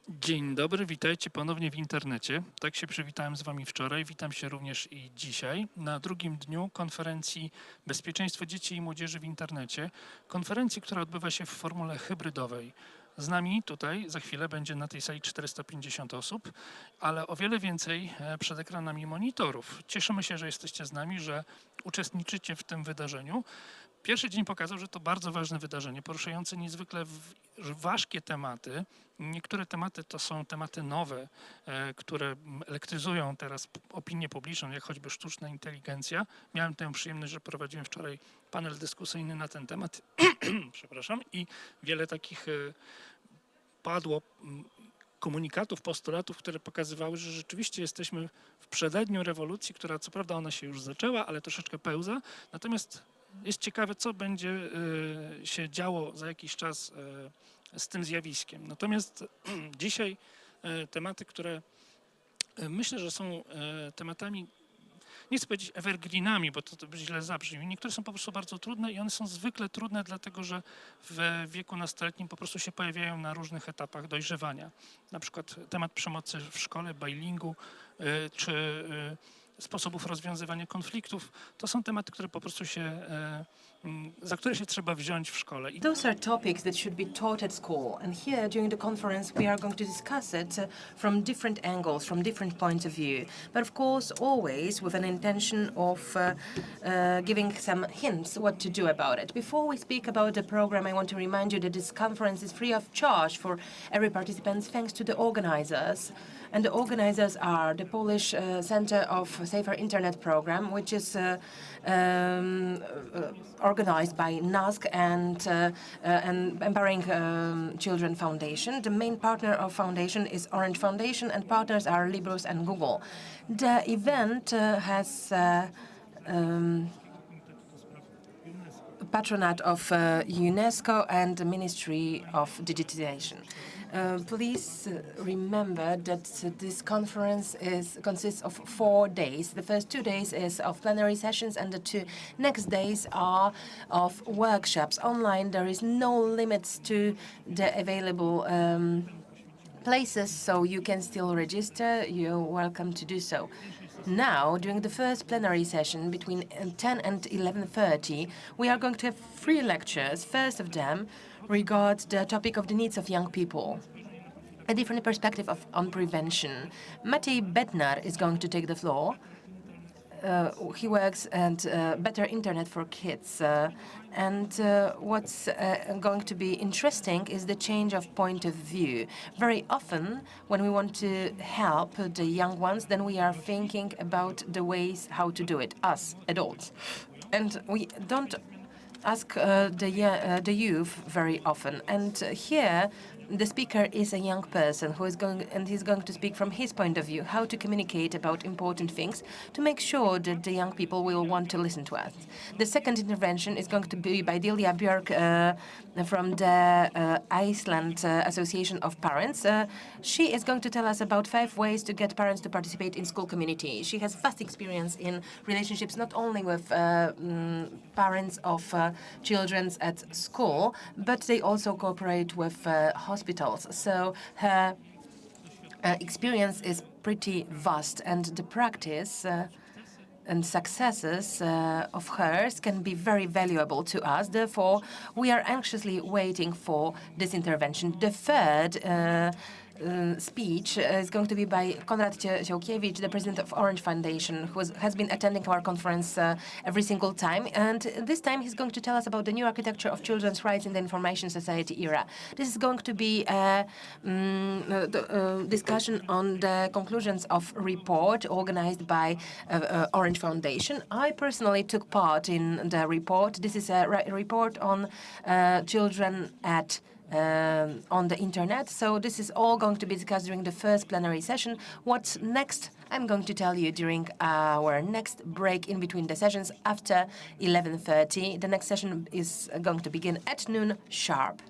Dzień dobry, witajcie ponownie w internecie. Tak się przywitałem z Wami wczoraj, witam się również i dzisiaj na drugim dniu konferencji Bezpieczeństwo dzieci i młodzieży w internecie. Konferencji, która odbywa się w formule hybrydowej. Z nami tutaj za chwilę będzie na tej sali 450 osób, ale o wiele więcej przed ekranami monitorów. Cieszymy się, że jesteście z nami, że uczestniczycie w tym wydarzeniu. Pierwszy dzień pokazał, że to bardzo ważne wydarzenie, poruszające niezwykle ważkie tematy. Niektóre tematy to są tematy nowe, które elektryzują teraz opinię publiczną, jak choćby sztuczna inteligencja. Miałem tę przyjemność, że prowadziłem wczoraj panel dyskusyjny na ten temat, przepraszam, i wiele takich padło komunikatów, postulatów, które pokazywały, że rzeczywiście jesteśmy w przededniu rewolucji, która co prawda ona się już zaczęła, ale troszeczkę pełza. Natomiast jest ciekawe, co będzie się działo za jakiś czas z tym zjawiskiem. Natomiast dzisiaj tematy, które myślę, że są tematami, nie chcę powiedzieć evergreenami, bo to źle zabrzmi. Niektóre są po prostu bardzo trudne i one są zwykle trudne, dlatego że w wieku nastoletnim po prostu się pojawiają na różnych etapach dojrzewania. Na przykład temat przemocy w szkole, bilingu, czy sposobów rozwiązywania konfliktów. To są tematy, które po prostu za które się trzeba wziąć w szkole. Those are topics that should be taught at school. And here, during the conference, we are going to discuss it from different angles, from different points of view. But of course, always with an intention of giving some hints what to do about it. Before we speak about the program, I want to remind you that this conference is free of charge for every participant, thanks to the organizers. And the organizers are the Polish Center of Safer Internet Program, which is organized by NASK and Empowering Children Foundation. The main partner of foundation is Orange Foundation, and partners are Librus and Google. The event has patronage of UNESCO and the Ministry of Digitization. Please remember that this conference consists of 4 days. The first 2 days is of plenary sessions, and the 2 next days are of workshops. Online, there is no limits to the available places, so you can still register. You're welcome to do so. Now, during the first plenary session between 10 and 11:30, we are going to have 3 lectures. First of them regards the topic of the needs of young people, a different perspective on prevention. Matej Bednar is going to take the floor. He works at Better Internet for Kids. What's going to be interesting is the change of point of view. Very often, when we want to help the young ones, then we are thinking about the ways how to do it, us, adults. And we don't ask the youth very often. And here, the speaker is a young person who is he's going to speak from his point of view, how to communicate about important things to make sure that the young people will want to listen to us. The second intervention is going to be by Delia Björk from the Iceland Association of Parents. She is going to tell us about 5 ways to get parents to participate in school community. She has vast experience in relationships not only with parents of children at school, but they also cooperate with hospitals. So her experience is pretty vast, and the practice and successes of hers can be very valuable to us. Therefore, we are anxiously waiting for this intervention. The third speech is going to be by Konrad Ciołkiewicz, the president of Orange Foundation, who has been attending our conference every single time. And this time he's going to tell us about the new architecture of children's rights in the information society era. This is going to be a discussion on the conclusions of report organized by Orange Foundation. I personally took part in the report. This is a report on children on the internet. So this is all going to be discussed during the first plenary session. What's next? I'm going to tell you during our next break in between the sessions after 11:30. The next session is going to begin at noon sharp.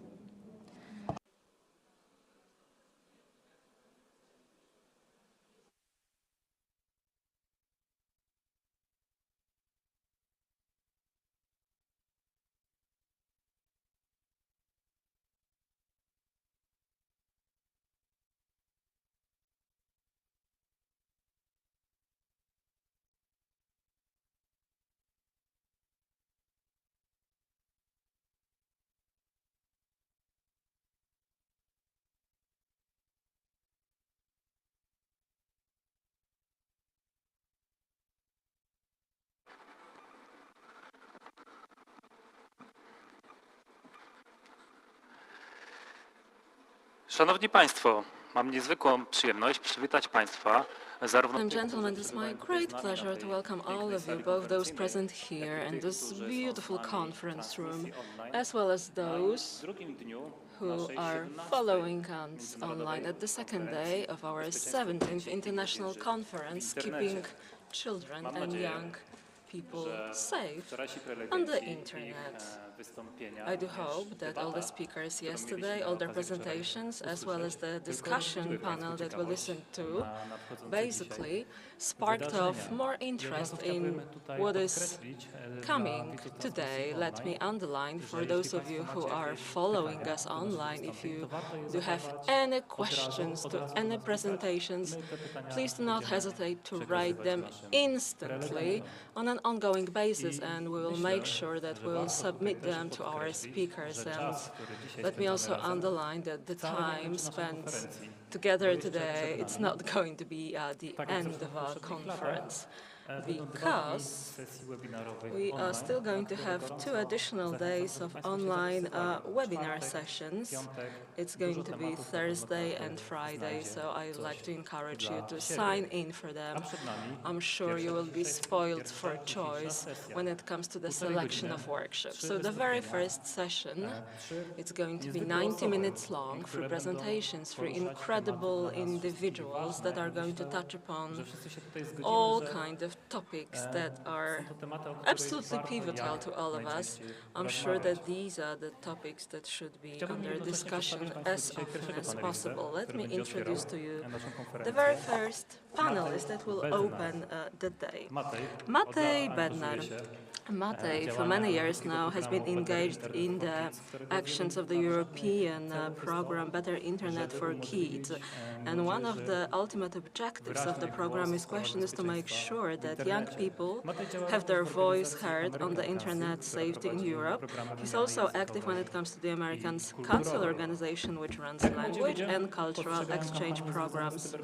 Szanowni Państwo, mam niezwykłą przyjemność przywitać Państwa zarówno Ladies and gentlemen, it's my great pleasure to welcome all of you, both those present here in this beautiful conference room, as well as those who are following us online at the second day of our 17th International Conference, Keeping Children and Young People Safe on the Internet. I do hope that all the speakers yesterday, all their presentations, as well as the discussion panel that we listened to, basically sparked off more interest in what is coming today. Let me underline, for those of you who are following us online, if you do have any questions to any presentations, please do not hesitate to write them instantly on an ongoing basis, and we will make sure that we will submit them to our speakers. And let me also underline that the time spent together today, it's not going to be the end of our conference, because we are still going to have 2 additional days of online webinar sessions. It's going to be Thursday and Friday, so I'd like to encourage you to sign in for them. I'm sure you will be spoiled for choice when it comes to the selection of workshops. So the very first session, it's going to be 90 minutes long, for presentations for incredible individuals that are going to touch upon all kinds of topics that are absolutely pivotal to all of us. I'm sure that these are the topics that should be under discussion as often as possible. Let me introduce to you the very first panelist that will open the day. Matej Bednar. Matej, for many years now, has been engaged in the actions of the European program Better Internet for Kids. And one of the ultimate objectives of the program is to make sure that young people have their voice heard on the internet safety in Europe. He's also active when it comes to the American Council organization, which runs language and cultural exchange programs.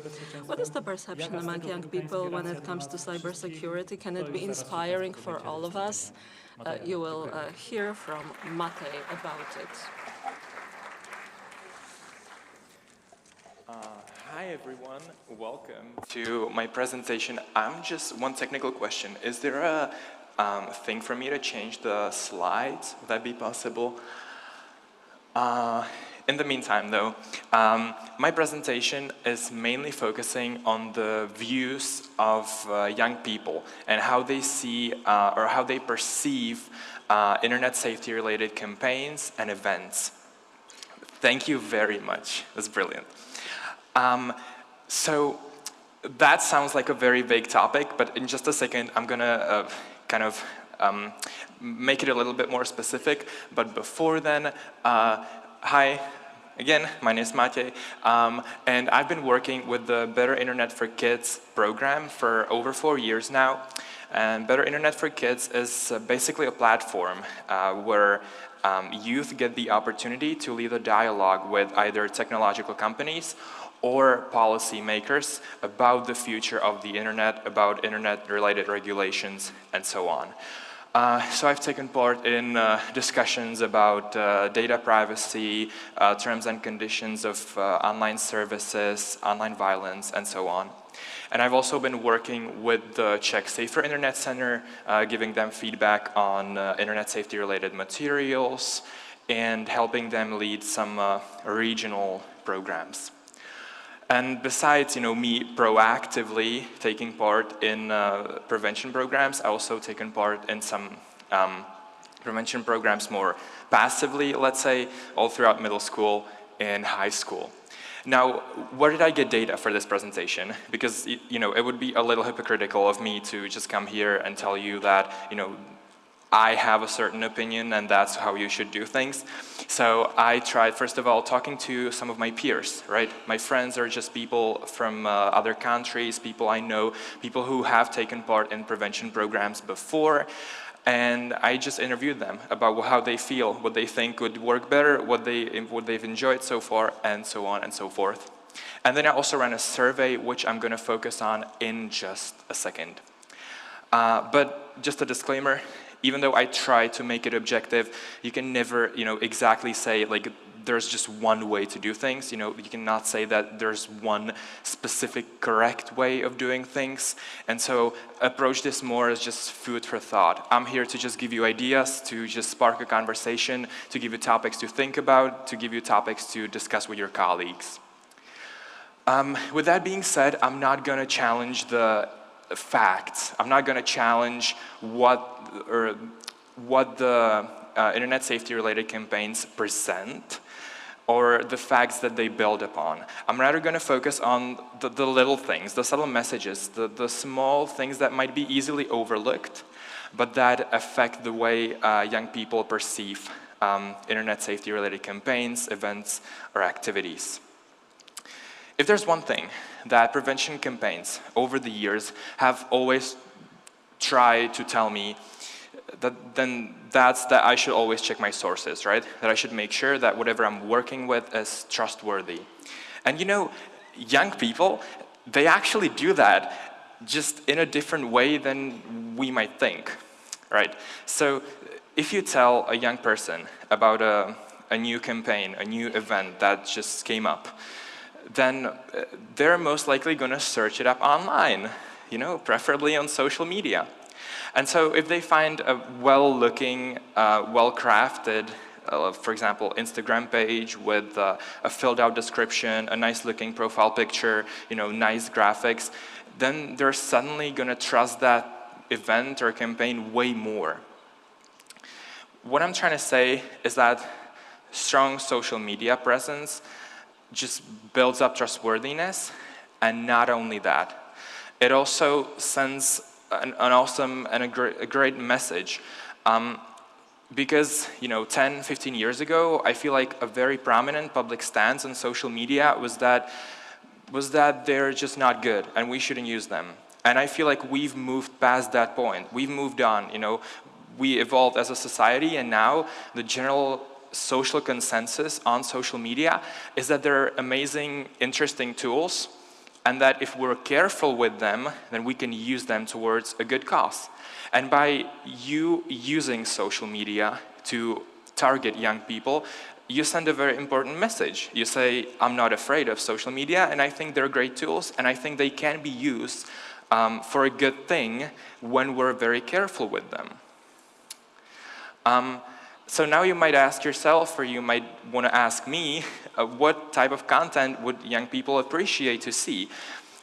What is the perception among young people when it comes to cybersecurity? Can it be inspiring for all of us? You will hear from Matej about it. Hi everyone, welcome to my presentation. Just one technical question. Is there a thing for me to change the slides? Would that be possible? In the meantime though, my presentation is mainly focusing on the views of young people and how they see or how they perceive internet safety related campaigns and events. Thank you very much, that's brilliant. So that sounds like a very vague topic, but in just a second I'm gonna kind of make it a little bit more specific. But before then, hi, again, my name is Matej, and I've been working with the Better Internet for Kids program for over 4 years now. And Better Internet for Kids is basically a platform where youth get the opportunity to lead a dialogue with either technological companies or policymakers about the future of the internet, about internet-related regulations, and so on. So I've taken part in discussions about data privacy, terms and conditions of online services, online violence, and so on. And I've also been working with the Czech Safer Internet Center, giving them feedback on internet safety-related materials, and helping them lead some regional programs. And besides, me proactively taking part in prevention programs, I also taken part in some prevention programs more passively, let's say, all throughout middle school and high school. Now, where did I get data for this presentation? Because, it would be a little hypocritical of me to just come here and tell you that, I have a certain opinion and that's how you should do things. So I tried, first of all, talking to some of my peers, right? My friends are just people from other countries, people I know, people who have taken part in prevention programs before. And I just interviewed them about how they feel, what they think would work better, what they've enjoyed so far, and so on and so forth. And then I also ran a survey, which I'm going to focus on in just a second. But just a disclaimer, even though I try to make it objective, you can never, exactly say, like, there's just one way to do things. You cannot say that there's one specific correct way of doing things. And so approach this more as just food for thought. I'm here to just give you ideas, to just spark a conversation, to give you topics to think about, to give you topics to discuss with your colleagues. With that being said, I'm not going to challenge the facts. I'm not going to challenge what the internet safety-related campaigns present or the facts that they build upon. I'm rather going to focus on the little things, the subtle messages, the small things that might be easily overlooked, but that affect the way young people perceive internet safety-related campaigns, events, or activities. If there's one thing that prevention campaigns over the years have always tried to tell me, then that's that I should always check my sources, right? That I should make sure that whatever I'm working with is trustworthy. And young people, they actually do that just in a different way than we might think, right? So if you tell a young person about a new campaign, a new event that just came up, then they're most likely going to search it up online, preferably on social media. And so if they find a well-looking, well-crafted, for example, Instagram page with a filled-out description, a nice-looking profile picture, nice graphics, then they're suddenly going to trust that event or campaign way more. What I'm trying to say is that strong social media presence just builds up trustworthiness, and not only that, it also sends an awesome and a great message. Because 10, 15 years ago, I feel like a very prominent public stance on social media was that they're just not good and we shouldn't use them. And I feel like we've moved past that point. We've moved on. We evolved as a society, and now the general social consensus on social media is that they're amazing, interesting tools, and that if we're careful with them, then we can use them towards a good cause. And by you using social media to target young people, you send a very important message. You say, I'm not afraid of social media, and I think they're great tools, and I think they can be used for a good thing when we're very careful with them. So now you might ask yourself, or you might want to ask me, what type of content would young people appreciate to see?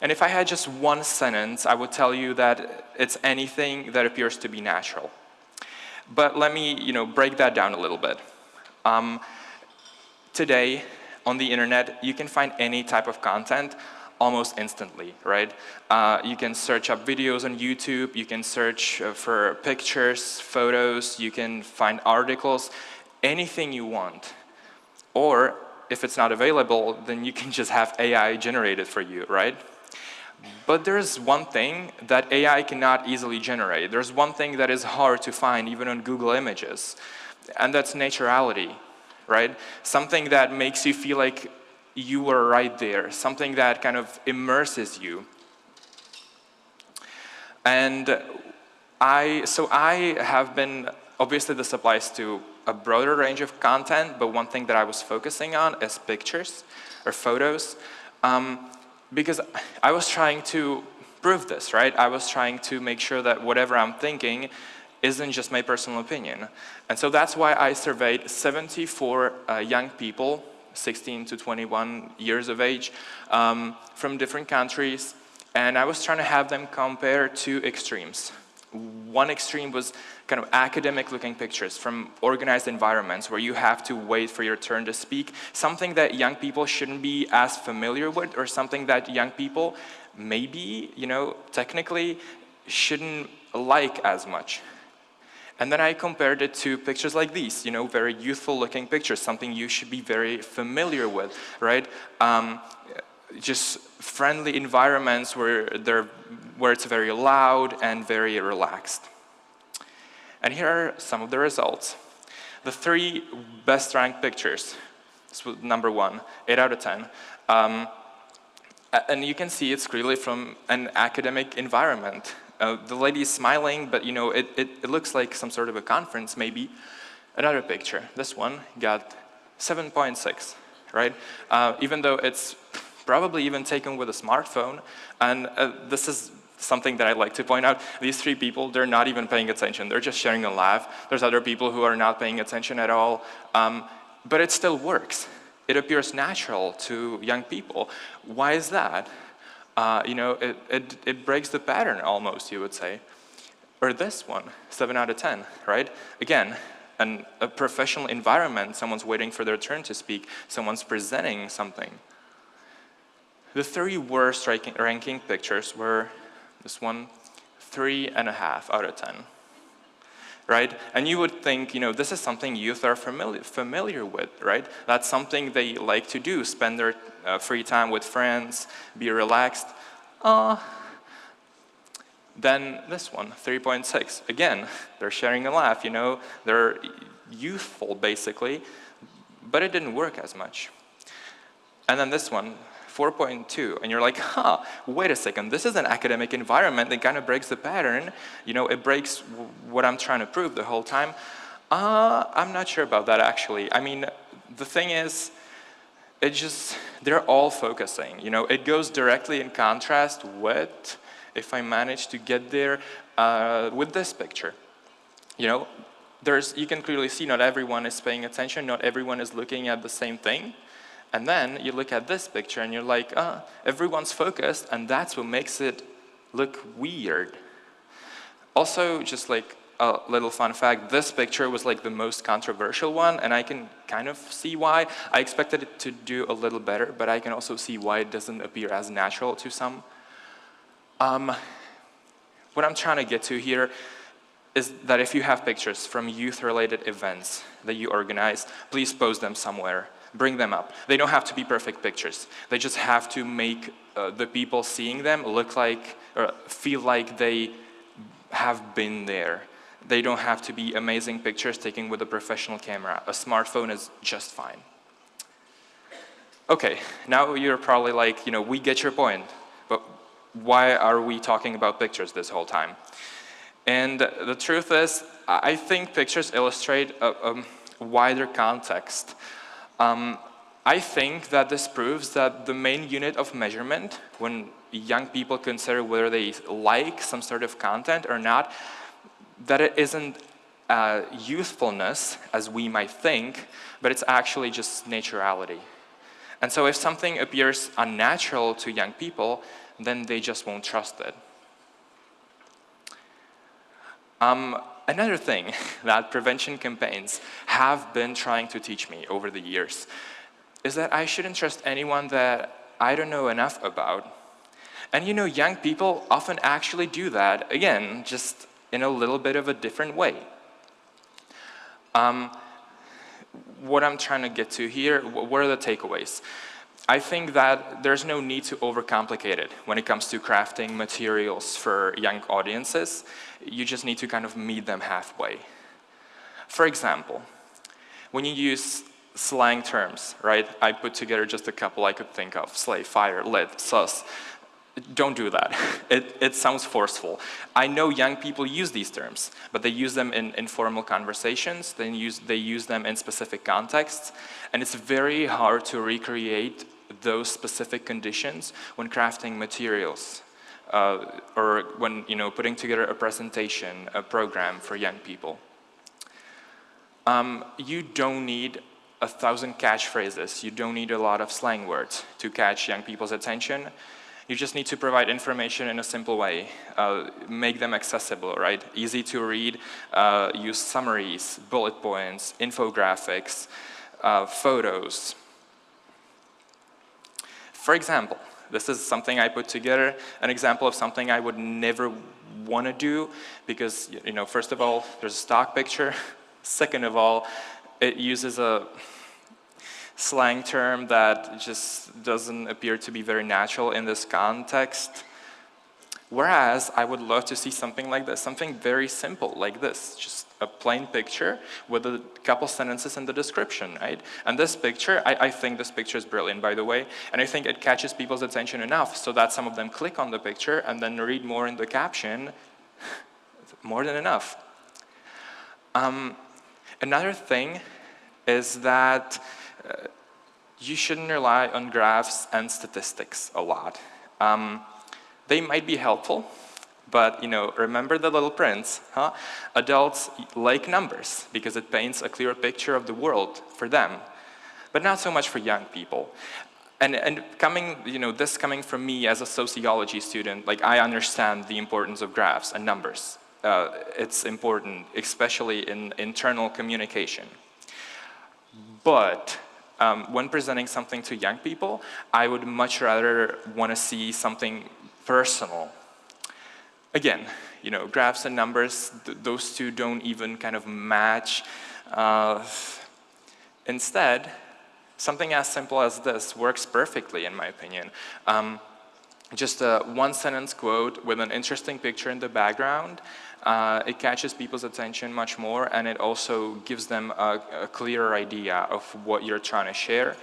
And if I had just one sentence, I would tell you that it's anything that appears to be natural. But let me, break that down a little bit. Today, on the internet, you can find any type of content almost instantly, right? You can search up videos on YouTube, you can search for pictures, photos, you can find articles, anything you want. Or, if it's not available, then you can just have AI generated for you, right? But there's one thing that AI cannot easily generate. There's one thing that is hard to find, even on Google Images, and that's naturality, right? Something that makes you feel like you were right there, something that kind of immerses you. And I have been, obviously this applies to a broader range of content, but one thing that I was focusing on is pictures or photos, because I was trying to prove this, right? I was trying to make sure that whatever I'm thinking isn't just my personal opinion. And so that's why I surveyed 74 young people, 16 to 21 years of age, from different countries, and I was trying to have them compare two extremes. One extreme was kind of academic-looking pictures from organized environments where you have to wait for your turn to speak, something that young people shouldn't be as familiar with, or something that young people maybe, technically shouldn't like as much. And then I compared it to pictures like these, very youthful-looking pictures, something you should be very familiar with, right? Just friendly environments where it's very loud and very relaxed. And here are some of the results. The 3 best-ranked pictures. This was number 1, 8 out of 10. And you can see it's clearly from an academic environment. The lady is smiling, but it looks like some sort of a conference, maybe. Another picture, this one, got 7.6, right? Even though it's probably even taken with a smartphone, and this is something that I'd like to point out. These three people, they're not even paying attention. They're just sharing a laugh. There's other people who are not paying attention at all, but it still works. It appears natural to young people. Why is that? You know, it breaks the pattern almost, you would say. Or this one, 7 out of 10, right? Again, a professional environment, someone's waiting for their turn to speak, someone's presenting something. The 3 worst ranking pictures were this one, 3.5 out of 10, right? And you would think, you know, this is something youth are familiar with, right? That's something they like to do, spend their free time with friends, be relaxed. Then this one, 3.6. Again, they're sharing a laugh, you know, they're youthful basically, but it didn't work as much. And then this one, 4.2, and you're like, wait a second, this is an academic environment that kind of breaks the pattern. You know, it breaks what I'm trying to prove the whole time. I'm not sure about that actually. I mean, the thing is, they're all focusing. You know, it goes directly in contrast with, if I manage to get there, with this picture. You know, you can clearly see not everyone is paying attention, not everyone is looking at the same thing. And then you look at this picture and you're like, everyone's focused, and that's what makes it look weird. Also, just like a little fun fact, this picture was like the most controversial one, and I can kind of see why. I expected it to do a little better, but I can also see why it doesn't appear as natural to some. What I'm trying to get to here is that if you have pictures from youth-related events that you organize, please post them somewhere. Bring them up. They don't have to be perfect pictures. They just have to make the people seeing them look like, or feel like they have been there. They don't have to be amazing pictures taken with a professional camera. A smartphone is just fine. Okay, now you're probably like, you know, we get your point, but why are we talking about pictures this whole time? And the truth is, I think pictures illustrate a wider context. I think that this proves that the main unit of measurement, when young people consider whether they like some sort of content or not, that it isn't youthfulness, as we might think, but it's actually just naturality. And so if something appears unnatural to young people, then they just won't trust it. Another thing that prevention campaigns have been trying to teach me over the years is that I shouldn't trust anyone that I don't know enough about. And you know, young people often actually do that, again, just in a little bit of a different way. What I'm trying to get to here, what are the takeaways? I think that there's no need to overcomplicate it when it comes to crafting materials for young audiences. You just need to kind of meet them halfway. For example, when you use slang terms, right? I put together just a couple I could think of: slay, fire, lit, sus. Don't do that. It sounds forceful. I know young people use these terms, but they use them in informal conversations. They use them in specific contexts, and it's very hard to recreate those specific conditions when crafting materials or when putting together a presentation, a program for young people. You don't need 1,000 catchphrases. You don't need a lot of slang words to catch young people's attention. You just need to provide information in a simple way, make them accessible, right? Easy to read, use summaries, bullet points, infographics, photos. For example, this is something I put together, an example of something I would never want to do because, first of all, there's a stock picture. Second of all, it uses a slang term that just doesn't appear to be very natural in this context. Whereas I would love to see something like this, something very simple like this, just a plain picture with a couple sentences in the description, right? And this picture, I think this picture is brilliant, by the way, and I think it catches people's attention enough so that some of them click on the picture and then read more in the caption. More than enough. Another thing is that you shouldn't rely on graphs and statistics a lot. They might be helpful, but remember the Little Prince, huh? Adults like numbers because it paints a clear picture of the world for them, but not so much for young people. And this coming from me as a sociology student, like I understand the importance of graphs and numbers. It's important, especially in internal communication. But when presenting something to young people, I would much rather want to see something personal. Again, graphs and numbers, those two don't even kind of match. Instead, something as simple as this works perfectly, in my opinion. Just a one-sentence quote with an interesting picture in the background. It catches people's attention much more, and it also gives them a clearer idea of what you're trying to share.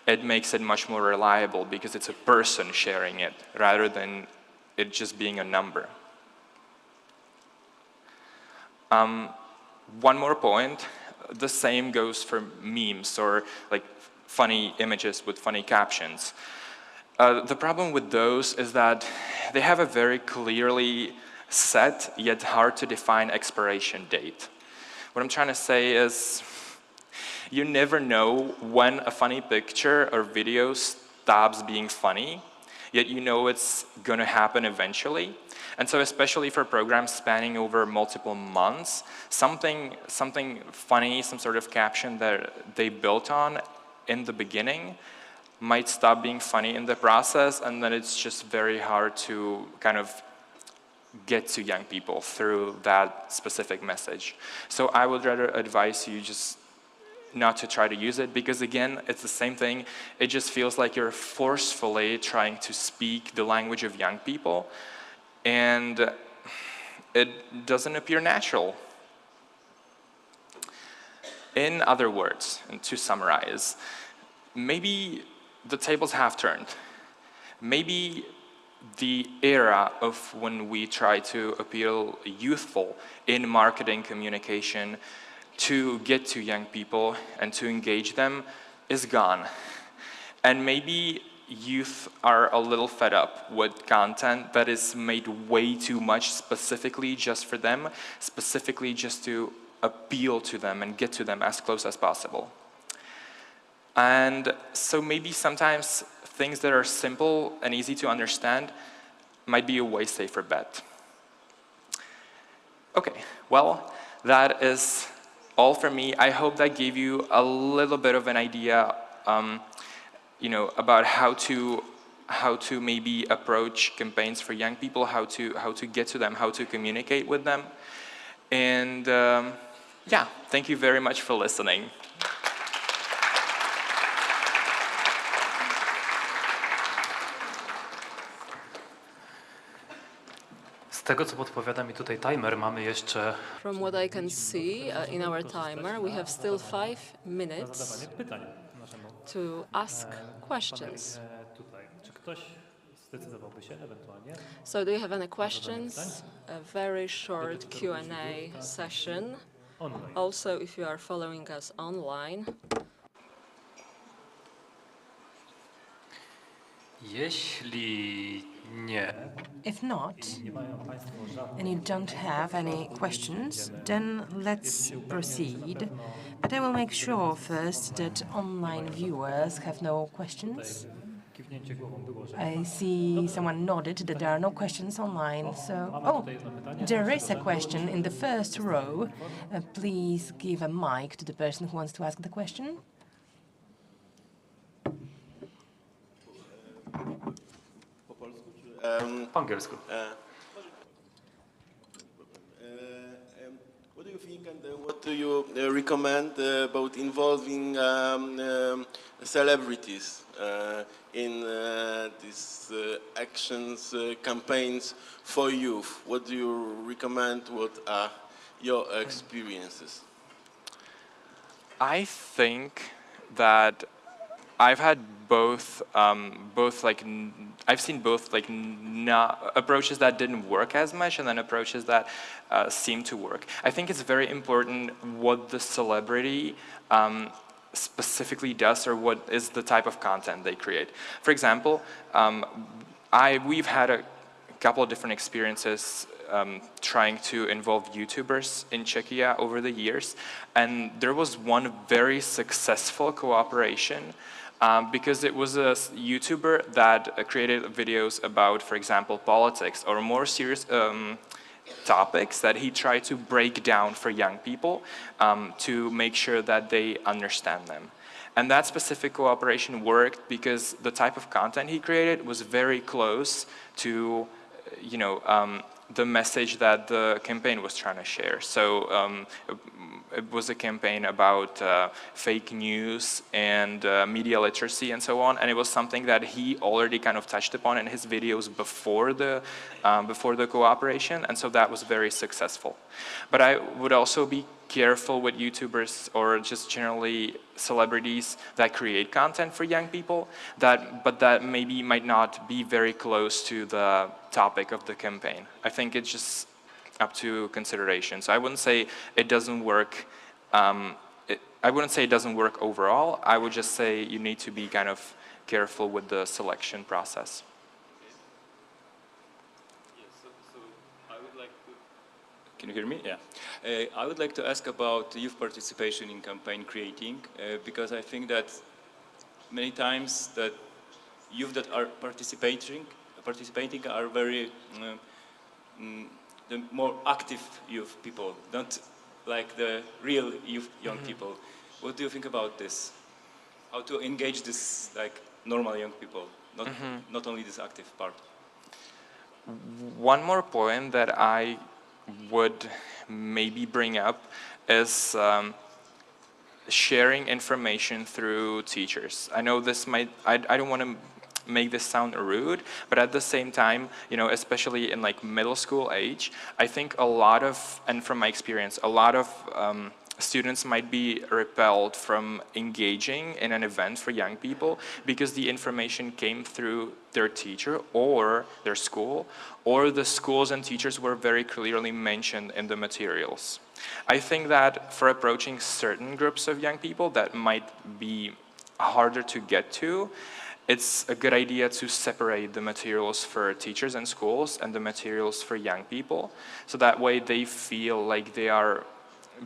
It makes it much more reliable because it's a person sharing it rather than it just being a number. One more point, the same goes for memes or like funny images with funny captions. The problem with those is that they have a very clearly set yet hard to define expiration date. What I'm trying to say is you never know when a funny picture or video stops being funny, yet you know it's going to happen eventually. And so especially for programs spanning over multiple months, something funny, some sort of caption that they built on in the beginning might stop being funny in the process, and then it's just very hard to kind of get to young people through that specific message. So I would rather advise you just not to try to use it, because again, it's the same thing. It just feels like you're forcefully trying to speak the language of young people, and it doesn't appear natural. In other words, and to summarize, maybe the tables have turned. Maybe the era of when we try to appeal youthful in marketing communication to get to young people and to engage them is gone. And maybe youth are a little fed up with content that is made way too much specifically just for them, specifically just to appeal to them and get to them as close as possible. And so maybe sometimes things that are simple and easy to understand might be a way safer bet. Okay, well, that is all from me. I hope that gave you a little bit of an idea, about how to maybe approach campaigns for young people, how to get to them, how to communicate with them. And yeah, thank you very much for listening. Z tego, co podpowiada mi tutaj timer, mamy jeszcze From what I can see in our timer, we have still 5 minutes pytań naszemu. to ask questions. Tutaj. Czy ktoś zdecydowałby się ewentualnie? So do you have any questions? A very short Q&A session. Online. Also, if you are following us online. Jeśli nie, If not, and you don't have any questions, then let's proceed. But I will make sure first that online viewers have no questions. kiwnięcie głową było, że I see someone nodded that there are no questions online. So, oh, there is a question in the first row. Please give a mic to the person who wants to ask the question. po angielsku. What do you think and what do you recommend about involving celebrities in these actions, campaigns for youth? What do you recommend? What are your experiences? I think that I've had both I've seen both approaches that didn't work as much and then approaches that seem to work. I think it's very important what the celebrity specifically does or what is the type of content they create. For example, we've had a couple of different experiences trying to involve YouTubers in Czechia over the years, and there was one very successful cooperation because it was a YouTuber that created videos about, for example, politics or more serious topics that he tried to break down for young people to make sure that they understand them. And that specific cooperation worked because the type of content he created was very close to, the message that the campaign was trying to share. So it was a campaign about fake news and media literacy and so on, and it was something that he already kind of touched upon in his videos before the cooperation, and so that was very successful. But I would also be careful with YouTubers or just generally celebrities that create content for young people, but that maybe might not be very close to the topic of the campaign. I think it's just up to consideration. So I wouldn't say it doesn't work. I wouldn't say it doesn't work overall. I would just say you need to be kind of careful with the selection process. Can you hear me? Yeah. I would like to ask about youth participation in campaign creating, because I think that many times that youth that are participating are very the more active youth people, not like the real youth young people. What do you think about this? How to engage this like normal young people, not only this active part? One more point that I would maybe bring up is sharing information through teachers. I know this might, I don't want to make this sound rude, but at the same time, especially in like middle school age, I think a lot of, and from my experience, a lot of students might be repelled from engaging in an event for young people because the information came through their teacher or their school, or the schools and teachers were very clearly mentioned in the materials. I think that for approaching certain groups of young people that might be harder to get to, it's a good idea to separate the materials for teachers and schools and the materials for young people, so that way they feel like they are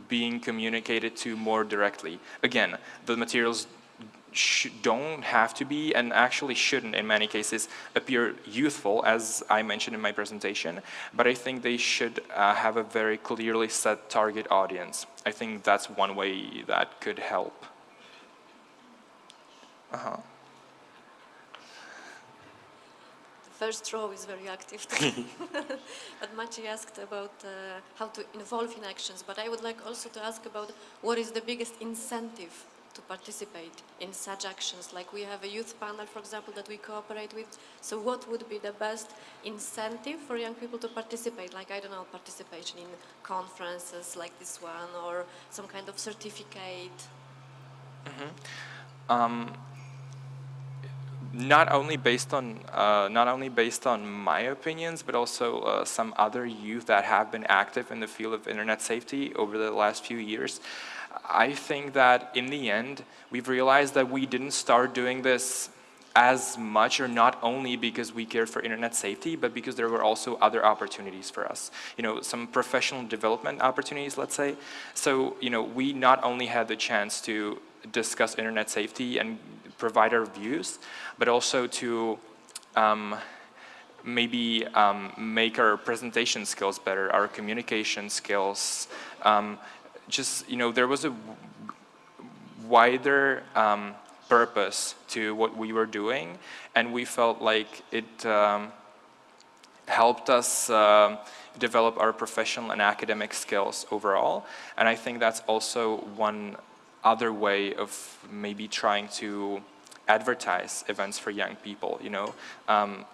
being communicated to more directly. Again, the materials don't have to be, and actually shouldn't in many cases, appear youthful, as I mentioned in my presentation, but I think they should have a very clearly set target audience. I think that's one way that could help. First row is very active. But Maciej asked about how to involve in actions, but I would like also to ask about what is the biggest incentive to participate in such actions. Like we have a youth panel, for example, that we cooperate with. So what would be the best incentive for young people to participate? Like, I don't know, participation in conferences like this one, or some kind of certificate? Not only based on my opinions, but also some other youth that have been active in the field of internet safety over the last few years. I think that in the end, we've realized that we didn't start doing this as much, or not only because we cared for internet safety, but because there were also other opportunities for us. Some professional development opportunities, let's say. So, we not only had the chance to discuss internet safety and provide our views, but also to maybe make our presentation skills better, our communication skills. There was a wider purpose to what we were doing, and we felt like it helped us develop our professional and academic skills overall. And I think that's also one other way of maybe trying to advertise events for young people,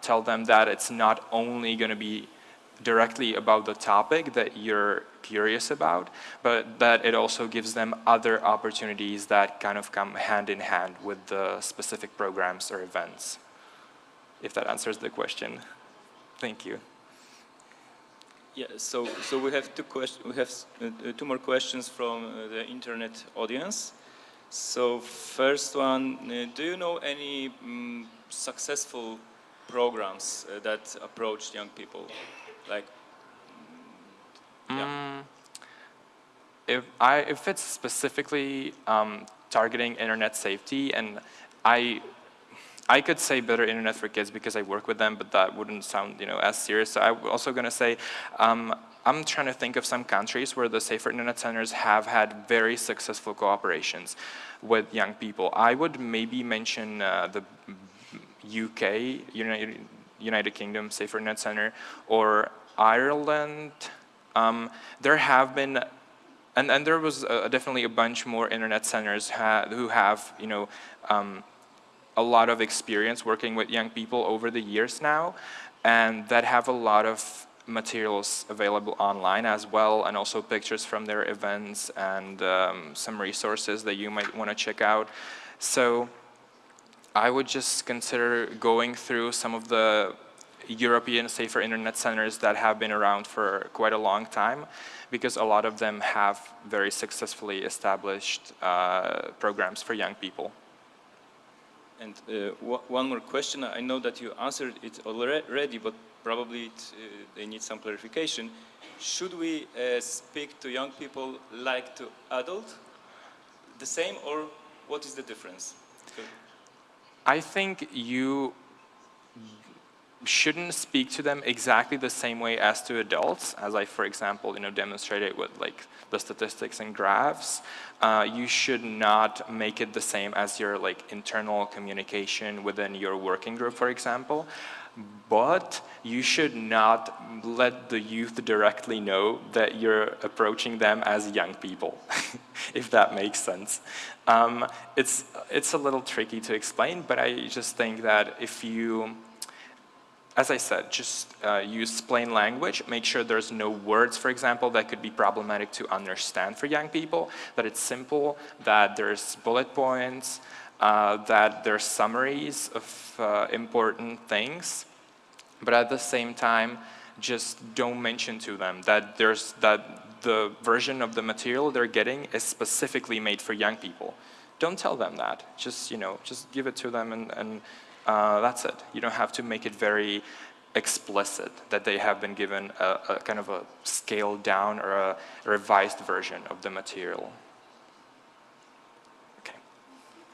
tell them that it's not only going to be directly about the topic that you're curious about, but that it also gives them other opportunities that kind of come hand in hand with the specific programs or events. If that answers the question. Thank you. Yeah, so we have two more questions from the internet audience. So first one, do you know any successful programs that approached young people? Like, yeah. If it's specifically targeting internet safety, and I could say Better Internet for Kids because I work with them, but that wouldn't sound, as serious. So I'm also going to say, I'm trying to think of some countries where the Safer Internet Centers have had very successful cooperations with young people. I would maybe mention the UK, United Kingdom Safer Internet Center, or Ireland. There have been, and there was definitely a bunch more internet centers who have, a lot of experience working with young people over the years now, and that have a lot of materials available online as well, and also pictures from their events and some resources that you might want to check out. So I would just consider going through some of the European Safer Internet Centers that have been around for quite a long time, because a lot of them have very successfully established programs for young people. And one more question. I know that you answered it already, but probably they need some clarification. Should we speak to young people like to adults, the same, or what is the difference? I think you shouldn't speak to them exactly the same way as to adults, as I, for example, demonstrated with like the statistics and graphs. You should not make it the same as your like internal communication within your working group, for example. But you should not let the youth directly know that you're approaching them as young people, if that makes sense. It's a little tricky to explain, but I just think that if you, as I said, just use plain language, make sure there's no words, for example, that could be problematic to understand for young people, that it's simple, that there's bullet points, that there's summaries of important things, but at the same time, just don't mention to them that the version of the material they're getting is specifically made for young people. Don't tell them that. Just just give it to them, and that's it. You don't have to make it very explicit that they have been given a kind of a scaled down or a revised version of the material. Okay,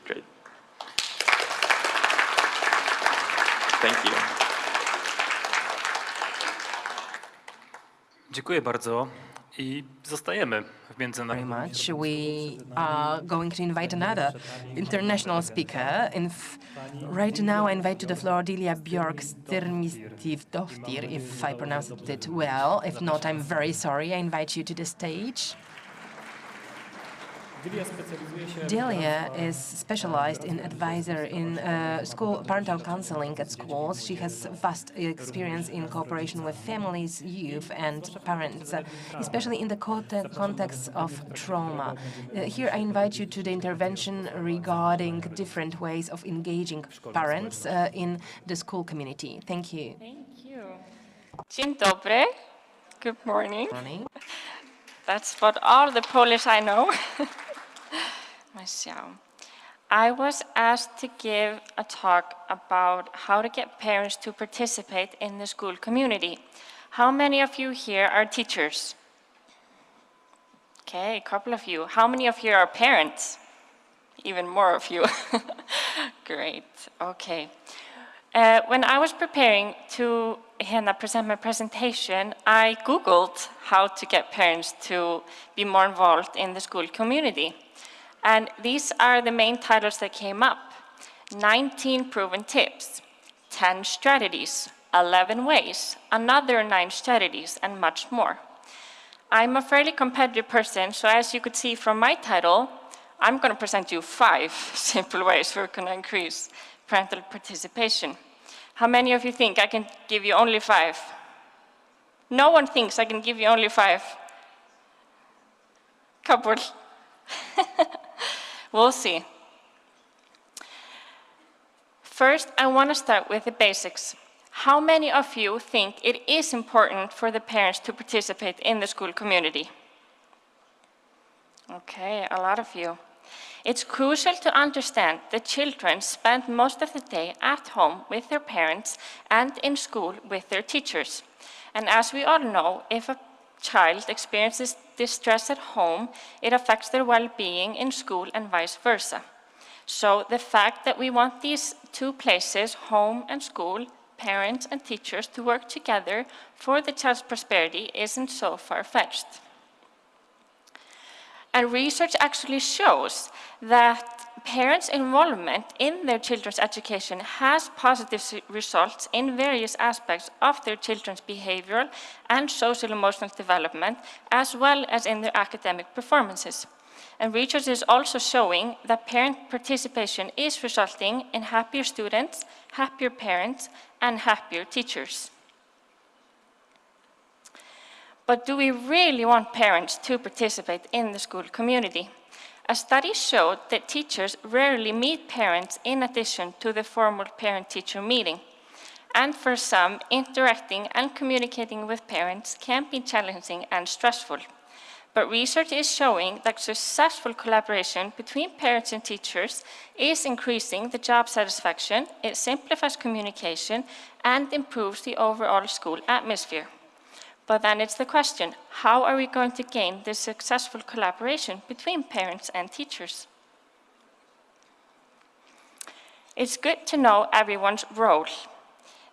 great. Thank you. Dziękuję bardzo i zostajemy w Very międzynarodowym. much. We are going to invite another international speaker. Right now, I invite to the floor Dilia Björk-Styrmistivdottir, if I pronounced it well. If not, I'm very sorry. I invite you to the stage. Delia is specialized in advisor in school parental counseling at schools. She has vast experience in cooperation with families, youth, and parents, especially in the context of trauma. Here I invite you to the intervention regarding different ways of engaging parents in the school community. Thank you. Thank you. Dzień dobry. Good morning. Morning. That's about all the Polish I know. Myself. I was asked to give a talk about how to get parents to participate in the school community. How many of you here are teachers? Okay, a couple of you. How many of you are parents? Even more of you. Great, okay. When I was preparing to present my presentation, I Googled how to get parents to be more involved in the school community. And these are the main titles that came up. 19 proven tips, 10 strategies, 11 ways, another 9 strategies, and much more. I'm a fairly competitive person, so as you could see from my title, I'm going to present you 5 simple ways we're going to increase parental participation. How many of you think I can give you only 5? No one thinks I can give you only 5. Couple. We'll see. First, I want to start with the basics. How many of you think it is important for the parents to participate in the school community? Okay, a lot of you. It's crucial to understand that children spend most of the day at home with their parents and in school with their teachers. And as we all know, if a child experiences distress at home, it affects their well-being in school and vice versa. So the fact that we want these two places, home and school, parents and teachers, to work together for the child's prosperity isn't so far-fetched. And research actually shows that parents' involvement in their children's education has positive results in various aspects of their children's behavioral and social-emotional development, as well as in their academic performances. And research is also showing that parent participation is resulting in happier students, happier parents, and happier teachers. But do we really want parents to participate in the school community? A study showed that teachers rarely meet parents in addition to the formal parent-teacher meeting. And for some, interacting and communicating with parents can be challenging and stressful. But research is showing that successful collaboration between parents and teachers is increasing the job satisfaction, it simplifies communication, and improves the overall school atmosphere. But then it's the question, how are we going to gain this successful collaboration between parents and teachers? It's good to know everyone's role.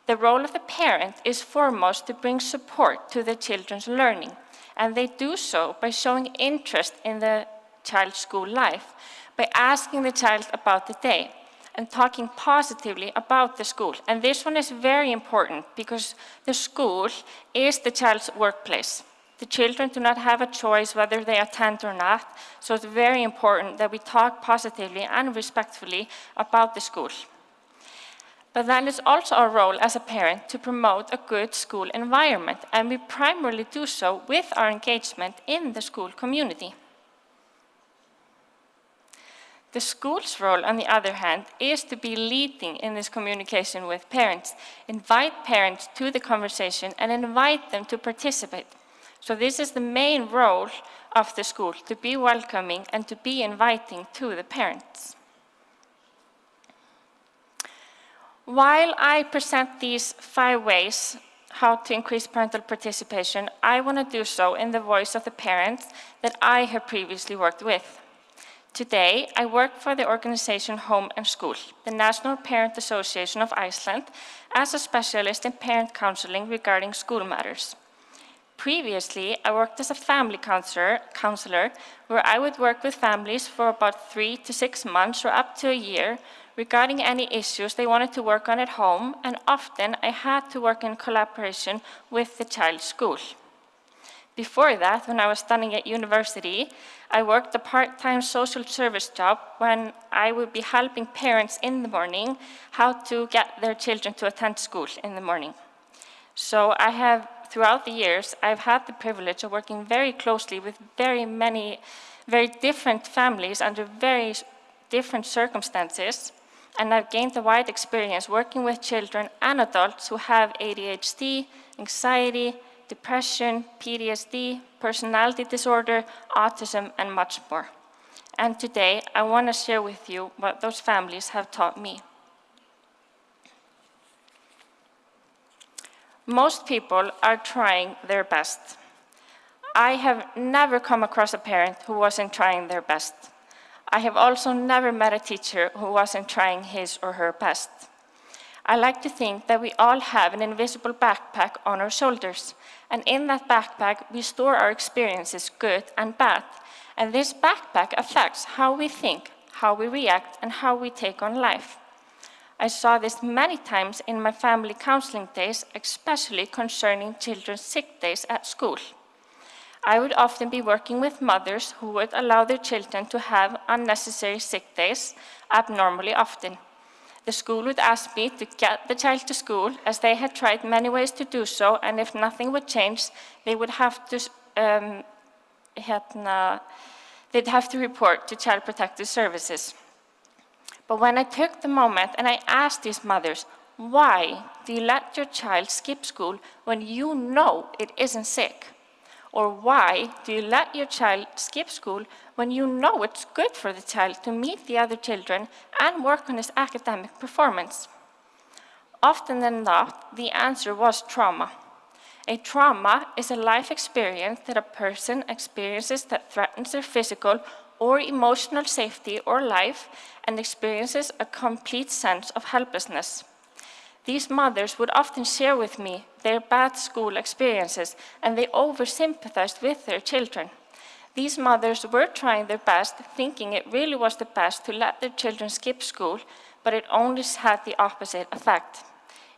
The role of the parent is foremost to bring support to the children's learning, and they do so by showing interest in the child's school life, by asking the child about the day, and talking positively about the school. And this one is very important because the school is the child's workplace. The children do not have a choice whether they attend or not, so it's very important that we talk positively and respectfully about the school. But then it's also our role as a parent to promote a good school environment, and we primarily do so with our engagement in the school community. The school's role, on the other hand, is to be leading in this communication with parents, invite parents to the conversation and invite them to participate. So this is the main role of the school, to be welcoming and to be inviting to the parents. While I present these 5 ways how to increase parental participation, I want to do so in the voice of the parents that I have previously worked with. Today, I work for the organization Home and School, the National Parent Association of Iceland, as a specialist in parent counseling regarding school matters. Previously, I worked as a family counselor, where I would work with families for about 3 to 6 months or up to a year regarding any issues they wanted to work on at home, and often I had to work in collaboration with the child's school. Before that, when I was studying at university, I worked a part-time social service job when I would be helping parents in the morning how to get their children to attend school in the morning. So throughout the years, I've had the privilege of working very closely with very different families under very different circumstances, and I've gained a wide experience working with children and adults who have ADHD, anxiety, depression, PTSD, personality disorder, autism, and much more. And today, I want to share with you what those families have taught me. Most people are trying their best. I have never come across a parent who wasn't trying their best. I have also never met a teacher who wasn't trying his or her best. I like to think that we all have an invisible backpack on our shoulders, and in that backpack we store our experiences, good and bad. And this backpack affects how we think, how we react, and how we take on life. I saw this many times in my family counseling days, especially concerning children's sick days at school. I would often be working with mothers who would allow their children to have unnecessary sick days abnormally often. The school would ask me to get the child to school, as they had tried many ways to do so, and if nothing would change, they would have to report to Child Protective Services. But when I took the moment and I asked these mothers, why do you let your child skip school when you know it isn't sick? Or why do you let your child skip school when you know it's good for the child to meet the other children and work on his academic performance? Often than not, the answer was trauma. A trauma is a life experience that a person experiences that threatens their physical or emotional safety or life and experiences a complete sense of helplessness. These mothers would often share with me their bad school experiences, and they over-sympathized with their children. These mothers were trying their best, thinking it really was the best to let their children skip school, but it only had the opposite effect.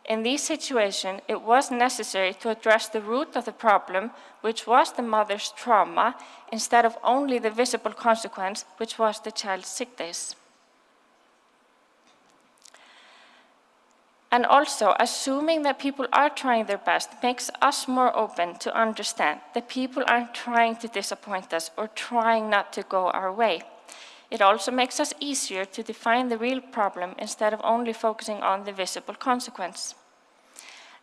In these situations, it was necessary to address the root of the problem, which was the mother's trauma, instead of only the visible consequence, which was the child's sick days. And also, assuming that people are trying their best makes us more open to understand that people aren't trying to disappoint us or trying not to go our way. It also makes us easier to define the real problem instead of only focusing on the visible consequence.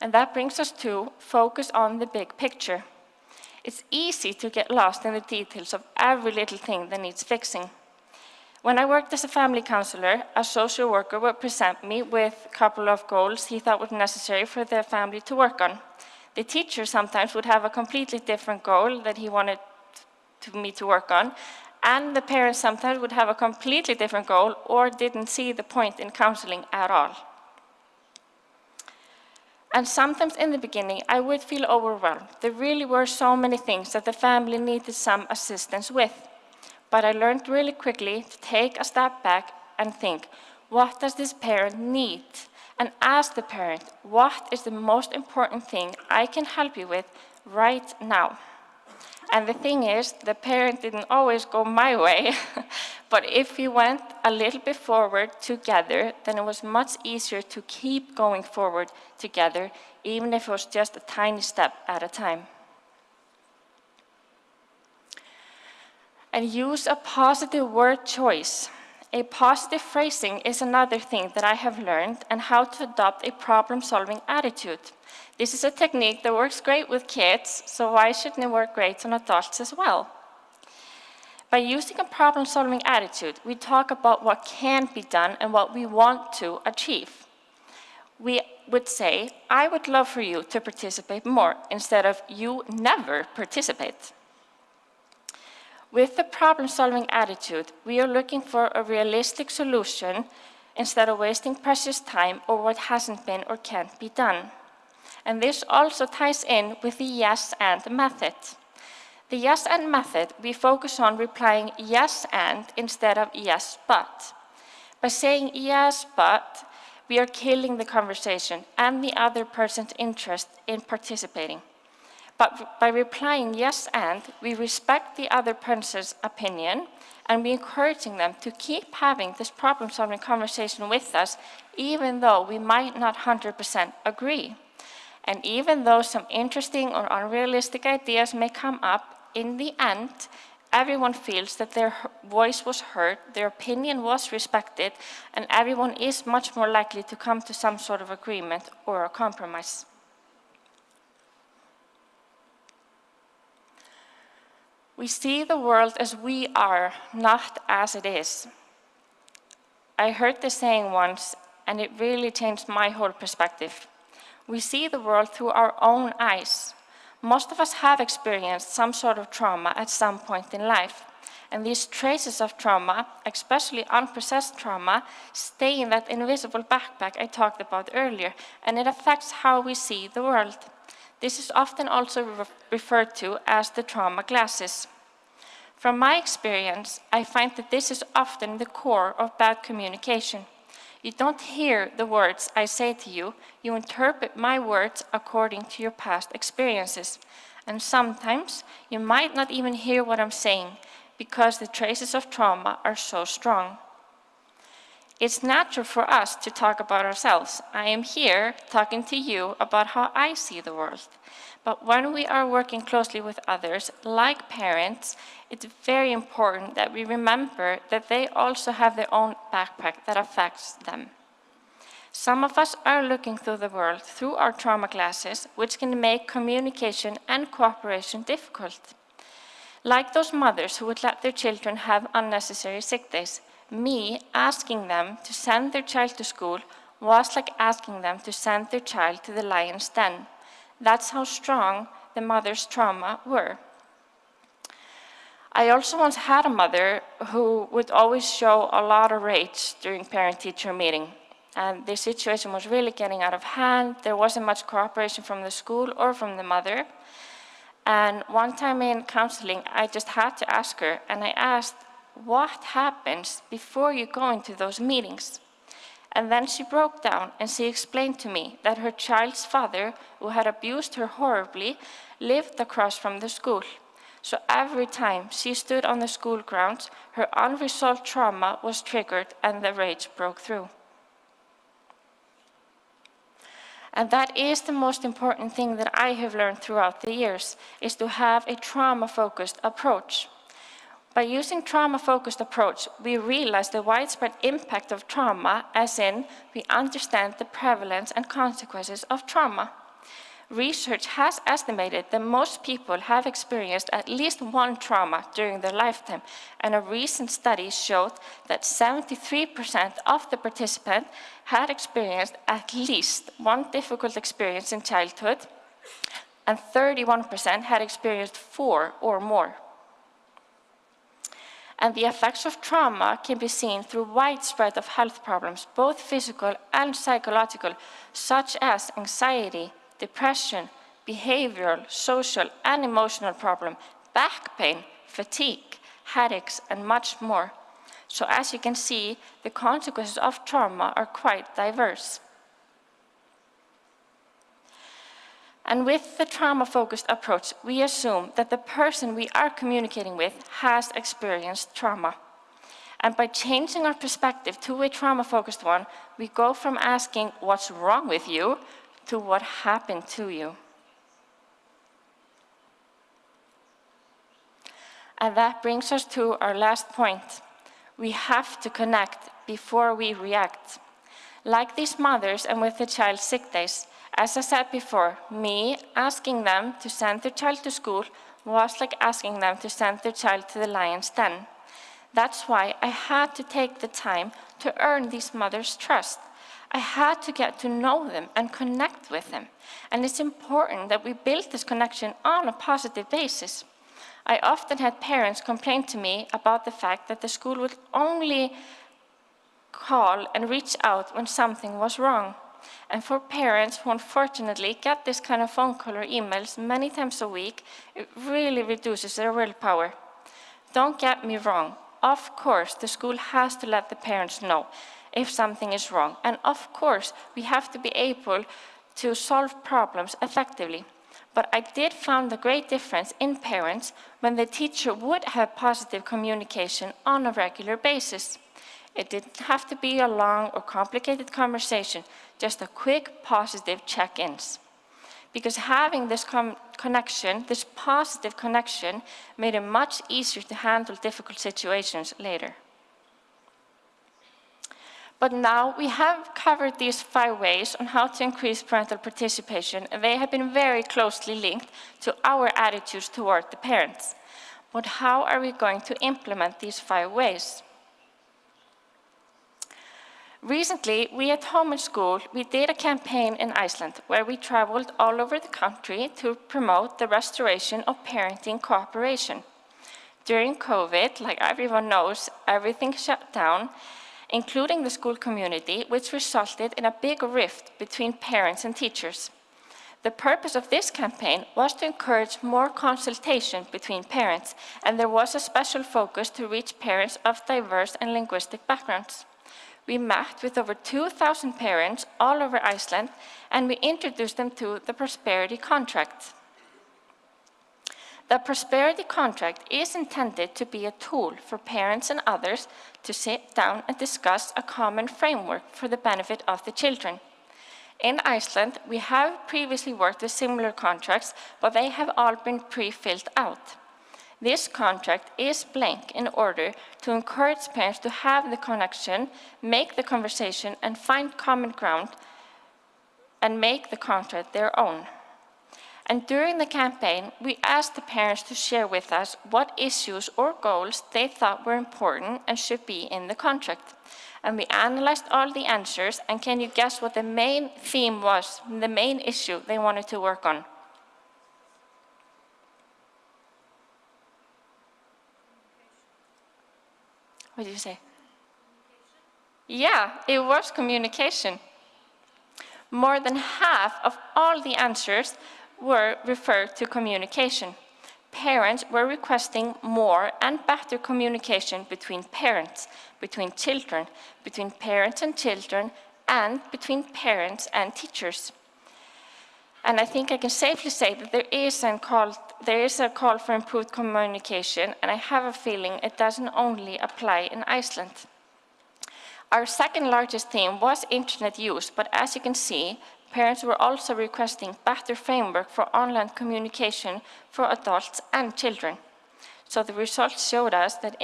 And that brings us to focus on the big picture. It's easy to get lost in the details of every little thing that needs fixing. When I worked as a family counselor, a social worker would present me with a couple of goals he thought were necessary for their family to work on. The teacher sometimes would have a completely different goal that he wanted me to work on, and the parents sometimes would have a completely different goal or didn't see the point in counseling at all. And sometimes in the beginning, I would feel overwhelmed. There really were so many things that the family needed some assistance with. But I learned really quickly to take a step back and think, what does this parent need? And ask the parent, what is the most important thing I can help you with right now? And the thing is, the parent didn't always go my way, but if we went a little bit forward together, then it was much easier to keep going forward together, even if it was just a tiny step at a time. And use a positive word choice. A positive phrasing is another thing that I have learned, and how to adopt a problem-solving attitude. This is a technique that works great with kids, so why shouldn't it work great on adults as well? By using a problem-solving attitude, we talk about what can be done and what we want to achieve. We would say, I would love for you to participate more, instead of you never participate. With the problem-solving attitude, we are looking for a realistic solution instead of wasting precious time or what hasn't been or can't be done. And this also ties in with the yes and method. The yes and method, we focus on replying yes and instead of yes but. By saying yes but, we are killing the conversation and the other person's interest in participating. But by replying yes and, we respect the other person's opinion, and we encouraging them to keep having this problem-solving conversation with us, even though we might not 100% agree. And even though some interesting or unrealistic ideas may come up, in the end, everyone feels that their voice was heard, their opinion was respected, and everyone is much more likely to come to some sort of agreement or a compromise. We see the world as we are, not as it is. I heard this saying once, and it really changed my whole perspective. We see the world through our own eyes. Most of us have experienced some sort of trauma at some point in life, and these traces of trauma, especially unprocessed trauma, stay in that invisible backpack I talked about earlier, and it affects how we see the world. This is often also referred to as the trauma glasses. From my experience, I find that this is often the core of bad communication. You don't hear the words I say to you, you interpret my words according to your past experiences. And sometimes you might not even hear what I'm saying because the traces of trauma are so strong. It's natural for us to talk about ourselves. I am here talking to you about how I see the world. But when we are working closely with others, like parents, it's very important that we remember that they also have their own backpack that affects them. Some of us are looking through the world through our trauma glasses, which can make communication and cooperation difficult. Like those mothers who would let their children have unnecessary sick days, me asking them to send their child to school was like asking them to send their child to the lion's den. That's how strong the mother's trauma were. I also once had a mother who would always show a lot of rage during parent-teacher meeting. And the situation was really getting out of hand. There wasn't much cooperation from the school or from the mother. And one time in counseling, I just had to ask her, and I asked, what happens before you go into those meetings? And then she broke down and she explained to me that her child's father, who had abused her horribly, lived across from the school. So every time she stood on the school grounds, her unresolved trauma was triggered and the rage broke through. And that is the most important thing that I have learned throughout the years, is to have a trauma-focused approach. By using trauma-focused approach, we realize the widespread impact of trauma, as in, we understand the prevalence and consequences of trauma. Research has estimated that most people have experienced at least one trauma during their lifetime, and a recent study showed that 73% of the participants had experienced at least one difficult experience in childhood, and 31% had experienced 4 or more. And the effects of trauma can be seen through widespread of health problems, both physical and psychological, such as anxiety, depression, behavioral, social, and emotional problems, back pain, fatigue, headaches, and much more. So as you can see, the consequences of trauma are quite diverse. And with the trauma-focused approach, we assume that the person we are communicating with has experienced trauma. And by changing our perspective to a trauma-focused one, we go from asking, what's wrong with you, to what happened to you. And that brings us to our last point. We have to connect before we react. Like these mothers and with the child's sick days, as I said before, me asking them to send their child to school was like asking them to send their child to the lion's den. That's why I had to take the time to earn these mothers' trust. I had to get to know them and connect with them. And it's important that we build this connection on a positive basis. I often had parents complain to me about the fact that the school would only call and reach out when something was wrong. And for parents who unfortunately get this kind of phone call or emails many times a week, it really reduces their willpower. Don't get me wrong. Of course, the school has to let the parents know if something is wrong. And of course, we have to be able to solve problems effectively. But I did find a great difference in parents when the teacher would have positive communication on a regular basis. It didn't have to be a long or complicated conversation, just a quick positive check-ins. Because having this connection, this positive connection, made it much easier to handle difficult situations later. But now we have covered these 5 ways on how to increase parental participation, and they have been very closely linked to our attitudes toward the parents. But how are we going to implement these 5 ways? Recently, we at Home and School, we did a campaign in Iceland where we traveled all over the country to promote the restoration of parenting cooperation. During COVID, like everyone knows, everything shut down, including the school community, which resulted in a big rift between parents and teachers. The purpose of this campaign was to encourage more consultation between parents, and there was a special focus to reach parents of diverse and linguistic backgrounds. We met with over 2,000 parents all over Iceland, and we introduced them to the Prosperity Contract. The Prosperity Contract is intended to be a tool for parents and others to sit down and discuss a common framework for the benefit of the children. In Iceland, we have previously worked with similar contracts, but they have all been pre-filled out. This contract is blank in order to encourage parents to have the connection, make the conversation, and find common ground and make the contract their own. And during the campaign, we asked the parents to share with us what issues or goals they thought were important and should be in the contract. And we analyzed all the answers, and can you guess what the main theme was, the main issue they wanted to work on? What did you say? Yeah, it was communication. More than half of all the answers were referred to communication. Parents were requesting more and better communication between parents, between children, between parents and children, and between parents and teachers. And I think I can safely say that there is a call for improved communication, and I have a feeling it doesn't only apply in Iceland. Our second largest theme was internet use, but as you can see, parents were also requesting better framework for online communication for adults and children. So the results showed us that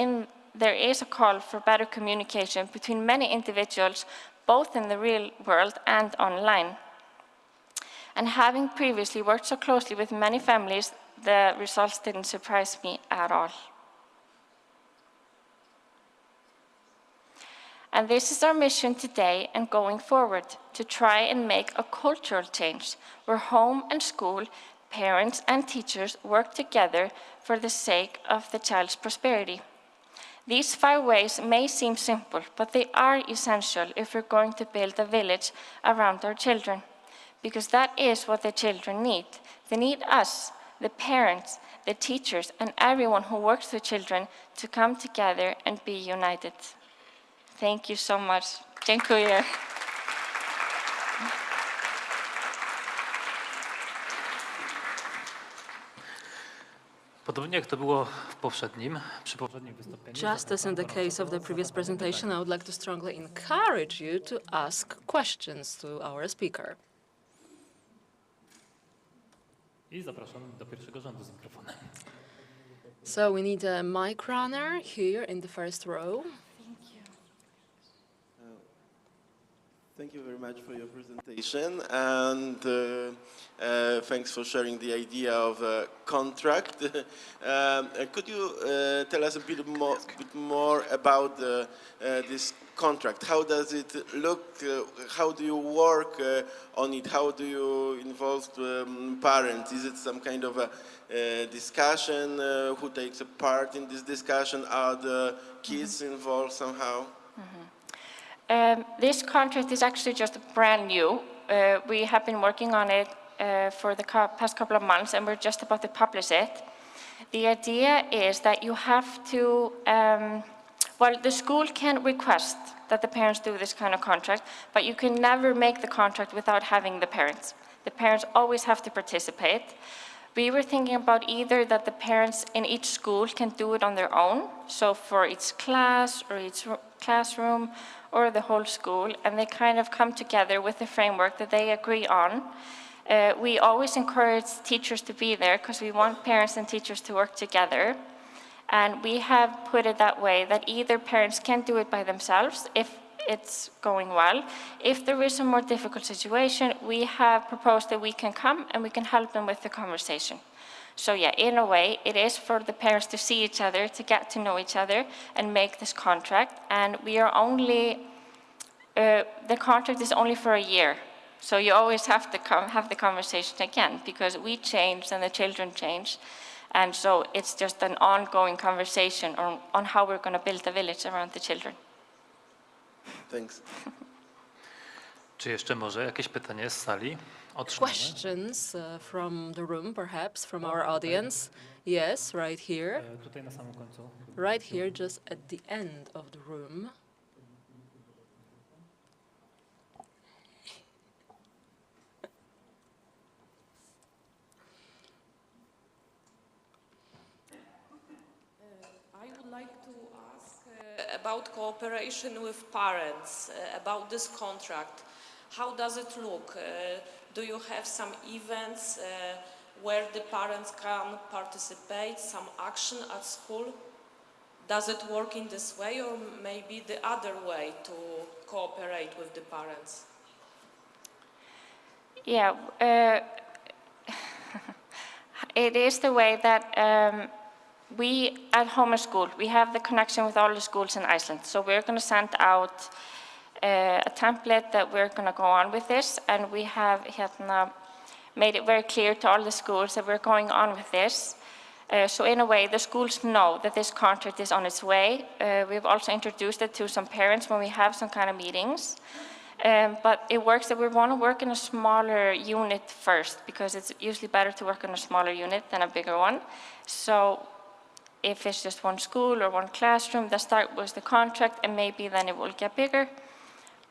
there is a call for better communication between many individuals, both in the real world and online. And having previously worked so closely with many families, the results didn't surprise me at all. And this is our mission today and going forward, to try and make a cultural change where home and school, parents and teachers work together for the sake of the child's prosperity. These 5 ways may seem simple, but they are essential if we're going to build a village around our children, because that is what the children need. They need us, the parents, the teachers, and everyone who works with children to come together and be united. Thank you so much. Dziękuję. Podobnie jak to było przy poprzednim wystąpieniu. Just as in the case of the previous presentation, I would like to strongly encourage you to ask questions to our speaker. I zapraszam do pierwszego rzędu z mikrofonem. So we need a mic runner here in the first row. Thank you very much for your presentation, and thanks for sharing the idea of a contract. Could you tell us a bit more about this contract? How does it look? How do you work on it? How do you involve parents? Is it some kind of a discussion? Who takes a part in this discussion? Are the kids involved somehow? This contract is actually just brand new. We have been working on it for the past couple of months, and we're just about to publish it. The idea is that you have to, well, the school can request that the parents do this kind of contract, but you can never make the contract without having the parents. The parents always have to participate. We were thinking about either that the parents in each school can do it on their own, so for each class or each classroom or the whole school, and they kind of come together with the framework that they agree on. We always encourage teachers to be there because we want parents and teachers to work together. And we have put it that way that either parents can do it by themselves if it's going well. If there is a more difficult situation, we have proposed that we can come and we can help them with the conversation. So yeah, in a way, it is for the parents to see each other, to get to know each other and make this contract. And we are only, the contract is only for a year. So you always have to have the conversation again because we change and the children change. And so it's just an ongoing conversation on how we're going to build a village around the children. Thanks. Czy jeszcze może jakieś pytanie z sali otrzymane? Questions from the room, perhaps, from our audience? Yes, right here. Tutaj na samym końcu. Right here, just at the end of the room. I would like to ask about cooperation with parents, about this contract. How does it look? Do you have some events where the parents can participate, some action at school? Does it work in this way, or maybe the other way to cooperate with the parents? Yeah, it is the way that we at Home School, we have the connection with all the schools in Iceland. So we're going to send out a template that we're going to go on with this, and we have made it very clear to all the schools that we're going on with this. So in a way, the schools know that this contract is on its way. We've also introduced it to some parents when we have some kind of meetings. But it works that we want to work in a smaller unit first, because it's usually better to work in a smaller unit than a bigger one. So if it's just one school or one classroom, the start was the contract, and maybe then it will get bigger.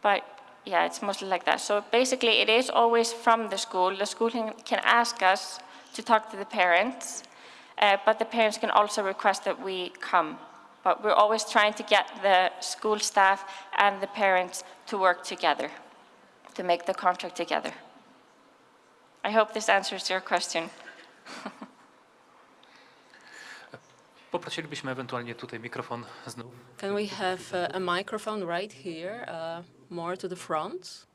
But yeah, it's mostly like that. So basically, it is always from the school. The school can ask us to talk to the parents, but the parents can also request that we come. But we're always trying to get the school staff and the parents to work together, to make the contract together. I hope this answers your question. Poprosilibyśmy ewentualnie tutaj mikrofon znów. Can we have a microphone right here, more to the front?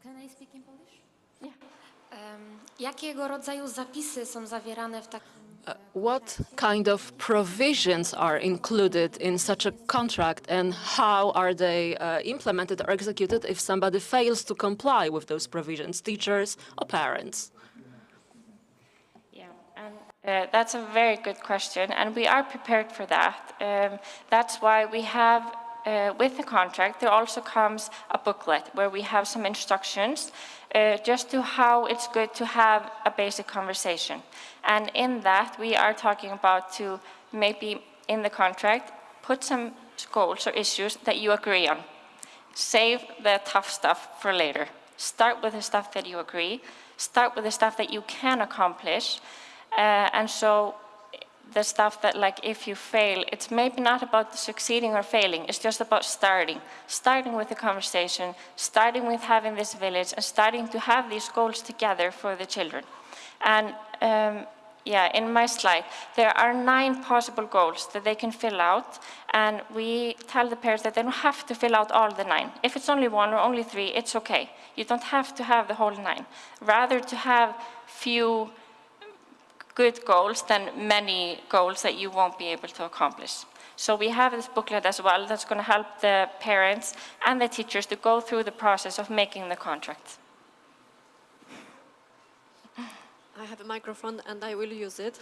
Can I speak in Polish? Yeah. Jakiego rodzaju zapisy są zawierane w takim... What kind of provisions are included in such a contract, and how are they implemented or executed if somebody fails to comply with those provisions, teachers or parents? Yeah, and that's a very good question, and we are prepared for that. That's why we have, with the contract, there also comes a booklet where we have some instructions just to how it's good to have a basic conversation. And in that, we are talking about to maybe in the contract, put some goals or issues that you agree on. Save the tough stuff for later. Start with the stuff that you agree. Start with the stuff that you can accomplish. And so the stuff that, like, if you fail, it's maybe not about succeeding or failing. It's just about starting. Starting with the conversation, starting with having this village, and starting to have these goals together for the children. And yeah, in my slide, there are 9 possible goals that they can fill out, and we tell the parents that they don't have to fill out all the 9. If it's only 1 or only 3, it's okay. You don't have to have the whole 9. Rather to have few good goals than many goals that you won't be able to accomplish. So we have this booklet as well that's going to help the parents and the teachers to go through the process of making the contract. I have a microphone and I will use it.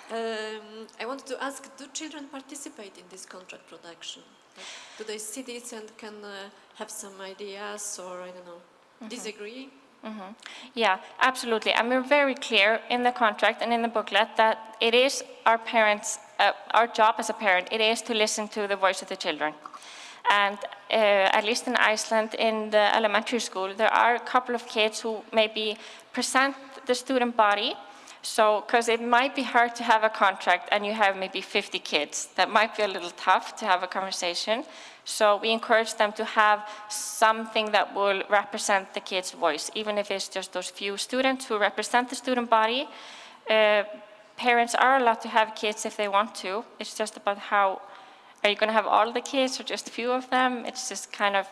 I wanted to ask, do children participate in this contract production? Like, do they see this and can have some ideas or, I don't know, disagree? Mm-hmm. Yeah, absolutely. And we're very clear in the contract and in the booklet that it is our parents, our job as a parent, it is to listen to the voice of the children. And at least in Iceland, in the elementary school, there are a couple of kids who maybe present the student body. So, because it might be hard to have a contract and you have maybe 50 kids, that might be a little tough to have a conversation. So we encourage them to have something that will represent the kids' voice, even if it's just those few students who represent the student body. Parents are allowed to have kids if they want to. It's just about how, are you going to have all the kids or just a few of them? It's just kind of,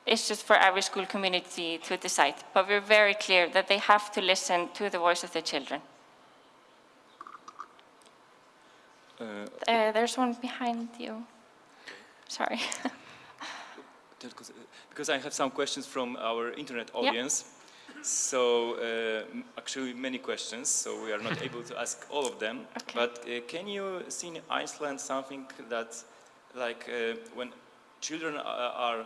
it's just for every school community to decide. But we're very clear that they have to listen to the voice of the children. There's one behind you. Sorry. Because I have some questions from our internet audience. Yeah. So actually many questions, so we are not able to ask all of them. Okay. But can you see in Iceland something that, like when children are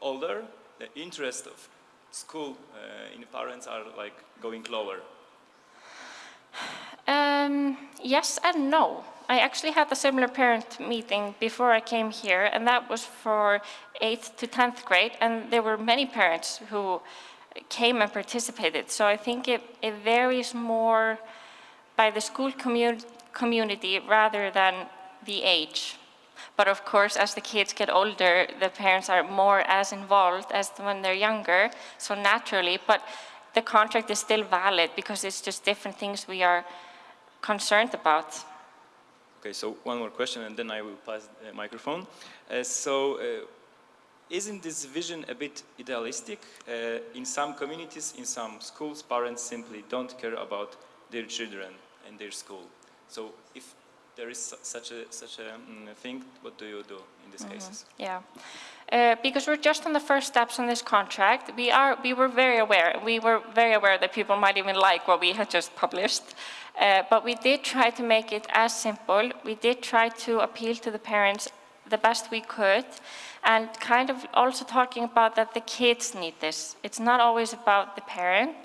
older, the interest of school in parents are like going lower? Yes and no. I actually had a similar parent meeting before I came here, and that was for 8th to 10th grade, and there were many parents who came and participated. So I think it varies more by the school community rather than the age. But of course, as the kids get older, the parents are more as involved as when they're younger, so naturally, but the contract is still valid because it's just different things we are concerned about. Okay, so one more question and then I will pass the microphone. Isn't this vision a bit idealistic? In some communities, in some schools, parents simply don't care about their children and their school. So if there is such a thing, what do you do in these cases? Yeah, because we're just on the first steps on this contract. We were very aware. We were very aware that people might even like what we had just published. But we did try to make it as simple. We did try to appeal to the parents the best we could, and kind of also talking about that the kids need this. It's not always about the parent.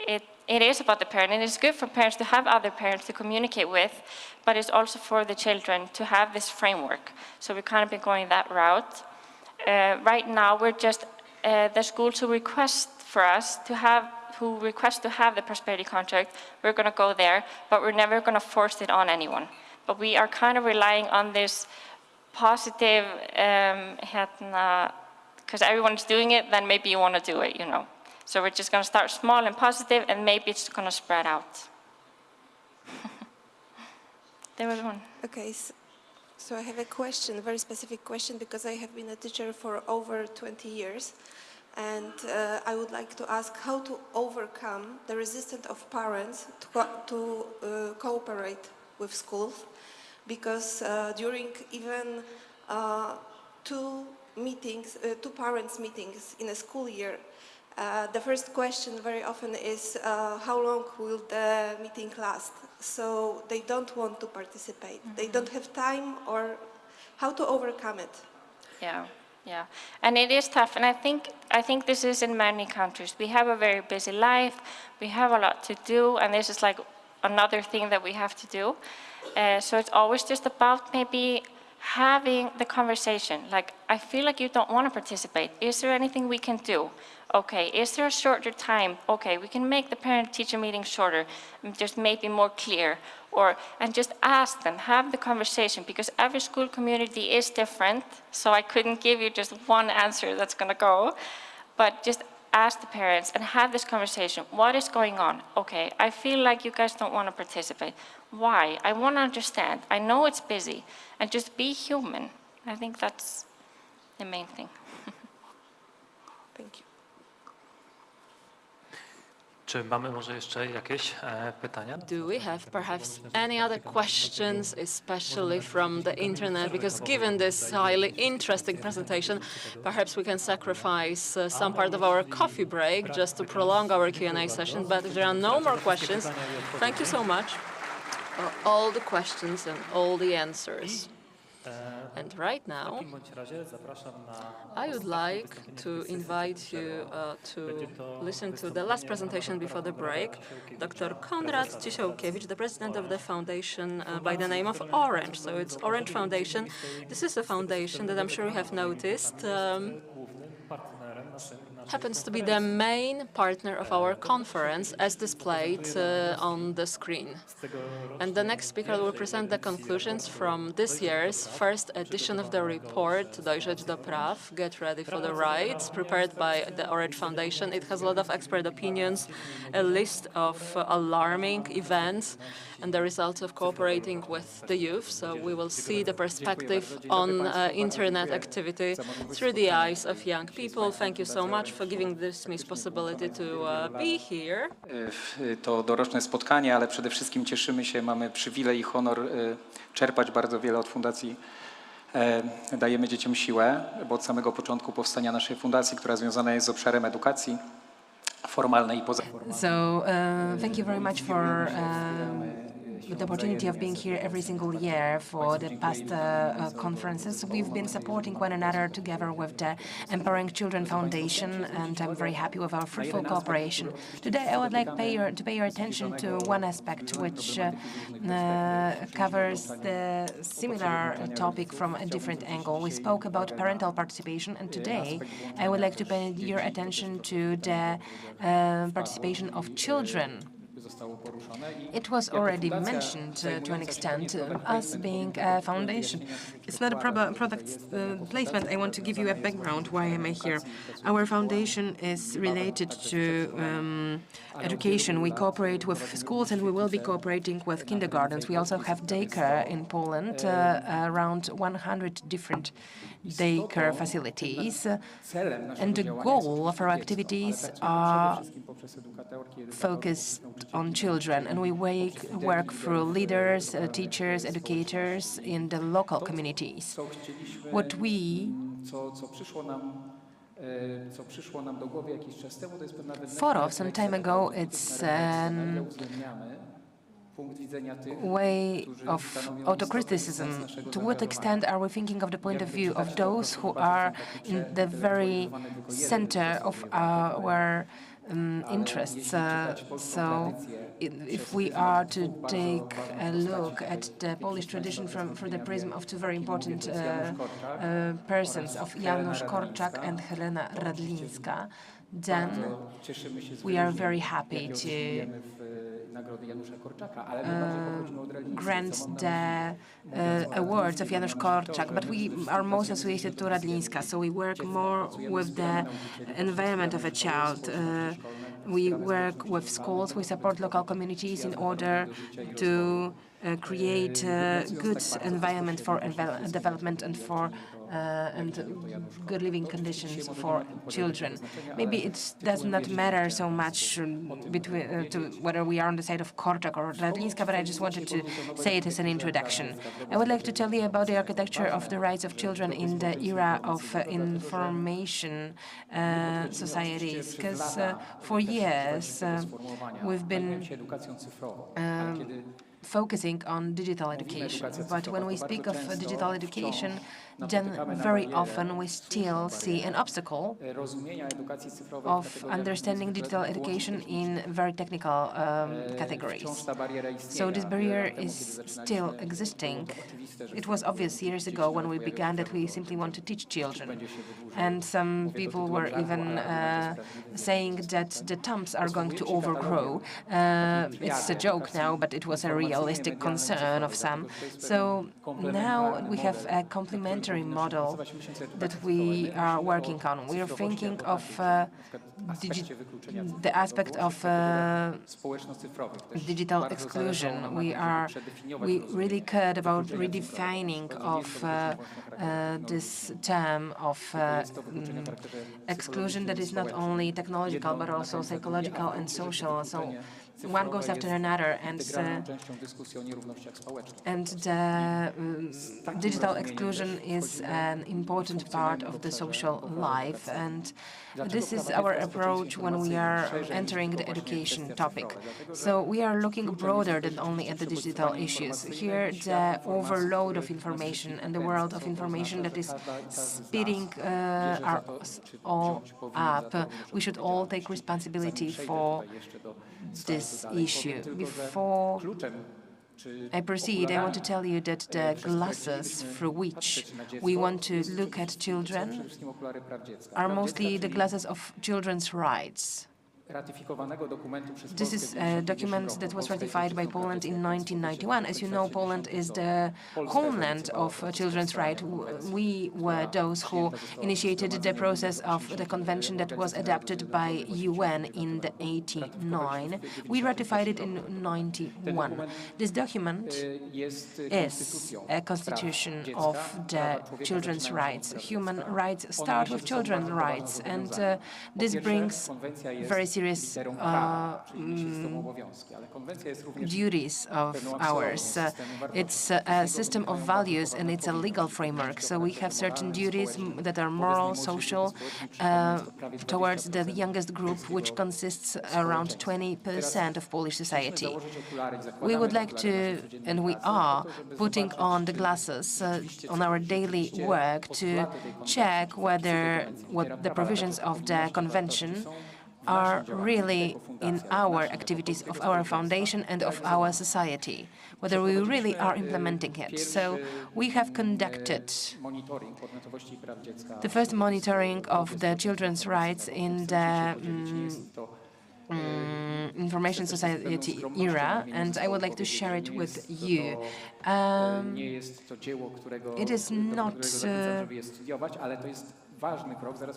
It is about the parent, and it's good for parents to have other parents to communicate with, but it's also for the children to have this framework. So we've kind of been going that route. Right now, we're just, the schools who request to have the prosperity contract, we're going to go there, but we're never going to force it on anyone. But we are kind of relying on this positive, because everyone's doing it, then maybe you want to do it, you know. So we're just going to start small and positive, and maybe it's going to spread out. There was one. Okay, so I have a question, a very specific question, because I have been a teacher for over 20 years. And I would like to ask how to overcome the resistance of parents to cooperate with schools, because during even two parents' meetings in a school year, the first question very often is how long will the meeting last? So they don't want to participate. They don't have time, or how to overcome it. Yeah. Yeah, and it is tough, and I think this is in many countries. We have a very busy life, we have a lot to do, and this is like another thing that we have to do. So it's always just about maybe having the conversation. Like, I feel like you don't want to participate. Is there anything we can do? Okay, is there a shorter time? Okay, we can make the parent-teacher meeting shorter, just maybe more clear. And just ask them, have the conversation, because every school community is different, so I couldn't give you just one answer that's going to go, but just ask the parents and have this conversation. What is going on? Okay, I feel like you guys don't want to participate. Why? I want to understand. I know it's busy, and just be human. I think that's the main thing. Thank you. Czy mamy może jeszcze jakieś pytania? Do we have perhaps any other questions, especially from the internet? Because given this highly interesting presentation, perhaps we can sacrifice some part of our coffee break just to prolong our Q&A session. But if there are no more questions, thank you so much for all the questions and all the answers. And right now, I would like to invite you to listen to the last presentation before the break. Dr. Konrad Cisiołkiewicz, the president of the foundation by the name of Orange. So it's Orange Foundation. This is a foundation that I'm sure you have noticed happens to be the main partner of our conference, as displayed on the screen. And the next speaker will present the conclusions from this year's first edition of the report, Dojrzeć do Praw, Get Ready for the Rights, prepared by the Orange Foundation. It has a lot of expert opinions, a list of alarming events, and the results of cooperating with the youth. So we will see the perspective on internet activity through the eyes of young people. Thank you so much for giving this possibility to be here. To doroczne spotkanie, ale przede wszystkim cieszymy się, mamy przywilej i honor czerpać bardzo wiele od fundacji. Dajemy dzieciom siłę, bo od samego początku powstania naszej fundacji, która związana jest z obszarem edukacji formalnej i pozarządowej. So thank you very much for the opportunity of being here every single year for the past conferences. We've been supporting one another together with the Empowering Children Foundation, and I'm very happy with our fruitful cooperation. Today I would like to pay your attention to one aspect which covers the similar topic from a different angle. We spoke about parental participation, and today I would like to pay your attention to the participation of children It was already mentioned to an extent, us being a foundation. It's not a product placement. I want to give you a background. Why am I here? Our foundation is related to education. We cooperate with schools and we will be cooperating with kindergartens. We also have daycare in Poland, around 100 different daycare facilities. And the goal of our activities are focused on children, and we work through leaders, teachers, educators in the local communities. What we thought of some time ago, it's way of autocriticism. To what extent are we thinking of the point of view of those who are in the very center of our interests? So if we are to take a look at the Polish tradition through the prism of two very important persons, of Janusz Korczak and Helena Radlińska, then we are very happy to grant the awards of Janusz Korczak, but we are most associated to Radlińska, so we work more with the environment of a child. We work with schools, we support local communities in order to create a good environment for development and for good living conditions for children. Maybe it does not matter so much between to whether we are on the side of Korczak or Radlińska, but I just wanted to say it as an introduction. I would like to tell you about the architecture of the rights of children in the era of information societies, because for years we've been focusing on digital education. But when we speak of digital education, then very often we still see an obstacle of understanding digital education in very technical categories. So this barrier is still existing. It was obvious years ago when we began that we simply want to teach children. And some people were even saying that the thumbs are going to overgrow. It's a joke now, but it was a realistic concern of some. So now we have a complementary model that we are working on. We are thinking of the aspect of digital exclusion. We really cared about redefining of this term of exclusion that is not only technological but also psychological and social. So one goes after another, and digital exclusion is an important part of the social life, and this is our approach when we are entering the education topic. So we are looking broader than only at the digital issues. Here, the overload of information and the world of information that is speeding us all up. We should all take responsibility for this issue. Before I proceed, I want to tell you that the glasses through which we want to look at children are mostly the glasses of children's rights. This is a document that was ratified by Poland in 1991. As you know, Poland is the homeland of children's rights. We were those who initiated the process of the convention that was adopted by UN in the 89. We ratified it in 91. This document is a constitution of the children's rights. Human rights start with children's rights, and this brings very serious duties of ours. It's a system of values and it's a legal framework. So we have certain duties that are moral, social, towards the youngest group, which consists around 20% of Polish society. We would like to, and we are, putting on the glasses on our daily work to check whether the provisions of the convention are really in our activities of our foundation and of our society, whether we really are implementing it. So we have conducted the first monitoring of the children's rights in the information society era, and I would like to share it with you. It is not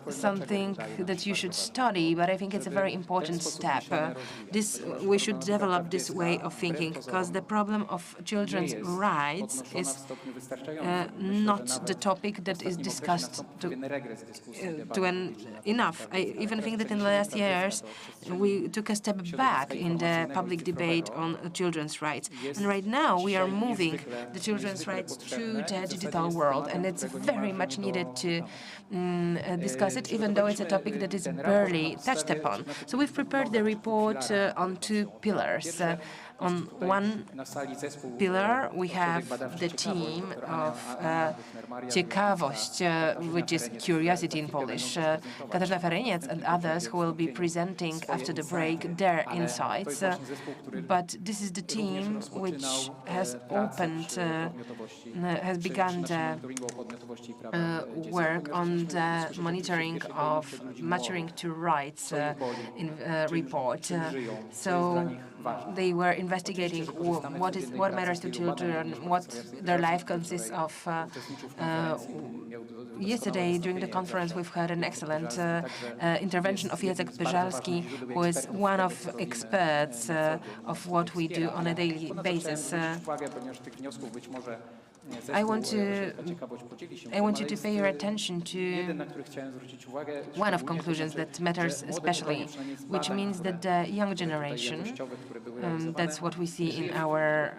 something that you should study, but I think it's a very important step. We should develop this way of thinking, because the problem of children's rights is not the topic that is discussed enough. I even think that in the last years we took a step back in the public debate on children's rights. And right now we are moving the children's rights to the digital world, and it's very much needed to discuss it, even though it's a topic that is barely touched upon. So we've prepared the report on two pillars. On one pillar, we have the theme of ciekawość, which is curiosity in Polish. Katarzyna Fereniec and others who will be presenting after the break their insights. But this is the team which has begun the work on the monitoring of maturing to rights report. So they were investigating what matters to children, what their life consists of. Yesterday, during the conference, we've had an excellent intervention of Jacek Pyżalski, who is one of experts of what we do on a daily basis. I want you to pay your attention to one of conclusions that matters especially, which means that the young generation, that's what we see in our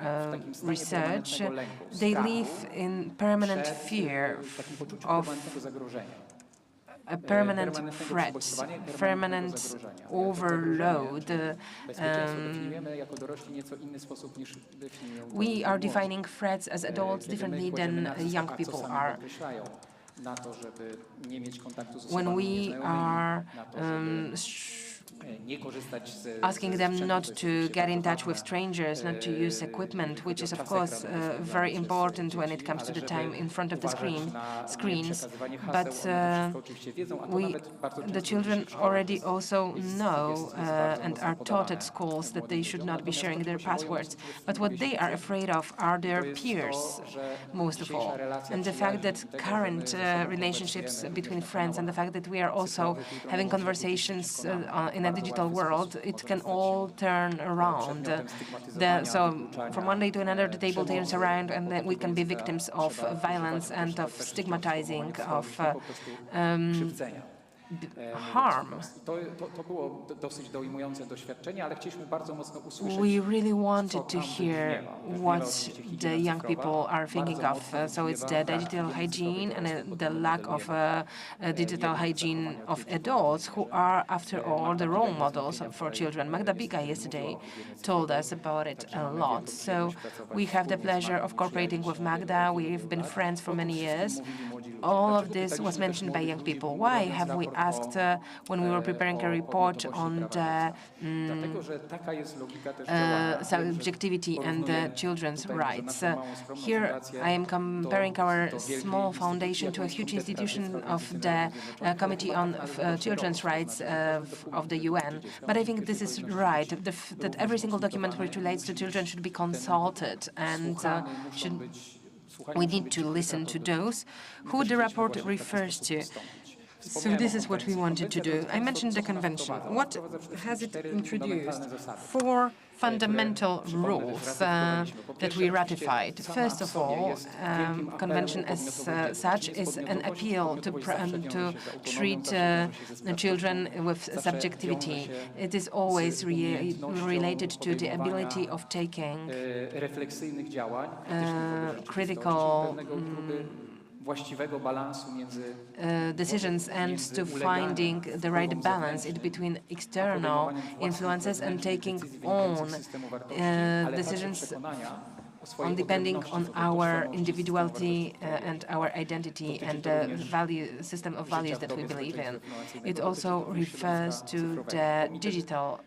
research, they live in permanent fear of a permanent threat, permanent overload. We are defining threats as adults differently than young people are. When we are asking them not to get in touch with strangers, not to use equipment, which is, of course, very important when it comes to the time in front of the screens. But the children already also know and are taught at schools that they should not be sharing their passwords. But what they are afraid of are their peers, most of all. And the fact that current relationships between friends and the fact that we are also having conversations in a digital world, it can all turn around. So from one day to another, the table turns around, and then we can be victims of violence and of stigmatizing, of harm. We really wanted to hear what the young people are thinking of. So it's the digital hygiene and the lack of digital hygiene of adults, who are, after all, the role models for children. Magda Biga yesterday told us about it a lot. So we have the pleasure of cooperating with Magda. We've been friends for many years. All of this was mentioned by young people. Why have we asked when we were preparing a report on the subjectivity and the children's rights? Here I am comparing our small foundation to a huge institution of the Committee on Children's Rights of the UN. But I think this is right, that every single document which relates to children should be consulted, and we need to listen to those who the report refers to. So this is what we wanted to do. I mentioned the convention. What has it introduced? 4 fundamental rules that we ratified. First of all, convention as such is an appeal to treat children with subjectivity. It is always related to the ability of taking critical decisions and to finding the right balance between external influences and taking own decisions depending on our individuality and our identity and the system of values that we believe in. It also refers to the digital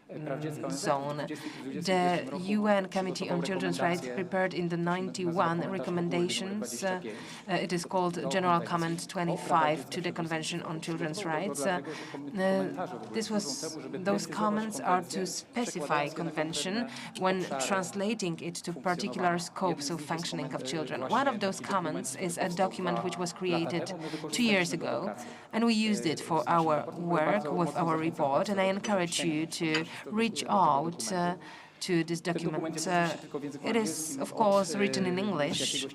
zone. The UN Committee on Children's Rights prepared in the 91 recommendations. It is called General Comment 25 to the Convention on Children's Rights. Those comments are to specify convention when translating it to particular scopes of functioning of children. One of those comments is a document which was created 2 years ago, and we used it for our work with our report, and I encourage you to reach out to this document. It is, of course, written in English.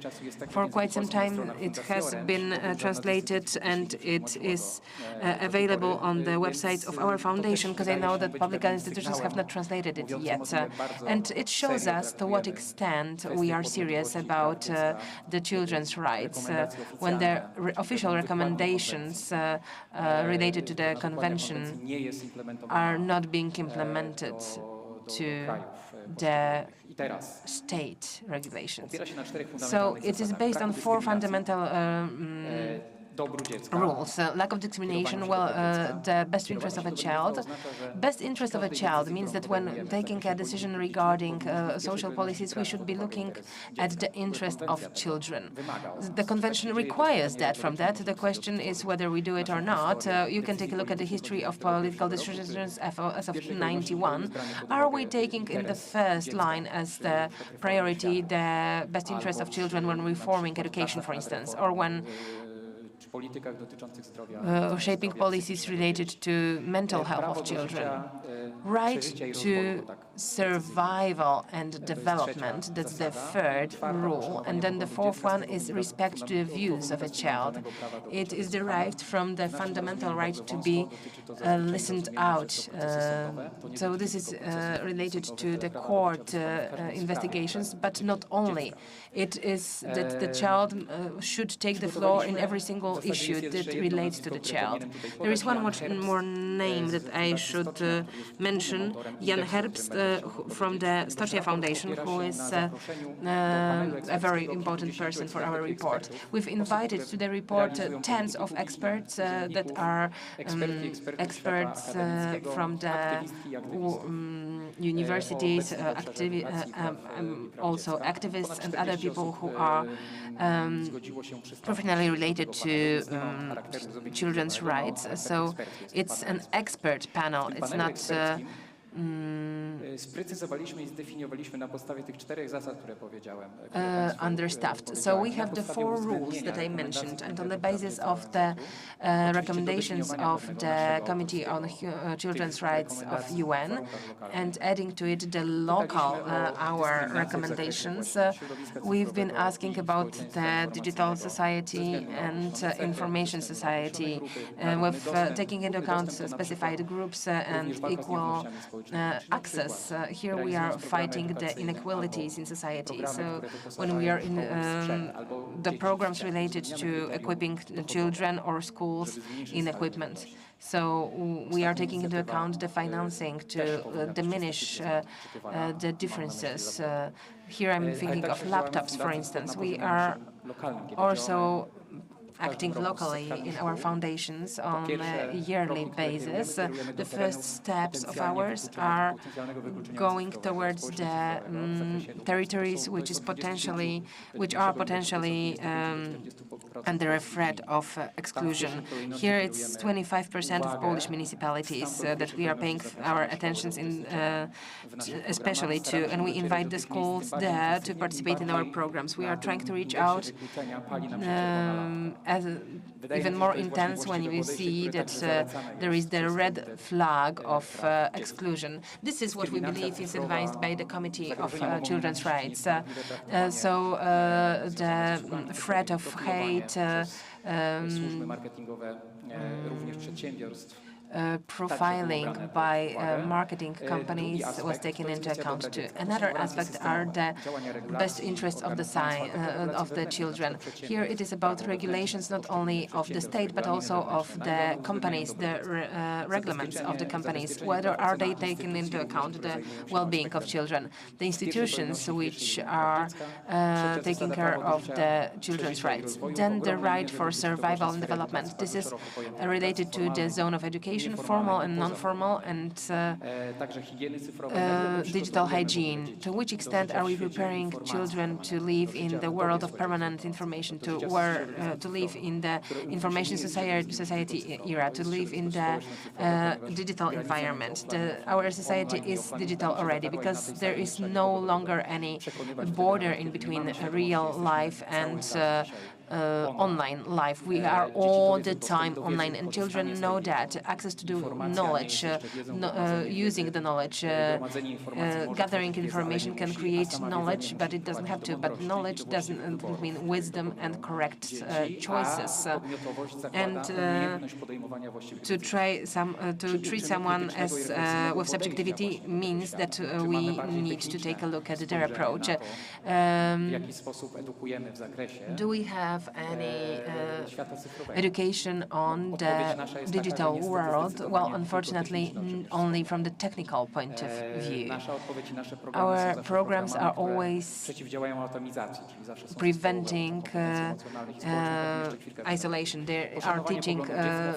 For quite some time it has been translated, and it is available on the website of our foundation, because I know that public institutions have not translated it yet. And it shows us to what extent we are serious about the children's rights when the official recommendations related to the convention are not being implemented to the state regulations. So it is based on 4 fundamental rules. Lack of discrimination, the best interest of a child. Best interest of a child means that when taking a decision regarding social policies, we should be looking at the interest of children. The convention requires that from that. The question is whether we do it or not. You can take a look at the history of political decisions as of 91. Are we taking in the first line as the priority the best interest of children when reforming education, for instance, or when shaping policies related to mental health of children? Right to survival and development, that's the 3rd rule. And then the 4th one is respect to the views of a child. It is derived from the fundamental right to be listened out. So this is related to the court investigations, but not only. It is that the child should take the floor in every single issue that relates to the child. There is one more name that I should mention, Jan Herbst from the Stocznia Foundation, who is a very important person for our report. We've invited to the report tens of experts that are experts from the universities, also activists and other people who are professionally related to children's rights. So it's an expert panel. It's not understaffed. So we have the 4 rules that I mentioned, and on the basis of the recommendations of the Committee on Children's Rights of UN, and adding to it the local our recommendations, we've been asking about the digital society and information society, with taking into account specified groups and equal access. Here we are fighting the inequalities in society. So when we are in the programs related to equipping children or schools in equipment. So we are taking into account the financing to diminish the differences. Here I'm thinking of laptops, for instance. We are also acting locally in our foundations on a yearly basis. The first steps of ours are going towards the territories which are potentially under a threat of exclusion. Here it's 25% of Polish municipalities that we are paying our attentions in, especially to, and we invite the schools there to participate in our programs. We are trying to reach out as even more intense when you see that there is the red flag of exclusion. This is what we believe is advised by the Committee of Children's Rights. So the threat of hate, profiling by marketing companies was taken into account too. Another aspect are the best interests of the children. Here it is about regulations not only of the state but also of the companies, the regulations of the companies. Whether are they taken into account the well-being of children, the institutions which are taking care of the children's rights. Then the right for survival and development. This is related to the zone of education education, formal and non-formal, and digital hygiene. To which extent are we preparing children to live in the world of permanent information, to live in the information society era, to live in the digital environment? Our society is digital already because there is no longer any border in between real life and online life. We are all the time online, and children know that. Access to the knowledge, using the knowledge, gathering information can create knowledge, but it doesn't have to. But knowledge doesn't mean wisdom and correct choices. And to treat someone as with subjectivity means that we need to take a look at their approach. Do we have any education on the digital world? Well, unfortunately, only from the technical point of view. Our programs are always preventing isolation. They are teaching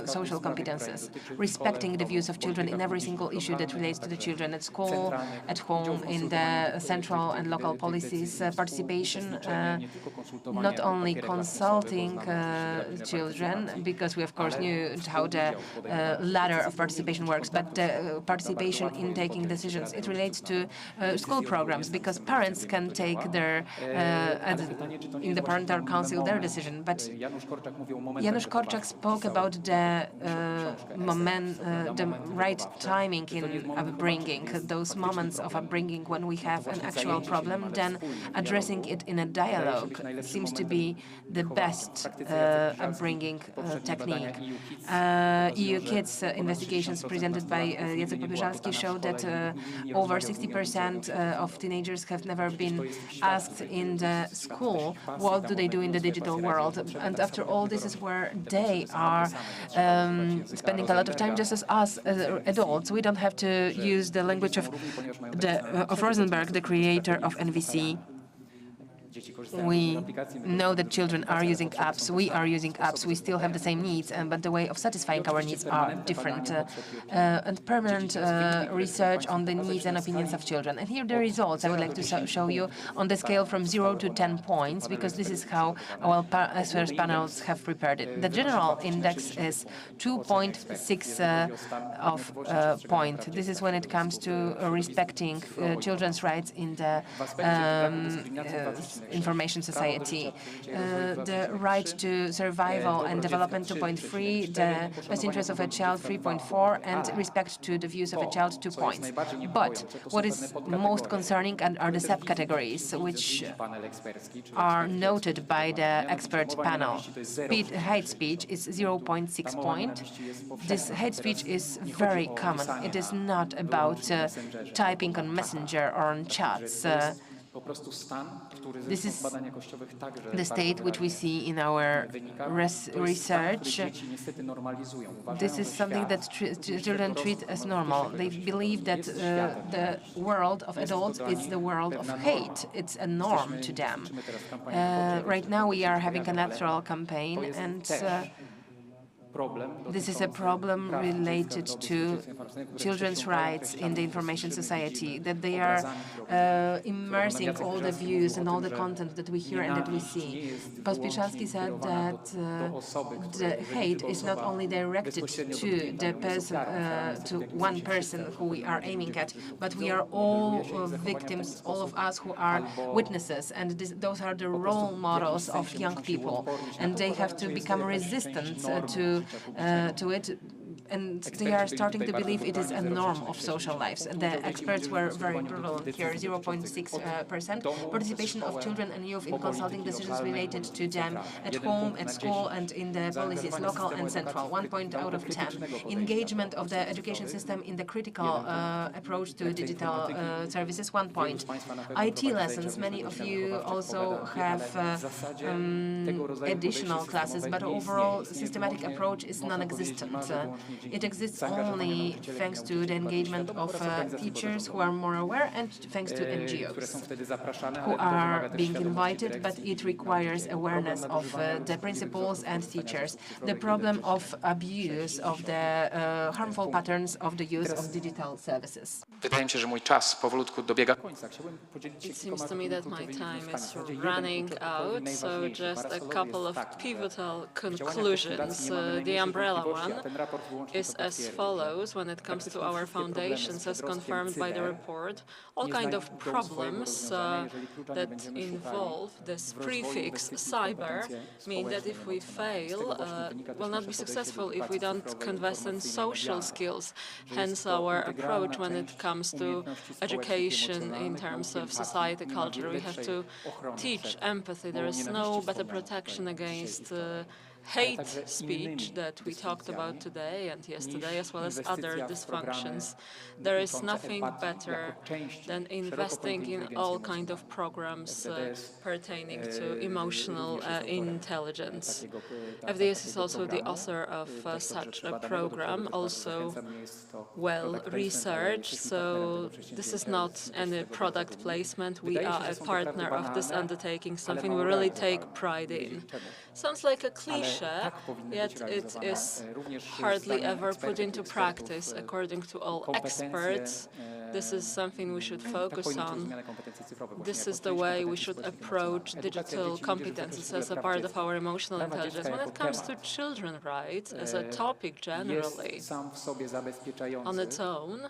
social competences, respecting the views of children in every single issue that relates to the children at school, at home, in the central and local policies, participation, not only consulting children, because we of course knew how the ladder of participation works, but the participation in taking decisions. It relates to school programs, because parents can take their, in the parental council, their decision. But Janusz Korczak spoke about the the right timing in upbringing, those moments of upbringing when we have an actual problem, then addressing it in a dialogue seems to be the best upbringing technique. EU Kids investigations presented by Jacek Popieżalski showed that over 60% of teenagers have never been asked in the school what do they do in the digital world. And after all, this is where they are spending a lot of time, just as us as adults. We don't have to use the language of Rosenberg, the creator of NVC. We know that children are using apps, we are using apps, we still have the same needs, but the way of satisfying our needs are different. And permanent research on the needs and opinions of children. And here are the results I would like to show you on the scale from 0 to 10 points, because this is how our experts panels have prepared it. The general index is 2.6 of point. This is when it comes to respecting children's rights in the information society. The right to survival and development 2.3, the best interest of a child 3.4, and respect to the views of a child 2 points. But what is most concerning are the subcategories, which are noted by the expert panel. Hate speech is 0.6 point. This hate speech is very common. It is not about typing on Messenger or on chats. This is the state which we see in our research. This is something that children treat as normal. They believe that the world of adults is the world of hate. It's a norm to them. Right now we are having a electoral campaign, and this is a problem related to children's rights in the information society, that they are immersing all the views and all the content that we hear and that we see. Popieżalski said that the hate is not only directed to the person, to one person who we are aiming at, but we are all victims, all of us who are witnesses, and those are the role models of young people, and they have to become resistant to it, and they are starting to believe it is a norm of social lives. And the experts were very brutal here, 0.6% participation of children and youth in consulting decisions related to them at home, at school, and in the policies, local and central, 1 point out of 10. Engagement of the education system in the critical approach to digital services, 1 point. IT lessons, many of you also have additional classes, but overall systematic approach is non-existent. It exists only thanks to the engagement of teachers who are more aware and thanks to NGOs who are being invited, but it requires awareness of the principals and teachers. The problem of abuse, of the harmful patterns of the use of digital services. Wydaje mi się, że mój czas powolutku dobiega końca. Chciałbym podzielić się It seems to me that my time is running out, so just a couple of pivotal conclusions. The umbrella one is as follows when it comes to our foundations, as confirmed by the report. All kind of problems that involve this prefix cyber mean that if we fail, we'll not be successful if we don't invest in social skills. Hence our approach when it comes to education in terms of society, culture. We have to teach empathy. There is no better protection against hate speech that we talked about today and yesterday, as well as other dysfunctions. There is nothing better than investing in all kinds of programs pertaining to emotional intelligence. FDS is also the author of such a program, also well researched, so this is not any product placement. We are a partner of this undertaking, something we really take pride in. Sounds like a cliche, yet it is hardly ever put into practice. According to all experts, this is something we should focus on. This is the way we should approach digital competences as a part of our emotional intelligence. When it comes to children's rights as a topic generally, on its own,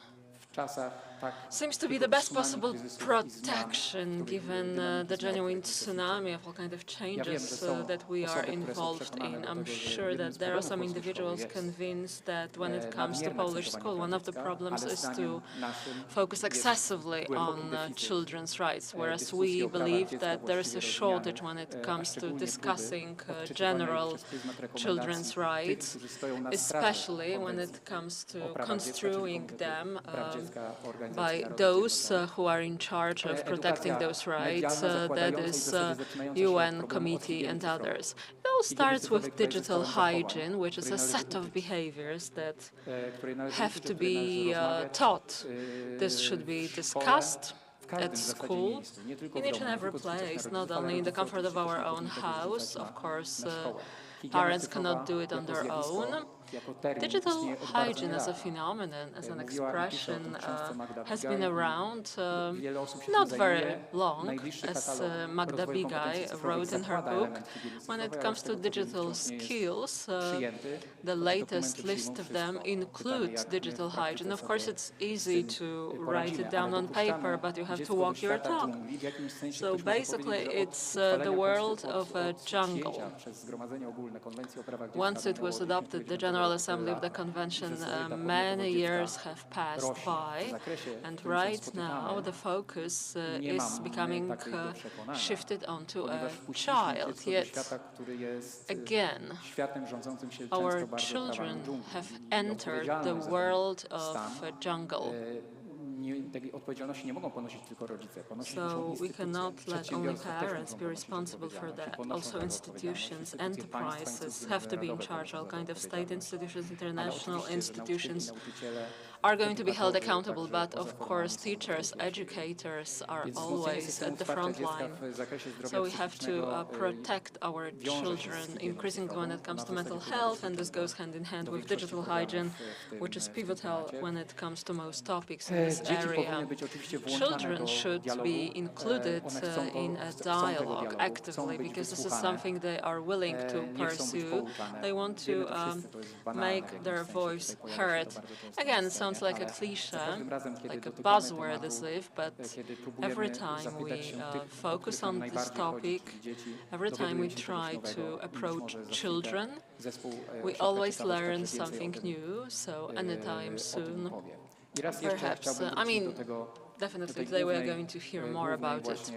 seems to be the best possible protection given the genuine tsunami of all kinds of changes that we are involved in. I'm sure that there are some individuals convinced that when it comes to Polish school, one of the problems is to focus excessively on children's rights, whereas we believe that there is a shortage when it comes to discussing general children's rights, especially when it comes to construing them by those who are in charge of protecting those rights, that is UN committee and others. It all starts with digital hygiene, which is a set of behaviors that have to be taught. This should be discussed at school, in each and every place, not only in the comfort of our own house. Of course, parents cannot do it on their own. Digital hygiene as a phenomenon, as an expression, has been around not very long, as Magda Bigaj wrote in her book. When it comes to digital skills, the latest list of them includes digital hygiene. Of course, it's easy to write it down on paper, but you have to walk your talk. So basically, it's the world of a jungle. Once it was adopted, the General Assembly of the Convention, many years have passed by, and right now the focus is becoming shifted onto a child. Yet again, our children have entered the world of a jungle. So we cannot let only parents be responsible for that. Also institutions, enterprises have to be in charge. All kinds of state institutions, international institutions are going to be held accountable, but of course teachers, educators are always at the front line. So we have to protect our children increasingly when it comes to mental health, and this goes hand in hand with digital hygiene, which is pivotal when it comes to most topics in this area. Children should be included in a dialogue actively, because this is something they are willing to pursue. They want to make their voice heard. Again, it sounds like a cliche, like a buzzword as if, but every time we focus on this topic, every time we try to approach children, we always learn something new, so anytime soon, perhaps, Definitely, today we are going to hear more about it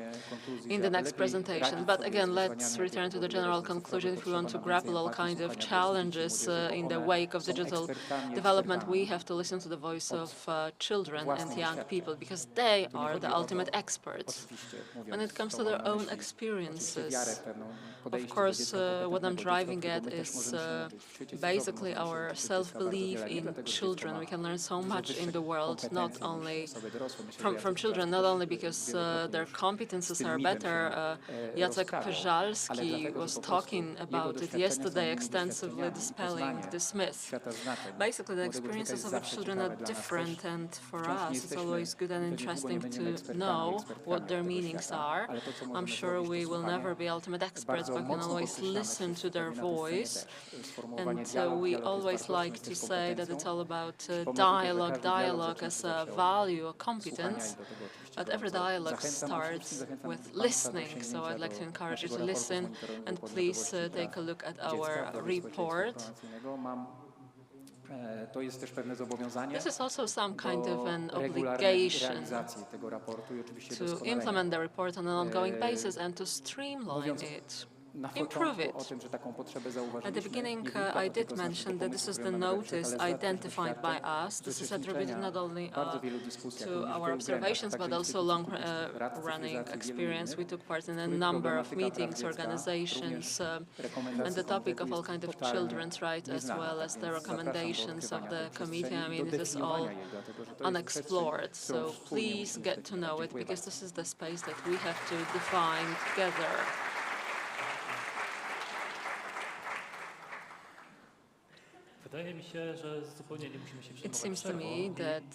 in the next presentation. But again, let's return to the general conclusion. If we want to grapple all kinds of challenges in the wake of digital development, we have to listen to the voice of children and young people, because they are the ultimate experts when it comes to their own experiences. Of course, what I'm driving at is basically our self-belief in children. We can learn so much in the world, not only from children, not only because their competences are better. Jacek Pyżalski was talking about it yesterday, extensively dispelling this myth. Basically, the experiences of the children are different, and for us, it's always good and interesting to know what their meanings are. I'm sure we will never be ultimate experts, but can always listen to their voice. And we always like to say that it's all about dialogue as a value, a competence. But every dialogue starts with listening, so I'd like to encourage you to listen, and please take a look at our report. This is also some kind of an obligation to implement the report on an ongoing basis and to streamline it, improve it. At the beginning, I did mention that this is the notice identified by us. This is attributed not only to our observations, but also long-running experience. We took part in a number of meetings, organizations, and the topic of all kinds of children's rights, as well as the recommendations of the committee. I mean, it is all unexplored. So please get to know it, because this is the space that we have to define together. It seems to me that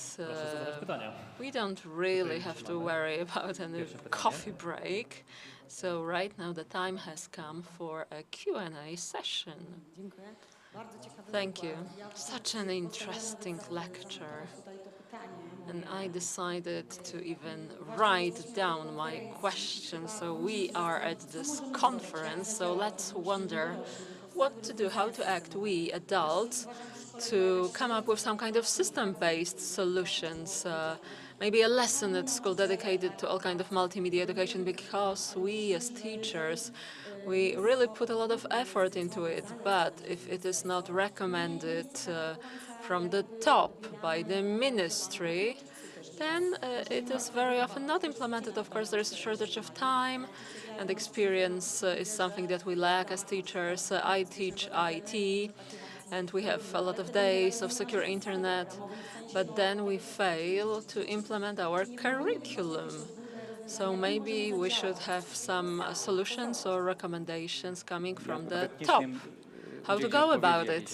we don't really have to worry about any coffee break. So right now the time has come for a Q&A session. Thank you. Such an interesting lecture. And I decided to even write down my questions. So we are at this conference, so let's wonder what to do, how to act, we adults, to come up with some kind of system-based solutions. Maybe a lesson at school dedicated to all kind of multimedia education, because we as teachers, we really put a lot of effort into it. But if it is not recommended from the top by the ministry, then it is very often not implemented. Of course, there is a shortage of time, and experience is something that we lack as teachers. I teach IT, and we have a lot of days of secure internet, but then we fail to implement our curriculum. So maybe we should have some solutions or recommendations coming from the top. How to go about it?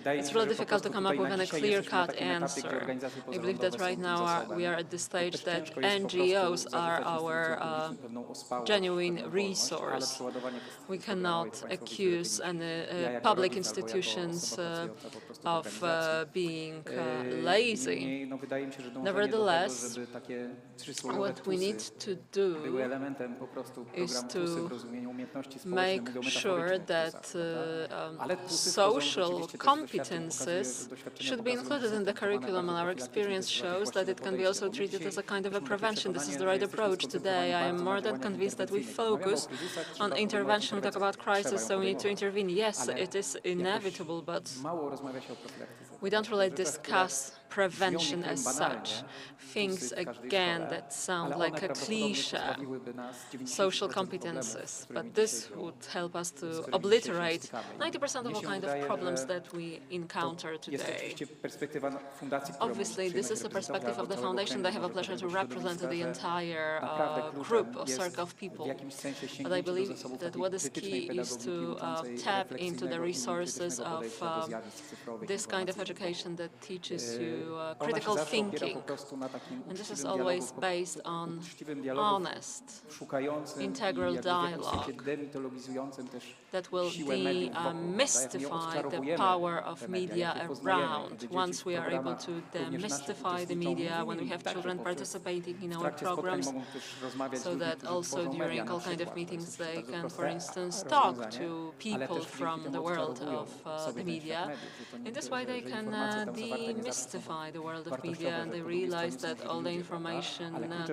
It's really difficult to come up with a clear-cut answer. I believe that right now we are at the stage that NGOs are our genuine resource. We cannot accuse any public institutions of being lazy. Nevertheless, what we need to do is to make sure that social competences should be included in the curriculum, and our experience shows that it can be also treated as a kind of a prevention. This is the right approach. Today, I am more than convinced that we focus on intervention. We talk about crisis, so we need to intervene. Yes, it is inevitable, but we don't really discuss prevention as such. Things, again, that sound like a cliche, social competences, but this would help us to obliterate 90% of all kinds of problems that we encounter today. Obviously, this is the perspective of the foundation. I have a pleasure to represent the entire group or circle of people. But I believe that what is key is to tap into the resources of this kind of education that teaches you critical thinking. And this is always based on honest, integral dialogue. that will demystify the power of media around. Once we are able to demystify the media, when we have children participating in our programs, so that also during all kind of meetings they can, for instance, talk to people from the world of the media. In this way they can demystify the world of media, and they realize that all the information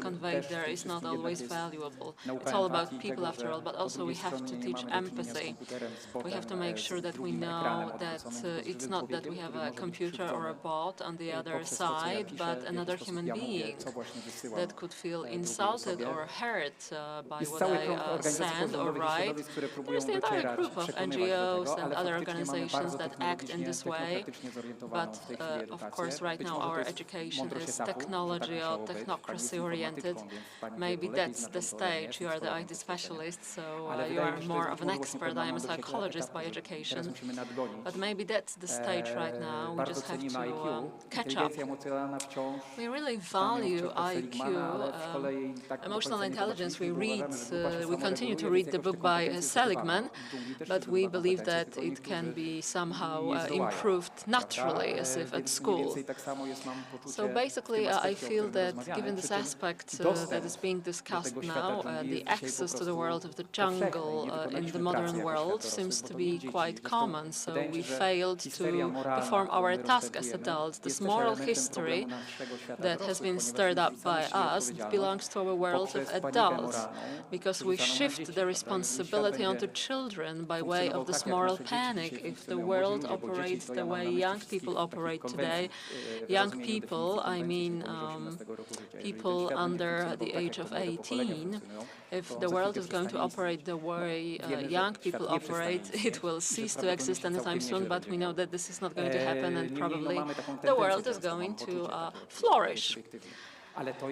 conveyed there is not always valuable. It's all about people after all, but also we have to teach empathy. We have to make sure that we know that it's not that we have a computer or a bot on the other side, but another human being that could feel insulted or hurt by what I send or write. There's the entire group of NGOs and other organizations that act in this way, but of course right now our education is technology or technocracy oriented. Maybe that's the stage. You are the IT specialist, so you are more of an expert. I am a psychologist by education, but maybe that's the stage right now. We just have to catch up. We really value IQ, emotional intelligence. We continue to read the book by Seligman, but we believe that it can be somehow improved naturally, as if at school. So basically, I feel that given this aspect that is being discussed now, the access to the world of the jungle in the modern world seems to be quite common. So we failed to perform our task as adults. This moral history that has been stirred up by us belongs to our world of adults, because we shift the responsibility onto children by way of this moral panic. If the world operates the way young people operate today, young people, I mean people under the age of 18, if the world is going to operate the way young people operate, it will cease to exist anytime soon, but we know that this is not going to happen, and probably the world is going to flourish.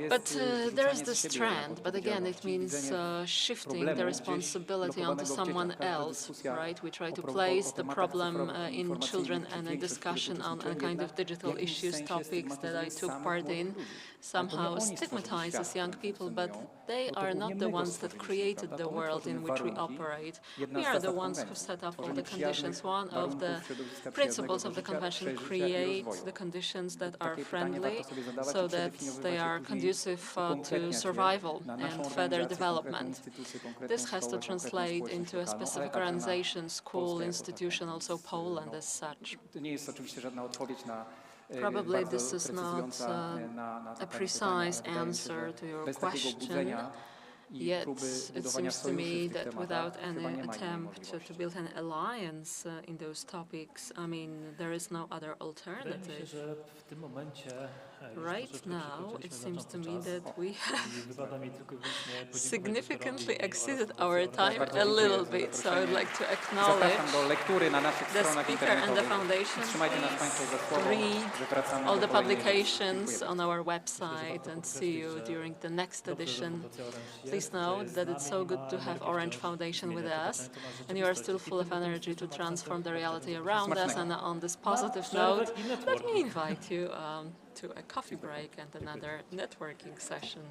But there is this trend, but again, it means shifting the responsibility onto someone else, right? We try to place the problem in children, and a discussion on a kind of digital issues, topics that I took part in, somehow stigmatizes young people, but they are not the ones that created the world in which we operate. We are the ones who set up all the conditions. One of the principles of the convention: create the conditions that are friendly so that they are conducive to survival and further development. This has to translate into a specific organization, school, institution, also Poland as such. Probably this is not a precise answer to your question, yet it seems to me that without any attempt to build an alliance in those topics, I mean, there is no other alternative. Right now, it seems to me that we have significantly exceeded our time a little bit, so I would like to acknowledge the speaker and the foundation. Please read all the publications on our website, and see you during the next edition. Please know that it's so good to have Orange Foundation with us, and you are still full of energy to transform the reality around us. And on this positive note, let me invite you to a coffee break and another networking session.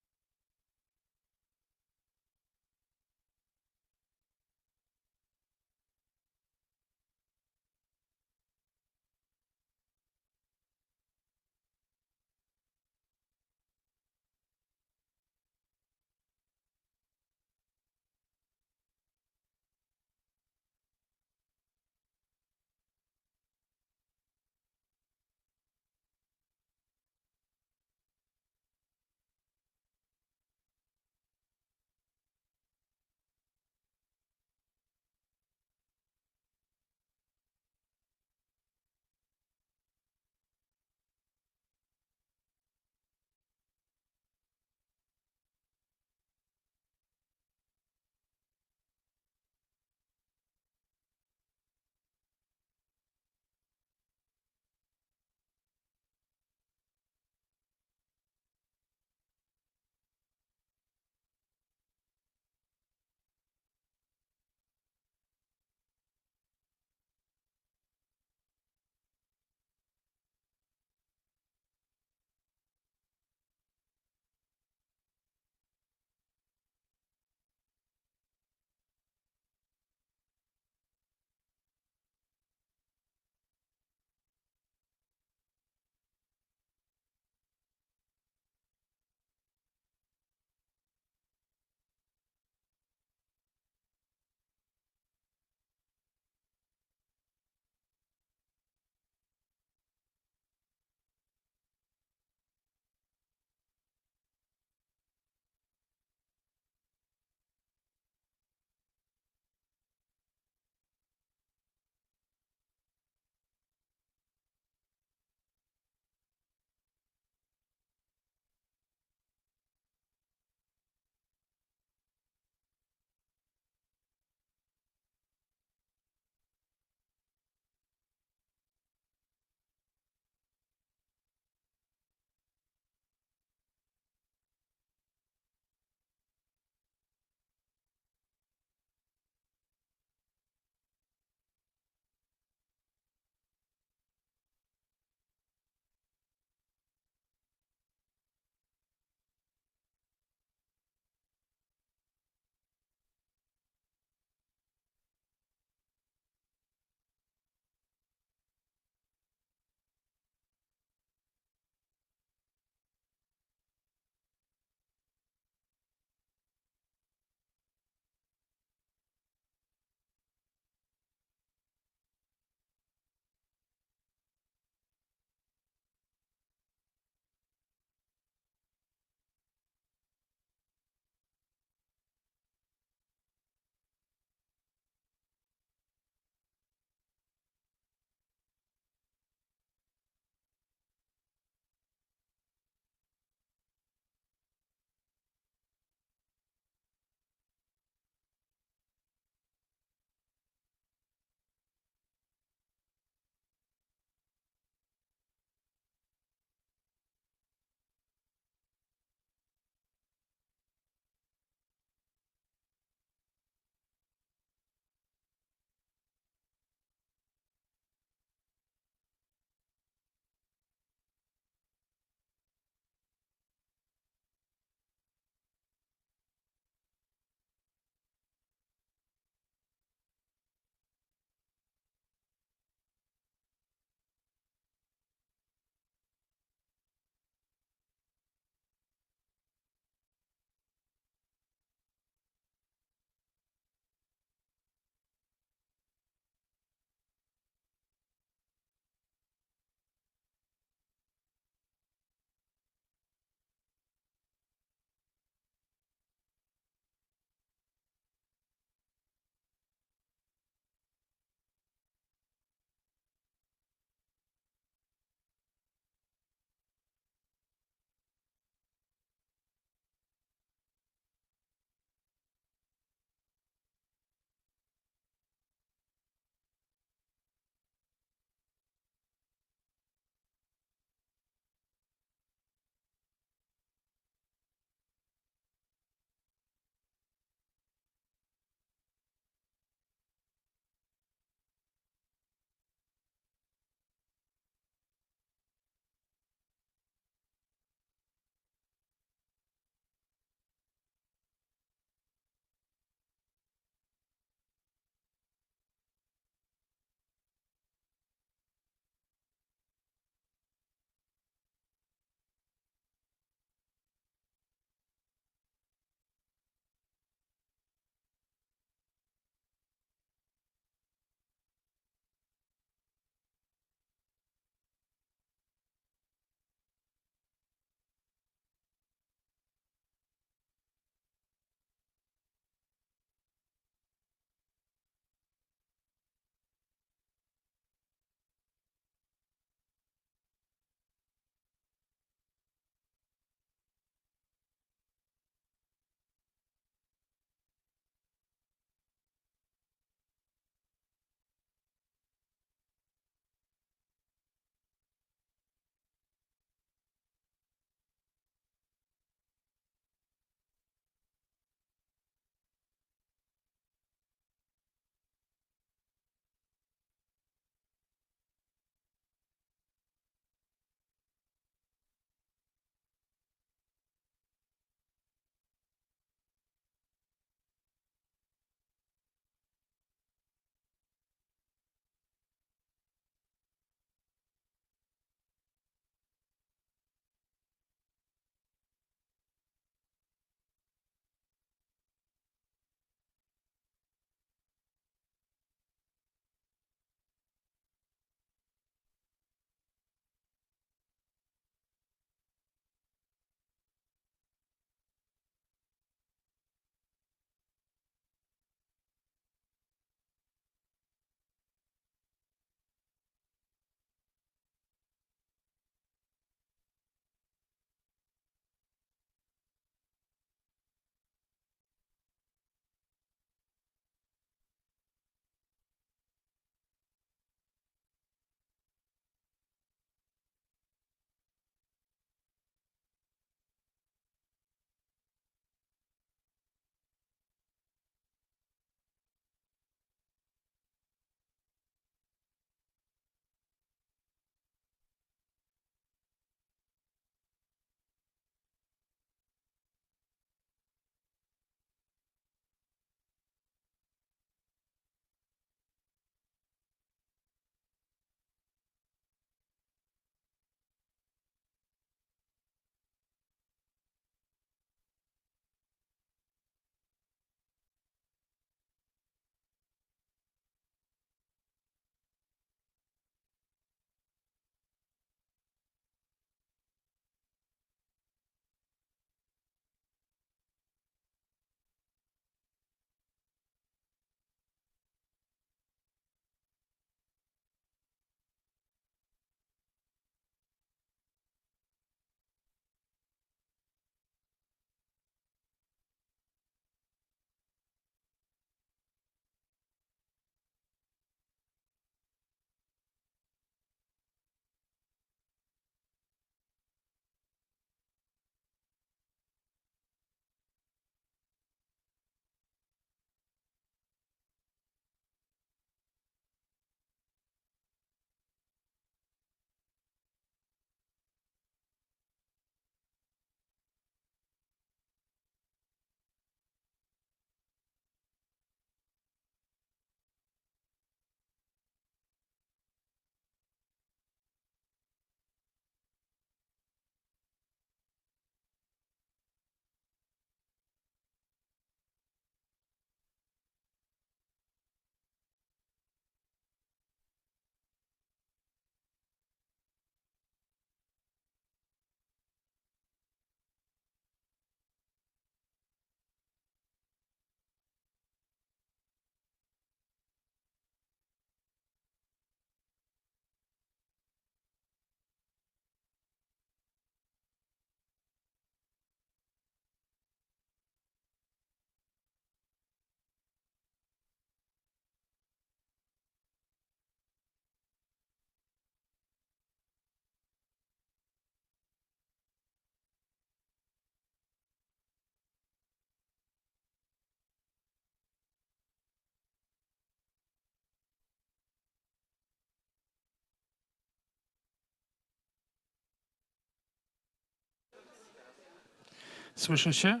Słyszy się?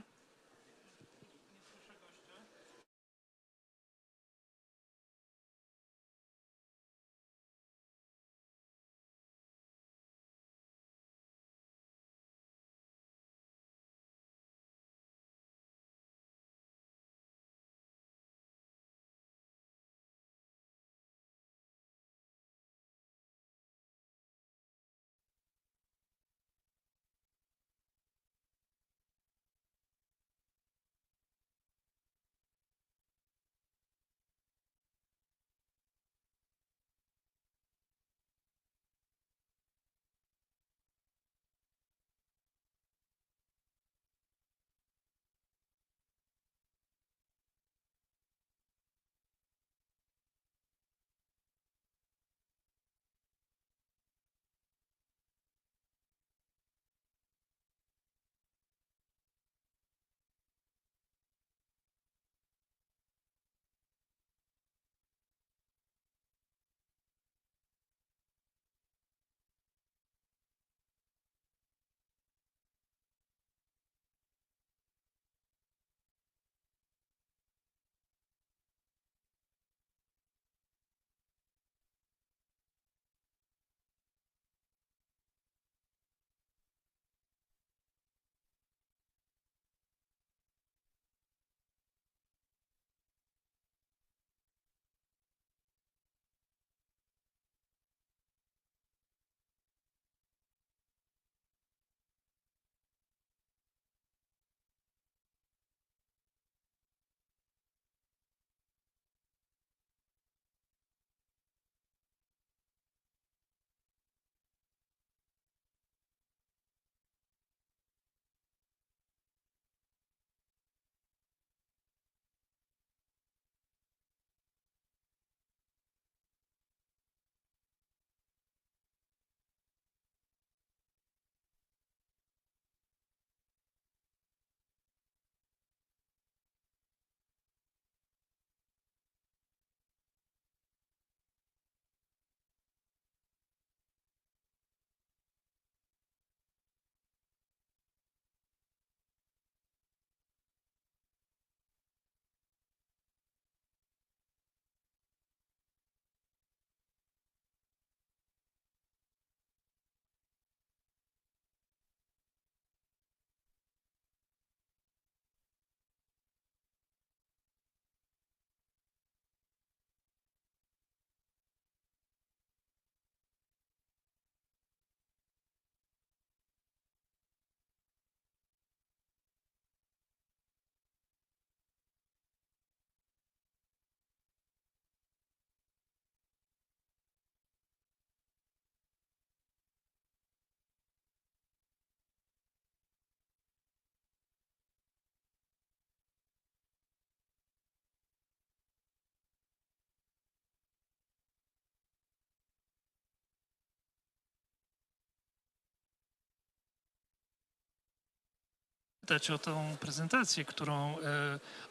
Pytać o tą prezentację, którą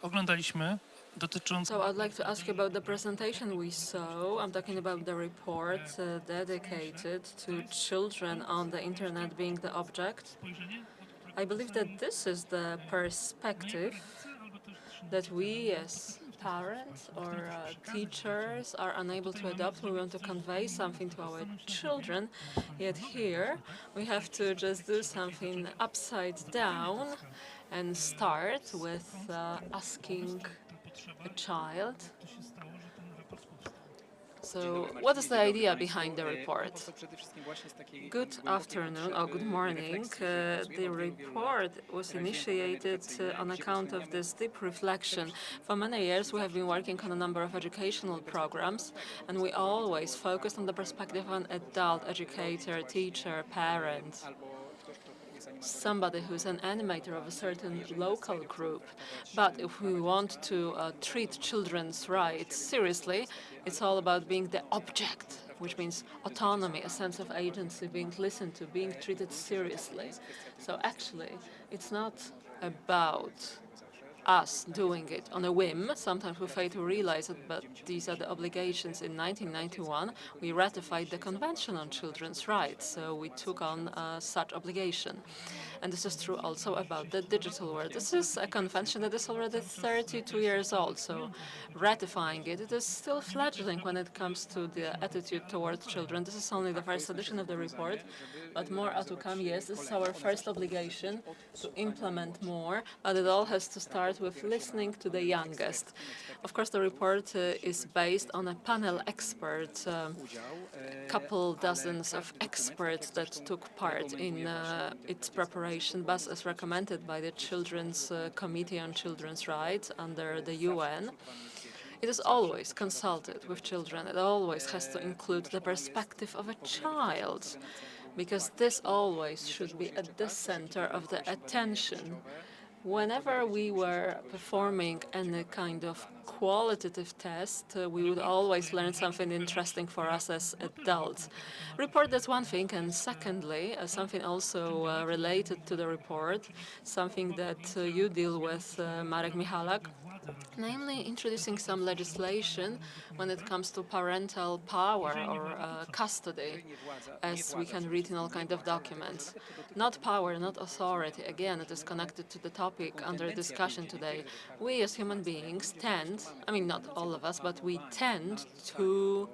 oglądaliśmy, dotyczącą... So I'd like to ask you about the presentation we saw. I'm talking about the report dedicated to children on the internet being the object. I believe that this is the perspective that we as parents or teachers are unable to adopt. We want to convey something to our children, yet here we have to just do something upside down and start with asking a child. So what is the idea behind the report? Good afternoon or good morning. The report was initiated on account of this deep reflection. For many years we have been working on a number of educational programs, and we always focused on the perspective of an adult educator, teacher, parent, somebody who's an animator of a certain local group. But if we want to treat children's rights seriously, it's all about being the object, which means autonomy, a sense of agency, being listened to, being treated seriously. So actually, it's not about us doing it on a whim. Sometimes we fail to realize it, but these are the obligations. In 1991, we ratified the Convention on Children's Rights, so we took on such obligation. And this is true also about the digital world. This is a convention that is already 32 years old, so ratifying it is still fledgling when it comes to the attitude towards children. This is only the first edition of the report, but more are to come. Yes, this is our first obligation to implement more, but it all has to start with listening to the youngest. Of course, the report is based on a panel expert, couple dozens of experts that took part in its preparation, but as recommended by the Children's Committee on Children's Rights under the UN. It is always consulted with children. It always has to include the perspective of a child, because this always should be at the center of the attention. Whenever we were performing any kind of qualitative test, we would always learn something interesting for us as adults. Report, that's one thing, and secondly, something also related to the report, something that you deal with, Marek Michalak, namely introducing some legislation when it comes to parental power or custody, as we can read in all kinds of documents. Not power, not authority. Again, it is connected to the topic under discussion today. We as human beings tend, I mean not all of us, but we tend to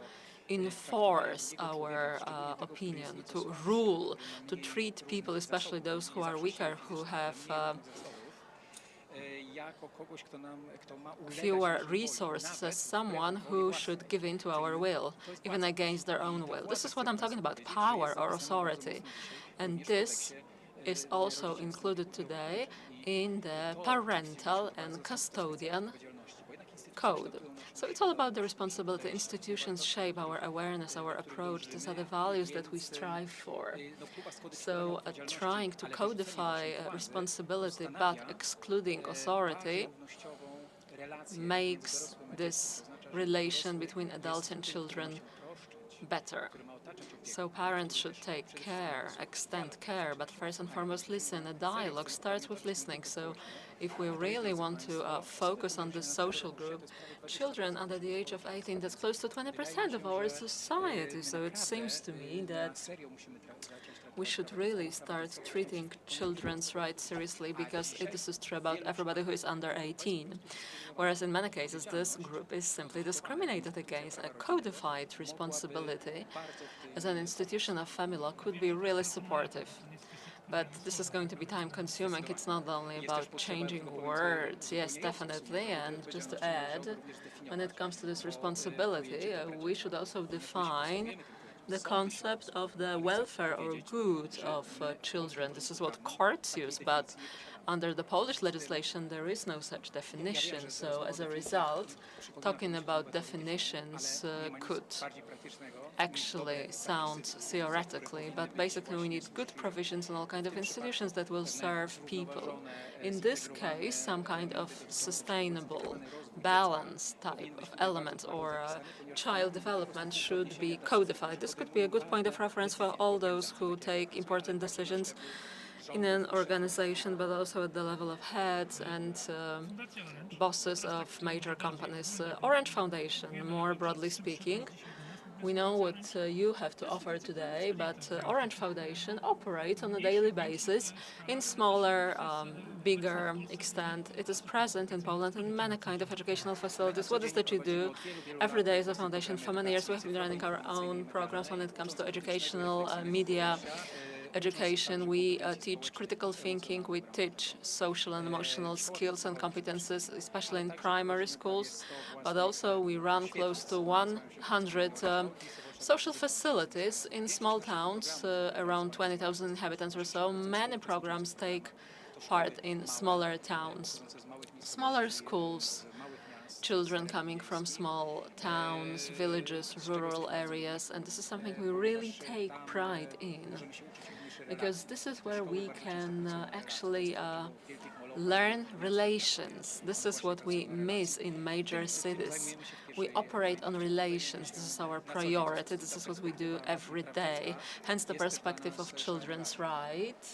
enforce our opinion, to rule, to treat people, especially those who are weaker, who have fewer resources, as someone who should give in to our will, even against their own will. This is what I'm talking about, power or authority. And this is also included today in the parental and custodian code. So it's all about the responsibility. Institutions shape our awareness, our approach. These are the values that we strive for. So trying to codify responsibility but excluding authority makes this relation between adults and children better. So parents should take care, extend care, but first and foremost listen. A dialogue starts with listening. So if we really want to focus on this social group, children under the age of 18, that's close to 20% of our society. So it seems to me that we should really start treating children's rights seriously, because this is true about everybody who is under 18. Whereas in many cases, this group is simply discriminated against. A codified responsibility as an institution of family law could be really supportive. But this is going to be time-consuming. It's not only about changing words. Yes, definitely. And just to add, when it comes to this responsibility, we should also define the concept of the welfare or good of children. This is what courts use, but under the Polish legislation, there is no such definition. So as a result, talking about definitions could actually sound theoretically, but basically we need good provisions in all kinds of institutions that will serve people. In this case, some kind of sustainable balance type of element or child development should be codified. This could be a good point of reference for all those who take important decisions in an organization, but also at the level of heads and bosses of major companies. Orange Foundation, more broadly speaking, we know what you have to offer today, but Orange Foundation operates on a daily basis in smaller, bigger extent. It is present in Poland in many kinds of educational facilities. What is that you do? Every day as a foundation, for many years we have been running our own programs when it comes to educational media education. We teach critical thinking, we teach social and emotional skills and competences, especially in primary schools, but also we run close to 100 social facilities in small towns, around 20,000 inhabitants or so. Many programs take part in smaller towns, smaller schools, children coming from small towns, villages, rural areas, and this is something we really take pride in, because this is where we can actually learn relations. This is what we miss in major cities. We operate on relations. This is our priority. This is what we do every day. Hence the perspective of children's rights.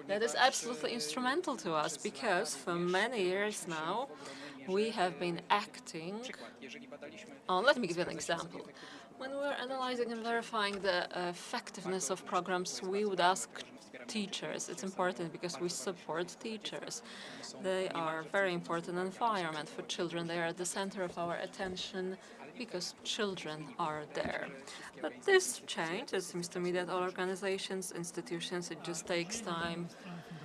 That is absolutely instrumental to us because for many years now, we have been acting on, let me give you an example. When we were analyzing and verifying the effectiveness of programs, we would ask teachers. It's important because we support teachers. They are a very important environment for children. They are at the center of our attention because children are there. But this changed. It seems to me that all organizations, institutions, it just takes time,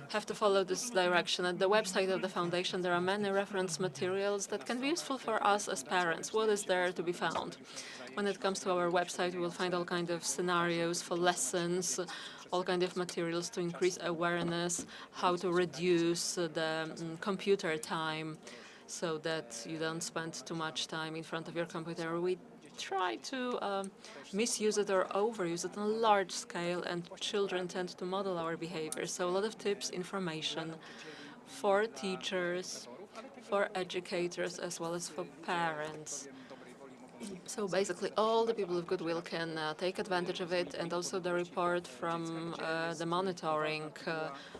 have to follow this direction. At the website of the foundation, there are many reference materials that can be useful for us as parents. What is there to be found? When it comes to our website, we will find all kinds of scenarios for lessons, all kinds of materials to increase awareness, how to reduce the computer time so that you don't spend too much time in front of your computer. We try to misuse it or overuse it on a large scale, and children tend to model our behavior. So a lot of tips, information for teachers, for educators, as well as for parents. So basically, all the people of goodwill can take advantage of it, and also the report from the monitoring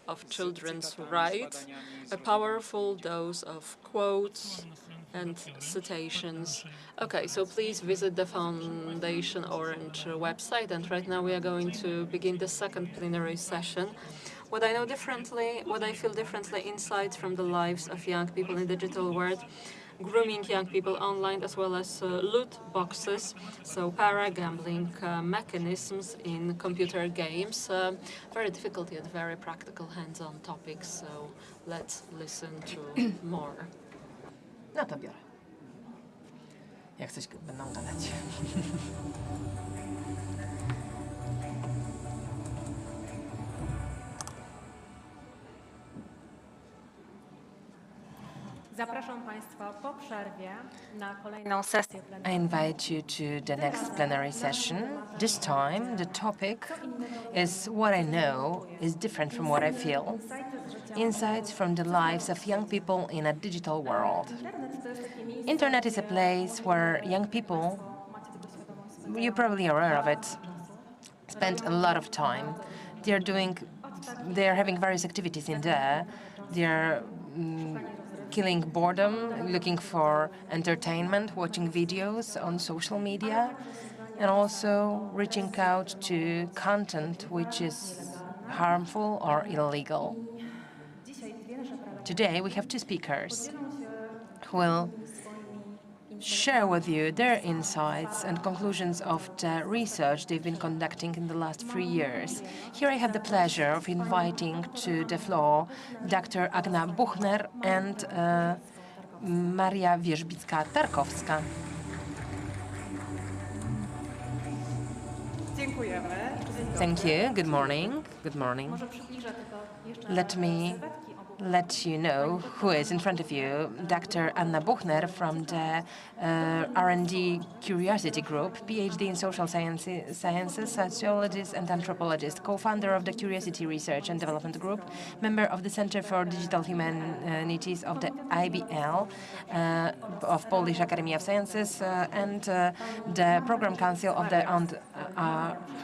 of children's rights, a powerful dose of quotes and citations. Okay, so please visit the Foundation Orange website, and right now we are going to begin the second plenary session. What I know differently, what I feel differently, insights from the lives of young people in the digital world, grooming young people online, as well as loot boxes, so para-gambling mechanisms in computer games. Very difficult yet very practical hands-on topics, so let's listen to more. No to biorę. Jak coś będą gadać. Zapraszam Państwa po przerwie na kolejną sesję I invite you to the next plenary session. This time, the topic is what I know is different from what I feel. Insights from the lives of young people in a digital world. Internet is a place where young people, you're probably aware of it, spend a lot of time. They're having various activities in there. They're killing boredom, looking for entertainment, watching videos on social media, and also reaching out to content which is harmful or illegal. Today we have two speakers who will share with you their insights and conclusions of the research they've been conducting in the last 3 years. Here I have the pleasure of inviting to the floor Dr. Agna Buchner and Maria Wierzbicka-Tarkowska. Thank you. Good morning. Good morning. Let me let you know who is in front of you. Dr. Anna Buchner from the R&D Curiosity Group, PhD in Social Sciences, sociologist and anthropologist, co-founder of the Curiosity Research and Development Group, member of the Center for Digital Humanities of the IBL, of Polish Academy of Sciences, and the Program Council of the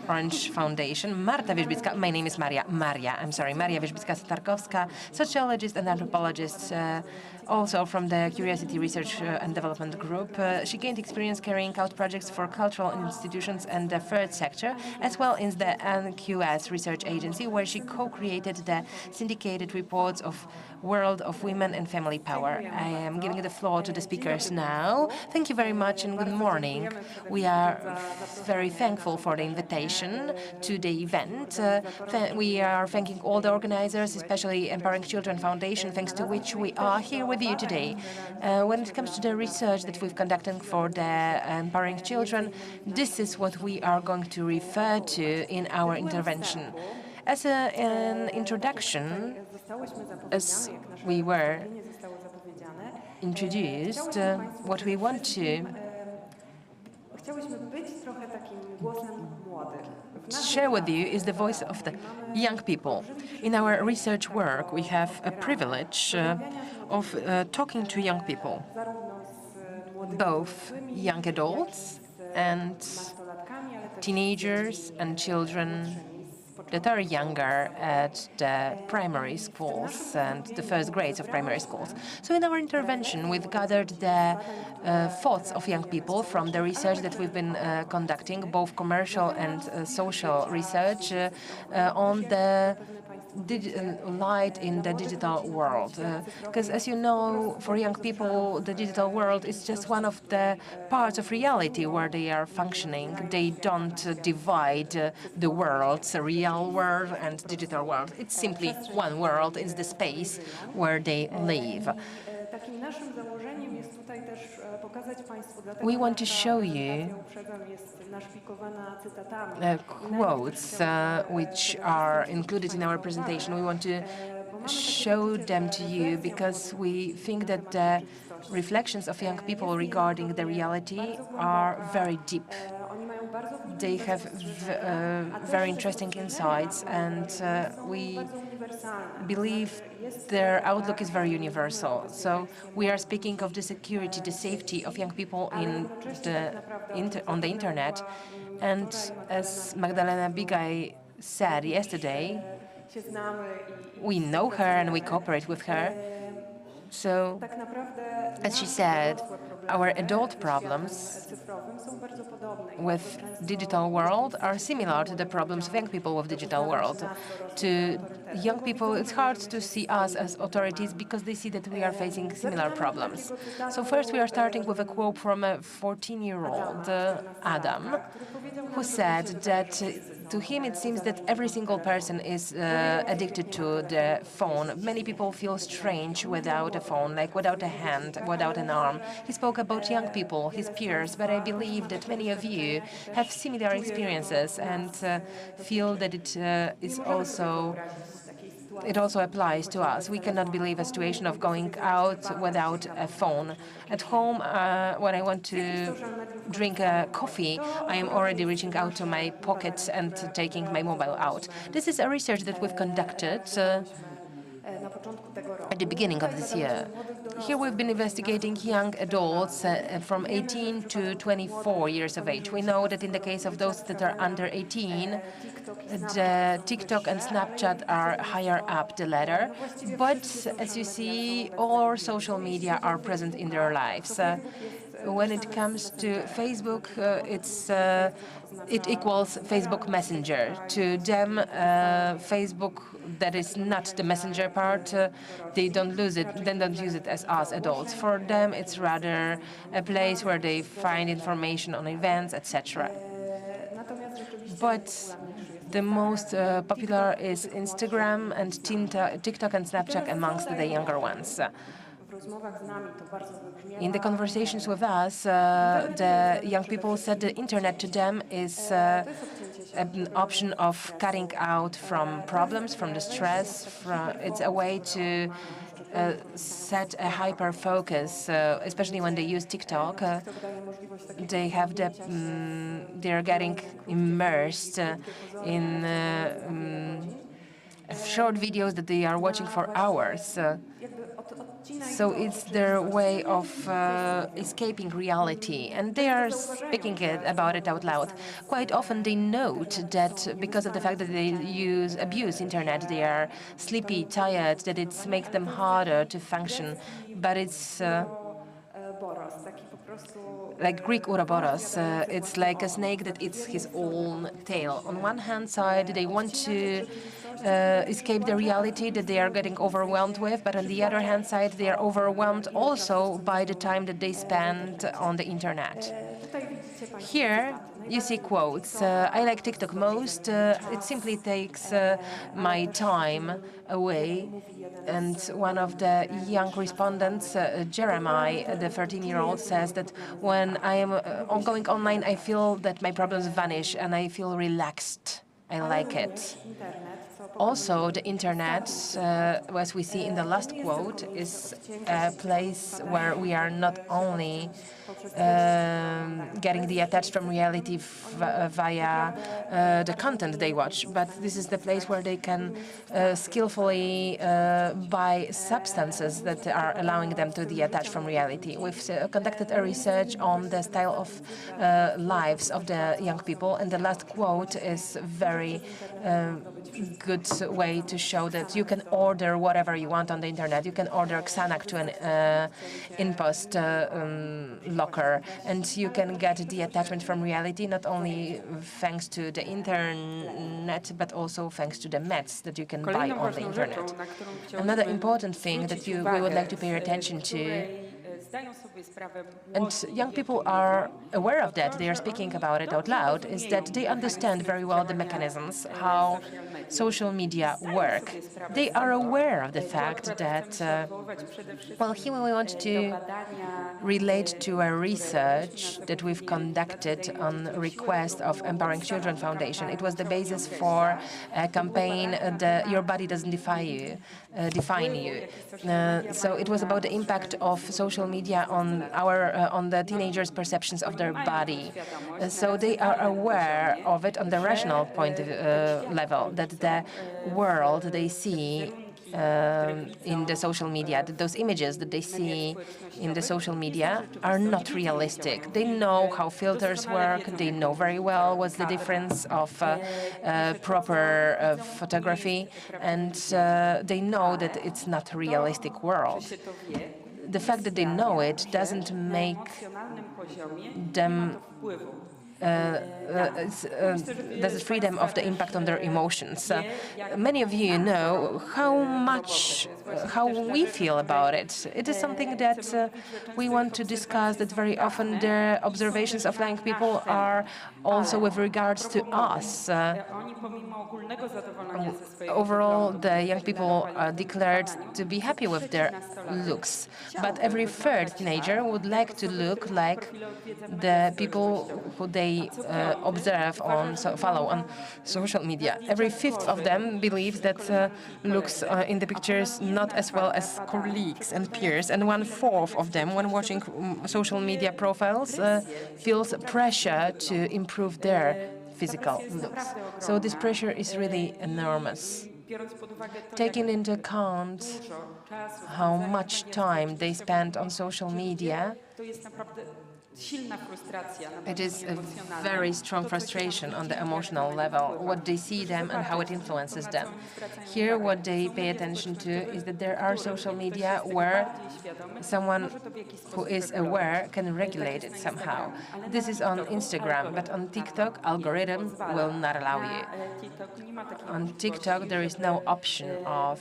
Orange Foundation. Marta Wierzbicka, my name is Maria Wierzbicka-Tarkowska, sociologist and anthropologist, also from the Curiosity Research and Development Group. She gained experience carrying out projects for cultural institutions and the third sector, as well as the NQS Research Agency, where she co-created the syndicated reports of World of Women and Family Power. I am giving the floor to the speakers now. Thank you very much and good morning. We are very thankful for the invitation to the event. We are thanking all the organizers, especially Empowering Children Foundation, thanks to which we are here with you today. When it comes to the research that we've conducted for the Empowering Children, this is what we are going to refer to in our intervention. As an introduction, as we were introduced, what we want to share with you is the voice of the young people. In our research work, we have a privilege of talking to young people, both young adults and teenagers and children that are younger at the primary schools and the first grades of primary schools. So in our intervention, we've gathered the thoughts of young people from the research that we've been conducting, both commercial and social research on the light in the digital world. Because as you know, for young people, the digital world is just one of the parts of reality where they are functioning. They don't divide the worlds, the real world and digital world. It's simply one world. It's the space where they live. We want to show you quotes which are included in our presentation. We want to show them to you because we think that the reflections of young people regarding the reality are very deep. They have very interesting insights, and we believe their outlook is very universal. So we are speaking of the security, the safety of young people on the internet. And as Magdalena Bigaj said yesterday, we know her and we cooperate with her. So, as she said, our adult problems with digital world are similar to the problems of young people with digital world. To young people, it's hard to see us as authorities because they see that we are facing similar problems. So first we are starting with a quote from a 14-year-old, Adam, who said that to him it seems that every single person is addicted to the phone. Many people feel strange without a phone, like without a hand, without an arm. He spoke about young people, his peers, but I believe that many of you have similar experiences and feel that it also applies to us. We cannot believe a situation of going out without a phone. At home, when I want to drink a coffee, I am already reaching out to my pocket and taking my mobile out. This is a research that we've conducted at the beginning of this year. Here we've been investigating young adults from 18 to 24 years of age. We know that in the case of those that are under 18, the TikTok and Snapchat are higher up the ladder. But as you see, all social media are present in their lives. When it comes to Facebook, it equals Facebook Messenger. To them, Facebook, that is not the messenger part, they don't use it as us adults. For them, it's rather a place where they find information on events, etc. But the most popular is Instagram and TikTok and Snapchat amongst the younger ones. In the conversations with us, the young people said the internet to them is an option of cutting out from problems, from the stress. It's a way to set a hyper focus, especially when they use TikTok. They're getting immersed in short videos that they are watching for hours. So it's their way of escaping reality, and they are speaking about it out loud. Quite often they note that because of the fact that they abuse internet, they are sleepy, tired, that it makes them harder to function. But it's like Greek Ouroboros. It's like a snake that eats his own tail. On one hand side, they want to escape the reality that they are getting overwhelmed with, but on the other hand side, they are overwhelmed also by the time that they spend on the internet. Here, you see quotes. I like TikTok most. It simply takes my time away. And one of the young respondents, Jeremiah, the 13-year-old, says that when I am going online, I feel that my problems vanish and I feel relaxed. I like it. Also, the internet, as we see in the last quote, is a place where we are not only getting the attached from reality via the content they watch, but this is the place where they can skillfully buy substances that are allowing them to detach from reality. We've conducted a research on the style of lives of the young people, and the last quote is very good way to show that you can order whatever you want on the internet. You can order Xanax to an InPost locker, and you can get the attachment from reality not only thanks to the internet, but also thanks to the meds that you can buy on the internet. Another important thing that we would like to pay attention to, and young people are aware of that, they are speaking about it out loud, is that they understand very well the mechanisms, how social media work. They are aware of the fact that, well, here we want to relate to a research that we've conducted on request of Empowering Children Foundation. It was the basis for a campaign, Your Body Doesn't Define You. So it was about the impact of social media on the teenagers' perceptions of their body. So they are aware of it on the rational point of level, that the world they see in the social media, that those images that they see in the social media are not realistic. They know how filters work, they know very well what's the difference of proper photography, and they know that it's not a realistic world. The fact that they know it doesn't make them doesn't free them of the impact on their emotions. Many of you know how we feel about it. It is something that we want to discuss, that very often the observations of young people are also with regards to us. Overall, the young people declared to be happy with their looks, but every third teenager would like to look like the people who they observe follow on social media. Every fifth of them believes that looks in the pictures not as well as colleagues and peers, and 1/4 of them, when watching social media profiles, feels pressure to improve their physical looks. So this pressure is really enormous. Taking into account how much time they spend on social media, it is a very strong frustration on the emotional level, what they see them and how it influences them. Here, what they pay attention to is that there are social media where someone who is aware can regulate it somehow. This is on Instagram, but on TikTok, algorithm will not allow you. On TikTok, there is no option of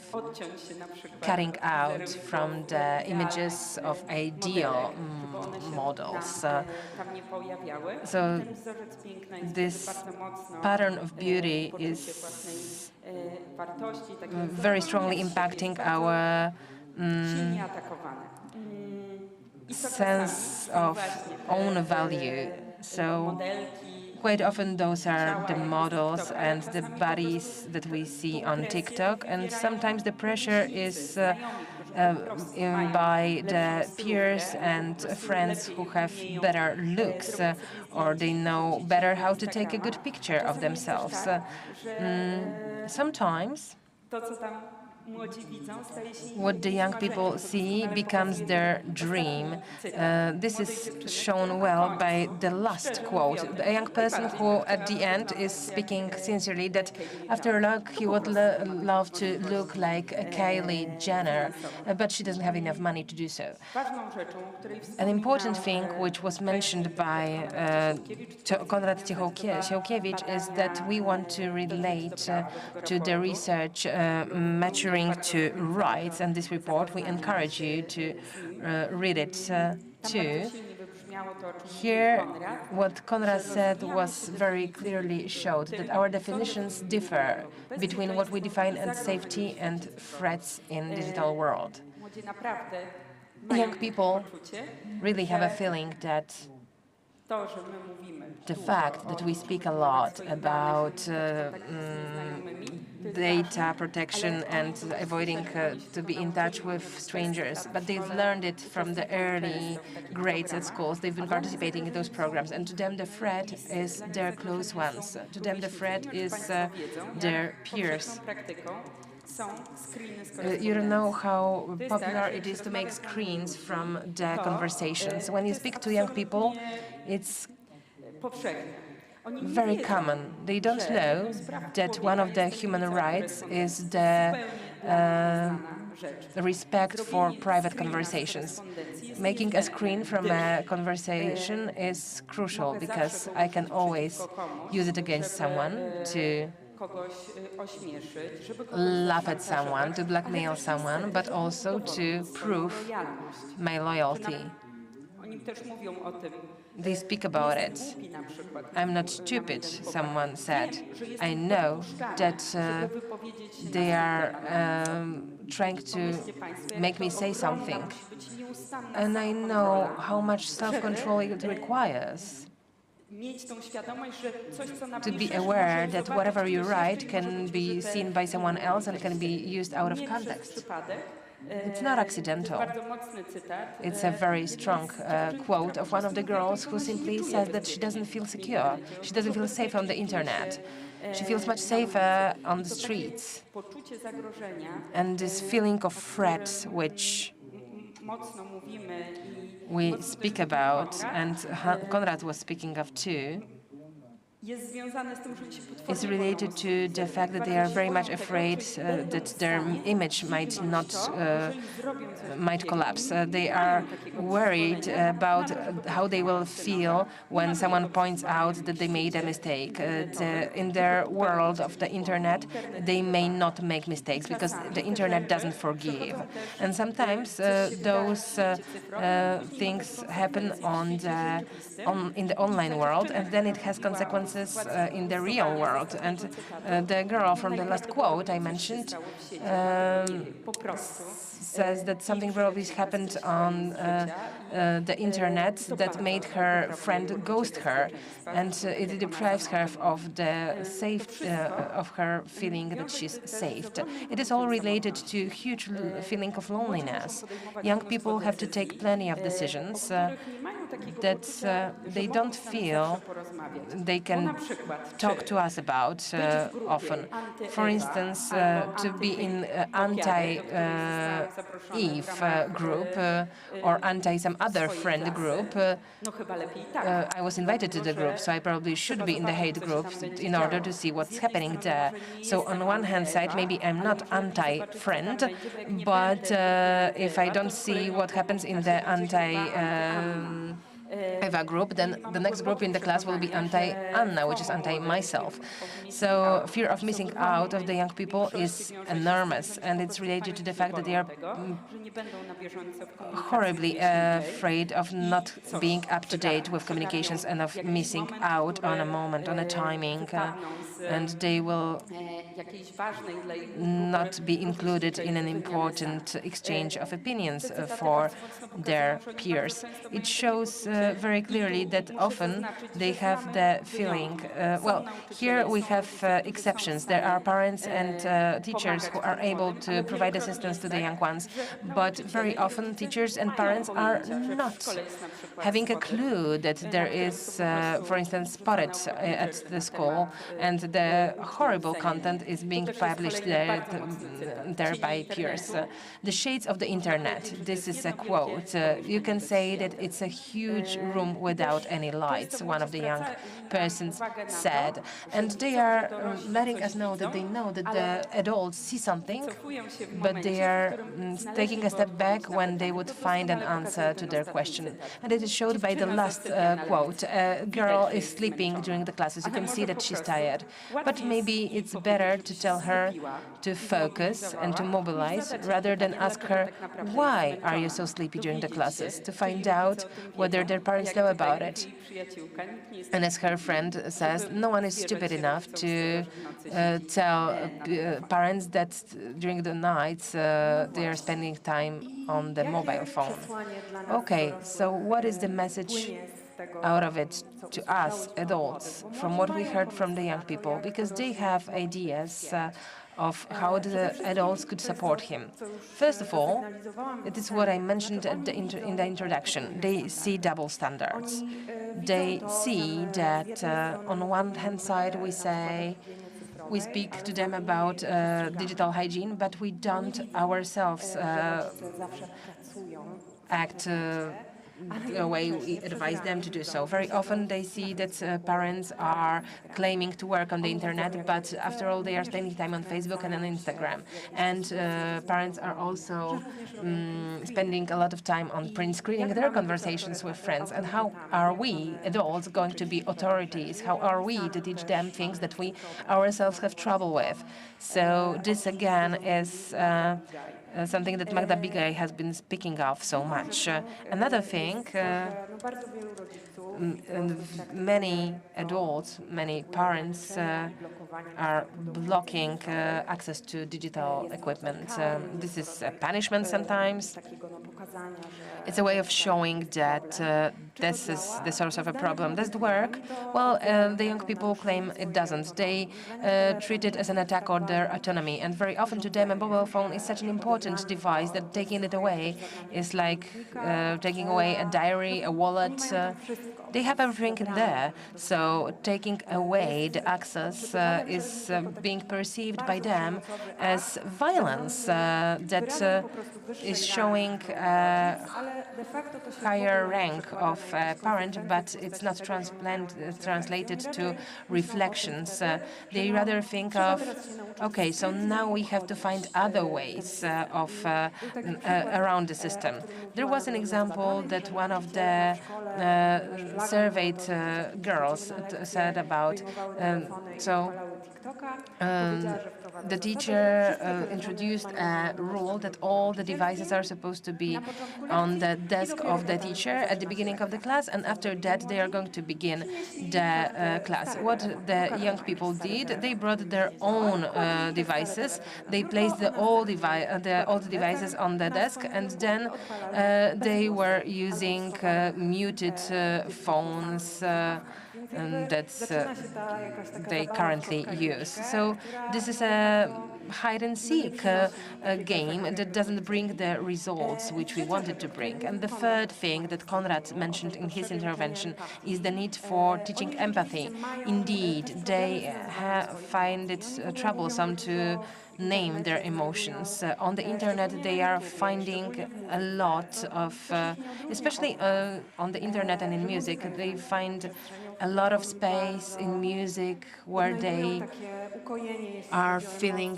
cutting out from the images of ideal models. So this pattern of beauty is very strongly impacting our sense of own value. So quite often those are the models and the bodies that we see on TikTok, and sometimes the pressure is by the peers and friends who have better looks, or they know better how to take a good picture of themselves. Sometimes what the young people see becomes their dream. This is shown well by the last quote. A young person who at the end is speaking sincerely that after luck he would love to look like a Kylie Jenner, but she doesn't have enough money to do so. An important thing which was mentioned by Konrad Ciechołkiewicz is that we want to relate to the research maturing to rights, and this report, we encourage you to read it too. Here, what Konrad said was very clearly showed that our definitions differ between what we define as safety and threats in the digital world. Young people really have a feeling that The fact that we speak a lot about data protection and avoiding to be in touch with strangers, but they've learned it from the early grades at schools. They've been participating in those programs, and to them the threat is their close ones. To them the threat is their peers. You don't know how popular it is to make screens from the conversations. When you speak to young people, it's very common. They don't know that one of the human rights is the respect for private conversations. Making a screen from a conversation is crucial because I can always use it against someone to laugh at someone, to blackmail someone, but also to prove my loyalty. They speak about it. I'm not stupid, someone said. I know that they are trying to make me say something. And I know how much self-control it requires. To be aware that whatever you write can be seen by someone else and can be used out of context. It's not accidental. It's a very strong quote of one of the girls who simply says that she doesn't feel secure. She doesn't feel safe on the internet. She feels much safer on the streets. And this feeling of threat, which we speak about, and Konrad was speaking of too, is related to the fact that they are very much afraid that their image might collapse. They are worried about how they will feel when someone points out that they made a mistake. In their world of the internet, they may not make mistakes because the internet doesn't forgive. And sometimes those things happen in the online world, and then it has consequences in the real world. And the girl from the last quote I mentioned says that something probably happened on the internet that made her friend ghost her, and it deprives her of the of her feeling that she's saved. It is all related to huge feeling of loneliness. Young people have to take plenty of decisions that they don't feel they can talk to us about often. For instance, to be in anti-Eve group or anti-some other friend group. I was invited to the group, so I probably should be in the hate group in order to see what's happening there. So on one hand side, maybe I'm not anti-friend, but if I don't see what happens in the Eva group, then the next group in the class will be anti-Anna, which is anti-myself. So fear of missing out of the young people is enormous, and it's related to the fact that they are horribly afraid of not being up to date with communications and of missing out on a moment, on a timing, and they will not be included in an important exchange of opinions for their peers. It shows very clearly that often they have the feeling, well, here we have exceptions. There are parents and teachers who are able to provide assistance to the young ones, but very often teachers and parents are not having a clue that there is, for instance, spotted at the school, and the horrible content is being published there by peers. The shades of the internet, this is a quote. You can say that it's a huge room without any lights, one of the young persons said. And they are letting us know that the adults see something, but they are taking a step back when they would find an answer to their question. And it is showed by the last quote. A girl is sleeping during the classes. You can see that she's tired. But maybe it's better to tell her to focus and to mobilize rather than ask her, why are you so sleepy during the classes, to find out whether their parents know about it. And as her friend says, no one is stupid enough to tell parents that during the nights they are spending time on the mobile phone. Okay, so what is the message out of it to us, adults, from what we heard from the young people, because they have ideas of how the adults could support him. First of all, it is what I mentioned in the introduction. They see double standards. They see that on one hand side we speak to them about digital hygiene, but we don't ourselves act the way we advise them to do so. Very often they see that parents are claiming to work on the internet, but after all they are spending time on Facebook and on Instagram. And parents are also spending a lot of time on print screening their conversations with friends. And how are we, adults, going to be authorities? How are we to teach them things that we ourselves have trouble with? So this again is something that Magda Bigaj has been speaking of so much. Another thing, many adults, many parents are blocking access to digital equipment. This is a punishment sometimes. It's a way of showing that this is the source of a problem. Does it work? Well, the young people claim it doesn't. They treat it as an attack on their autonomy, and very often to them a mobile phone is such an important device that taking it away is like taking away a diary, a wallet. They have everything in there, so taking away the access is being perceived by them as violence that is showing a higher rank of parent, but it's not translated to reflections. They rather think of, okay, so now we have to find other ways of around the system. There was an example that one of the surveyed girls said about, the teacher introduced a rule that all the devices are supposed to be on the desk of the teacher at the beginning of the class, and after that they are going to begin the class. What the young people did, they brought their own devices. They placed the old devices on the desk, and then they were using muted phones that they currently use. So this is a hide-and-seek game that doesn't bring the results which we wanted to bring. And the third thing that Konrad mentioned in his intervention is the need for teaching empathy. Indeed, they find it troublesome to name their emotions. On the internet, they are finding a lot of, especially on the internet and in music, they find a lot of space in music where they are feeling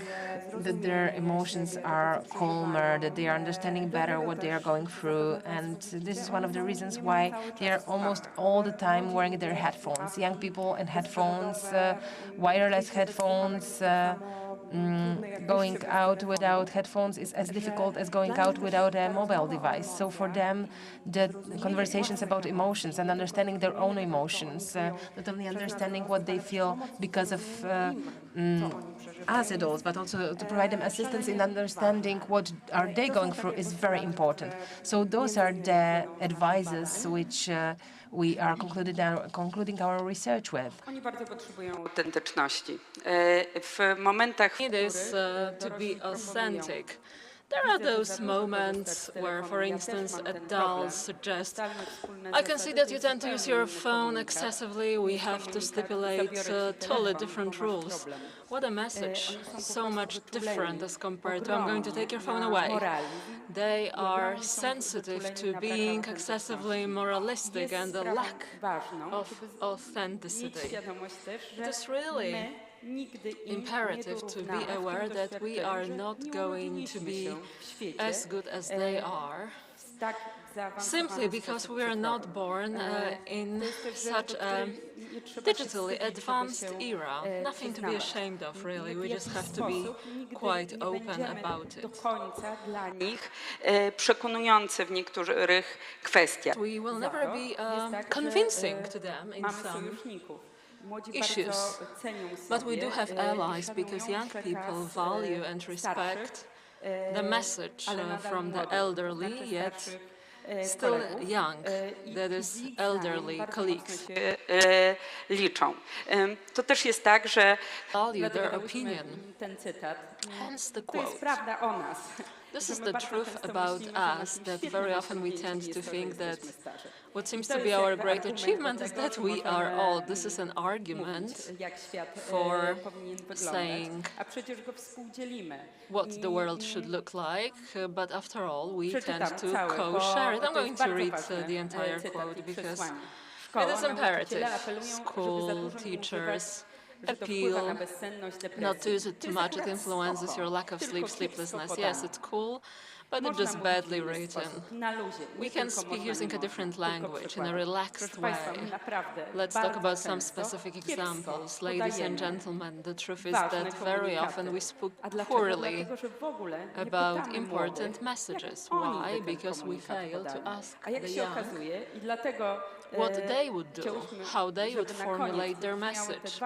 that their emotions are calmer, that they are understanding better what they are going through. And this is one of the reasons why they are almost all the time wearing their headphones. Young people and headphones, wireless headphones, going out without headphones is as difficult as going out without a mobile device. So for them, the conversations about emotions and understanding their own emotions, not only understanding what they feel because of us adults, but also to provide them assistance in understanding what are they going through is very important. So those are the advices which we are concluding our research with. Oni bardzo potrzebują autentyczności. W momentach, It is to be authentic. There are those moments where, for instance, adults suggest, I can see that you tend to use your phone excessively, we have to stipulate totally different rules. What a message, so much different as compared to I'm going to take your phone away. They are sensitive to being excessively moralistic and the lack of authenticity. It is really imperative to be aware that we are not going to be as good as they are, simply because we are not born in such a digitally advanced era. Nothing to be ashamed of, really. We just have to be quite open about it. dla nich przekonujące w niektórych kwestiach. We will never be convincing to them in some issues, but we do have allies because young people value and respect the message from the elderly, yet still young, that is elderly colleagues. Liczą. To też jest tak, że Value their opinion. Hence the quote. This is the truth about us, that very often we tend to think that what seems to be our great achievement is that we are old. This is an argument for saying what the world should look like, but after all, we tend to co-share it. I'm going to read the entire quote because it is imperative. School, teachers, appeal not to use it too much. It influences your lack of sleep, sleeplessness. Yes, it's cool, but it's just badly written. We can speak using a different language in a relaxed way. Let's talk about some specific examples. Ladies and gentlemen, the truth is that very often we speak poorly about important messages. Why? Because we fail to ask the young what they would do, how they would formulate their message.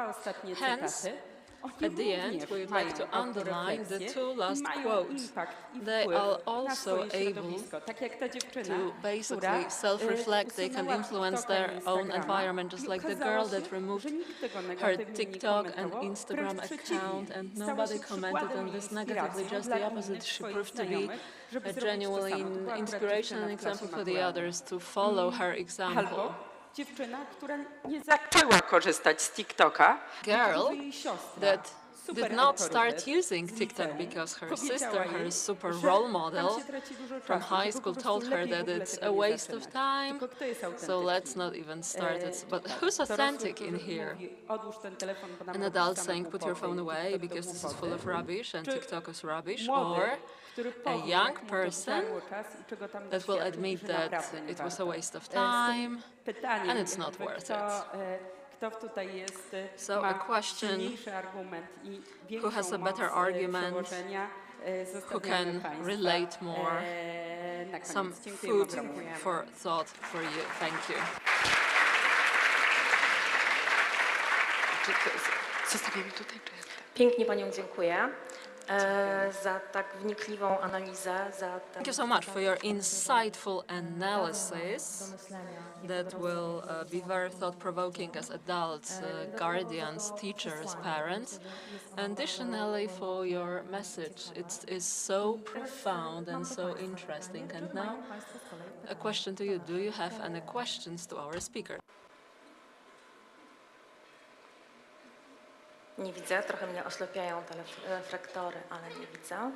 Hence, at the end, we would like to underline the two last quotes. They are also able to basically self-reflect. They can influence their own environment, just like the girl that removed her TikTok and Instagram account, and nobody commented on this negatively, just the opposite. She proved to be a genuine inspiration and example for the others to follow her example. Dziewczyna, która nie zaczęła korzystać z TikToka. Girl that did not start using TikTok because her sister, her super role model from high school, told her that it's a waste of time, so let's not even start it. But who's authentic in here? An adult saying, put your phone away because this is full of rubbish and TikTok is rubbish, or a young person that will admit that it was a waste of time and it's not worth it. So a question, who has a better argument, who can relate more, some food for thought for you. Thank you. Pięknie Panią dziękuję za tak wnikliwą analizę. Thank you so much for your insightful analysis that will be very thought-provoking as adults, guardians, teachers, parents. Additionally, for your message. It is so profound and so interesting. And now, a question to you. Do you have any questions to our speaker? Nie widzę, trochę mnie oślepiają te reflektory, ale nie widzę.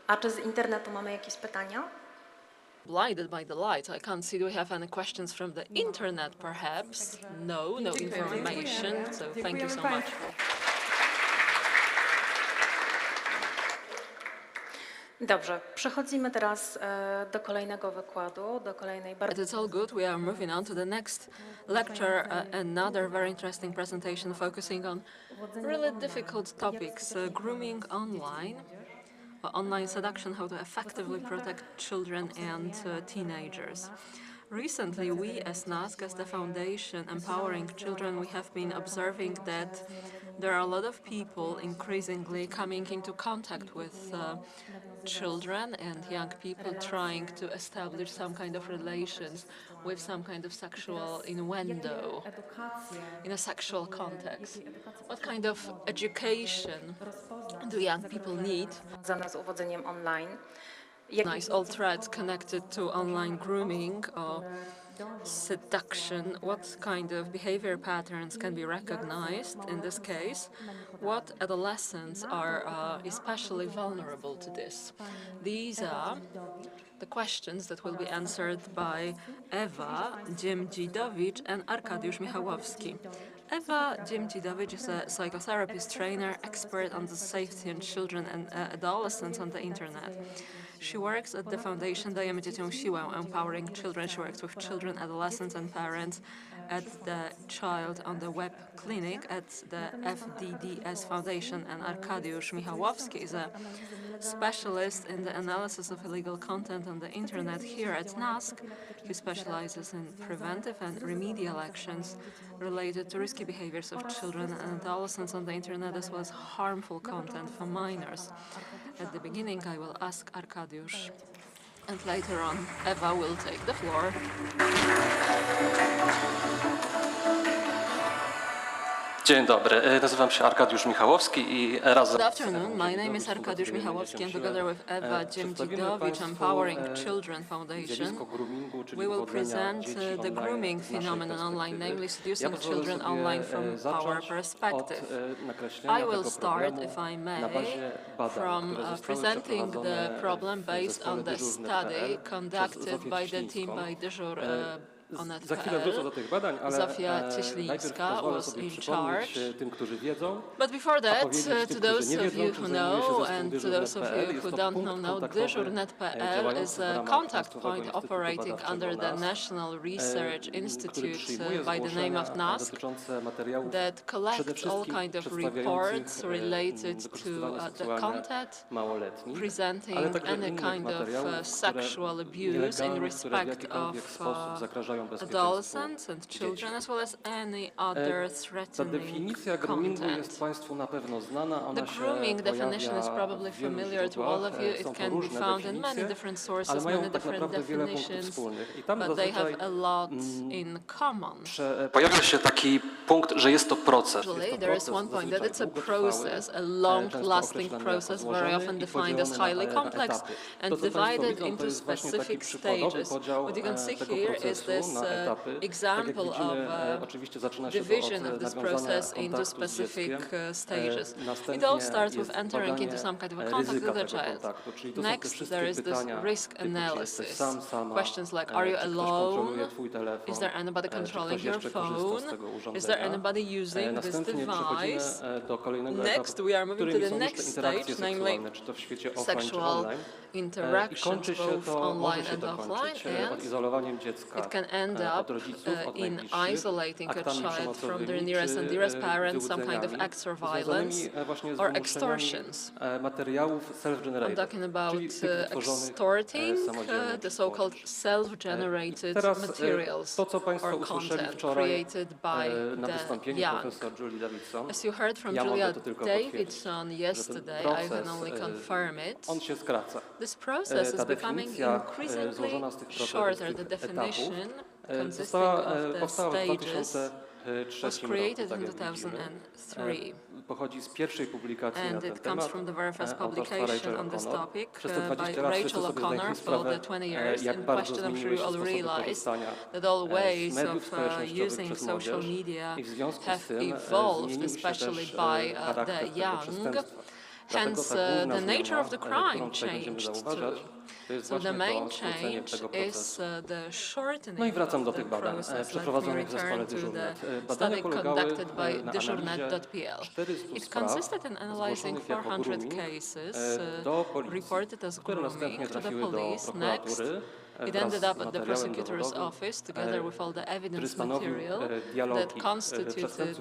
A czy z internetu mamy jakieś pytania? Blinded by the light, I can't see. Do we have any questions from the internet, perhaps? No, no information, so thank you so much. Dobrze, przechodzimy teraz do kolejnego wykładu, do kolejnej bardzo... It's all good. We are moving on to the next lecture, another very interesting presentation focusing on really difficult topics, grooming online, online seduction, how to effectively protect children and teenagers. Recently, we as NASK, as the foundation empowering children, we have been observing that there are a lot of people increasingly coming into contact with children and young people, trying to establish some kind of relations with some kind of sexual innuendo in a sexual context. What kind of education do young people need? Z uwodzeniem online. Nice, all threats connected to online grooming or seduction. What kind of behavior patterns can be recognized in this case? What adolescents are especially vulnerable to this? These are the questions that will be answered by Ewa Dziemdzidowicz and Arkadiusz Michałowski. Ewa Dziemdzidowicz is a psychotherapist, trainer, expert on the safety of children and adolescents on the internet. She works at the foundation Dajemy Dzieciom Siłę, empowering children. She works with children, adolescents and parents at the Child on the Web Clinic at the FDDS Foundation, and Arkadiusz Michałowski is a specialist in the analysis of illegal content on the internet here at NASK. He specializes in preventive and remedial actions related to risky behaviors of children and adolescents on the internet, as well as harmful content for minors. At the beginning, I will ask Arkadiusz. And later on, Eva will take the floor. Dzień dobry, nazywam się Arkadiusz Michałowski i razem Good afternoon, my name is Arkadiusz Michałowski and together with Eva Dziemdzidowicz, Empowering Children Foundation, we will present the grooming phenomenon online, namely seducing children online from our perspective. I will start, if I may, from presenting the problem based on the study conducted by the team by Dyżur Onet.pl. Zofia Cieślińska was in charge. But before that, to those of you who know and to those of you who don't know, Dyżur.pl is a contact point operating under the National Research Institute by the name of NASK that collects all kinds of reports related to the content presenting any kind of sexual abuse in respect of adolescents and children, as well as any other threatening content. The grooming definition is probably familiar to all of you. It can be found in many different sources, many different definitions, but they have a lot in common. Pojawia się taki punkt, że jest to proces. Usually, there is one point that it's a process, a long-lasting process, very often defined as highly complex and divided into specific stages. What you can see here is this example of division of this process into specific stages. It all starts with entering into some kind of a contact with a child. Next, there is this risk analysis. Questions like, are you alone? Is there anybody controlling your phone? Is there anybody using this device? Next, we are moving to the next stage, namely sexual interactions, both online and offline, and it can end up in isolating a child from their nearest and dearest parents, some kind of acts of violence or extortions. I'm talking about extorting the so-called self-generated materials or content created by the young. As you heard from Julia Davidson yesterday, I can only confirm it. This process is becoming increasingly shorter. The definition consisting of the stages was created in 2003. And it comes from the very first publication on this topic by Rachel O'Connor for the 20 years in question. I'm sure you all realize that all ways of using social media have evolved, especially by the young. Hence, the nature of the crime changed too. So the main change is the shortening of the process. Let me return to the study conducted by Dyżur.pl. It consisted in analyzing 400 cases reported as grooming to the police. Next, it ended up at the prosecutor's office together with all the evidence material that constituted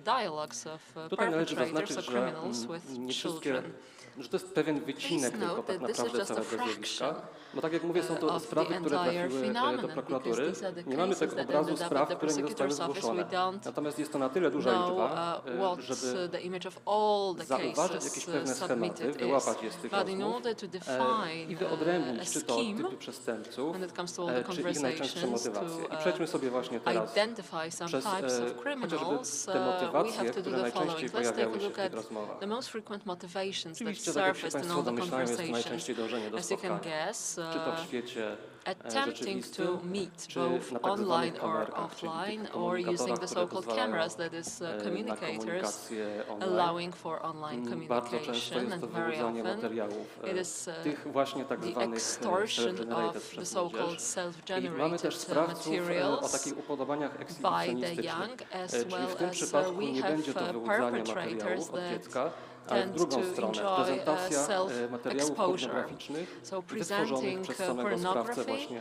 dialogues of perpetrators or criminals with children. Please note that this is just a fraction of the entire phenomenon, because these are the cases that ended up at the prosecutor's office. We don't know what the image of all the cases submitted is. But in order to define a scheme, when it comes to all the conversations, to identify some types of criminals, we have to do the following. Let's take a look at the most frequent motivations that surfaced in all the conversations. As you can guess, attempting to meet both online or offline, or using the so-called cameras, that is communicators, allowing for online communication, and very often it is the extortion of the so-called self-generated materials by the young, as well as we have perpetrators that tend to enjoy self-exposure. So presenting pornography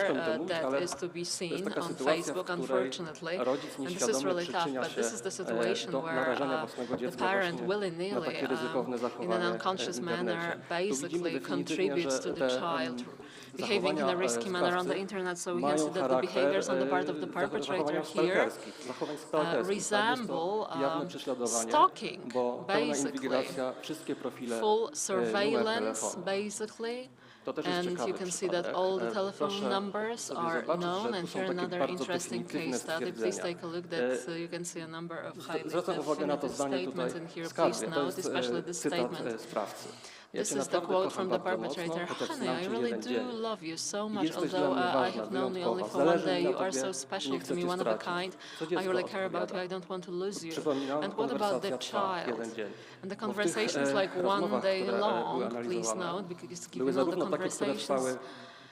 that is to be seen on Facebook, unfortunately. And this is really tough, but this is the situation where the parent willy-nilly, in an unconscious manner, basically contributes to the child behaving in a risky manner on the internet. So we can see that the behaviors on the part of the perpetrator here resemble stalking, basically, full surveillance, basically, And you can see that all the telephone numbers are known. And here another interesting case study. Please take a look that you can see a number of highly definitive statements. And here, please note, especially this statement. This is the quote from the perpetrator. Honey, I really do love you so much, although I have known you only for one day. You are so special to me, one of a kind. I really care about you. I don't want to lose you. And what about the child? And the conversation is like one day long, please note, because given all the conversations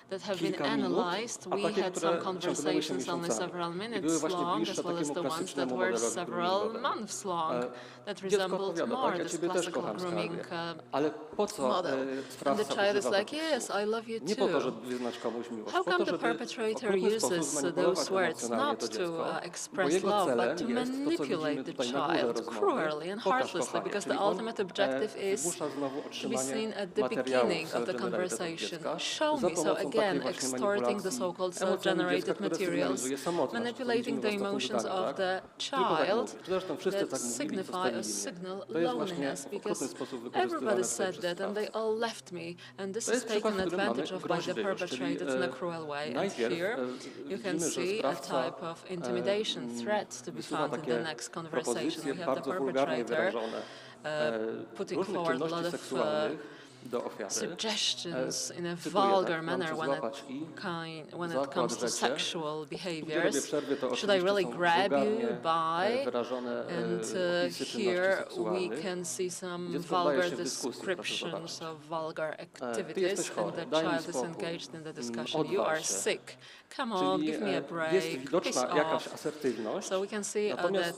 that have been analyzed, we had some conversations only several minutes long, as well as the ones that were several months long, that resembled more this classical grooming model. And the child is like, yes, I love you too. How come the perpetrator uses those words not to express love, but to manipulate the child cruelly and heartlessly, because the ultimate objective is to be seen at the beginning of the conversation. Show me. So again, extorting the so-called self-generated materials, manipulating the emotions of the child that signify or signal loneliness, because everybody said that and they all left me, and this is taken advantage of by the perpetrators in a cruel way. And here you can see a type of intimidation, threat to be found in the next conversation. We have the perpetrator putting forward a lot of suggestions in a vulgar manner when it comes to sexual behaviors. Should I really grab you by? And here we can see some vulgar descriptions of vulgar activities, and the child is engaged in the discussion. You are sick. Come on, give me a break. Piss off. So we can see that the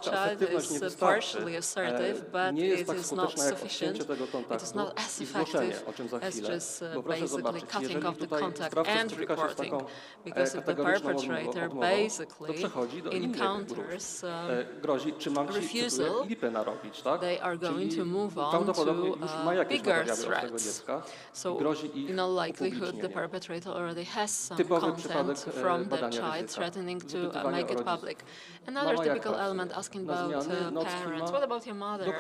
child is partially assertive, but it is not sufficient. It is not as effective as just basically cutting off the contact and reporting, because if the perpetrator basically encounters refusal, they are going to move on to bigger threats. So in all likelihood, the perpetrator already has some content from the child threatening to make it public. Another typical element, asking about parents. What about your mother?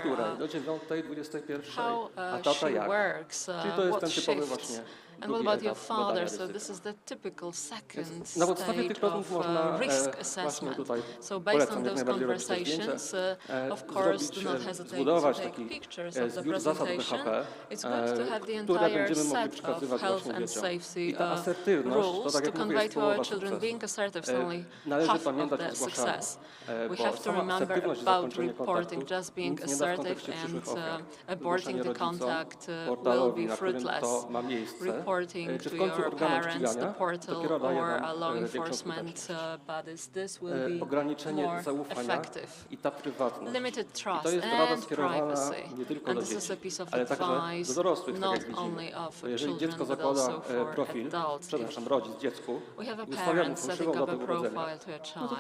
How she works? What shifts? And what about your father? So this is the typical second stage of risk assessment. So based on those conversations, of course, do not hesitate to take pictures of the presentation. It's good to have the entire set of health and safety rules to convey to our children. Being assertive is only half of the success. We have to remember about reporting. Just being assertive and aborting the contact will be fruitless. Reporting to your parents, the portal, or law enforcement bodies, this will be more effective. Limited trust and privacy. And this is a piece of advice not only of children, but also for adults. We have a parent setting up a profile to a child,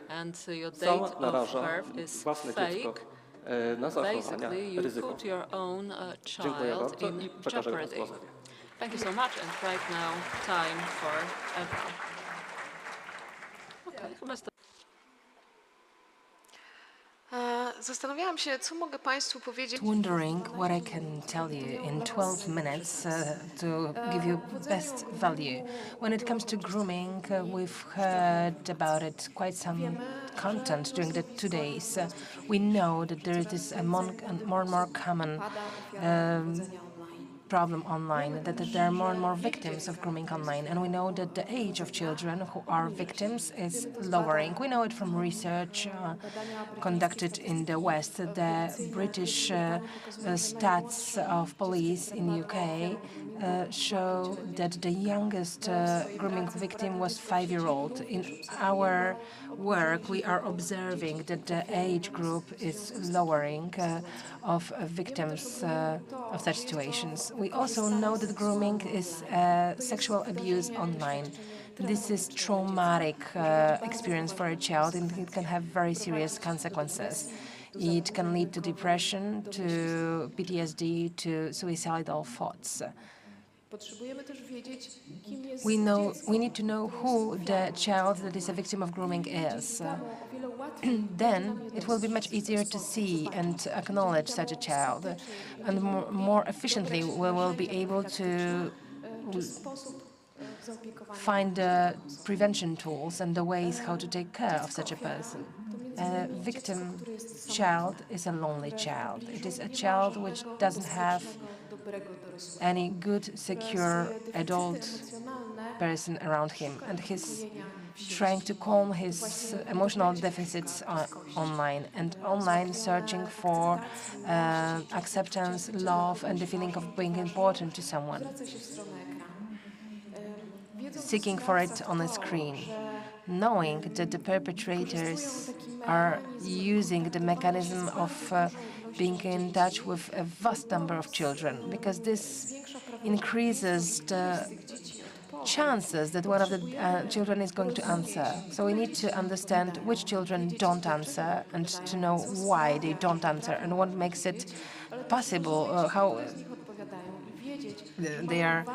and your date of birth is fake. Basically, you put your own child in jeopardy. Thank you so much, and right now, time for Ewa. Zastanawiałam się, co mogę Państwu powiedzieć. Wondering what I can tell you in 12 minutes to give you best value. When it comes to grooming, we've heard about it quite some content during the 2 days. We know that there is a more and more common problem online, that there are more and more victims of grooming online, and we know that the age of children who are victims is lowering. We know it from research conducted in the West. The British stats of police in the UK show that the youngest grooming victim was 5-year-old. In our work, we are observing that the age group is lowering of victims of such situations. We also know that grooming is sexual abuse online. This is traumatic experience for a child, and it can have very serious consequences. It can lead to depression, to PTSD, to suicidal thoughts. We need to know who the child that is a victim of grooming is. Then it will be much easier to see and acknowledge such a child, and more efficiently we will be able to find prevention tools and the ways how to take care of such a person. A victim child is a lonely child. It is a child which doesn't have any good, secure adult person around him, and he's trying to calm his emotional deficits online, and online searching for acceptance, love, and the feeling of being important to someone, seeking for it on a screen, knowing that the perpetrators are using the mechanism of being in touch with a vast number of children, because this increases the chances that one of the children is going to answer. So we need to understand which children don't answer and to know why they don't answer and what makes it possible, how they are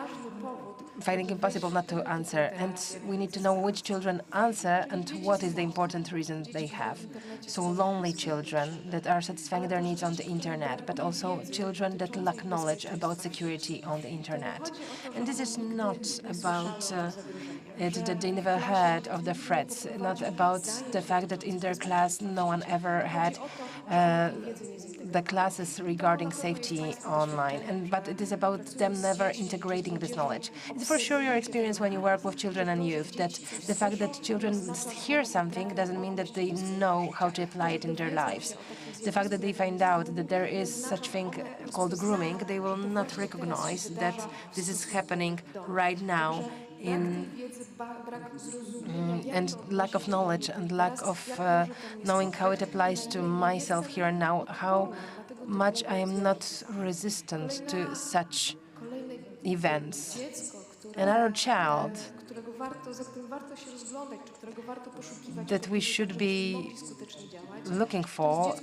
finding impossible not to answer. And we need to know which children answer and what is the important reason they have. So lonely children that are satisfying their needs on the internet, but also children that lack knowledge about security on the internet. And this is not about that they never heard of the threats, not about the fact that in their class no one ever had the classes regarding safety online, but it is about them never integrating this knowledge. It's for sure your experience when you work with children and youth that the fact that children hear something doesn't mean that they know how to apply it in their lives. The fact that they find out that there is such thing called grooming, they will not recognize that this is happening right now and lack of knowledge and lack of knowing how it applies to myself here and now, how much I am not resistant to such events. Another child that we should be looking for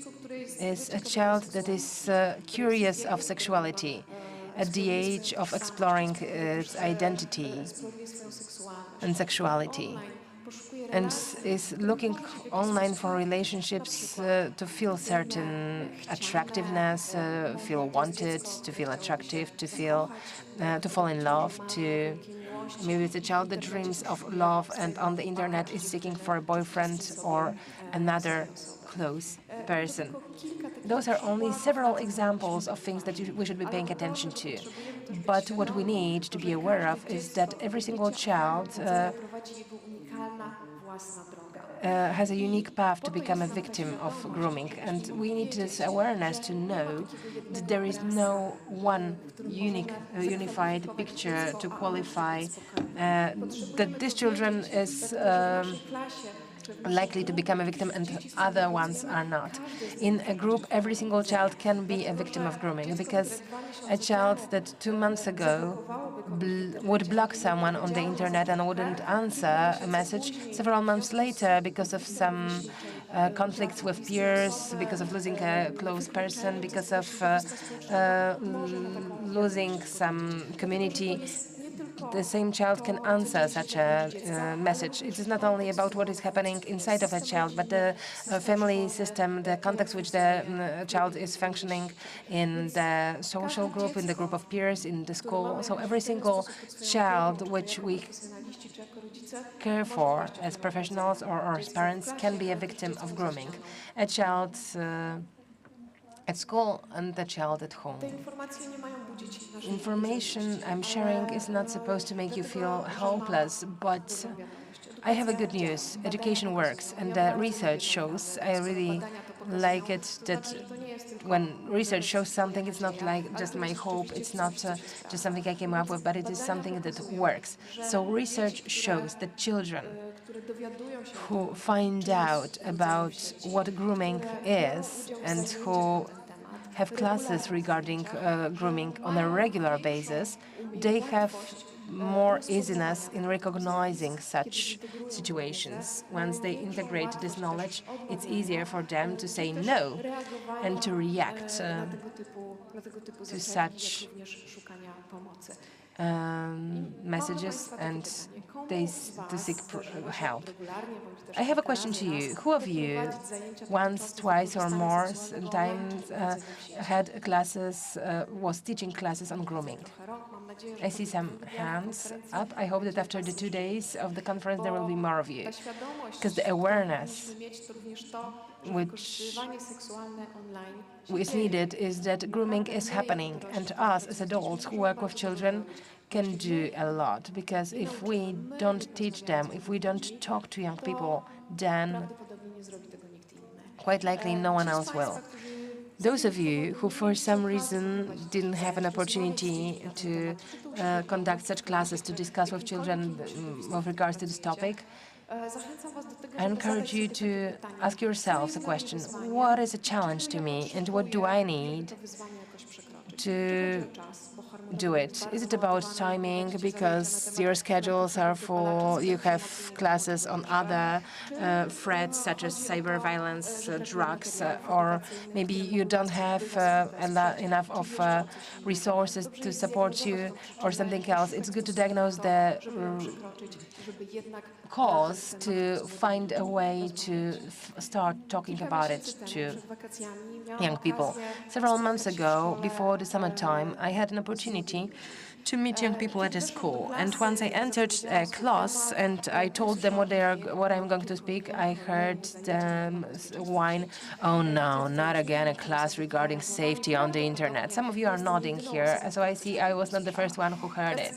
is a child that is curious of sexuality at the age of exploring its identity and sexuality, and is looking online for relationships to feel certain attractiveness, feel wanted, to feel attractive, to fall in love, maybe it's a child that dreams of love and on the internet is seeking for a boyfriend or another close person. Those are only several examples of things that we should be paying attention to. But what we need to be aware of is that every single child has a unique path to become a victim of grooming, and we need this awareness to know that there is no one unified picture to qualify that this children is likely to become a victim and other ones are not. In a group, every single child can be a victim of grooming, because a child that 2 months ago would block someone on the internet and wouldn't answer a message, several months later, because of some conflicts with peers, because of losing a close person, because of losing some community, the same child can answer such a message. It is not only about what is happening inside of a child, but the family system, the context which the child is functioning in, the social group, in the group of peers, in the school. So every single child which we care for as professionals or as parents can be a victim of grooming. A child at school and a child at home. Information I'm sharing is not supposed to make you feel helpless, but I have a good news. Education works, and the research shows, I really like it, that when research shows something, it's not like just my hope, it's not just something I came up with, but it is something that works. So research shows that children who find out about what grooming is and who have classes regarding grooming on a regular basis, they have more easiness in recognizing such situations. Once they integrate this knowledge, it's easier for them to say no and to react to such messages and to seek help. I have a question to you. Who of you once, twice, or more times had classes, was teaching classes on grooming? I see some hands up. I hope that after the 2 days of the conference there will be more of you, because the awareness which is needed is that grooming is happening, and us as adults who work with children can do a lot, because if we don't teach them, if we don't talk to young people, then quite likely no one else will. Those of you who for some reason didn't have an opportunity to conduct such classes to discuss with children with regards to this topic, I encourage you to ask yourselves a question: what is a challenge to me and what do I need to do it? Is it about timing because your schedules are full, you have classes on other threats such as cyber violence, drugs, or maybe you don't have enough of resources to support you, or something else? It's good to diagnose the cause to find a way to start talking about it to young people. Several months ago, before the summertime, I had an opportunity to meet young people at a school. And once I entered a class and I told them what I'm going to speak, I heard them whine, "Oh no, not again a class regarding safety on the internet." Some of you are nodding here, so I see I was not the first one who heard it.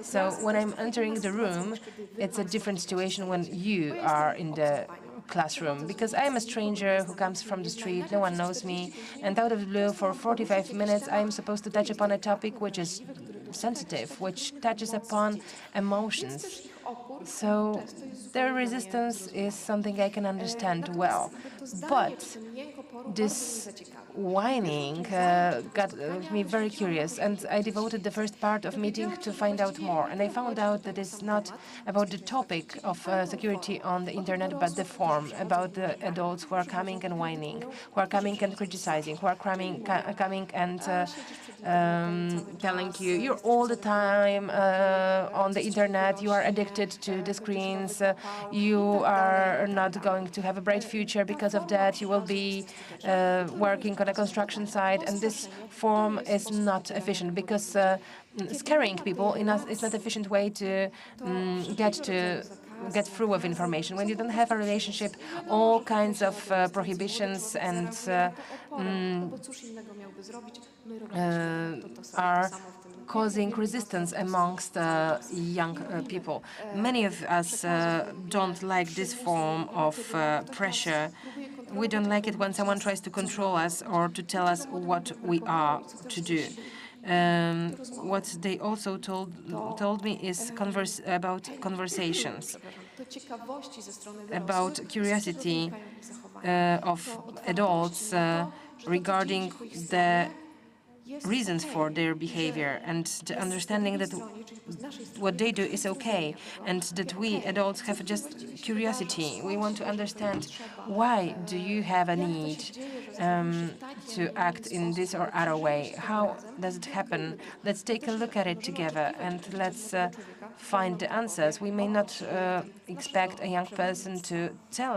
So when I'm entering the room, it's a different situation when you are in the classroom, because I'm a stranger who comes from the street, no one knows me, and out of the blue for 45 minutes I'm supposed to touch upon a topic which is sensitive, which touches upon emotions. So their resistance is something I can understand well, but this whining got me very curious, and I devoted the first part of meeting to find out more. And I found out that it's not about the topic of security on the internet, but the form, about the adults who are coming and whining, who are coming and criticizing, who are coming and telling you, you're all the time on the internet, you are addicted to the screens, you are not going to have a bright future because of that, you will be working on a construction site, and this form is not efficient, because scaring people is not an efficient way to get through with information. When you don't have a relationship, all kinds of prohibitions and are causing resistance amongst young people. Many of us don't like this form of pressure. We don't like it when someone tries to control us or to tell us what we are to do. What they also told me is about conversations, about curiosity of adults regarding the reasons for their behavior, and the understanding that what they do is okay, and that we adults have just curiosity. We want to understand, why do you have a need to act in this or other way? How does it happen? Let's take a look at it together and let's find the answers. We may not expect a young person to tell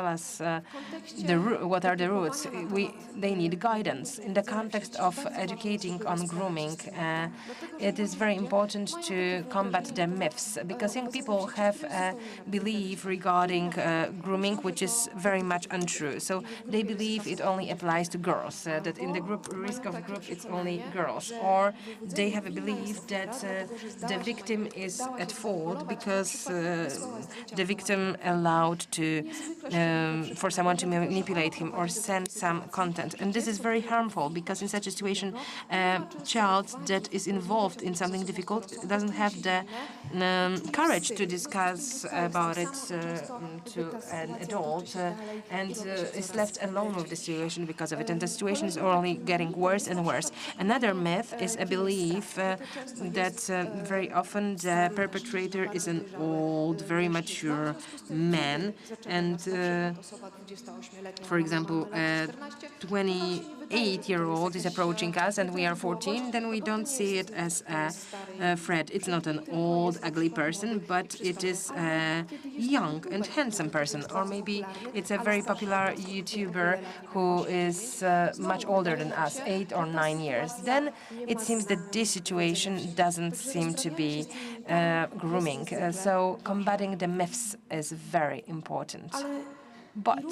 us what are the roots. They need guidance. In the context of educating on grooming, it is very important to combat the myths, because young people have a belief regarding grooming which is very much untrue. So they believe it only applies to girls, that in the risk of group it's only girls, or they have a belief that the victim is at fault because the victim allowed for someone to manipulate him or send some content. And this is very harmful, because in such a situation, a child that is involved in something difficult doesn't have the courage to discuss about it to an adult, and is left alone with the situation because of it. And the situation is only getting worse and worse. Another myth is a belief that very often the perpetrator is an old old, very mature men, and for example, a 28-year-old is approaching us and we are 14, then we don't see it as a threat. It's not an old, ugly person, but it is a young and handsome person. Or maybe it's a very popular YouTuber who is much older than us, 8 or 9 years. Then it seems that this situation doesn't seem to be grooming. So combating the myths is very important. But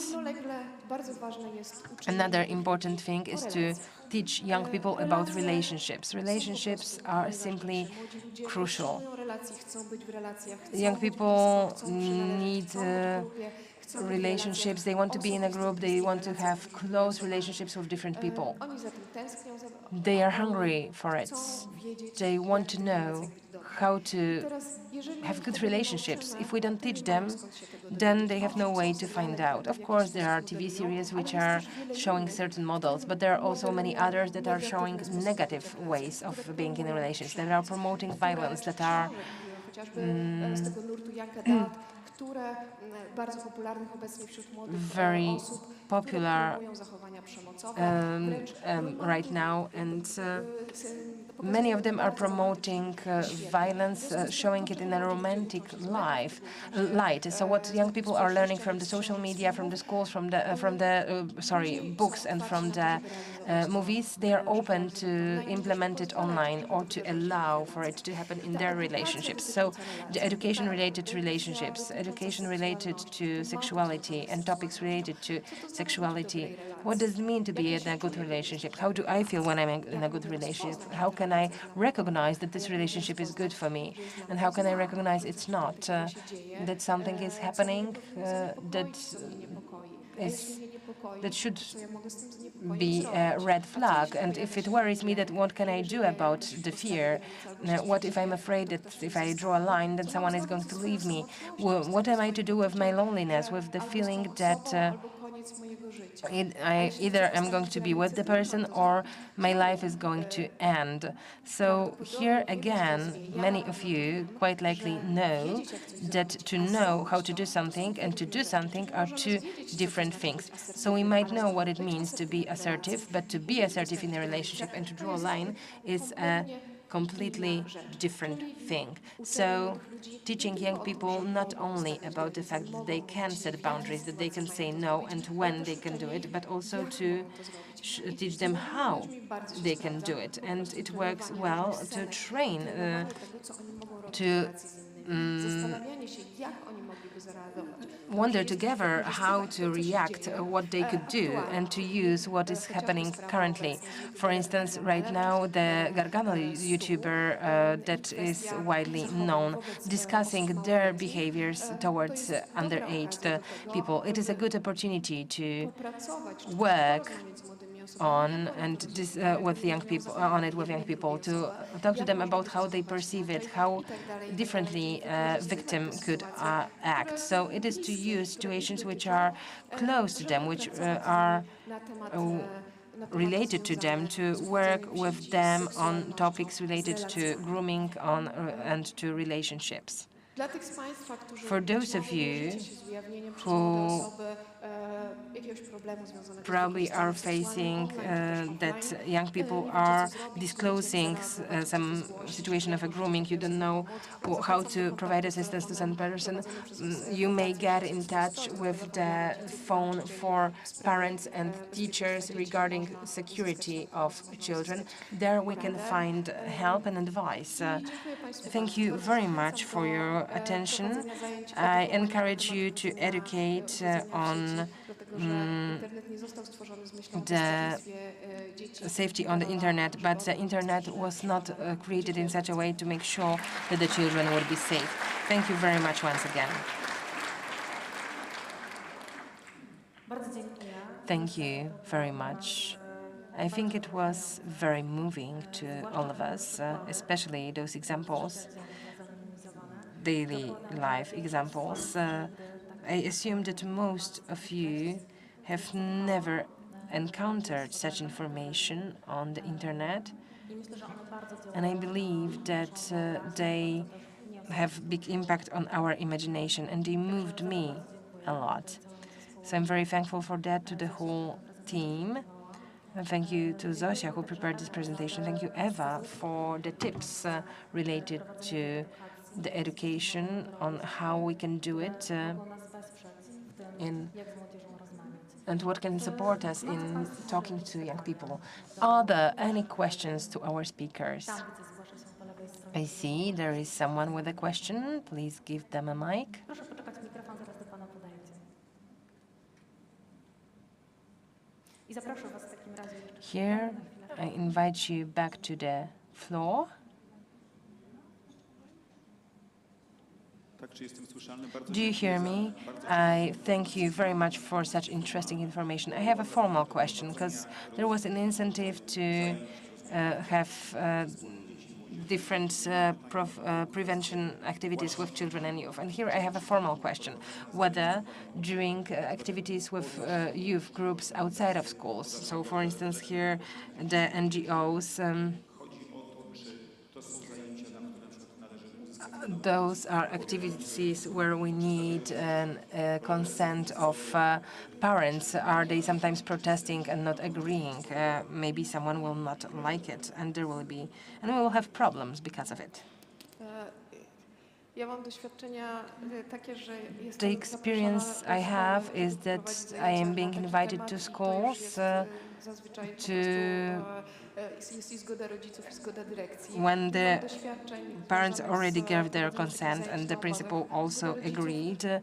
another important thing is to teach young people about relationships. Relationships are simply crucial. Young people need relationships, they want to be in a group, they want to have close relationships with different people. They are hungry for it. They want to know how to have good relationships. If we don't teach them, then they have no way to find out. Of course, there are TV series which are showing certain models, but there are also many others that are showing negative ways of being in a relationship, that are promoting violence, that are very popular right now, and many of them are promoting violence, showing it in a romantic light. So what young people are learning from the social media, from the schools, from the books, and from the movies, they are open to implement it online or to allow for it to happen in their relationships. So the education related to relationships, education related to sexuality, and topics related to sexuality. What does it mean to be in a good relationship? How do I feel when I'm in a good relationship? How can I recognize that this relationship is good for me? And how can I recognize it's not? That something is happening that should be a red flag. And if it worries me, that what can I do about the fear? What if I'm afraid that if I draw a line, then someone is going to leave me? What am I to do with my loneliness, with the feeling that I either am going to be with the person or my life is going to end? So here again, many of you quite likely know that to know how to do something and to do something are two different things. So we might know what it means to be assertive, but to be assertive in a relationship and to draw a line is a completely different thing. So teaching young people not only about the fact that they can set boundaries, that they can say no and when they can do it, but also to teach them how they can do it. And it works well to train, to wonder together how to react, what they could do, and to use what is happening currently. For instance, right now, the Gargano YouTuber that is widely known, discussing their behaviors towards underage people. It is a good opportunity to work on and with young people, to talk to them about how they perceive it, how differently a victim could act. So it is to use situations which are close to them, which are related to them, to work with them on topics related to grooming and to relationships. For those of you who probably are facing that young people are disclosing some situation of a grooming, you don't know how to provide assistance to some person, you may get in touch with the phone for parents and teachers regarding security of children. There we can find help and advice. Thank you very much for your attention. I encourage you to educate on the safety on the internet, but the internet was not created in such a way to make sure that the children would be safe. Thank you very much once again. Thank you very much. I think it was very moving to all of us, especially those examples, daily life examples. I assume that most of you have never encountered such information on the internet, and I believe that they have big impact on our imagination, and they moved me a lot. So I'm very thankful for that to the whole team. And thank you to Zosia, who prepared this presentation. Thank you, Eva, for the tips related to the education on how we can do it and what can support us in talking to young people. Are there any questions to our speakers? I see there is someone with a question. Please give them a mic. Here, I invite you back to the floor. Do you hear me? I thank you very much for such interesting information. I have a formal question, because there was an incentive to have different prevention activities with children and youth. And here I have a formal question, whether during activities with youth groups outside of schools, so for instance here the NGOs, those are activities where we need consent of parents. Are they sometimes protesting and not agreeing? Maybe someone will not like it, and we will have problems because of it. The experience I have is that I am being invited to schools when the parents already gave their consent and the principal also agreed.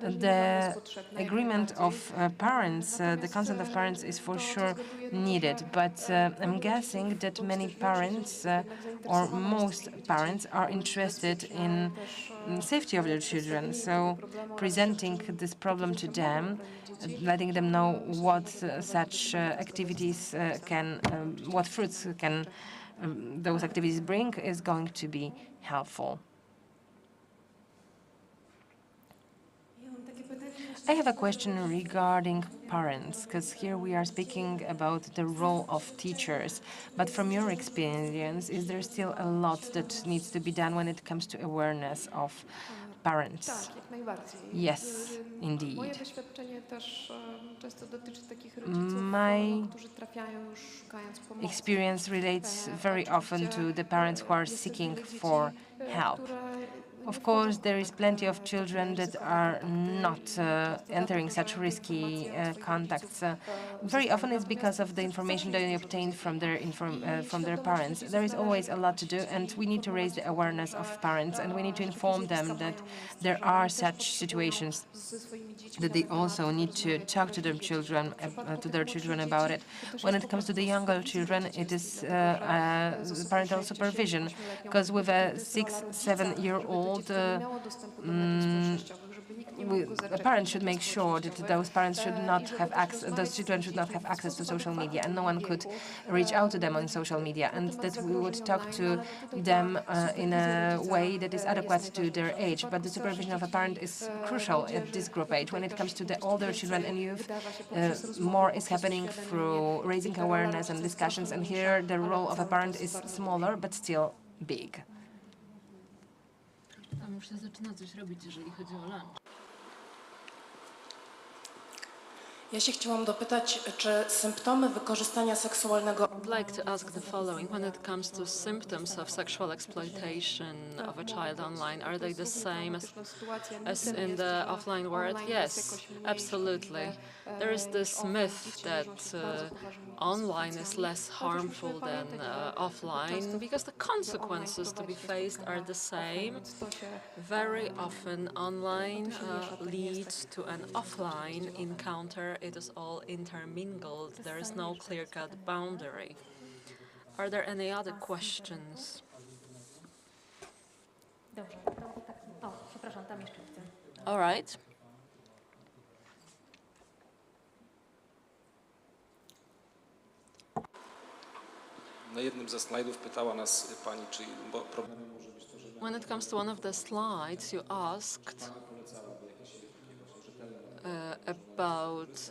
The agreement of parents, the consent of parents is for sure needed, but I'm guessing that many parents or most parents are interested in safety of their children. So presenting this problem to them, letting them know what such activities what fruits can those activities bring is going to be helpful. I have a question regarding parents, because here we are speaking about the role of teachers. But from your experience, is there still a lot that needs to be done when it comes to awareness of parents? Yes, indeed. My experience relates very often to the parents who are seeking for help. Of course, there is plenty of children that are not entering such risky contacts. Very often it's because of the information they obtained from their parents. There is always a lot to do, and we need to raise the awareness of parents, and we need to inform them that there are such situations, that they also need to talk to their children about it. When it comes to the younger children, it is parental supervision, because with a 6-7-year-old, a parent should make sure that those children should not have access to social media, and no one could reach out to them on social media, and that we would talk to them in a way that is adequate to their age. But the supervision of a parent is crucial at this group age. When it comes to the older children and youth, more is happening through raising awareness and discussions, and here the role of a parent is smaller, but still big. Ja się chciałam dopytać, czy symptomy wykorzystania seksualnego... I'd like to ask the following. When it comes to symptoms of sexual exploitation of a child online, are they the same as in the offline world? Yes, absolutely. There is this myth that online is less harmful than offline because the consequences to be faced are the same. Very often online leads to an offline encounter. It is all intermingled. There is no clear-cut boundary. Are there any other questions? All right. Na jednym ze slajdów pytała nas pani, czy problemem może być to, że... When it comes to one of the slides, you asked about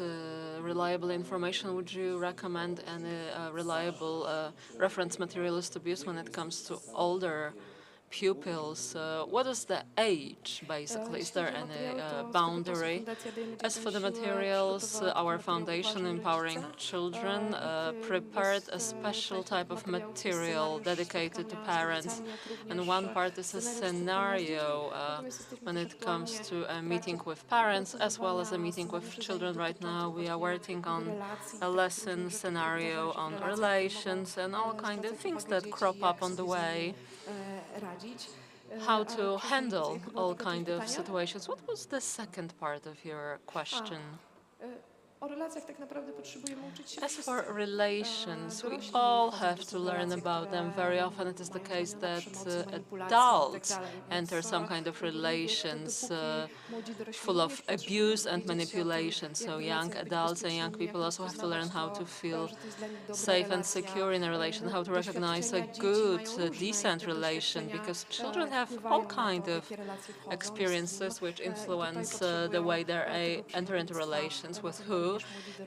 reliable information. Would you recommend any reliable reference materials to use when it comes to older pupils? What is the age, basically? Is there any boundary? As for the materials, our foundation, Empowering Children, prepared a special type of material dedicated to parents. And one part is a scenario when it comes to a meeting with parents, as well as a meeting with children. Right now, we are working on a lesson scenario on relations and all kinds of things that crop up on the way. How to handle all kinds of situations. What was the second part of your question? As for relations, we all have to learn about them. Very often it is the case that adults enter some kind of relations full of abuse and manipulation. So young adults and young people also have to learn how to feel safe and secure in a relation, how to recognize a good, decent relation, because children have all kinds of experiences which influence the way they enter into relations, with who.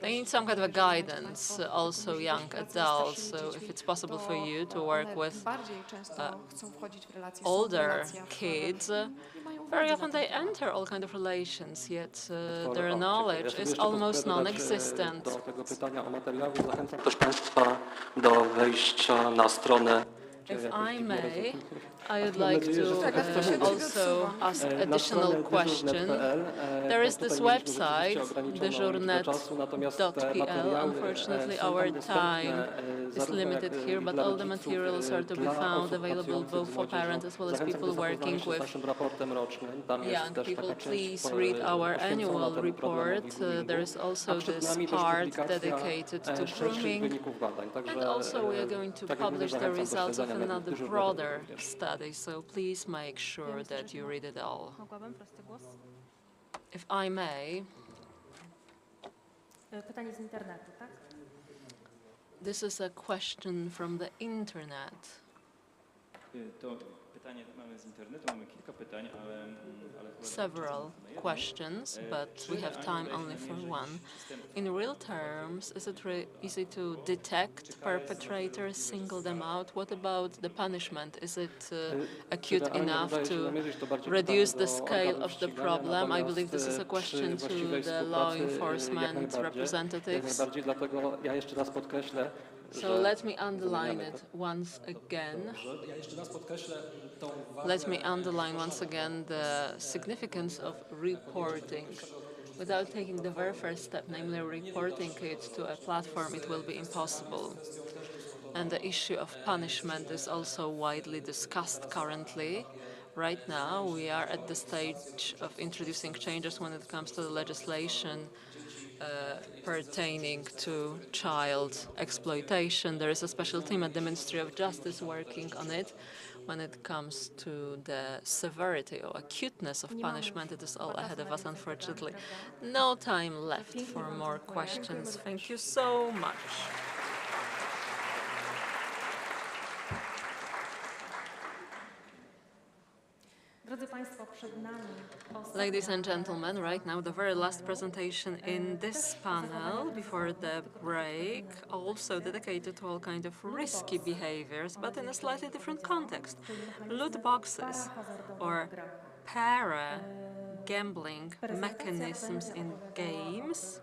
They need some kind of a guidance, also young adults. So if it's possible for you to work with older kids, very often they enter all kinds of relations, yet their knowledge is almost non-existent. If I may, I would like to also ask additional question. There is this website, dejournet.pl. Unfortunately, our time is limited here, but all the materials are to be found available both for parents as well as people working with young people. Please read our annual report. There is also this part dedicated to grooming, and also we are going to publish the results of another broader study, so please make sure that you read it all. If I may, this is a question from the internet. Several questions, but we have time only for one. In real terms, is it easy to detect perpetrators, single them out? What about the punishment? Is it acute enough to reduce the scale of the problem? I believe this is a question to the law enforcement representatives. So let me underline it once again. Let me underline once again the significance of reporting. Without taking the very first step, namely reporting it to a platform, it will be impossible. And the issue of punishment is also widely discussed currently. Right now, we are at the stage of introducing changes when it comes to the legislation pertaining to child exploitation. There is a special team at the Ministry of Justice working on it. When it comes to the severity or acuteness of punishment, it is all ahead of us, unfortunately. No time left for more questions. Thank you so much. Ladies and gentlemen, right now the very last presentation in this panel before the break, also dedicated to all kinds of risky behaviors, but in a slightly different context. Loot boxes or para-gambling mechanisms in games.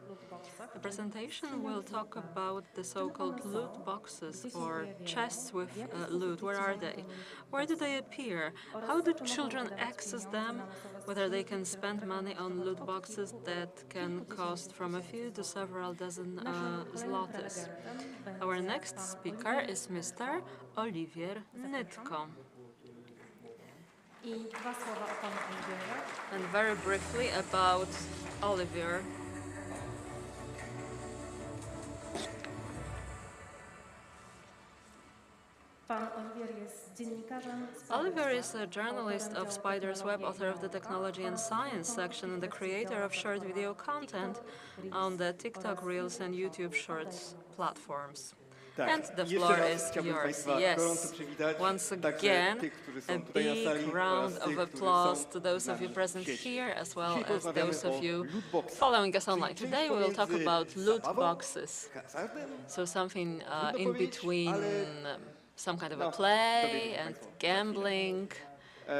The presentation will talk about the so-called loot boxes or chests with loot. Where are they? Where do they appear? How do children access them? Whether they can spend money on loot boxes that can cost from a few to several dozen zlotys. Our next speaker is Mr. Olivier Nytko. And very briefly about Olivier. Olivier is a journalist of Spider's Web, author of the Technology and Science section, and the creator of short video content on the TikTok Reels and YouTube Shorts platforms. And the floor is yours. Yes, once again, a big round of applause to those of you present here, as well as those of you following us online. Today we will talk about loot boxes, so something in between some kind of a play and gambling.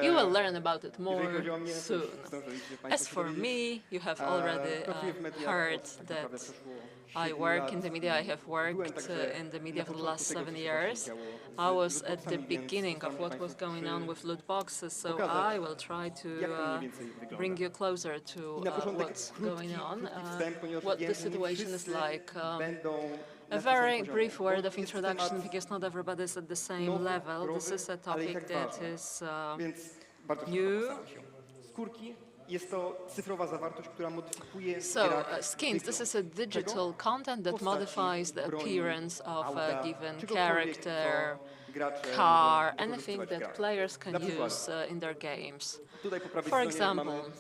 You will learn about it more soon. As for me, you have already heard that I work in the media. I have worked in the media for the last 7 years. I was at the beginning of what was going on with loot boxes, so I will try to bring you closer to what's going on, what the situation is like. A very brief word of introduction, because not everybody is at the same level. This is a topic that is new. So, skins, this is a digital content that modifies the appearance of a given character, car, anything that players can use in their games. For example,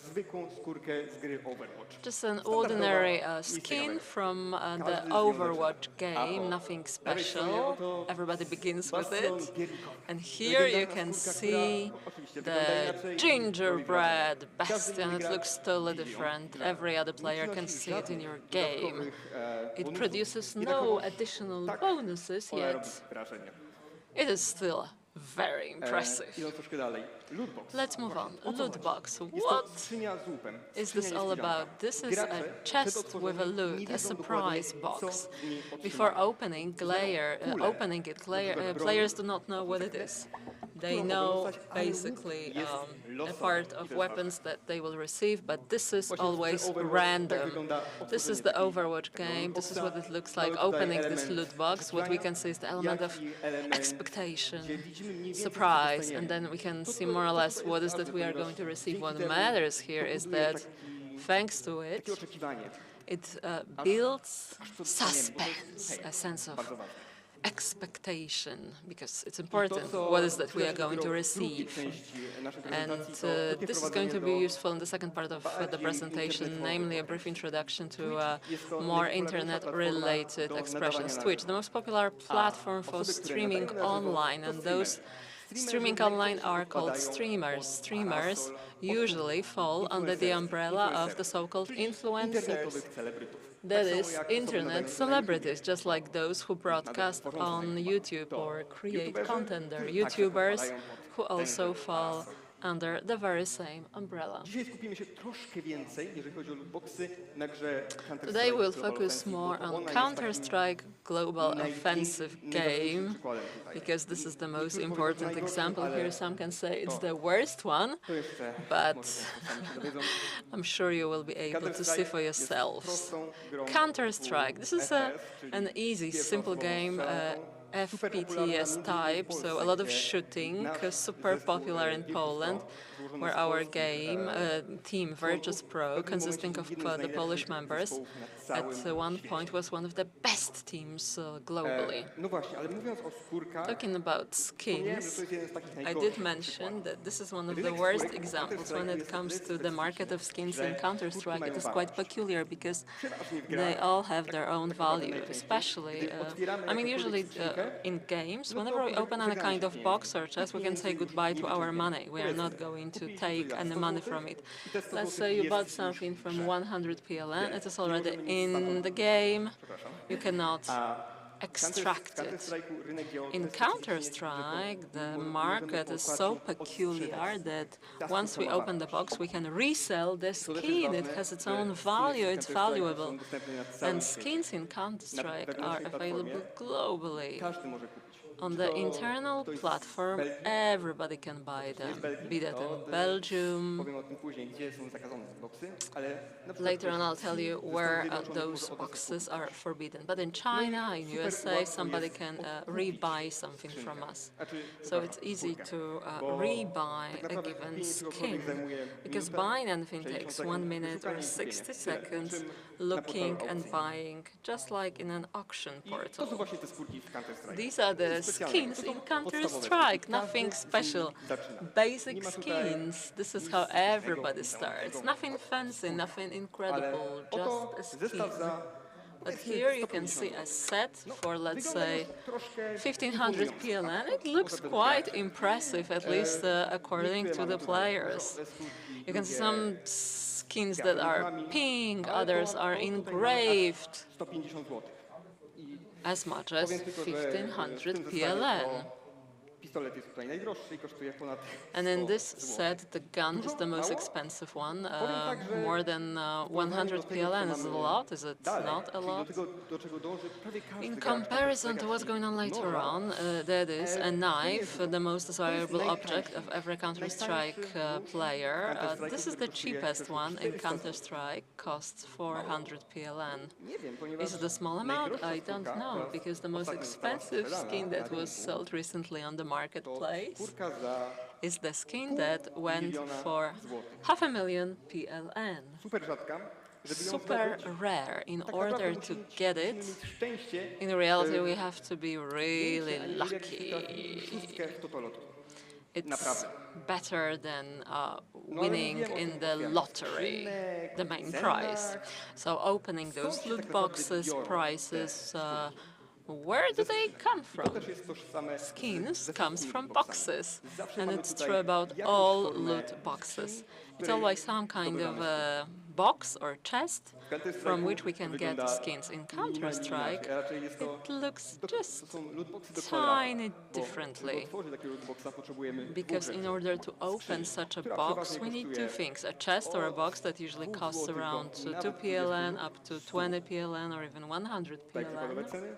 just an ordinary skin from the Overwatch game, nothing special. Everybody begins with it. And here you can see the gingerbread bastion. It looks totally different. Every other player can see it in your game. It produces no additional bonuses yet. It is still very impressive. Let's move on. Loot box. What is this all about? This is a chest with a loot, a surprise box. Before opening it, players do not know what it is. They know basically a part of weapons that they will receive, but this is always random. This is the Overwatch game. This is what it looks like opening this loot box. What we can see is the element of expectation, surprise, and then we can see more or less what is that we are going to receive. What matters here is that thanks to it, it builds suspense, a sense of expectation, because it's important what is that we are going to receive. And this is going to be useful in the second part of the presentation, namely a brief introduction to more internet-related expressions. Twitch, the most popular platform for streaming online, and those streaming online are called streamers. Streamers usually fall under the umbrella of the so-called influencers. That is, internet celebrities, just like those who broadcast on YouTube or create content. They're YouTubers who also fall under the very same umbrella. Today we'll focus more on Counter-Strike Global Offensive game, because this is the most important example here. Some can say it's the worst one, but I'm sure you will be able to see for yourselves. Counter-Strike, this is an easy, simple game, FPS type, so a lot of shooting, super popular in Poland, where our game, team Virtus Pro, consisting of the Polish members, at one point was one of the best teams globally. Talking about skins, I did mention that this is one of the worst examples when it comes to the market of skins in Counter-Strike. It is quite peculiar because they all have their own value, especially, I mean, usually in games, whenever we open any kind of box or chest, we can say goodbye to our money. We are not going to take any money from it. Let's say you bought something from 100 PLN, it is already in the game, you cannot extract it. In Counter-Strike, the market is so peculiar that once we open the box, we can resell the skin. It has its own value, it's valuable. And skins in Counter-Strike are available globally. On the internal platform, everybody can buy them, be that in Belgium. Later on, I'll tell you where those boxes are forbidden. But in China, in USA, somebody can rebuy something from us. So it's easy to rebuy a given skin, because buying anything takes 1 minute or 60 seconds, looking and buying, just like in an auction portal. These are the skins in Counter-Strike, nothing special. Basic skins, this is how everybody starts. Nothing fancy, nothing incredible, just a skin. But here you can see a set for, let's say, 1500 PLN. It looks quite impressive, at least according to the players. You can see some skins that are pink, others are engraved. As much as 1500 PLN. And in this set, the gun is the most expensive one. More than 100 PLN is a lot, is it not a lot? In comparison to what's going on later on, that is a knife, the most desirable object of every Counter-Strike player. This is the cheapest one in Counter-Strike, costs 400 PLN. Is it a small amount? I don't know, because the most expensive skin that was sold recently on the marketplace is the skin that went for 500,000 PLN. Super rare. In order to get it, in reality we have to be really lucky. It's better than winning in the lottery, the main prize. So opening those loot boxes, prizes, where do they come from? Skins comes from boxes, and it's true about all loot boxes. It's always some kind of a box or chest from which we can get skins. In Counter-Strike, it looks just tiny differently, because in order to open such a box, we need two things: a chest or a box that usually costs around 2 PLN, up to 20 PLN, or even 100 PLN.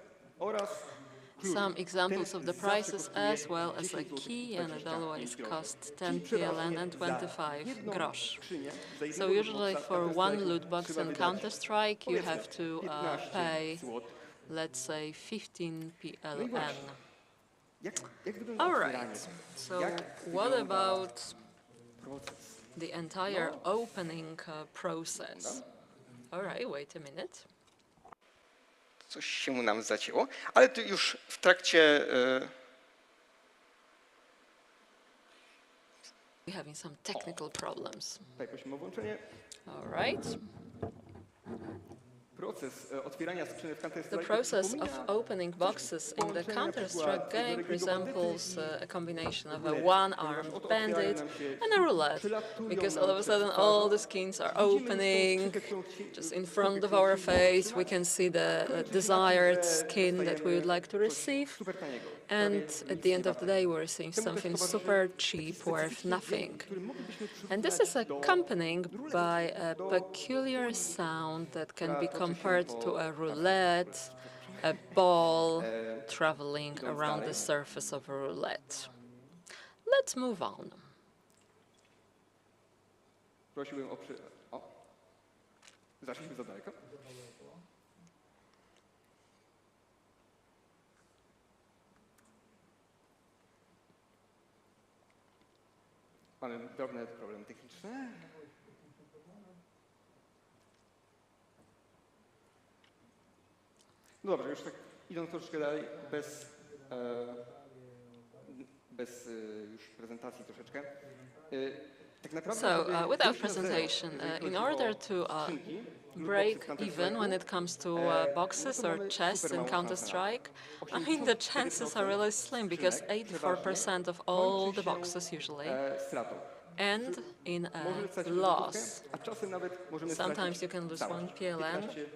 Some examples of the prices, as well as a key, and it always costs 10 PLN and 25 grosz. So usually for one loot box in Counter-Strike you have to pay, let's say, 15 PLN. All right, so what about the entire opening process? All right, wait a minute. Coś się nam zacięło, ale tu już w trakcie... We're having some technical problems. All right. The process of opening boxes in the Counter-Strike game resembles a combination of a one-armed bandit and a roulette, because all of a sudden all the skins are opening just in front of our face. We can see the desired skin that we would like to receive, and at the end of the day we're seeing something super cheap, worth nothing. And this is accompanied by a peculiar sound that can be compared to a roulette, a ball traveling around the surface of a roulette. Let's move on. Zaszliśmy za daleko. Mamy drobne problemy techniczne. No dobrze, już tak idąc troszkę dalej, bez już prezentacji troszeczkę. So, without presentation, in order to break even when it comes to boxes or chests in Counter-Strike, I mean, the chances are really slim, because 84% of all the boxes usually end in a loss. Sometimes you can lose 1 PLN,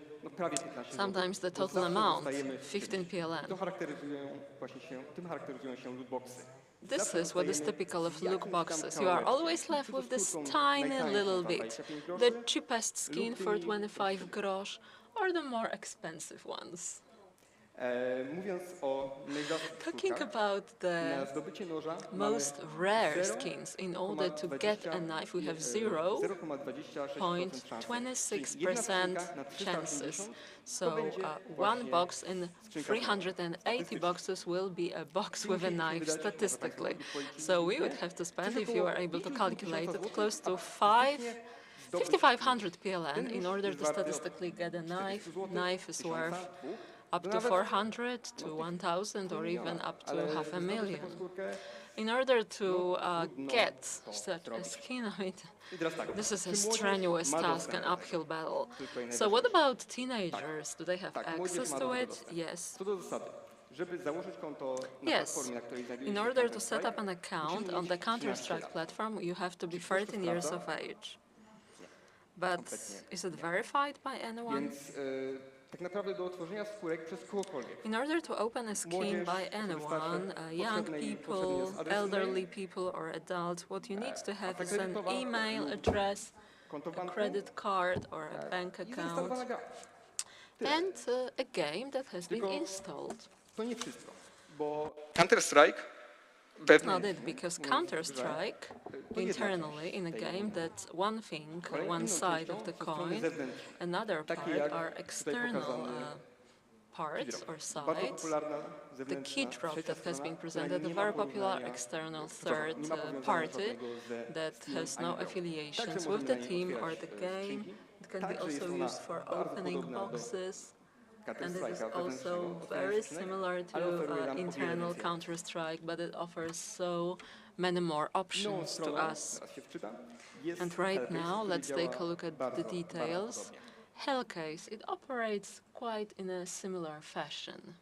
sometimes the total amount, 15 PLN. This is what is typical of loot boxes. You are always left with this tiny little bit, the cheapest skin for 25 grosz, or the more expensive ones. Talking about the most rare skins, in order to get a knife we have 0.26% chances. So one box in 380 boxes will be a box with a knife statistically. So we would have to spend, if you were able to calculate it, close to 5,500 PLN in order to statistically get a knife. Knife is worth up to 400 to 1,000, or even up to 500,000. In order to get such a skin, I mean, this is a strenuous task, an uphill battle. So what about teenagers? Do they have access to it? Yes. Yes. In order to set up an account on the Counter-Strike platform, you have to be 13 years of age. But is it verified by anyone? tak naprawdę do otworzenia skórek przez kogokolwiek. In order to open a scheme by anyone, young people, elderly people or adults, what you need to have is an email address, a credit card or a bank account, and a game that has been installed. To nie wszystko, bo Counter-Strike That's not it, because Counter-Strike, internally in a game, that's one thing, one side of the coin. Another part are external parts or sides. The key drop that has been presented, a very popular external third party that has no affiliations with the team or the game. It can be also used for opening boxes. And it is also very similar to internal Counter-Strike, but it offers so many more options to us. And right now, let's take a look at the details. Hellcase, it operates quite in a similar fashion.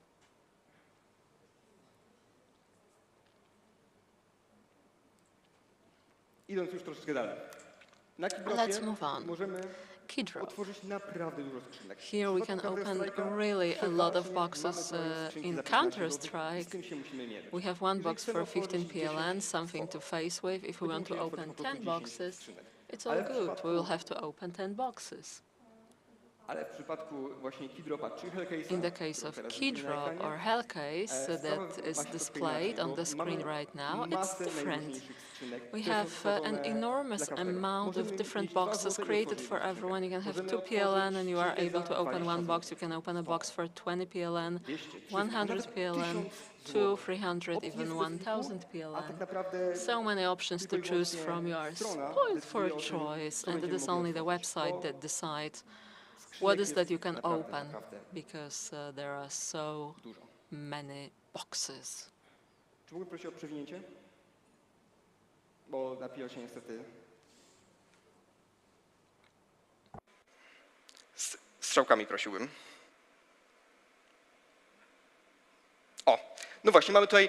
Idąc już troszeczkę dalej. Na Let's move on. Key drop. Here we can open really a lot of boxes. In Counter-Strike, we have one box for 15 PLN, something to face with. If we want to open 10 boxes, it's all good. We will have to open 10 boxes. In the case of key drop or Hellcase that is displayed on the screen right now, it's different. We have an enormous amount of different boxes created for everyone. You can have 2 PLN and you are able to open one box. You can open a box for 20 PLN, 100 PLN, 200, 300, even 1,000 PLN. So many options to choose from. You are spoiled for choice, and it is only the website that decides what is that you can open, because there are so many boxes. Czy mógłbym prosić o przewinięcie? Bo napiło się niestety. Strzałkami prosiłbym. O, no właśnie, mamy tutaj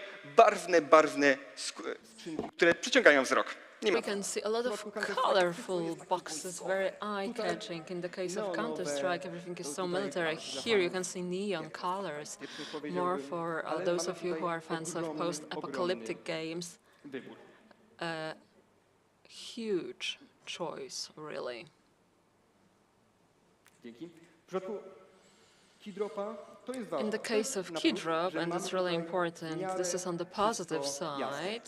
barwne skrzynki, które przyciągają wzrok. We can see a lot of colorful boxes, very eye-catching. In the case of Counter-Strike, everything is so military. Here you can see neon colors, more for those of you who are fans of post-apocalyptic games. Huge choice, really. In the case of key drop, and it's really important, this is on the positive side,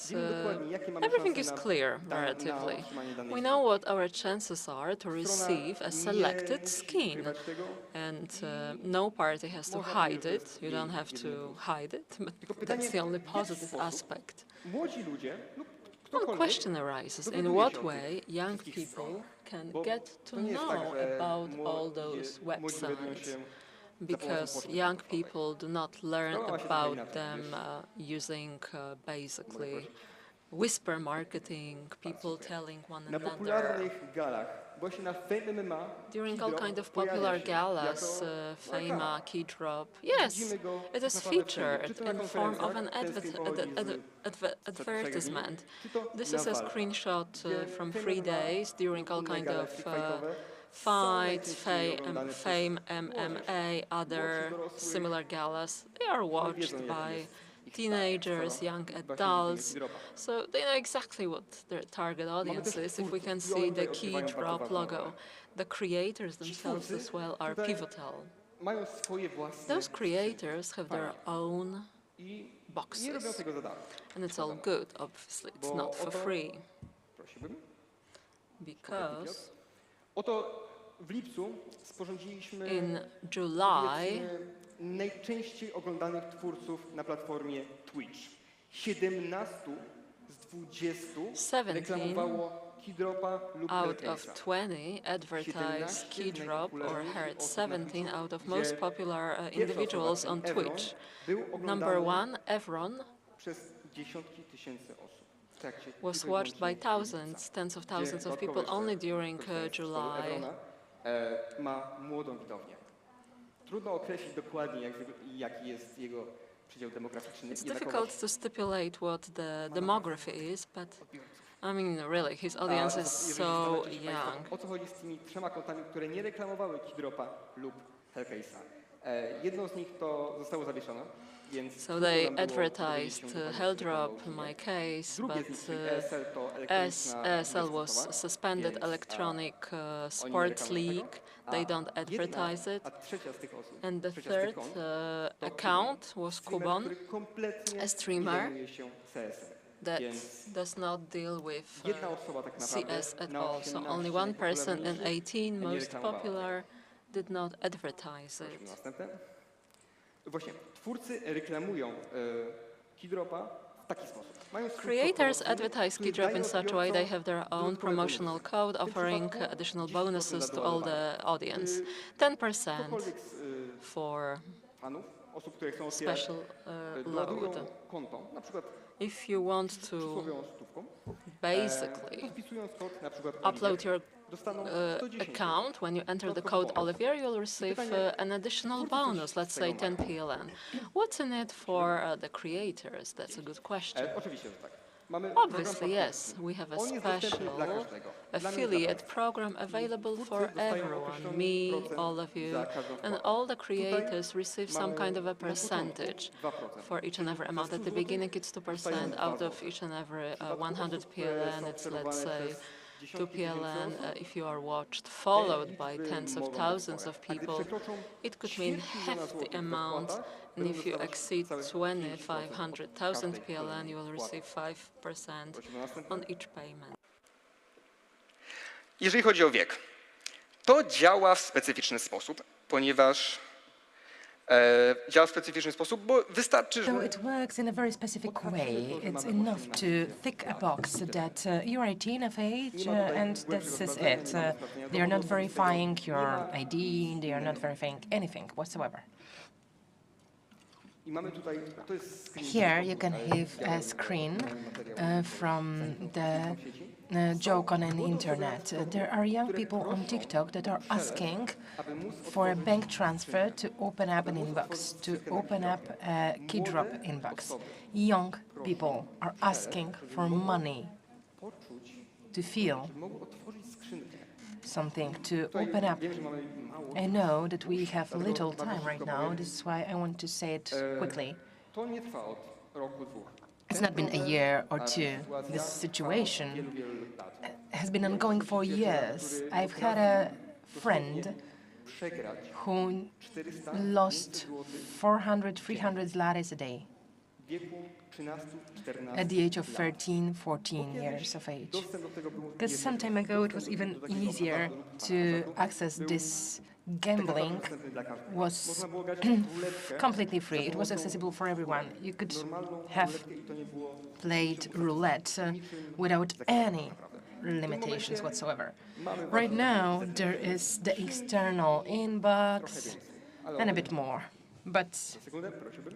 everything is clear, relatively. We know what our chances are to receive a selected skin, and no party has to hide it. You don't have to hide it, but that's the only positive aspect. One question arises: in what way young people can get to know about all those websites? Because young people do not learn about them using basically whisper marketing, people telling one another. During all kinds of popular galas, Fama, Key Drop, yes, it is featured in the form of an advertisement. This is a screenshot from 3 days during all kinds of fights, Fame, MMA, other similar galas. They are watched by teenagers, young adults, so they know exactly what their target audience is. If we can see the Key Drop logo, the creators themselves as well are pivotal. Those creators have their own boxes, and it's all good, obviously. It's not for free, because in July, najczęściej oglądanych twórców na platformie Twitch. 17 z 20 reklamowało Keydropa lub out of 20 advertised Key Drop or heard 17 out of most popular individuals on Twitch. Number 1, Evron, was watched by thousands, tens of thousands of people only during July. Ma młodą widownię. Trudno określić dokładnie, jaki jest jego przydział demograficzny. It's difficult to stipulate what the demography is, but I mean, really, his audience is so young. O co chodzi z tymi 3 kontami, które nie reklamowały Keydropa lub Hellcase'a? Jedną z nich to zostało zawieszone. So they advertised Helldrop, my case, but as ESL was suspended electronic sports league, they don't advertise it. And the third account was Kubon, a streamer that does not deal with CS at all. So only one person in 18, most popular, did not advertise it. Właśnie twórcy reklamują Keydropa w taki sposób. Creators advertise Keydrop in such a way they have their own promotional code offering additional bonuses to all the audience. 10% for special load. If you want to basically upload your account, when you enter the code Olivier, you'll receive an additional bonus, let's say 10 PLN. What's in it for the creators? That's a good question. Obviously, yes, we have a special affiliate program available for everyone, me, all of you, and all the creators receive some kind of a percentage for each and every amount. At the beginning, it's 2%. Out of each and every 100 PLN, it's, let's say, 2 PLN. If you are watched, followed by tens of thousands of people, it could mean half the amount. And if you exceed 500,000 PLN, you will receive 5% on each payment. Jeżeli chodzi o wiek, to działa w specyficzny sposób, ponieważ bo wystarczy, że... So it works in a very specific way. It's enough to tick a box that you are 18 of age and this is it. They are not verifying your ID, they are not verifying anything whatsoever. Here you can have a screen from the joke on an internet. There are young people on TikTok that are asking for a bank transfer to open up an inbox, to open up a Keydrop inbox. Young people are asking for money to feel something, to open up. I know that we have little time right now, this is why I want to say it quickly. It's not been a year or two. This situation has been ongoing for years. I've had a friend who lost 400, 300 zlotys a day at the age of 13, 14 years of age. Because some time ago it was even easier to access this gambling was completely free. It was accessible for everyone. You could have played roulette without any limitations whatsoever. Right now, there is the external inbox and a bit more. But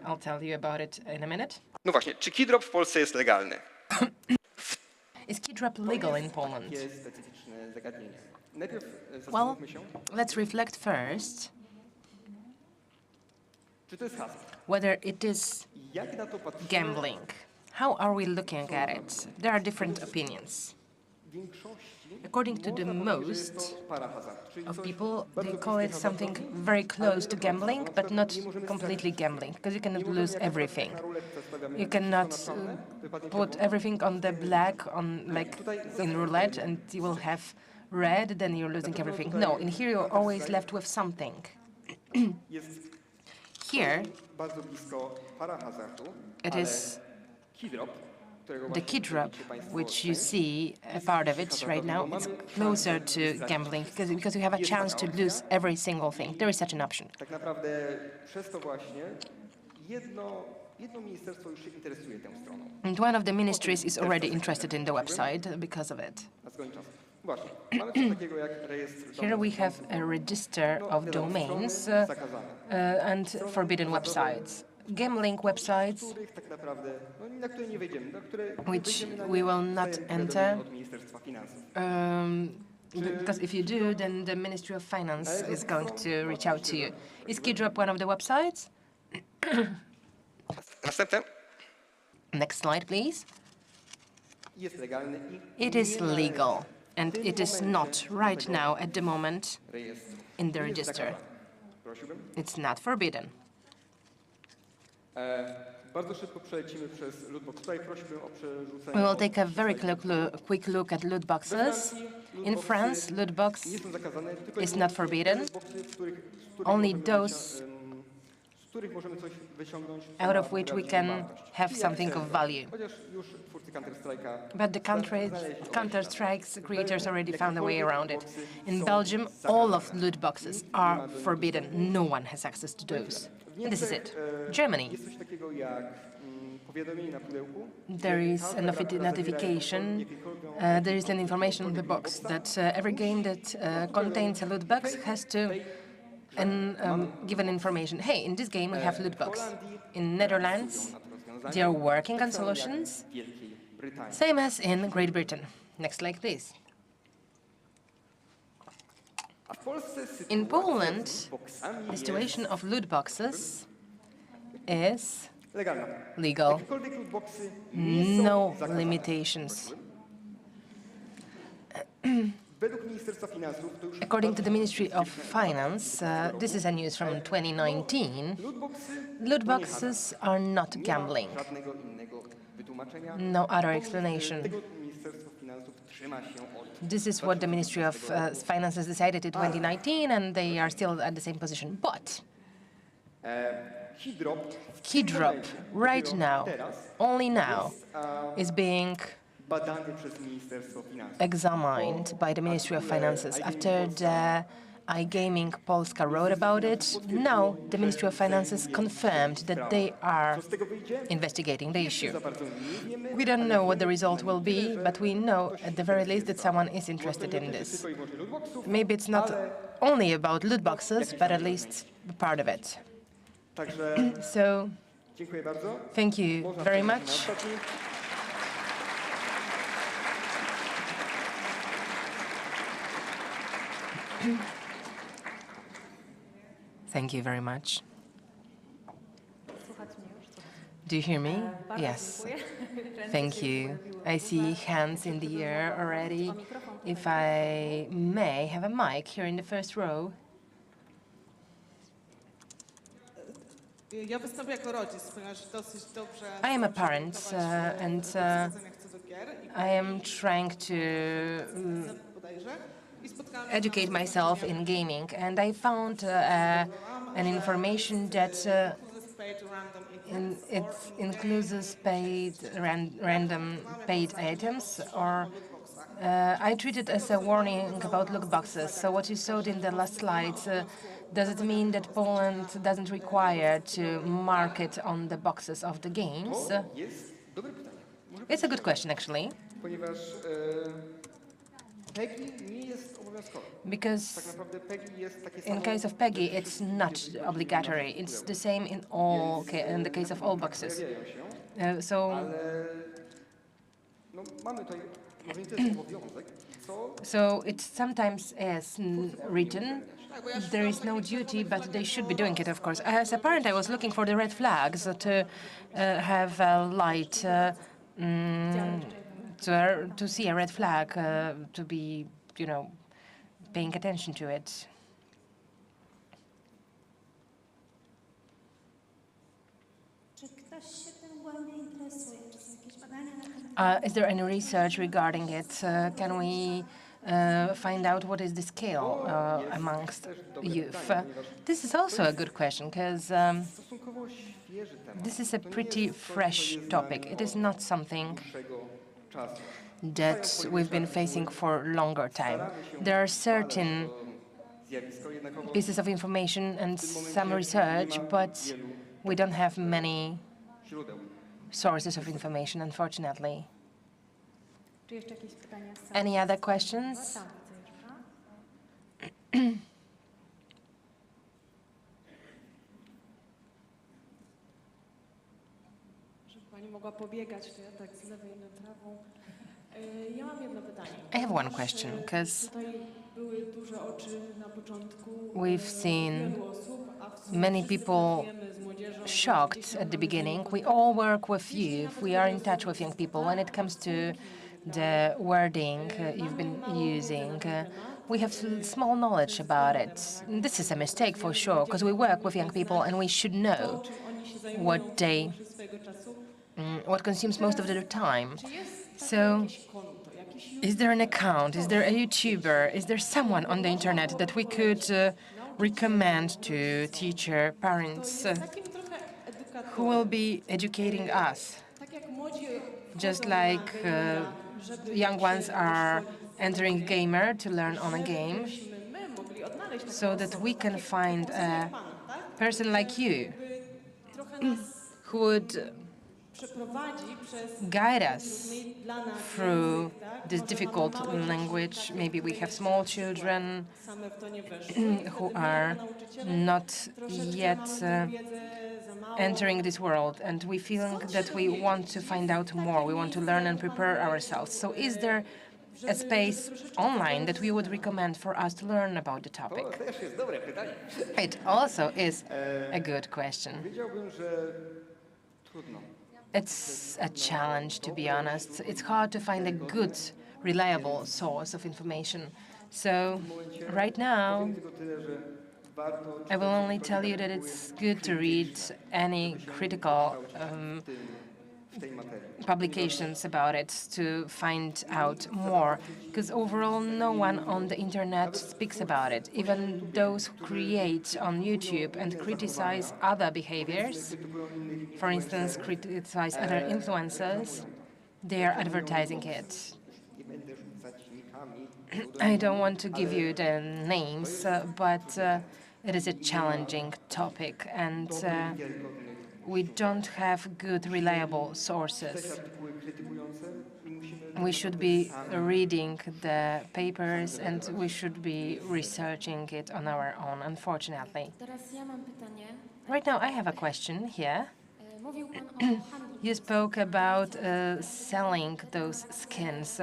I'll tell you about it in a minute. No właśnie, czy Keydrop w Polsce jest legalny? Is Keydrop legal in Poland? Well, let's reflect first whether it is gambling. How are we looking at it? There are different opinions. According to the most of people, they call it something very close to gambling, but not completely gambling, because you cannot lose everything. You cannot put everything on the black, on like in roulette, and you will have red, then you're losing everything. No, in here you're always left with something. Here, it is the Keydrop, which you see a part of it right now. It's closer to gambling because you have a chance to lose every single thing. There is such an option. And one of the ministries is already interested in the website because of it. Here we have a register of domains and forbidden websites. Gambling websites, which we will not enter, because if you do, then the Ministry of Finance is going to reach out to you. Is Keydrop one of the websites? Next slide, please. It is legal, and it is not right now at the moment in the register. It's not forbidden. Bardzo szybko przelecimy przez lootbox. Tutaj prosiłbym o przerzucenie. We will take a very quick look at loot boxes. In France, loot box is not forbidden. Only those out of which we can have something of value. But the Counter-Strike's creators already found a way around it. In Belgium, all of loot boxes are forbidden. No one has access to those. And this is it. Germany. There is a notification, there is an information on the box that every game that contains a loot box has to give an information. Hey, in this game we have loot box. In Netherlands, they are working on solutions, same as in Great Britain. Next like this. In Poland, the situation of loot boxes is legal. No limitations. According to the Ministry of Finance, this is a news from 2019, loot boxes are not gambling. No other explanation. This is what the Ministry of Finance has decided in 2019, and they are still at the same position. But Keydrop, right now, only now, is being examined by the Ministry of Finances. After the iGaming Polska wrote about it, now the Ministry of Finances confirmed that they are investigating the issue. We don't know what the result will be, but we know at the very least that someone is interested in this. Maybe it's not only about loot boxes, but at least part of it. So, thank you very much. Thank you very much. Do you hear me? Yes. Thank you. I see hands in the air already. If I may have a mic here in the first row. I am a parent and I am trying to educate myself in gaming, and I found an information that it includes random paid items, or I treat it as a warning about loot boxes. So what you showed in the last slides, does it mean that Poland doesn't require to market on the boxes of the games? It's a good question, actually. Because in case of PEGI, it's not obligatory. It's the same in the case of all boxes. So it sometimes is written. There is no duty, but they should be doing it, of course. As a parent, I was looking for the red flags to have a light. To see a red flag, to be, paying attention to it. Is there any research regarding it? Can we find out what is the scale amongst youth? This is also a good question, because this is a pretty fresh topic. It is not something that we've been facing for a longer time. There are certain pieces of information and some research, but we don't have many sources of information, unfortunately. Any other questions? I have one question, because we've seen many people shocked at the beginning. We all work with youth. We are in touch with young people. When it comes to the wording you've been using, we have small knowledge about it. This is a mistake for sure, because we work with young people and we should know what they, what consumes most of their time. So, is there an account? Is there a YouTuber? Is there someone on the internet that we could recommend to teacher, parents, who will be educating us? Just like young ones are entering gamer to learn on a game, so that we can find a person like you who would guide us through this difficult language. Maybe we have small children who are not yet entering this world, and we feel that we want to find out more. We want to learn and prepare ourselves. So is there a space online that we would recommend for us to learn about the topic? It also is a good question. It's a challenge, to be honest. It's hard to find a good, reliable source of information. So right now, I will only tell you that it's good to read any critical publications about it to find out more, because overall no one on the internet speaks about it. Even those who create on YouTube and criticize other behaviors, for instance, criticize other influencers, they are advertising it. I don't want to give you the names, but it is a challenging topic, and we don't have good, reliable sources. We should be reading the papers, and we should be researching it on our own, unfortunately. Right now, I have a question here. You spoke about selling those skins.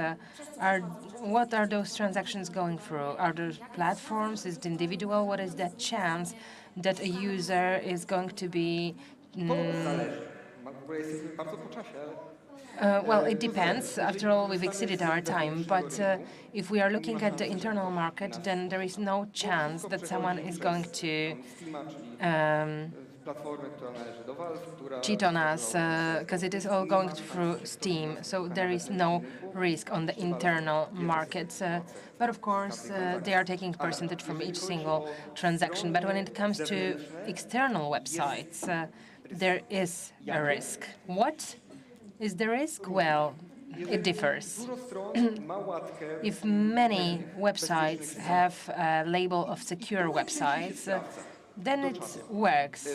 What are those transactions going through? Are those platforms? Is it individual? What is the chance that a user is going to be... well, it depends. After all, we've exceeded our time. But if we are looking at the internal market, then there is no chance that someone is going to cheat on us, because it is all going through Steam. So there is no risk on the internal market. But of course, they are taking percentage from each single transaction. But when it comes to external websites, there is a risk. What is the risk? Well, it differs. If many websites have a label of secure websites, then it works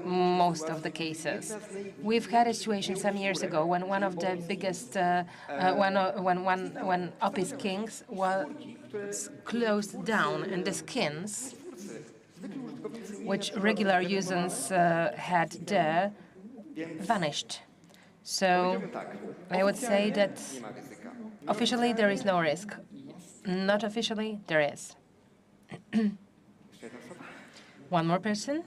most of the cases. We've had a situation some years ago when one of the biggest, when Opis Kings was closed down, and the skins which regular users had there vanished. So I would say that officially there is no risk. Not officially, there is. One more person?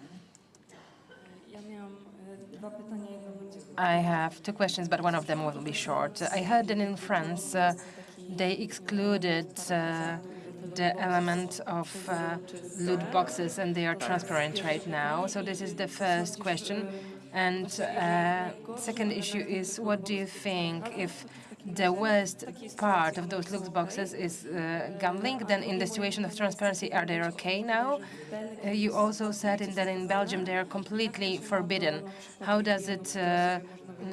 I have two questions, but one of them will be short. I heard that in France they excluded the element of loot boxes, and they are transparent right now. So this is the first question. And second issue is, what do you think if the worst part of those loot boxes is gambling? Then in the situation of transparency, are they okay now? You also said that in Belgium they are completely forbidden. How does it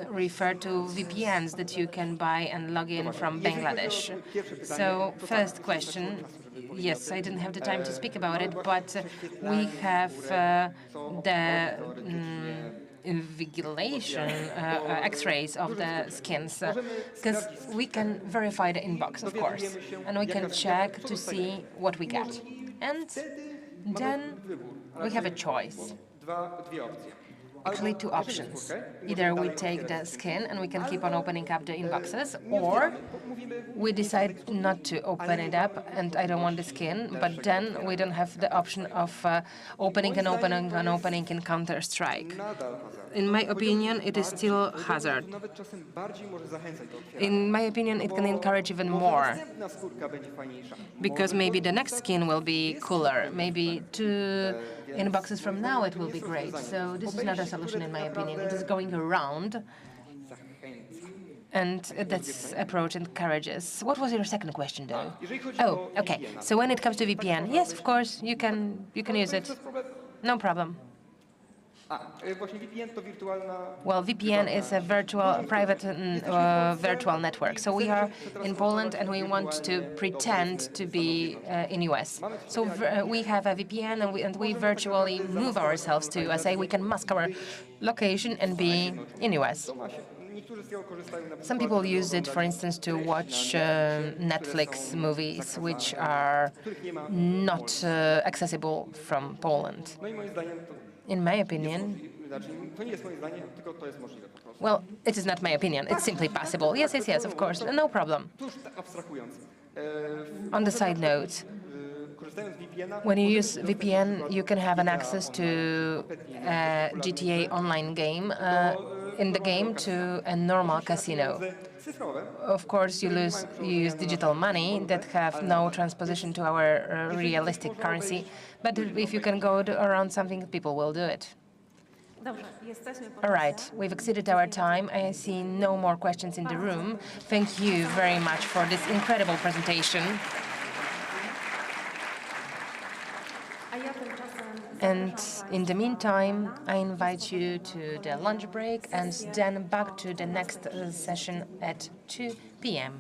refer to VPNs that you can buy and log in from Bangladesh? So first question, yes, I didn't have the time to speak about it, but we have the invigilation X-rays of the skins, because we can verify the inbox, of course, and we can check to see what we get. And then we have a choice. dwie opcje. Actually, two options. Either we take the skin and we can keep on opening up the inboxes, or we decide not to open it up and I don't want the skin, but then we don't have the option of opening and opening and opening in Counter-Strike. In my opinion, it is still hazard. In my opinion, it can encourage even more, because maybe the next skin will be cooler. Maybe 2 inboxes from now it will be great. So this is not a solution in my opinion. It is going around, and that approach encourages. What was your second question, though? Oh, okay. So when it comes to VPN, yes, of course, you can use it. No problem. Well, VPN is a virtual, private, virtual network. So we are in Poland and we want to pretend to be in US. So we have a VPN and we virtually move ourselves to USA. We can mask our location and be in US. Some people use it, for instance, to watch Netflix movies, which are not accessible from Poland. In my opinion, well, it is not my opinion. It's simply possible. Yes, yes, yes, of course. No problem. On the side note, when you use VPN, you can have an access to a GTA online game, in the game to a normal casino. Of course, you use digital money that have no transposition to our realistic currency, but if you can go around something, people will do it. All right, we've exceeded our time. I see no more questions in the room. Thank you very much for this incredible presentation. And in the meantime, I invite you to the lunch break and then back to the next session at 2 p.m.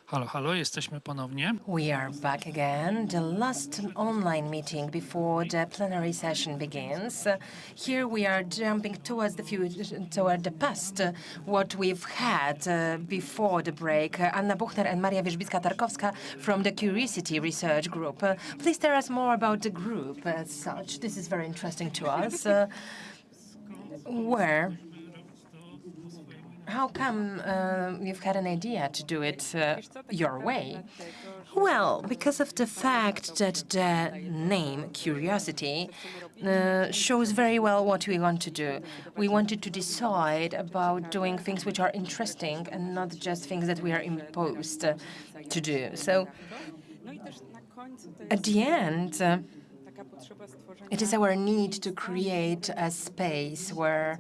Halo, halo, jesteśmy ponownie. We are back again, the last online meeting before the plenary session begins. Here we are jumping towards the future, toward the past, what we've had before the break. Anna Buchner and Maria Wierzbicka-Tarkowska from the Curiosity Research Group. Please tell us more about the group as such. This is very interesting to us. How come you've had an idea to do it your way? Well, because of the fact that the name Curiosity shows very well what we want to do. We wanted to decide about doing things which are interesting and not just things that we are imposed to do. So at the end, it is our need to create a space where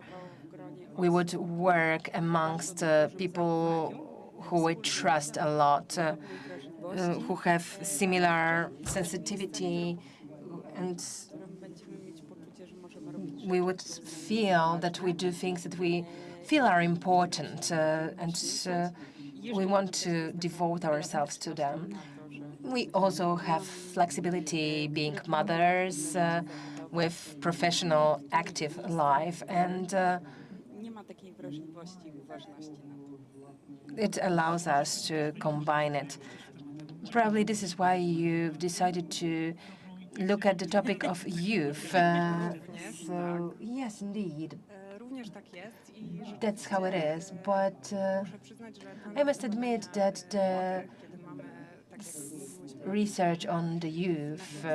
we would work amongst people who we trust a lot, who have similar sensitivity, and we would feel that we do things that we feel are important, and we want to devote ourselves to them. We also have flexibility being mothers with professional active life, and it allows us to combine it. Probably this is why you've decided to look at the topic of youth. So yes, indeed, that's how it is. But I must admit that the research on the youth,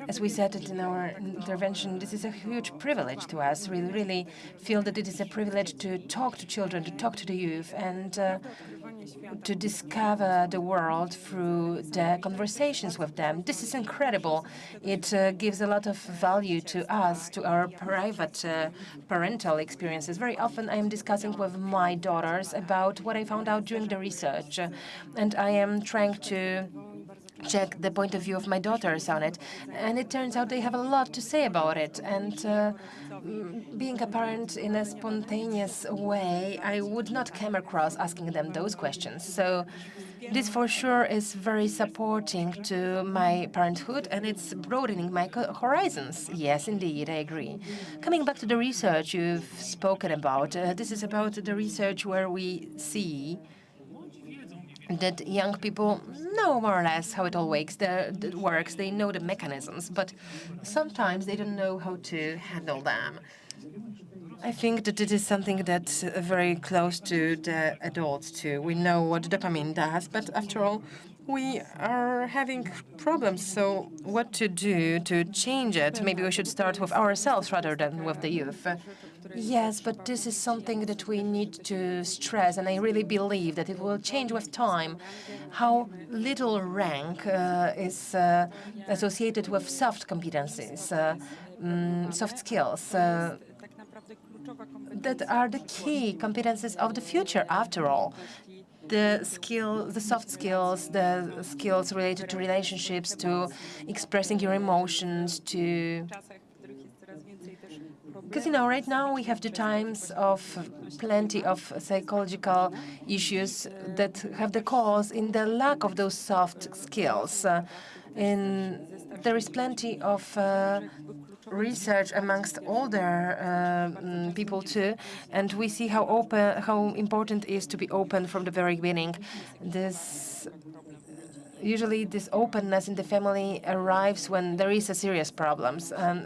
as we said it in our intervention, this is a huge privilege to us. We really feel that it is a privilege to talk to children, to talk to the youth, and to discover the world through the conversations with them. This is incredible. It gives a lot of value to us, to our private parental experiences. Very often I am discussing with my daughters about what I found out during the research, and I am trying to check the point of view of my daughters on it, and it turns out they have a lot to say about it. And being a parent in a spontaneous way, I would not come across asking them those questions. So this for sure is very supporting to my parenthood, and it's broadening my horizons. Yes, indeed, I agree. Coming back to the research you've spoken about, this is about the research where we see that young people know more or less how it all works. They know the mechanisms, but sometimes they don't know how to handle them. I think that it is something that's very close to the adults too. We know what dopamine does, but after all, we are having problems. So what to do to change it? Maybe we should start with ourselves rather than with the youth. Yes, but this is something that we need to stress, and I really believe that it will change with time. How little rank is associated with soft competencies, soft skills. That are the key competencies of the future, after all. The soft skills, the skills related to relationships, to expressing your emotions, to... Because, right now we have the times of plenty of psychological issues that have the cause in the lack of those soft skills. There is plenty of research amongst older people too, and we see how important it is to be open from the very beginning. Usually this openness in the family arrives when there is a serious problem, and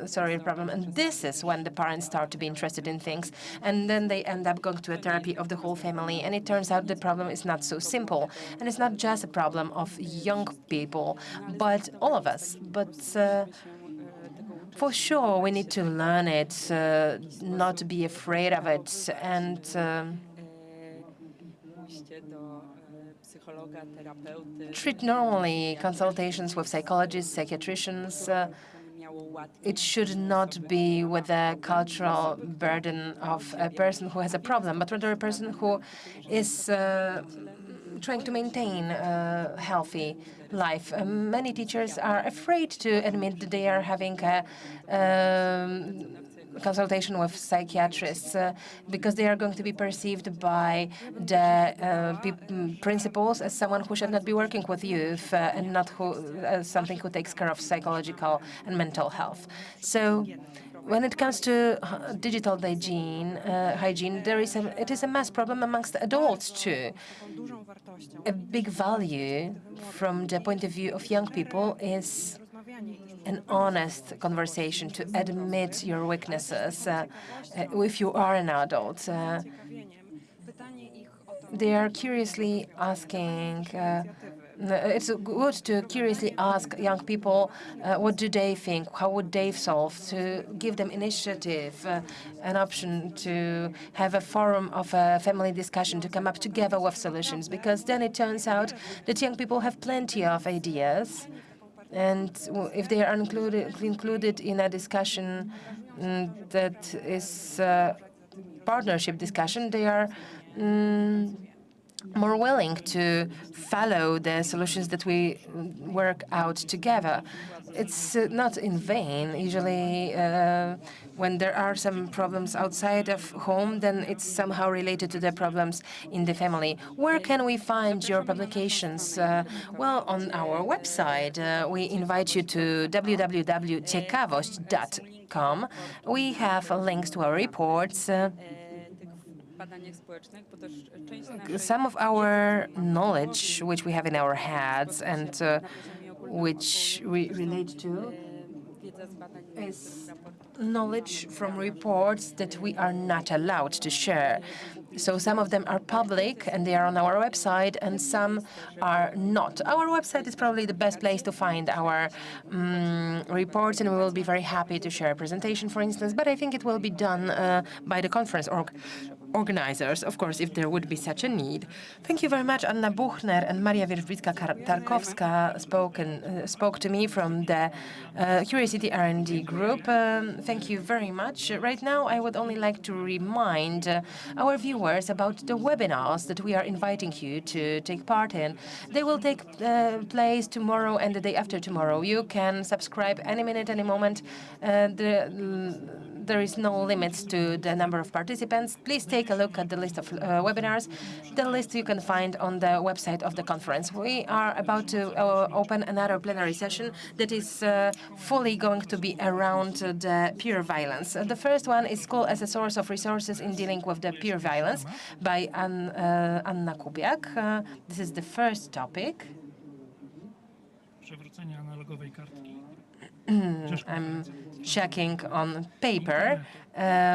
this is when the parents start to be interested in things, and then they end up going to a therapy of the whole family, and it turns out the problem is not so simple, and it's not just a problem of young people, but all of us. But for sure, we need to learn it, not to be afraid of it, and treat normally consultations with psychologists, psychiatricians. It should not be with the cultural burden of a person who has a problem, but rather a person who is trying to maintain a healthy life. Many teachers are afraid to admit that they are having a consultation with psychiatrists because they are going to be perceived by the principals as someone who should not be working with youth and not as something who takes care of psychological and mental health. So when it comes to digital hygiene, it is a mass problem amongst adults too. A big value from the point of view of young people is an honest conversation to admit your weaknesses if you are an adult. They are curiously asking, it's good to curiously ask young people what do they think, how would they solve, to give them initiative, an option to have a forum of a family discussion, to come up together with solutions, because then it turns out that young people have plenty of ideas. And if they are included in a discussion that is partnership discussion, they are more willing to follow the solutions that we work out together. It's not in vain. Usually, when there are some problems outside of home, then it's somehow related to the problems in the family. Where can we find your publications? Well, on our website, we invite you to www.ciekawość.com. We have links to our reports. Some of our knowledge, which we have in our heads and which we relate to, is knowledge from reports that we are not allowed to share. So some of them are public and they are on our website, and some are not. Our website is probably the best place to find our reports, and we will be very happy to share a presentation, for instance, but I think it will be done by the conference organizers, of course, if there would be such a need. Thank you very much. Anna Buchner and Maria Wierzbicka-Tarkowska spoke to me from the Curiosity R&D group. Thank you very much. Right now, I would only like to remind our viewers about the webinars that we are inviting you to take part in. They will take place tomorrow and the day after tomorrow. You can subscribe any minute, any moment. There is no limits to the number of participants. Please take a look at the list of webinars. The list you can find on the website of the conference. We are about to open another plenary session that is fully going to be around the peer violence. The first one is School as a Source of Resources in Dealing with the Peer Violence by Anna Kubiak. This is the first topic. I'm checking on paper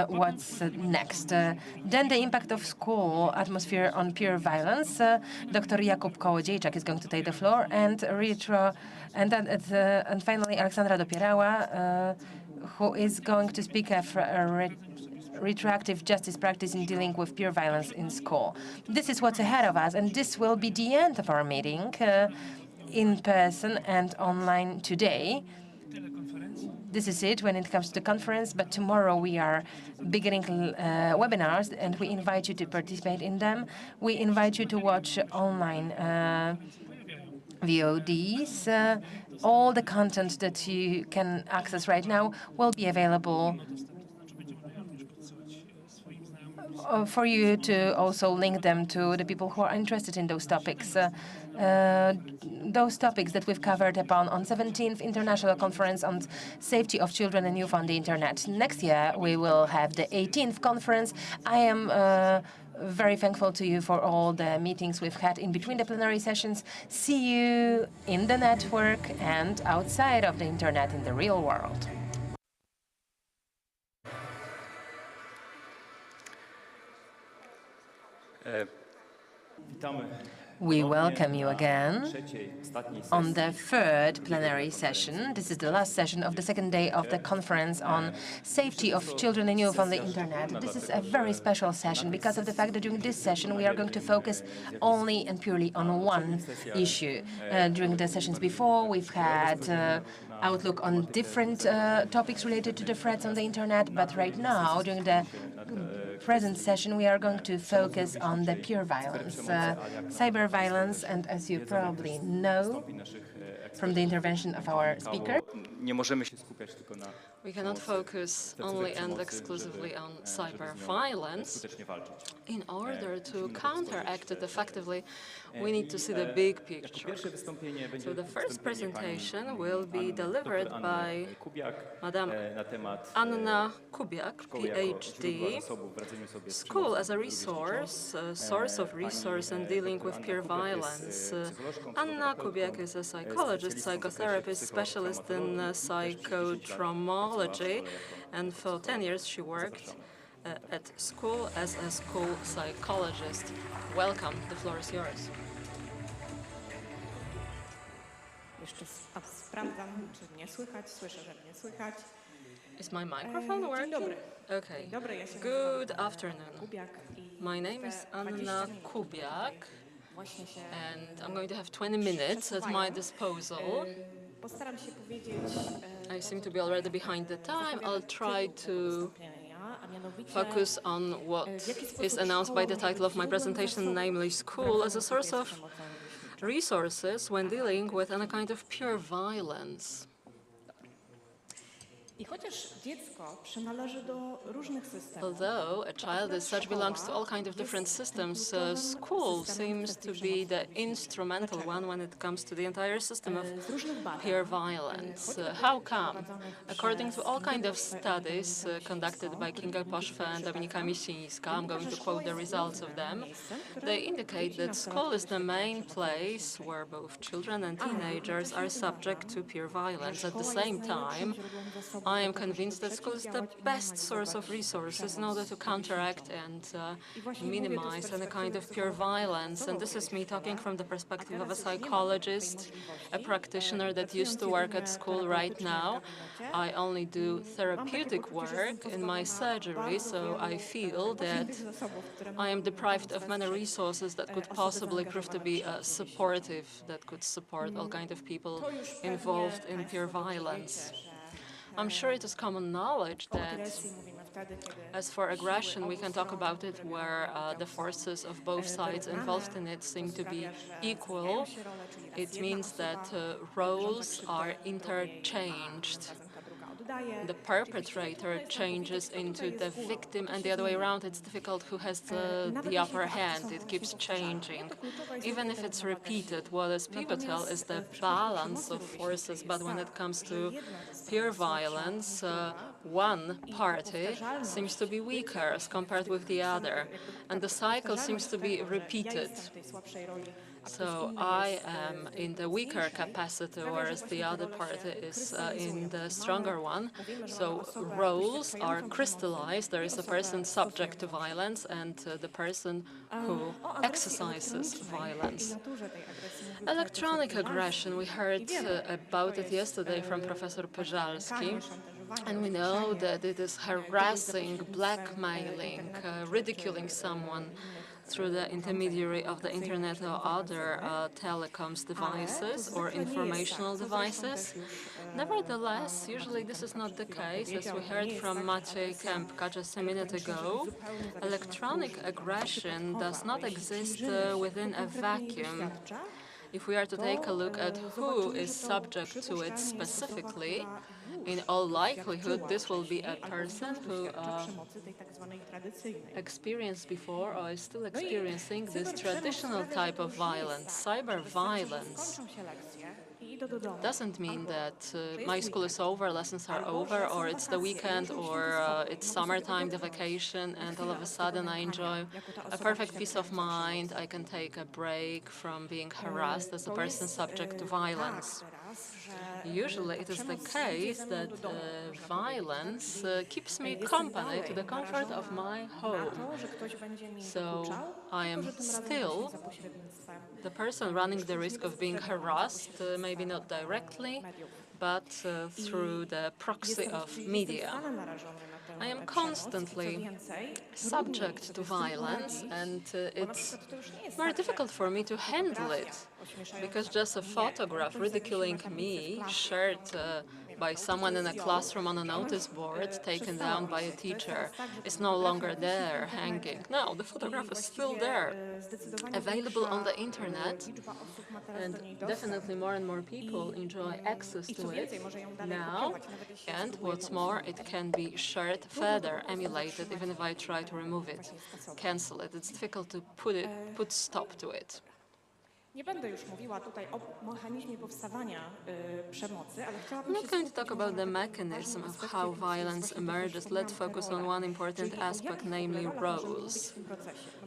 what's next. Then the impact of school atmosphere on peer violence. Dr. Jakub Kołodziejczak is going to take the floor, and finally Aleksandra Dopierała, who is going to speak of retroactive justice practice in dealing with peer violence in school. This is what's ahead of us, and this will be the end of our meeting in person and online today. This is it when it comes to the conference, but tomorrow we are beginning webinars, and we invite you to participate in them. We invite you to watch online VODs. All the content that you can access right now will be available for you to also link them to the people who are interested in those topics. Those topics that we've covered upon on 17th International Conference on Safety of Children and Youth on the Internet. Next year, we will have the 18th conference. I am very thankful to you for all the meetings we've had in between the plenary sessions. See you in the network and outside of the Internet in the real world. We welcome you again on the third plenary session. This is the last session of the second day of the conference on safety of children and youth on the Internet. This is a very special session because of the fact that during this session we are going to focus only and purely on one issue. During the sessions before, we've had outlook on different topics related to the threats on the Internet, but right now, during the present session, we are going to focus on the peer violence, cyber violence, and as you probably know from the intervention of our speaker, nie możemy się skupiać tylko na We cannot focus only and exclusively on cyber violence. skutecznie walczyć. In order to counteract it effectively, we need to see the big picture. So the first presentation will be delivered by Madame Anna Kubiak, PhD. School as a resource, source of resource in dealing with peer violence. Anna Kubiak is a psychologist, psychotherapist, specialist in psychotraumology, and for 10 years she worked at school as a school psychologist. Welcome, the floor is yours. Jeszcze sprawdzam, czy mnie słychać. Słyszę, że mnie słychać. Is my microphone working? Dzień dobry. Okay. Dobry, ja się Good afternoon. My name is Anna Kubiak, and I'm going to have 20 minutes at my disposal. Postaram się powiedzieć. I seem to be already behind the time. I'll try to focus on what is announced by the title of my presentation, namely school as a source of resources when dealing with any kind of pure violence. I chociaż dziecko przynależy do różnych systemów. Although a child as such belongs to all kinds of different systems, school seems to be the instrumental one when it comes to the entire system of peer violence. How come? According to all kinds of studies conducted by Kinga Poszwe and Dominika Misińska, I'm going to quote the results of them, they indicate that school is the main place where both children and teenagers are subject to peer violence. At the same time, I am convinced that school is the best source of resources in order to counteract and minimize any kind of pure violence. And this is me talking from the perspective of a psychologist, a practitioner that used to work at school right now. I only do therapeutic work in my surgery, so I feel that I am deprived of many resources that could possibly prove to be supportive, that could support all kinds of people involved in pure violence. I'm sure it is common knowledge that as for aggression, we can talk about it where the forces of both sides involved in it seem to be equal. It means that roles are interchanged. The perpetrator changes into the victim, and the other way around, it's difficult who has the upper hand. It keeps changing. Even if it's repeated, what is pivotal is the balance of forces, but when it comes to peer violence, one party seems to be weaker as compared with the other, and the cycle seems to be repeated. So I am in the weaker capacity, whereas the other party is in the stronger one. So roles are crystallized. There is a person subject to violence and the person who exercises violence. Electronic aggression, we heard about it yesterday from Professor Pyżalski. And we know that it is harassing, blackmailing, ridiculing someone through the intermediary of the internet or other telecoms devices or informational devices. Nevertheless, usually this is not the case. As we heard from Maciej Kępka just a minute ago, electronic aggression does not exist within a vacuum. If we are to take a look at who is subject to it specifically, in all likelihood, this will be a person who experienced before or is still experiencing this traditional type of violence. Cyber violence doesn't mean that my school is over, lessons are over, or it's the weekend, or it's summertime, the vacation, and all of a sudden I enjoy a perfect peace of mind. I can take a break from being harassed as a person subject to violence. Usually it is the case that violence keeps me company to the comfort of my home. So I am still the person running the risk of being harassed, maybe not directly, but through the proxy of media. I am constantly subject to violence, and it's very difficult for me to handle it, because just a photograph ridiculing me, shared by someone in a classroom on a notice board taken down by a teacher. It's no longer there hanging. No, the photograph is still there, available on the internet, and definitely more and more people enjoy access to it now. And what's more, it can be shared further, emulated, even if I try to remove it, cancel it. It's difficult to put stop to it. Nie będę już mówiła tutaj o mechanizmie powstawania przemocy, ale chciałabym I'm not going to talk about the mechanism of how violence emerges. Let's focus on one important aspect, namely roles.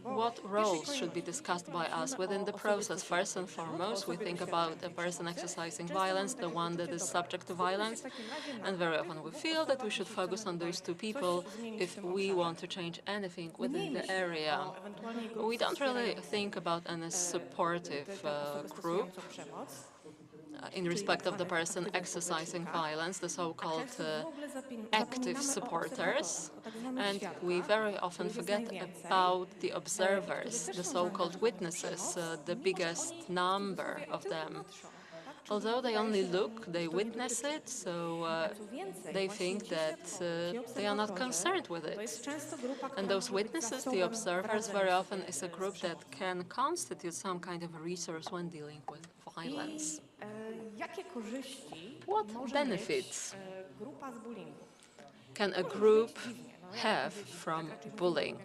What roles should be discussed by us within the process? First and foremost, we think about a person exercising violence, the one that is subject to violence, and very often we feel that we should focus on those two people if we want to change anything within the area. We don't really think about any supportive group in respect of the person exercising violence, the so-called active supporters, and we very often forget about the observers, the so-called witnesses, the biggest number of them. Although they only look, they witness it, so they think that they are not concerned with it. And those witnesses, the observers, very often is a group that can constitute some kind of a resource when dealing with violence. What benefits can a group have from bullying?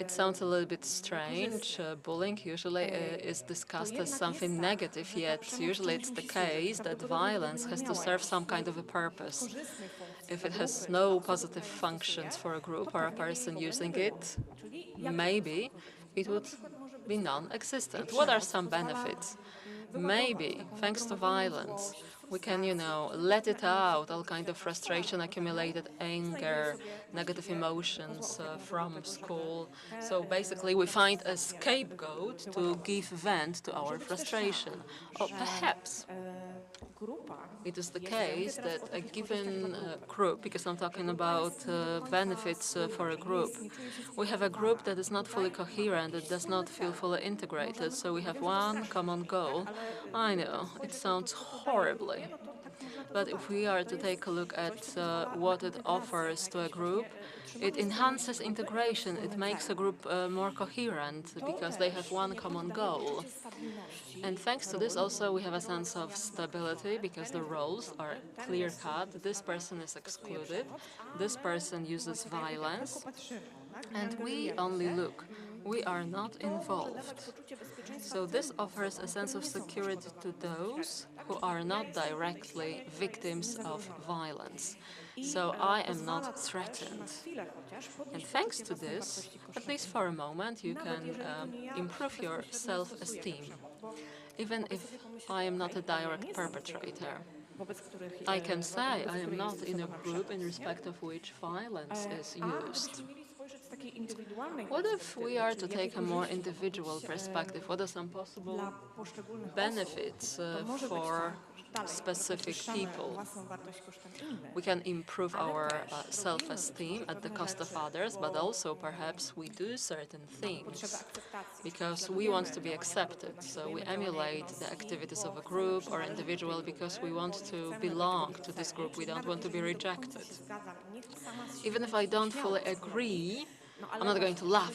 It sounds a little bit strange. Bullying usually is discussed as something negative, yet usually it's the case that violence has to serve some kind of a purpose. If it has no positive functions for a group or a person using it, maybe it would be non-existent. What are some benefits? Maybe, thanks to violence, we can, let it out, all kind of frustration, accumulated anger, negative emotions from school. So basically we find a scapegoat to give vent to our frustration. Or perhaps it is the case that a given group, because I'm talking about benefits for a group, we have a group that is not fully coherent, that does not feel fully integrated, so we have one common goal. I know, it sounds horribly. But if we are to take a look at what it offers to a group, it enhances integration. It makes a group more coherent because they have one common goal. And thanks to this also we have a sense of stability because the roles are clear-cut. This person is excluded. This person uses violence. And we only look. We are not involved. So this offers a sense of security to those who are not directly victims of violence. So I am not threatened. And thanks to this, at least for a moment, you can improve your self-esteem, even if I am not a direct perpetrator. I can say I am not in a group in respect of which violence is used. What if we are to take a more individual perspective? What are some possible benefits for specific people? We can improve our self-esteem at the cost of others, but also perhaps we do certain things because we want to be accepted. So we emulate the activities of a group or individual because we want to belong to this group. We don't want to be rejected. Even if I don't fully agree, I'm not going to laugh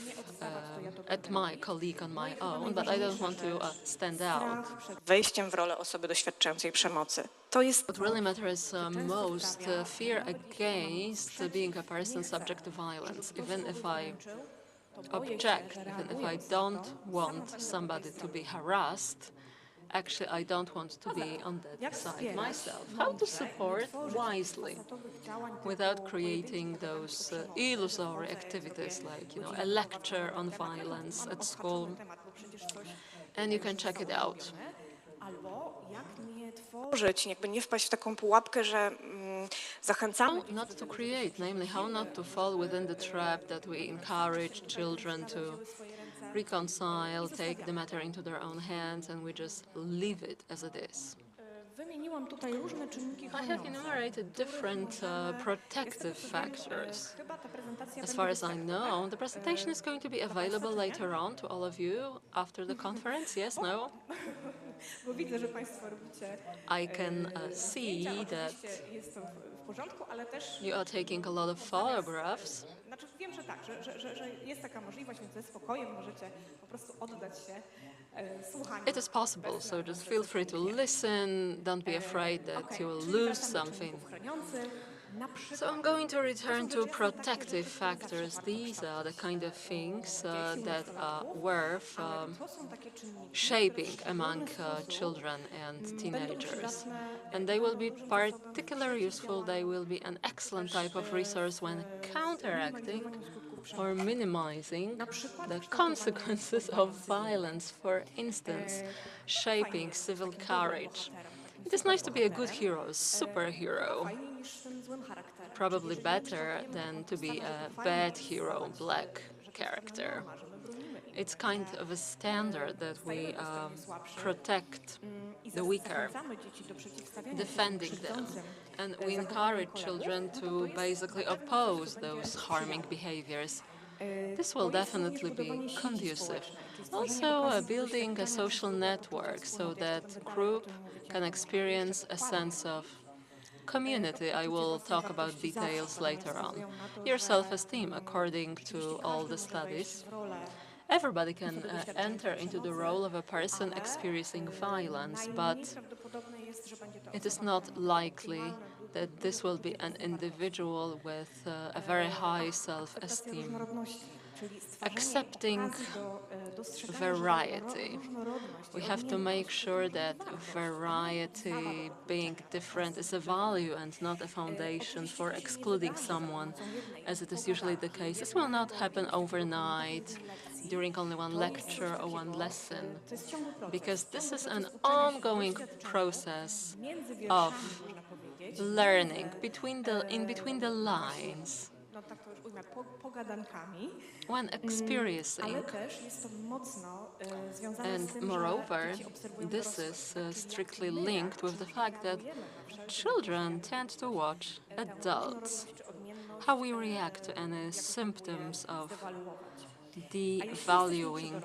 at my colleague on my own, but I don't want to stand out. Wejściem w rolę osoby doświadczającej przemocy. To jest What really matters most, fear against being a person subject to violence. Even if I object, even if I don't want somebody to be harassed, actually I don't want to be on that side myself. How to support wisely without creating those illusory activities like, a lecture on violence at school. And you can check it out. jakby nie wpaść w taką pułapkę, że zachęcamy. How not to create, namely how not to fall within the trap that we encourage children to reconcile, take the matter into their own hands, and we just leave it as it is. Wymieniłam tutaj różne czynniki I have enumerated different protective factors. As far as I know, the presentation is going to be available later on to all of you after the conference. Yes, no? bo widzę, że Państwo robicie I can zdjęcia. see that Oczywiście jest to w porządku, ale też you are taking a lot of photographs. znaczy wiem, że tak, że jest taka możliwość, więc ze spokojem możecie po prostu oddać się słuchaniu. It is possible, so just feel free to listen. Don't be afraid that you will lose something. So I'm going to return to protective factors. These are the kind of things that are worth shaping among children and teenagers. And they will be particularly useful. They will be an excellent type of resource when counteracting or minimizing the consequences of violence, for instance, shaping civil courage. It is nice to be a good hero, a superhero, probably better than to be a bad hero, black character. It's kind of a standard that we protect the weaker, defending them, and we encourage children to basically oppose those harming behaviors. This will definitely be conducive. Also, building a social network so that group can experience a sense of community. I will talk about details later on. Your self-esteem, according to all the studies. Everybody can enter into the role of a person experiencing violence, but it is not likely that this will be an individual with a very high self-esteem. Accepting variety. We have to make sure that variety, being different, is a value and not a foundation for excluding someone, as it is usually the case. This will not happen overnight, during only one lecture or one lesson, because this is an ongoing process of learning in between the lines. When experiencing, and moreover, this is strictly linked with the fact that children tend to watch adults, how we react to any symptoms of devaluing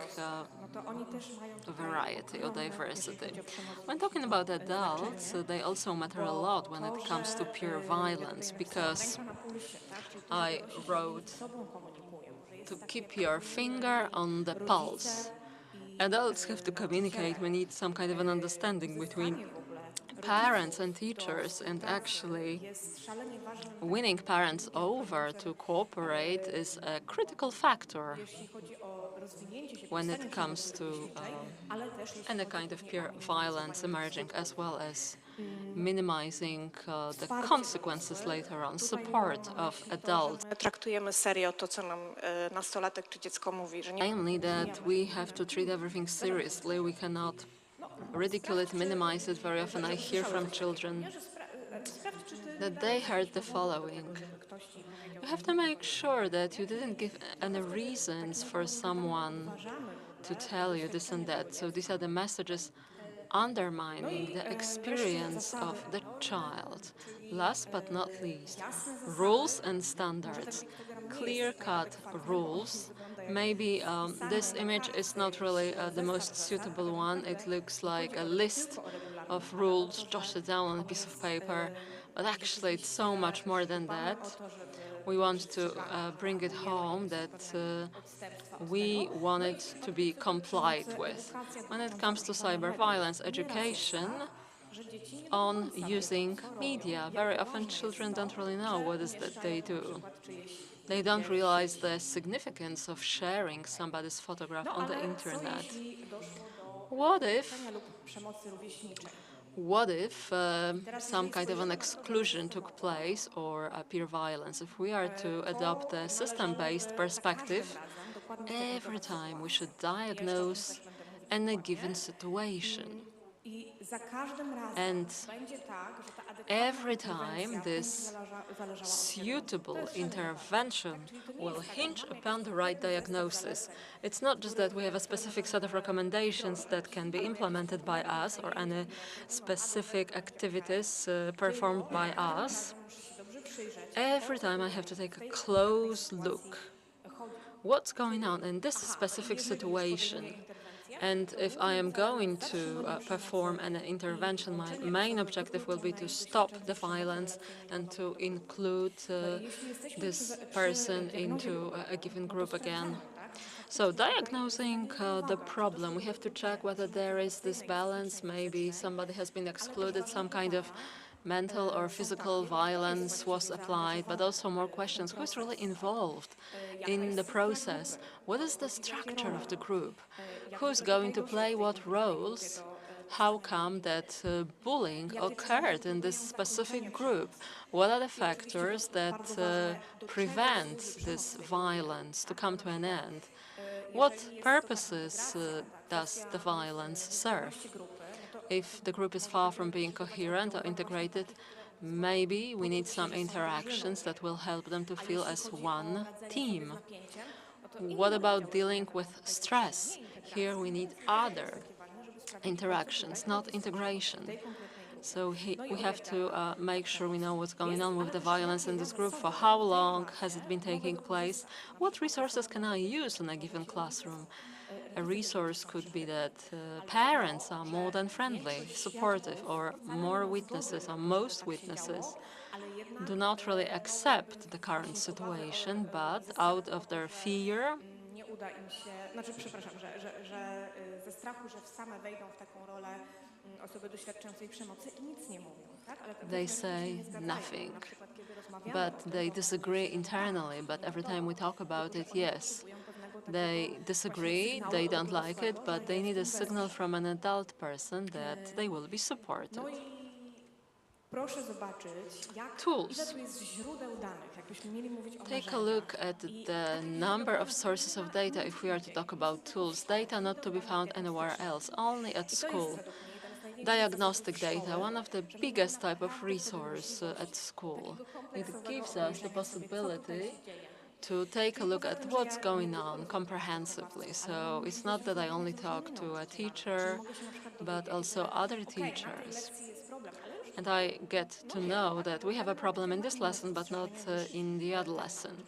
variety or diversity. When talking about adults, they also matter a lot when it comes to peer violence, because I wrote to keep your finger on the pulse. Adults have to communicate. We need some kind of an understanding between parents and teachers, and actually winning parents over to cooperate is a critical factor when it comes to any kind of peer violence emerging, as well as minimizing the consequences later on, support of adults. Traktujemy serio to, co nam nastolatek czy dziecko mówi, że nie... Namely that we have to treat everything seriously. We cannot ridicule it, minimize it. Very often I hear from children that they heard the following. You have to make sure that you didn't give any reasons for someone to tell you this and that. So these are the messages undermining the experience of the child. Last but not least, rules and standards. Clear-cut rules. Maybe this image is not really the most suitable one. It looks like a list of rules jotted down on a piece of paper, but actually it's so much more than that. We want to bring it home that we want it to be complied with. When it comes to cyber violence education on using media, very often children don't really know what is that they do. They don't realize the significance of sharing somebody's photograph on the internet. What if some kind of an exclusion took place, or peer violence? If we are to adopt a system-based perspective, every time we should diagnose any given situation. And every time this suitable intervention will hinge upon the right diagnosis. It's not just that we have a specific set of recommendations that can be implemented by us, or any specific activities performed by us. Every time I have to take a close look. What's going on in this specific situation? And if I am going to perform an intervention, my main objective will be to stop the violence and to include this person into a given group again. So diagnosing the problem, we have to check whether there is this balance. Maybe somebody has been excluded, some kind of mental or physical violence was applied, but also more questions. Who's really involved in the process? What is the structure of the group? Who's going to play what roles? How come that bullying occurred in this specific group? What are the factors that prevent this violence to come to an end? What purposes does the violence serve? If the group is far from being coherent or integrated, maybe we need some interactions that will help them to feel as one team. What about dealing with stress? Here we need other interactions, not integration. So we have to make sure we know what's going on with the violence in this group, for how long has it been taking place, what resources can I use in a given classroom. A resource could be that parents are more than friendly, supportive, or more witnesses, or most witnesses do not really accept the current situation, but out of their fear, nie uda im się, znaczy przepraszam, że ze strachu, że same wejdą w taką rolę osoby doświadczającej przemocy i nic nie mówią, tak? Ale they say nothing. But they disagree internally, but every time we talk about it, yes, they disagree, they don't like it, but they need a signal from an adult person that they will be supported. Proszę zobaczyć, Tools. ile tu jest źródeł danych, jakbyśmy mieli mówić o Take a look at the number of sources of data if we are to talk about tools. Data not to be found anywhere else, only at school. Diagnostic data, one of the biggest type of resource at school. It gives us the possibility to take a look at what's going on comprehensively. So it's not that I only talk to a teacher, but also other teachers. And I get to know that we have a problem in this lesson, but not in the other lesson.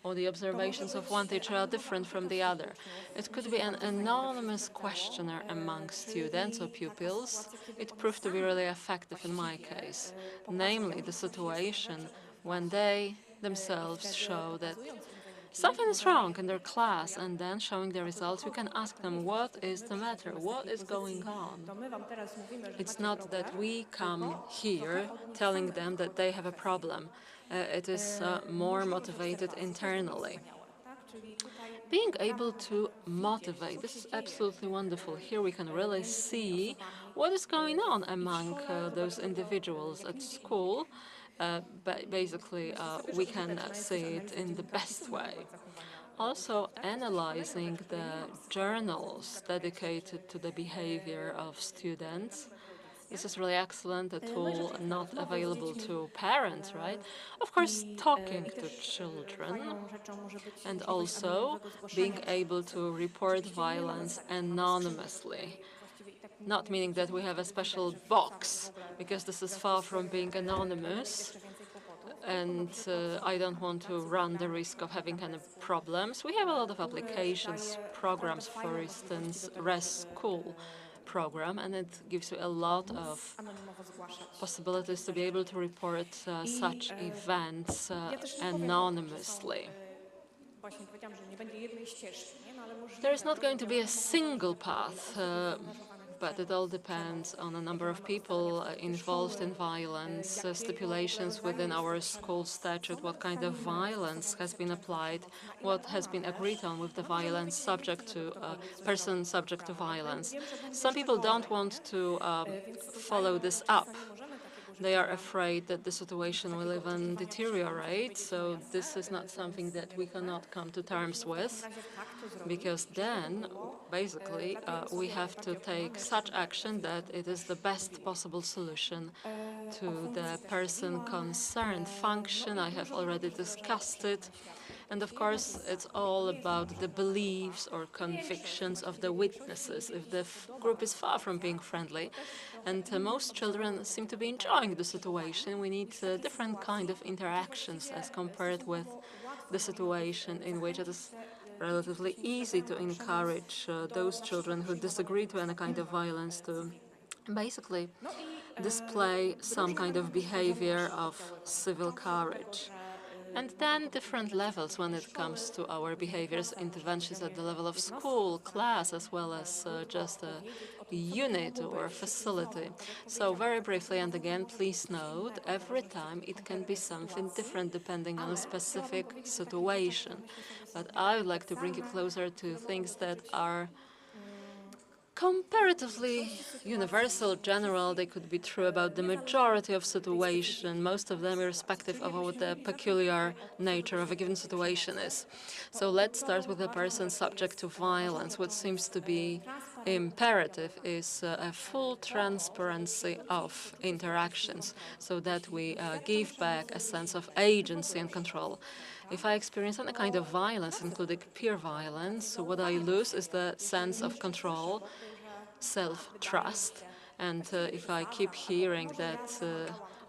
Or the observations of one teacher are different from the other. It could be an anonymous questionnaire among students or pupils. It proved to be really effective in my case, namely the situation when they themselves show that something is wrong in their class, and then showing the results, we can ask them, what is the matter? What is going on? It's not that we come here telling them that they have a problem. It is more motivated internally. Being able to motivate, this is absolutely wonderful. Here we can really see what is going on among those individuals at school. But basically, we can see it in the best way. Also, analyzing the journals dedicated to the behavior of students. This is really excellent, a tool not available to parents, right? Of course, talking to children, and also being able to report violence anonymously. Not meaning that we have a special box, because this is far from being anonymous, and I don't want to run the risk of having any problems. We have a lot of applications, programs, for instance, School program, and it gives you a lot of possibilities to be able to report such events anonymously. There is not going to be a single path, but it all depends on a number of people involved in violence, stipulations within our school statute, what kind of violence has been applied, what has been agreed on with the violence subject to person subject to violence. Some people don't want to follow this up. They are afraid that the situation will even deteriorate, so this is not something that we cannot come to terms with, because then, basically, we have to take such action that it is the best possible solution to the person concerned. Function, I have already discussed it. And of course, it's all about the beliefs or convictions of the witnesses. If the group is far from being friendly, and most children seem to be enjoying the situation, we need different kind of interactions as compared with the situation in which it is relatively easy to encourage those children who disagree to any kind of violence to basically display some kind of behavior of civil courage. And then different levels when it comes to our behaviors, interventions at the level of school, class, as well as just a unit or facility. So very briefly, and again, please note, every time it can be something different depending on a specific situation. But I would like to bring you closer to things that are comparatively universal, general. They could be true about the majority of situations, most of them irrespective of what the peculiar nature of a given situation is. So let's start with the person subject to violence. What seems to be imperative is a full transparency of interactions so that we give back a sense of agency and control. If I experience any kind of violence, including peer violence, what I lose is the sense of control, self-trust. And if I keep hearing that,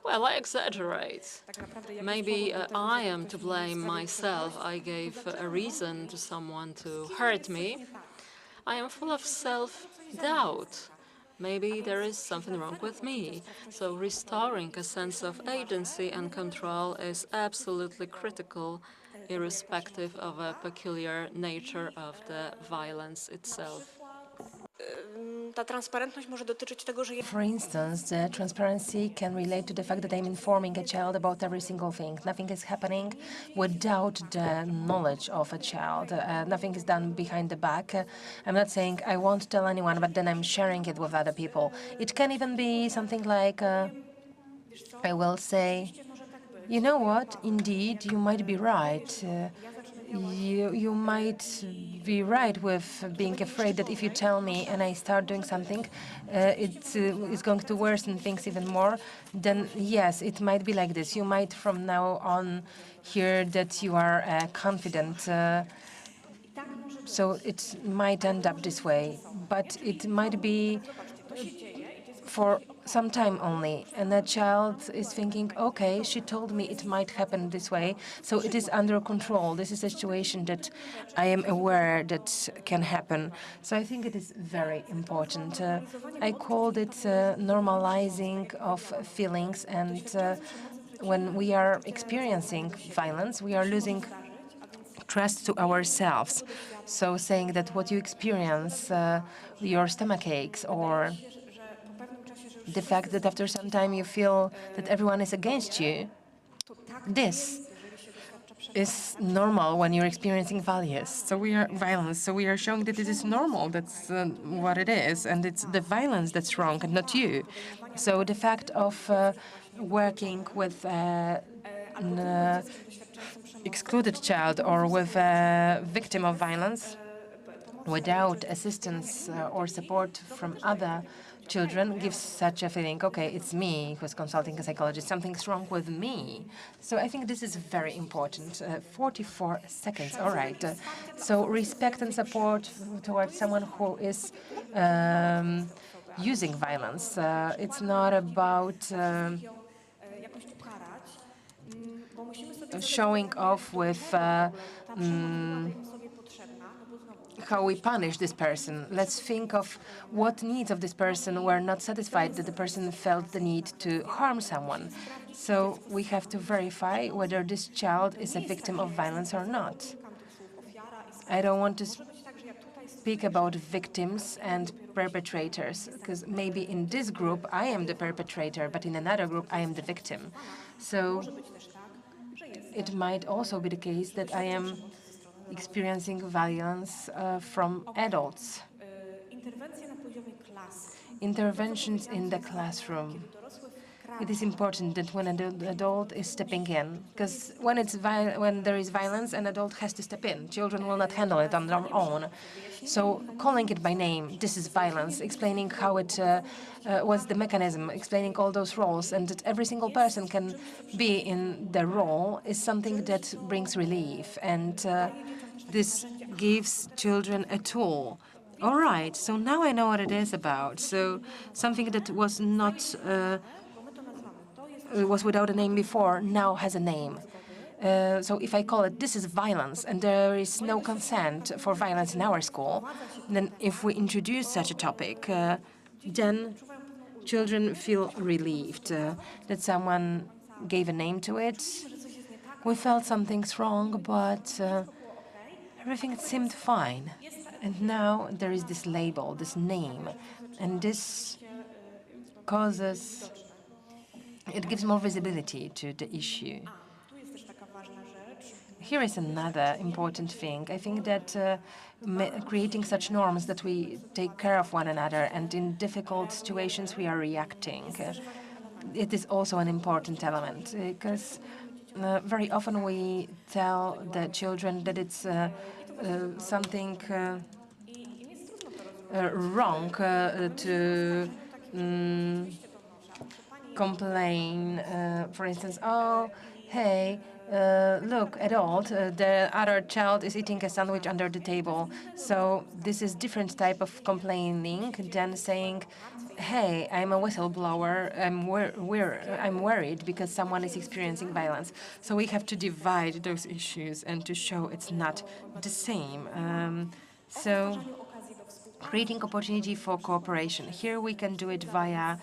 well, I exaggerate, maybe I am to blame myself, I gave a reason to someone to hurt me, I am full of self-doubt. Maybe there is something wrong with me. So restoring a sense of agency and control is absolutely critical, irrespective of a peculiar nature of the violence itself. For instance, the transparency can relate to the fact that I'm informing a child about every single thing. Nothing is happening without the knowledge of a child. Nothing is done behind the back. I'm not saying I won't tell anyone, but then I'm sharing it with other people. It can even be something like, I will say, you know what, indeed, you might be right. You might be right with being afraid that if you tell me and I start doing something, it's going to worsen things even more. Then yes, it might be like this. You might from now on hear that you are confident. So it might end up this way, but it might be for some time only, and the child is thinking, okay, she told me it might happen this way, so it is under control. This is a situation that I am aware that can happen. So I think it is very important. I called it normalizing of feelings, and when we are experiencing violence, we are losing trust to ourselves. So saying that what you experience, your stomach aches, or the fact that after some time you feel that everyone is against you, this is normal when you're experiencing violence. So we are showing that it is normal. That's what it is, and it's the violence that's wrong and not you. So the fact of working with an excluded child or with a victim of violence without assistance or support from other children gives such a feeling, okay, it's me who's consulting a psychologist, something's wrong with me. So I think this is very important. 44 seconds, all right. So respect and support towards someone who is using violence. It's not about showing off with how we punish this person. Let's think of what needs of this person were not satisfied, that the person felt the need to harm someone. So we have to verify whether this child is a victim of violence or not. I don't want to speak about victims and perpetrators, because maybe in this group I am the perpetrator, but in another group I am the victim. So it might also be the case that I am experiencing violence from adults. Interventions in the classroom. It is important that when an adult is stepping in, because when there is violence, an adult has to step in. Children will not handle it on their own. So calling it by name, this is violence, explaining how it was the mechanism, explaining all those roles, and that every single person can be in the role is something that brings relief. And this gives children a tool. All right, so now I know what it is about. So something that was not was without a name before now has a name. So if I call it, this is violence, and there is no consent for violence in our school, then if we introduce such a topic, then children feel relieved that someone gave a name to it. We felt something's wrong, but everything seemed fine. And now there is this label, this name, and this causes, it gives more visibility to the issue. Here is another important thing. I think that creating such norms that we take care of one another and in difficult situations we are reacting, it is also an important element because very often we tell the children that it's something wrong to complain, for instance, oh, hey, look, adult, the other child is eating a sandwich under the table. So this is different type of complaining than saying, hey, I'm a whistleblower, I'm worried because someone is experiencing violence. So we have to divide those issues and to show it's not the same. So creating opportunity for cooperation. Here we can do it via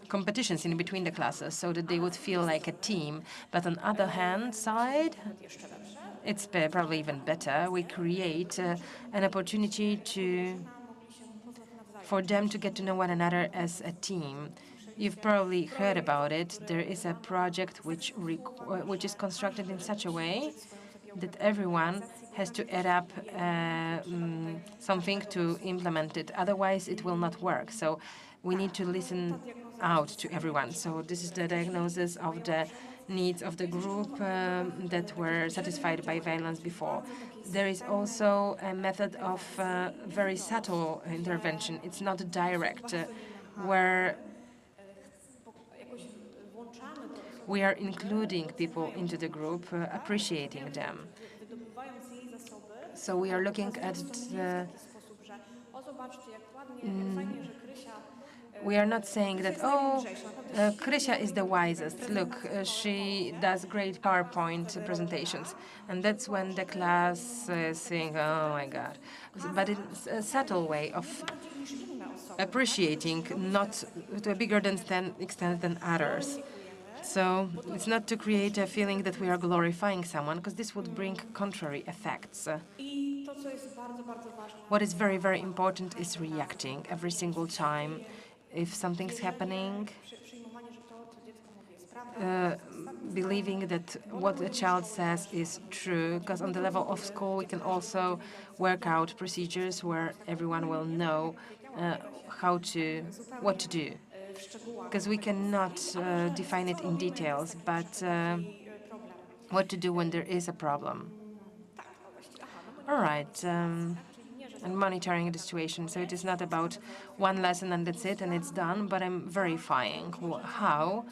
competitions in between the classes so that they would feel like a team. But on other hand side, it's probably even better. We create an opportunity for them to get to know one another as a team. You've probably heard about it. There is a project which is constructed in such a way that everyone has to add up something to implement it. Otherwise, it will not work. So we need to listen out to everyone. So this is the diagnosis of the needs of the group that were satisfied by violence before. There is also a method of very subtle intervention. It's not direct, where we are including people into the group, appreciating them. So we are looking at the we are not saying that, oh, Krysia is the wisest. Look, she does great PowerPoint presentations. And that's when the class is saying, oh my God. But it's a subtle way of appreciating, not to a bigger extent than others. So it's not to create a feeling that we are glorifying someone, because this would bring contrary effects. What is very, very important is reacting every single time. If something's happening, believing that what a child says is true, because on the level of school we can also work out procedures where everyone will know what to do. Because we cannot define it in details, but what to do when there is a problem. All right. And monitoring the situation. So it is not about one lesson and that's it and it's done, but I'm verifying how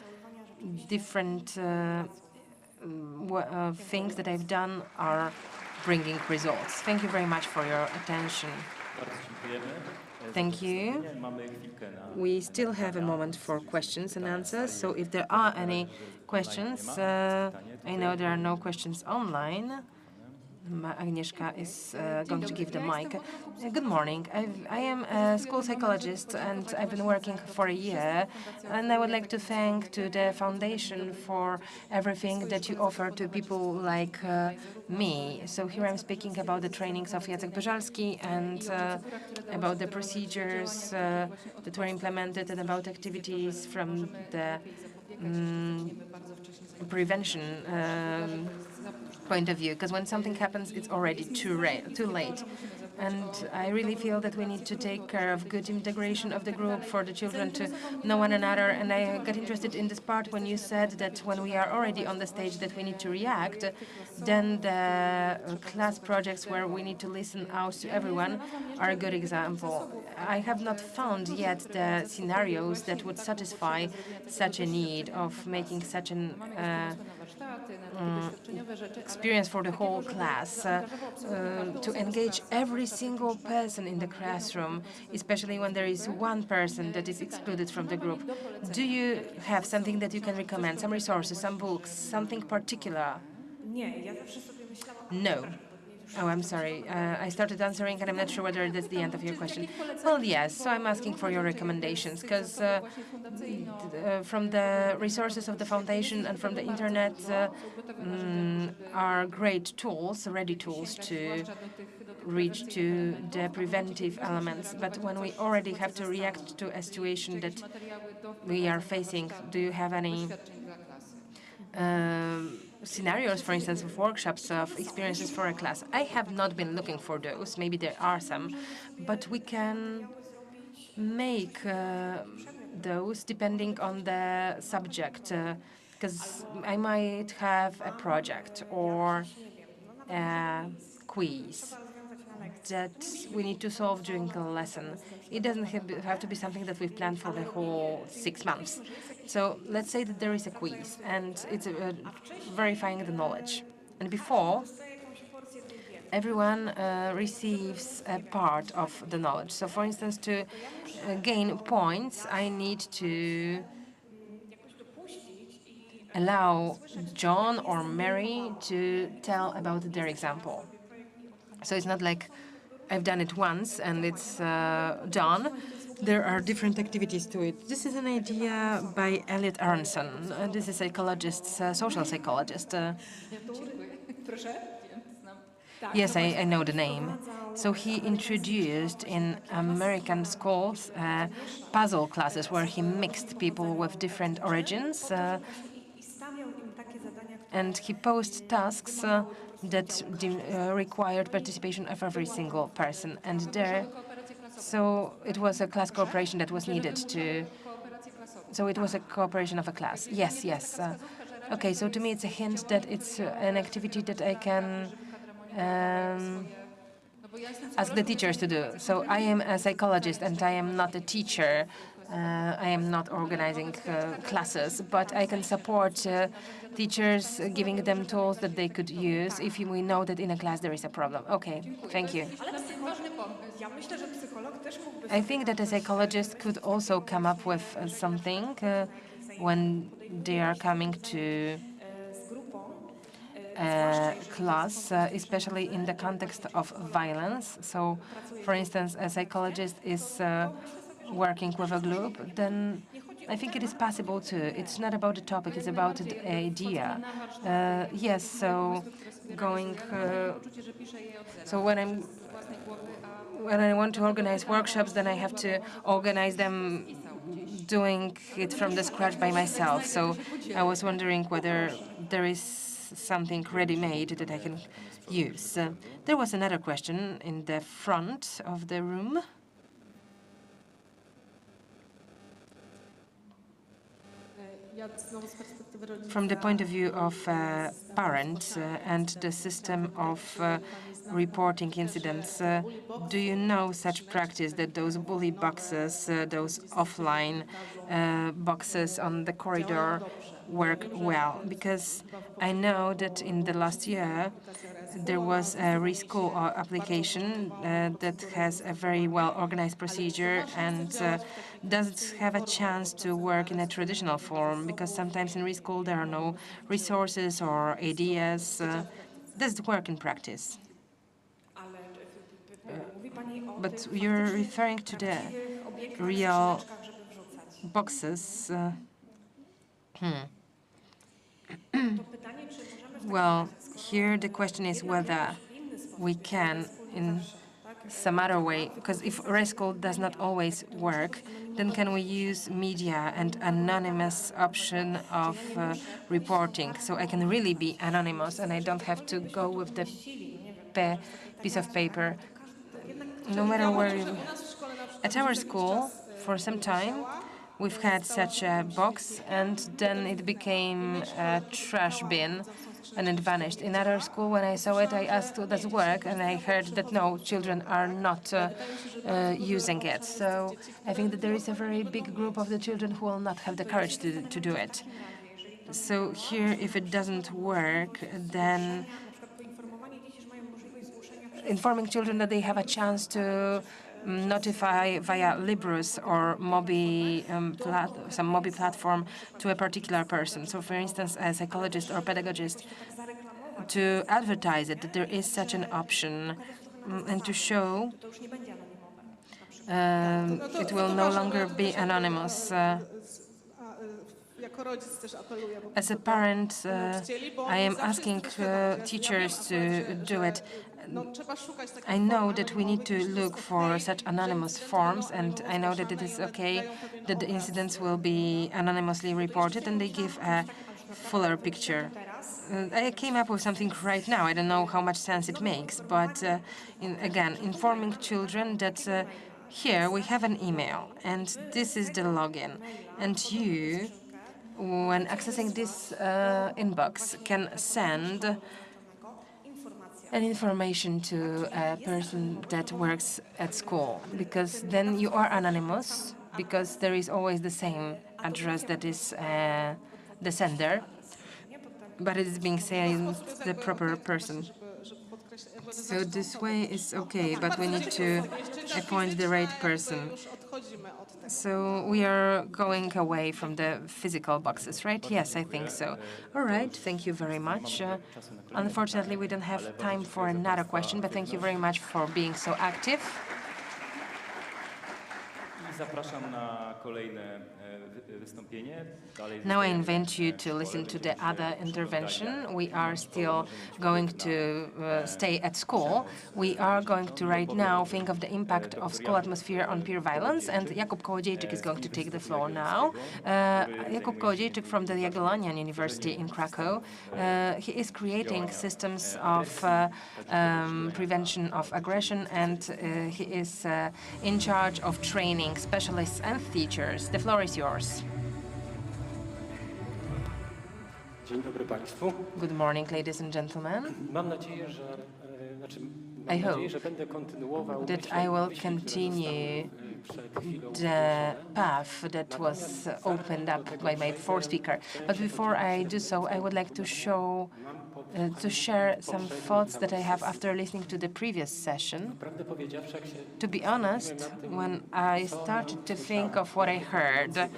different things that I've done are bringing results. Thank you very much for your attention. Thank you. We still have a moment for questions and answers. So if there are any questions, I know there are no questions online. Agnieszka is going to give the mic. Good morning. I am a school psychologist and I've been working for a year, and I would like to thank to the foundation for everything that you offer to people like me. So here I'm speaking about the trainings of Jacek Beżalski and about the procedures that were implemented and about activities from the prevention point of view, because when something happens, it's already too late. And I really feel that we need to take care of good integration of the group for the children to know one another. And I got interested in this part when you said that when we are already on the stage that we need to react, then the class projects where we need to listen out to everyone are a good example. I have not found yet the scenarios that would satisfy such a need of making such an experience for the whole class, to engage every single person in the classroom, especially when there is one person that is excluded from the group. Do you have something that you can recommend, some resources, some books, something particular? No. Oh, I'm sorry. I started answering, and I'm not sure whether that's the end of your question. Well, yes, so I'm asking for your recommendations, because from the resources of the foundation and from the internet are great tools, ready tools to reach to the preventive elements. But when we already have to react to a situation that we are facing, do you have any scenarios, for instance, of workshops, of experiences for a class? I have not been looking for those. Maybe there are some, but we can make those depending on the subject, because I might have a project or a quiz that we need to solve during a lesson. It doesn't have to be something that we've planned for the whole 6 months. So let's say that there is a quiz and it's verifying the knowledge. And before, everyone receives a part of the knowledge. So for instance, to gain points, I need to allow John or Mary to tell about their example. So it's not like I've done it once and it's done. There are different activities to it. This is an idea by Elliot Aronson. This is a psychologist, social psychologist. Yes, I know the name. So he introduced in American schools puzzle classes where he mixed people with different origins, and he posed tasks that required participation of every single person. And there, so it was a class cooperation that was needed to. So it was a cooperation of a class. Yes, yes. Okay, so to me it's a hint that it's an activity that I can ask the teachers to do. So I am a psychologist and I am not a teacher. I am not organizing classes, but I can support teachers, giving them tools that they could use if we know that in a class there is a problem. Okay, thank you. I think that a psychologist could also come up with something when they are coming to class, especially in the context of violence. So, for instance, a psychologist is working with a group, then I think it is possible to. It's not about the topic, it's about the idea. Yes, so going. So when I want to organize workshops, then I have to organize them doing it from the scratch by myself. So I was wondering whether there is something ready-made that I can use. There was another question in the front of the room. From the point of view of parents and the system of reporting incidents, do you know such practice that those bully boxes, those offline boxes on the corridor work well? Because I know that in the last year there was a Reschool application that has a very well-organized procedure and does have a chance to work in a traditional form, because sometimes in Reschool there are no resources or ideas. Does it work in practice? But you're referring to the real boxes. Well, here the question is whether we can, in some other way, because if Reschool does not always work, then can we use media and anonymous option of reporting? So I can really be anonymous and I don't have to go with the piece of paper. No matter where you... At our school, for some time, we've had such a box, and then it became a trash bin. and it vanished. In other school, when I saw it, I asked, does it work? And I heard that no, children are not using it. So I think that there is a very big group of the children who will not have the courage to do it. So here, if it doesn't work, then informing children that they have a chance to notify via Librus or some Mobi platform to a particular person. So, for instance, a psychologist or pedagogist, to advertise it, that there is such an option, and to show it will no longer be anonymous. As a parent, I am asking teachers to do it. I know that we need to look for such anonymous forms, and I know that it is okay that the incidents will be anonymously reported and they give a fuller picture. I came up with something right now. I don't know how much sense it makes, but again, informing children that here we have an email, and this is the login, and you, when accessing this inbox, can send an information to a person that works at school, because then you are anonymous, because there is always the same address that is the sender, but it is being sent the proper person. So this way is okay, but we need to appoint the right person. So we are going away from the physical boxes, right? Yes, I think so. All right, thank you very much. Unfortunately, we don't have time for another question, but thank you very much for being so active. Now I invite you to listen to the other intervention. We are still going to stay at school. We are going to right now think of the impact of school atmosphere on peer violence, and Jakub Kołodziejczyk is going to take the floor now. Jakub Kołodziejczyk from the Jagiellonian University in Krakow. He is creating systems of prevention of aggression, and he is in charge of training specialists and teachers. The floor is yours. Good morning, ladies and gentlemen. I hope that I will continue the path that was opened up by my speaker. But before I do so, I would like to share some thoughts that I have after listening to the previous session. To be honest, when I started to think of what I heard,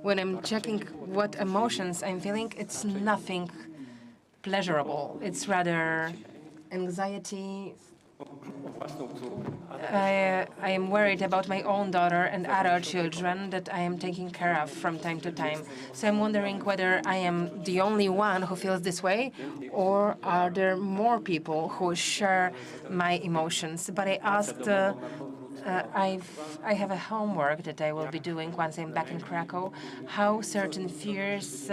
when I'm checking what emotions I'm feeling, it's nothing pleasurable. It's rather anxiety. I am worried about my own daughter and other children that I am taking care of from time to time. So I'm wondering whether I am the only one who feels this way, or are there more people who share my emotions? But I asked, I have a homework that I will be doing once I'm back in Krakow, how certain fears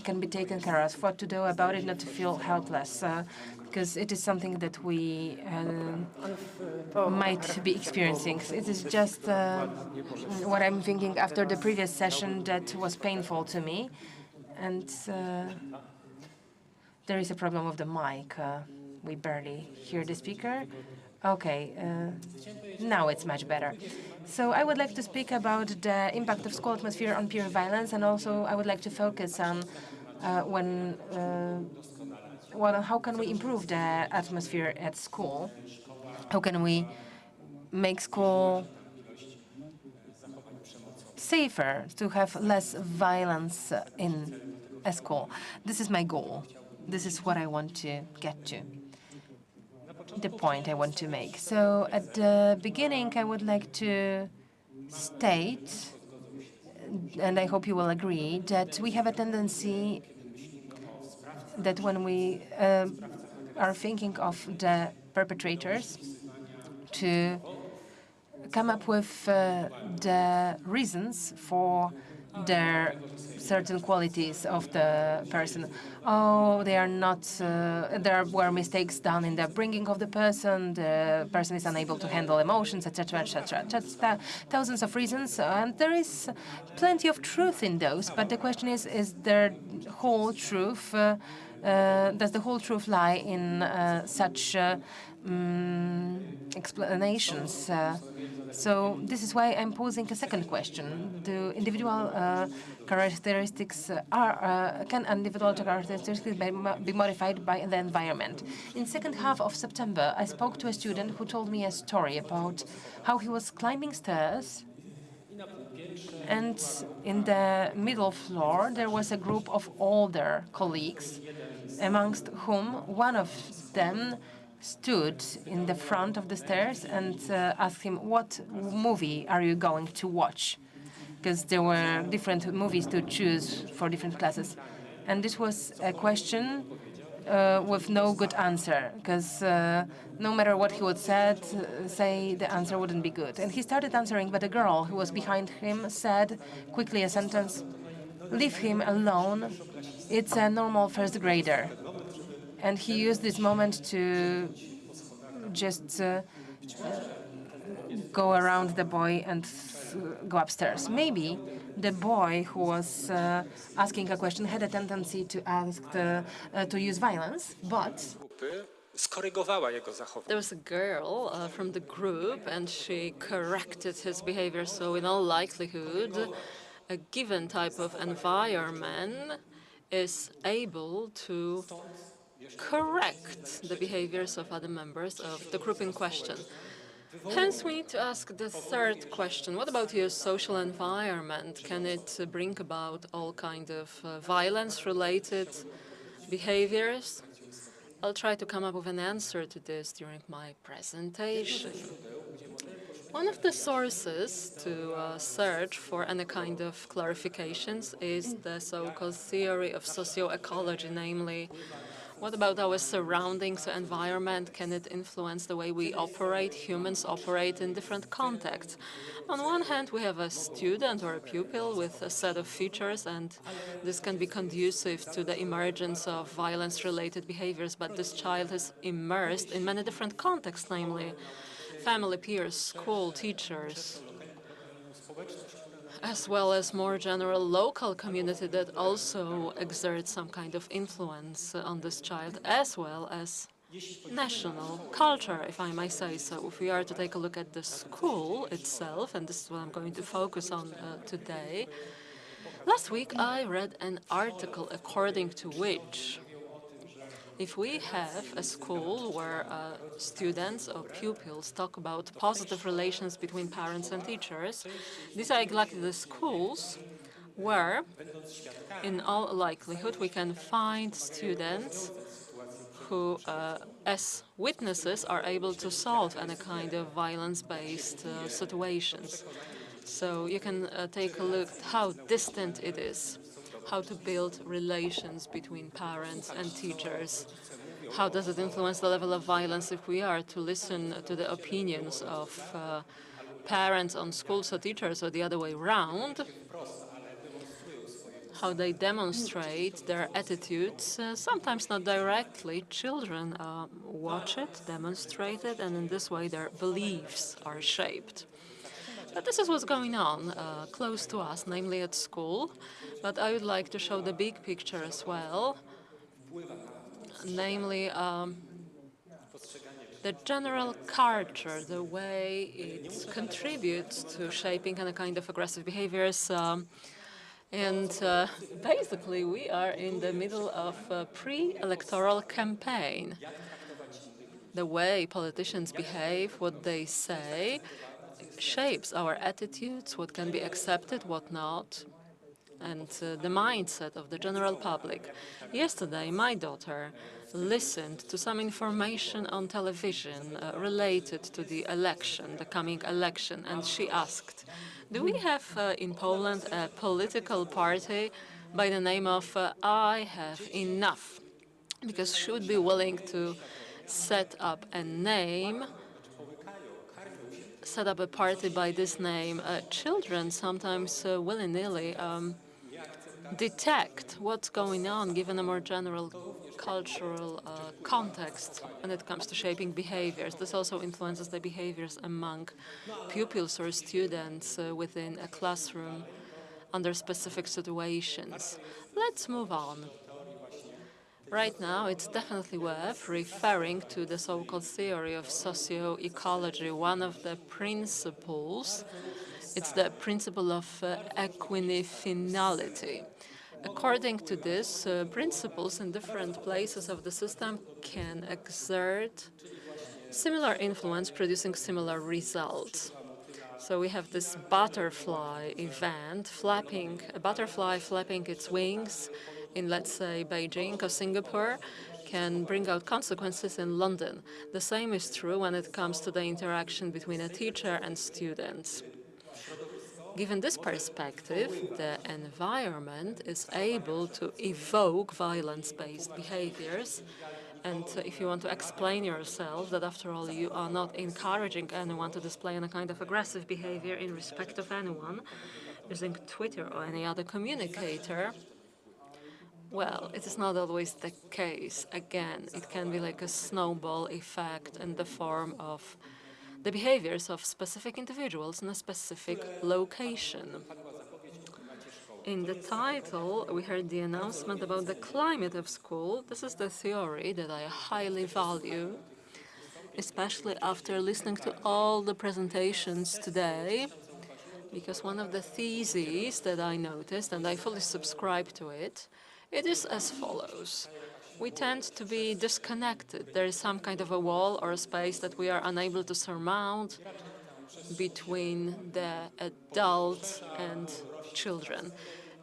can be taken care of, what to do about it, not to feel helpless, because it is something that we might be experiencing. It is just what I'm thinking after the previous session that was painful to me. And there is a problem with the mic. We barely hear the speaker. Okay, now it's much better. So I would like to speak about the impact of school atmosphere on peer violence, and also I would like to focus on how can we improve the atmosphere at school? How can we make school safer, to have less violence in a school? This is my goal. This is what I want to get to, the point I want to make. So at the beginning, I would like to state, and I hope you will agree, that we have a tendency that when we are thinking of the perpetrators, to come up with the reasons for their certain qualities of the person. Oh, they are not, there were mistakes done in the bringing of the person is unable to handle emotions, etc., etc. Just thousands of reasons, and there is plenty of truth in those, but the question is there whole truth, does the whole truth lie in such explanations? So this is why I'm posing a second question. Do individual characteristics can individual characteristics be modified by the environment? In second half of September, I spoke to a student who told me a story about how he was climbing stairs, and in the middle floor there was a group of older colleagues, amongst whom one of them stood in the front of the stairs and asked him, "What movie are you going to watch?" Because there were different movies to choose for different classes. And this was a question with no good answer, because no matter what he would say, the answer wouldn't be good. And he started answering, but a girl who was behind him said quickly a sentence, "Leave him alone. It's a normal first grader." And he used this moment to just go around the boy and go upstairs. Maybe the boy who was asking a question had a tendency to to use violence, but there was a girl from the group, and she corrected his behavior. So in all likelihood, a given type of environment is able to correct the behaviors of other members of the group in question. Hence, we need to ask the third question. What about your social environment? Can it bring about all kinds of violence-related behaviors? I'll try to come up with an answer to this during my presentation. One of the sources to search for any kind of clarifications is the so-called theory of socioecology, namely, what about our surroundings, environment? Can it influence the way we operate? Humans operate in different contexts. On one hand, we have a student or a pupil with a set of features, and this can be conducive to the emergence of violence-related behaviors, but this child is immersed in many different contexts, namely family, peers, school, teachers, as well as more general local community that also exerts some kind of influence on this child, as well as national culture, if I may say so. If we are to take a look at the school itself, and this is what I'm going to focus on today, last week I read an article according to which if we have a school where students or pupils talk about positive relations between parents and teachers, these are exactly the schools where, in all likelihood, we can find students who, as witnesses, are able to solve any kind of violence-based situations. So you can take a look at how distant it is, how to build relations between parents and teachers. How does it influence the level of violence if we are to listen to the opinions of parents on schools or teachers, or the other way around? How they demonstrate their attitudes, sometimes not directly. Children watch it, demonstrate it, and in this way their beliefs are shaped. But this is what's going on close to us, namely at school. But I would like to show the big picture as well, namely the general culture, the way it contributes to shaping any kind of aggressive behaviors. Basically, we are in the middle of a pre-electoral campaign. The way politicians behave, what they say, shapes our attitudes, what can be accepted, what not, and the mindset of the general public. Yesterday, my daughter listened to some information on television related to the election, the coming election, and she asked, do we have in Poland a political party by the name of I Have Enough? Because she would be willing to set up a name set up a party by this name, children sometimes willy-nilly detect what's going on given a more general cultural context when it comes to shaping behaviors. This also influences the behaviors among pupils or students within a classroom under specific situations. Let's move on. Right now, it's definitely worth referring to the so-called theory of socio-ecology. One of the principles, it's the principle of equinafinality. According to this, principles in different places of the system can exert similar influence, producing similar results. So we have this butterfly event, a butterfly flapping its wings in, let's say, Beijing or Singapore, can bring out consequences in London. The same is true when it comes to the interaction between a teacher and students. Given this perspective, the environment is able to evoke violence-based behaviors. And if you want to explain yourself that, after all, you are not encouraging anyone to display any kind of aggressive behavior in respect of anyone, using Twitter or any other communicator, well, it is not always the case. Again, it can be like a snowball effect in the form of the behaviors of specific individuals in a specific location. In the title, we heard the announcement about the climate of school. This is the theory that I highly value, especially after listening to all the presentations today, because one of the theses that I noticed, and I fully subscribe to it, it is as follows. We tend to be disconnected. There is some kind of a wall or a space that we are unable to surmount between the adults and children.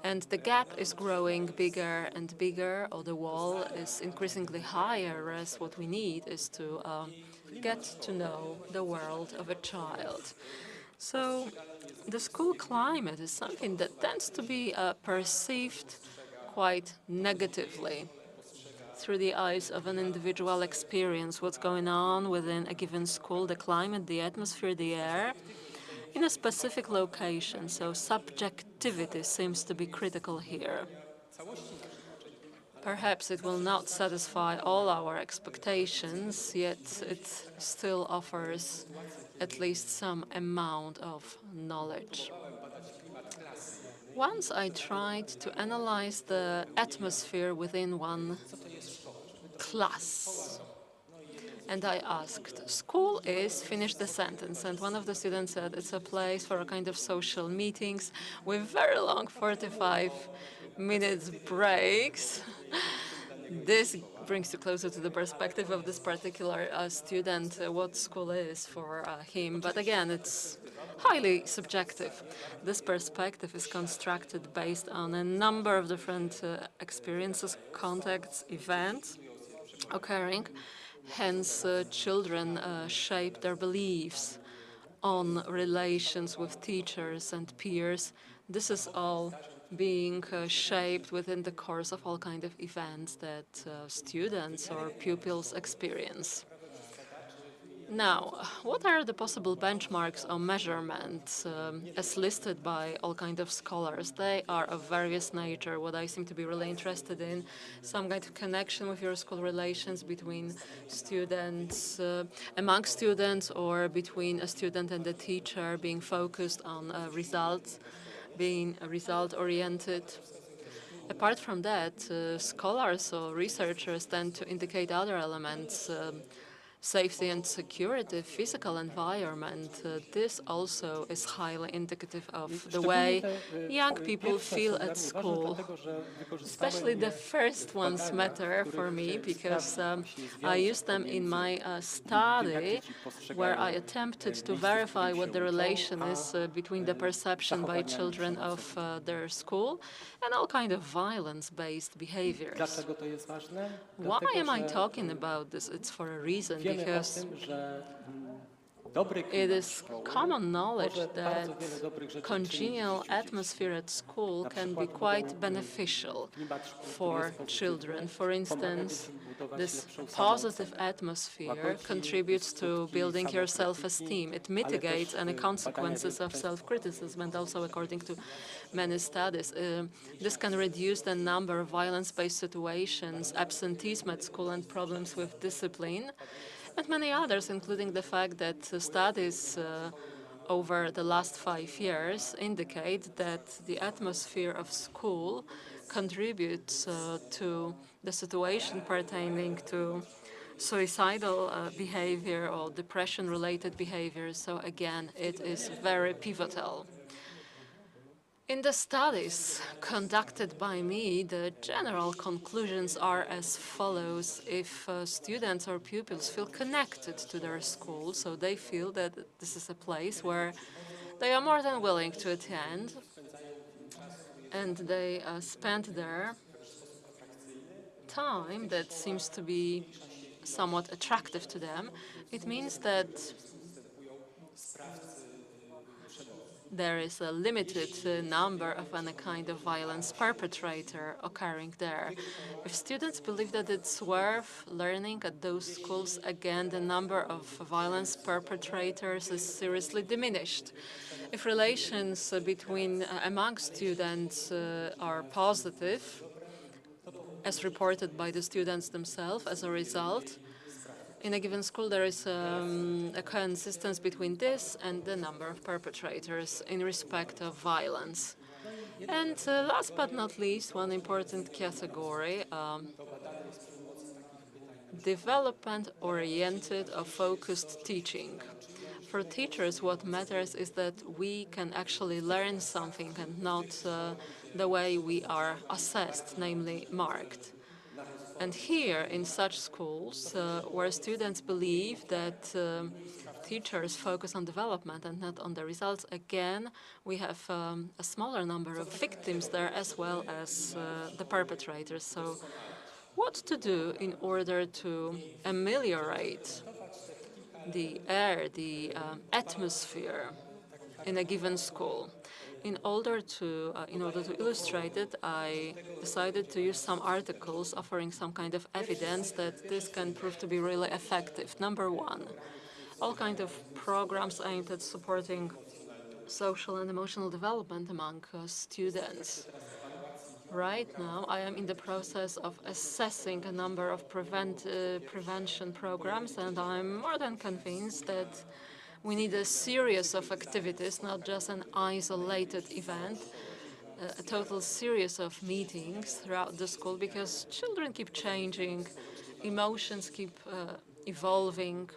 And the gap is growing bigger and bigger, or the wall is increasingly higher, whereas what we need is to get to know the world of a child. So the school climate is something that tends to be perceived quite negatively through the eyes of an individual experience, what's going on within a given school, the climate, the atmosphere, the air, in a specific location. So subjectivity seems to be critical here. Perhaps it will not satisfy all our expectations, yet it still offers at least some amount of knowledge. Once I tried to analyze the atmosphere within one class. And I asked, school is, finish the sentence. And one of the students said, it's a place for a kind of social meetings with very long 45 minutes breaks. This brings you closer to the perspective of this particular student, what school is for him. But again, it's highly subjective. This perspective is constructed based on a number of different experiences, contexts, events occurring. Hence, children shape their beliefs on relations with teachers and peers. This is all being shaped within the course of all kinds of events that students or pupils experience. Now, what are the possible benchmarks or measurements as listed by all kinds of scholars? They are of various nature. What I seem to be really interested in, some kind of connection with your school relations between students, among students, or between a student and a teacher, being focused on results, being result-oriented. Apart from that, scholars or researchers tend to indicate other elements, safety and security, physical environment. This also is highly indicative of the way young people feel at school. Especially the first ones matter for me, because I used them in my study, where I attempted to verify what the relation is between the perception by children of their school and all kind of violence-based behaviors. Why am I talking about this? It's for a reason, because It is common knowledge that congenial atmosphere at school can be quite beneficial for children. For instance, this positive atmosphere contributes to building your self-esteem. It mitigates any consequences of self-criticism, and also, according to many studies, this can reduce the number of violence-based situations, absenteeism at school, and problems with discipline, and many others, including the fact that studies over the last 5 years indicate that the atmosphere of school contributes to the situation pertaining to suicidal behavior or depression-related behavior. So again, it is very pivotal. In the studies conducted by me, the general conclusions are as follows. If students or pupils feel connected to their school, so they feel that this is a place where they are more than willing to attend, and they spend their time that seems to be somewhat attractive to them, it means that there is a limited number of any kind of violence perpetrator occurring there. If students believe that it's worth learning at those schools, again, the number of violence perpetrators is seriously diminished. If relations among students are positive, as reported by the students themselves, as a result, in a given school, there is a consistence between this and the number of perpetrators in respect of violence. And last but not least, one important category, development-oriented or focused teaching. For teachers, what matters is that we can actually learn something and not the way we are assessed, namely marked. And here, in such schools, where students believe that teachers focus on development and not on the results, again, we have a smaller number of victims there as well as the perpetrators. So what to do in order to ameliorate the air, the atmosphere in a given school? In order to illustrate it, I decided to use some articles offering some kind of evidence that this can prove to be really effective. Number one, all kinds of programs aimed at supporting social and emotional development among students. Right now, I am in the process of assessing a number of prevention programs, and I'm more than convinced that we need a series of activities, not just an isolated event, a total series of meetings throughout the school, because children keep changing, emotions keep evolving.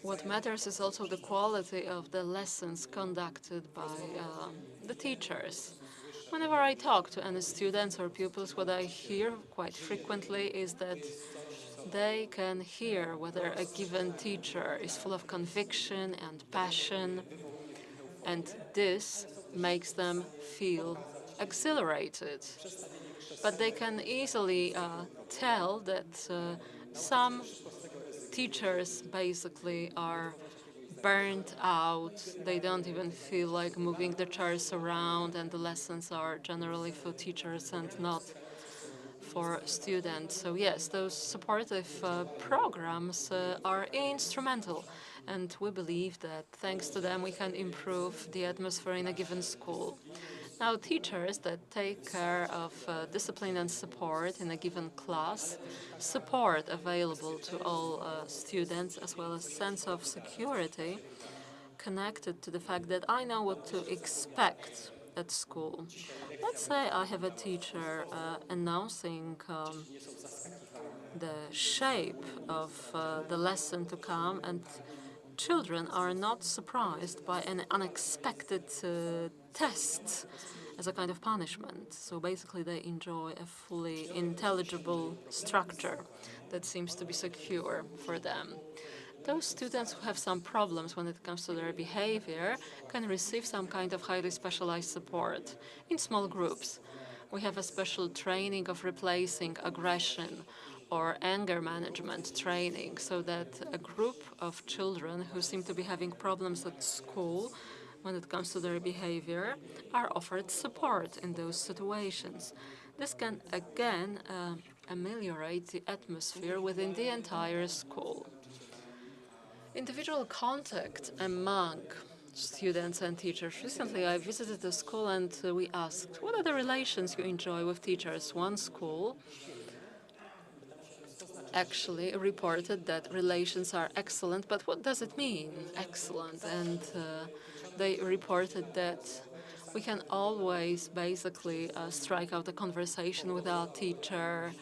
What matters is also the quality of the lessons conducted by the teachers. Whenever I talk to any students or pupils, what I hear quite frequently is that they can hear whether a given teacher is full of conviction and passion, and this makes them feel exhilarated. But they can easily tell that some teachers basically are burnt out. They don't even feel like moving the chairs around, and the lessons are generally for teachers and not for students. So yes, those supportive programs are instrumental, and we believe that thanks to them we can improve the atmosphere in a given school. Now, teachers that take care of discipline and support in a given class, support available to all students, as well as sense of security connected to the fact that I know what to expect at school. Let's say I have a teacher announcing the shape of the lesson to come, and children are not surprised by an unexpected test as a kind of punishment. So basically they enjoy a fully intelligible structure that seems to be secure for them. Those students who have some problems when it comes to their behavior can receive some kind of highly specialized support in small groups. We have a special training of replacing aggression or anger management training, so that a group of children who seem to be having problems at school when it comes to their behavior are offered support in those situations. This can again ameliorate the atmosphere within the entire school. Individual contact among students and teachers. Recently, I visited a school and we asked, what are the relations you enjoy with teachers? One school actually reported that relations are excellent, but what does it mean, excellent? And they reported that we can always basically strike out a conversation with our teacher,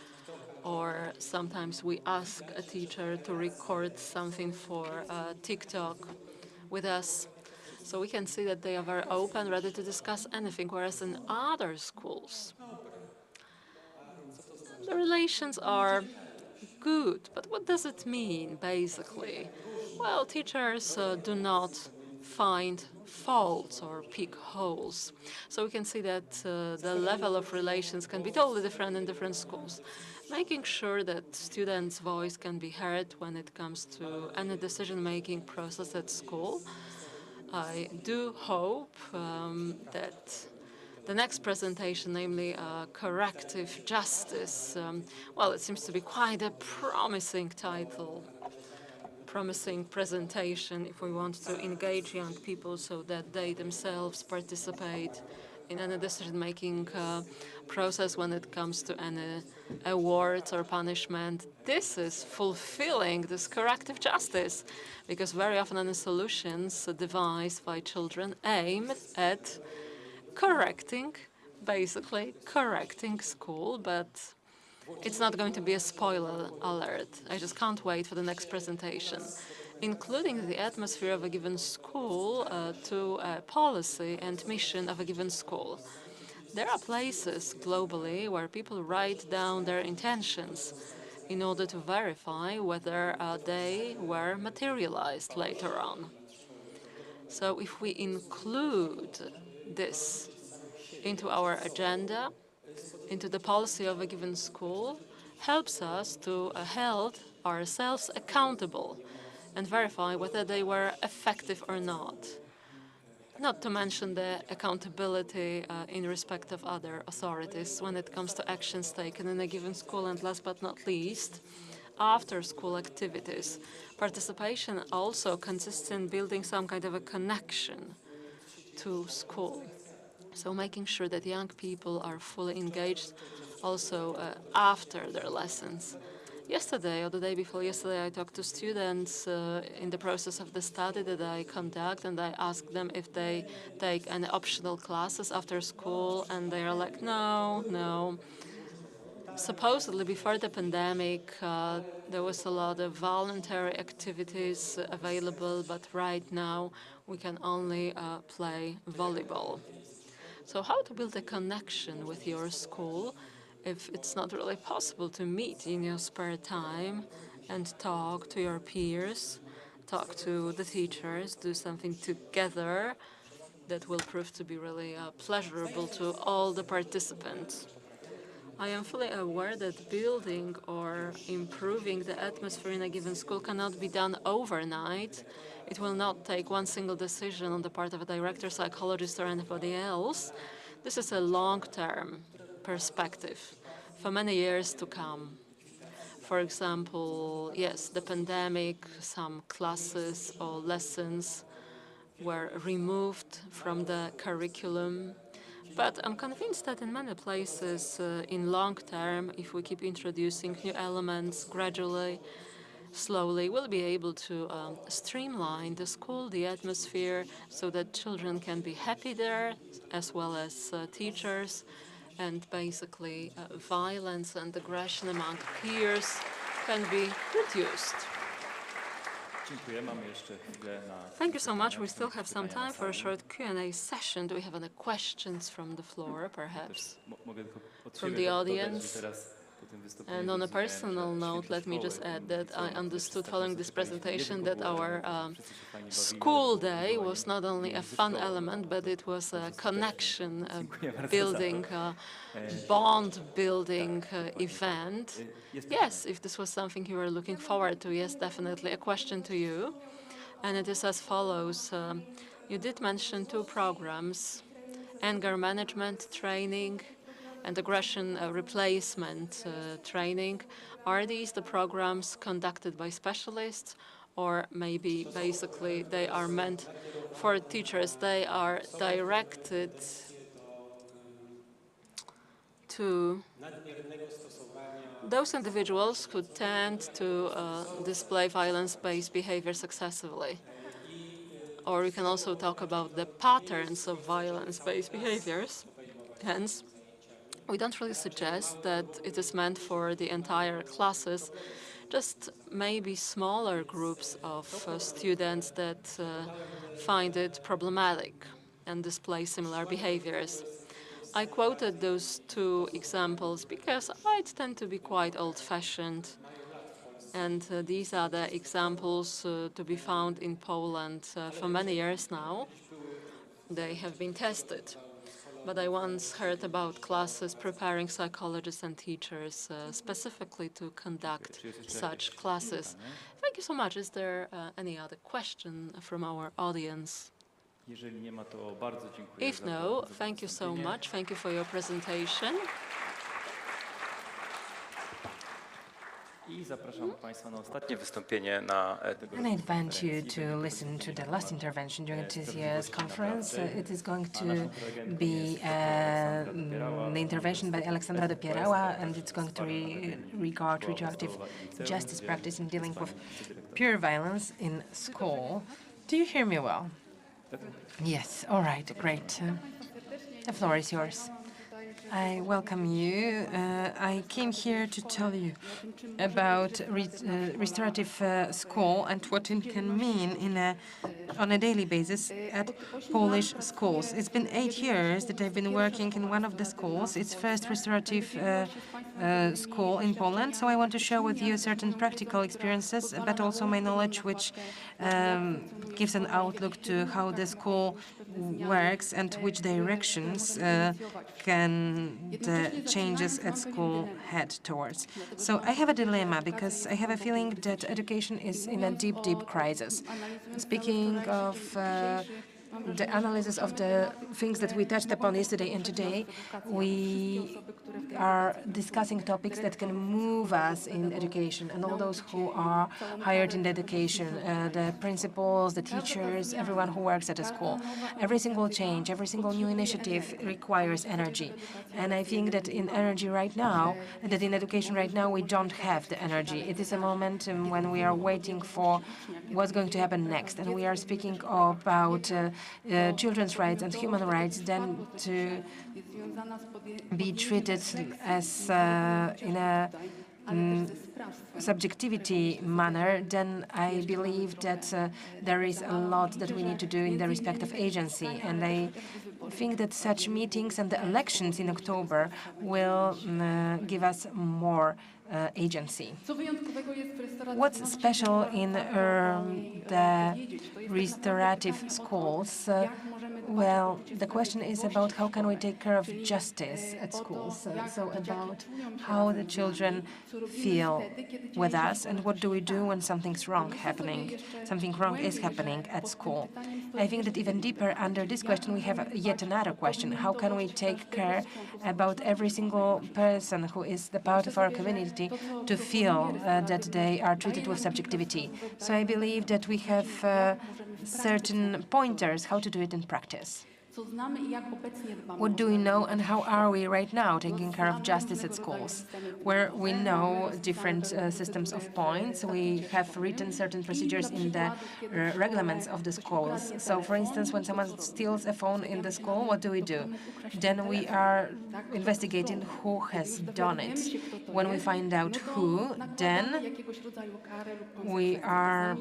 or sometimes we ask a teacher to record something for TikTok with us. So we can see that they are very open, ready to discuss anything, whereas in other schools, the relations are good. But what does it mean, basically? Well, teachers do not find faults or pick holes. So we can see that the level of relations can be totally different in different schools. Making sure that students' voice can be heard when it comes to any decision-making process at school. I do hope that the next presentation, namely corrective justice, well, it seems to be quite a promising title, promising presentation if we want to engage young people so that they themselves participate in any decision-making process when it comes to any awards or punishment. This is fulfilling this corrective justice, because very often any solutions devised by children aim at correcting, basically correcting school, but it's not going to be a spoiler alert. I just can't wait for the next presentation, including the atmosphere of a given school to a policy and mission of a given school. There are places globally where people write down their intentions in order to verify whether they were materialized later on. So if we include this into our agenda, into the policy of a given school, helps us to hold ourselves accountable and verify whether they were effective or not. Not to mention the accountability in respect of other authorities when it comes to actions taken in a given school, and last but not least, after-school activities. Participation also consists in building some kind of a connection to school. So making sure that young people are fully engaged also after their lessons. Yesterday, or the day before yesterday, I talked to students in the process of the study that I conduct, and I asked them if they take any optional classes after school, and they are like, no, no. Supposedly, before the pandemic, there was a lot of voluntary activities available, but right now we can only play volleyball. So how to build a connection with your school if it's not really possible to meet in your spare time and talk to your peers, talk to the teachers, do something together that will prove to be really pleasurable to all the participants. I am fully aware that building or improving the atmosphere in a given school cannot be done overnight. It will not take one single decision on the part of a director, psychologist, or anybody else. This is a long-term perspective for many years to come. For example, yes, the pandemic, some classes or lessons were removed from the curriculum. But I'm convinced that in many places, in long term, if we keep introducing new elements gradually, slowly, we'll be able to streamline the school, the atmosphere, so that children can be happy there, as well as teachers, and basically violence and aggression among peers can be reduced. Thank you so much. We still have some time for a short Q&A session. Do we have any questions from the floor, perhaps? From the audience? And on a personal note, let me just add that I understood following this presentation that our school day was not only a fun element, but it was a connection building, bond building event. Yes, if this was something you were looking forward to, yes, definitely. A question to you, and it is as follows. You did mention two programs, anger management training and aggression replacement training. Are these the programs conducted by specialists, or maybe basically they are meant for teachers? They are directed to those individuals who tend to display violence-based behavior successively. Or we can also talk about the patterns of violence-based behaviors. Hence, we don't really suggest that it is meant for the entire classes, just maybe smaller groups of students that find it problematic and display similar behaviors. I quoted those two examples because I tend to be quite old-fashioned, and these are the examples to be found in Poland for many years now. They have been tested. But I once heard about classes preparing psychologists and teachers specifically to conduct such classes. Thank you so much. Is there any other question from our audience? If no, thank you so much. Thank you for your presentation. And I invite you to listen to the last intervention during this year's conference. It is going to be the intervention by Aleksandra Dopierała, and it's going to regard retroactive justice practice in dealing with pure violence in school. Do you hear me well? Yes, all right, great. The floor is yours. I welcome you. I came here to tell you about restorative school and what it can mean on a daily basis at Polish schools. It's been 8 years that I've been working in one of the schools. It's first restorative school in Poland, so I want to share with you certain practical experiences, but also my knowledge, which gives an outlook to how the school works and which directions can the changes at school head towards. So I have a dilemma because I have a feeling that education is in a deep, deep crisis. Speaking of the analysis of the things that we touched upon yesterday and today, we are discussing topics that can move us in education, and all those who are hired in the education, the principals, the teachers, everyone who works at a school. Every single change, every single new initiative requires energy. And I think that in energy right now, that in education right now, we don't have the energy. It is a moment when we are waiting for what's going to happen next. And we are speaking about children's rights and human rights, then to be treated as in a subjectivity manner, then I believe that there is a lot that we need to do in the respect of agency. And I think that such meetings and the elections in October will give us more agency. What's special in the restorative schools? Well, the question is about how can we take care of justice at schools, so about how the children feel with us and what do we do when something's wrong happening, something wrong is happening at school. I think that even deeper under this question we have yet another question. How can we take care about every single person who is the part of our community to feel that they are treated with subjectivity? So I believe that we have certain pointers how to do it in practice. What do we know and how are we right now taking care of justice at schools? Where we know different systems of points, we have written certain procedures in the regulations of the schools. So, for instance, when someone steals a phone in the school, what do? Then we are investigating who has done it. When we find out who, then we are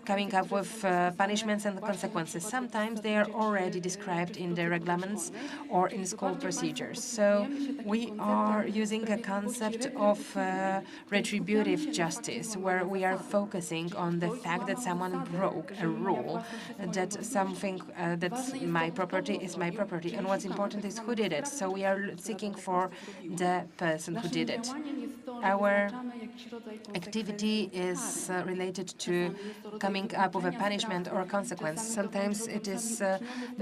coming up with punishments and consequences. Sometimes they are already described in the regulations or in school procedures. So we are using a concept of retributive justice, where we are focusing on the fact that someone broke a rule, that something that's my property is my property, and what's important is who did it. So we are seeking for the person who did it. Our activity is related to coming up with a punishment or a consequence. Sometimes it is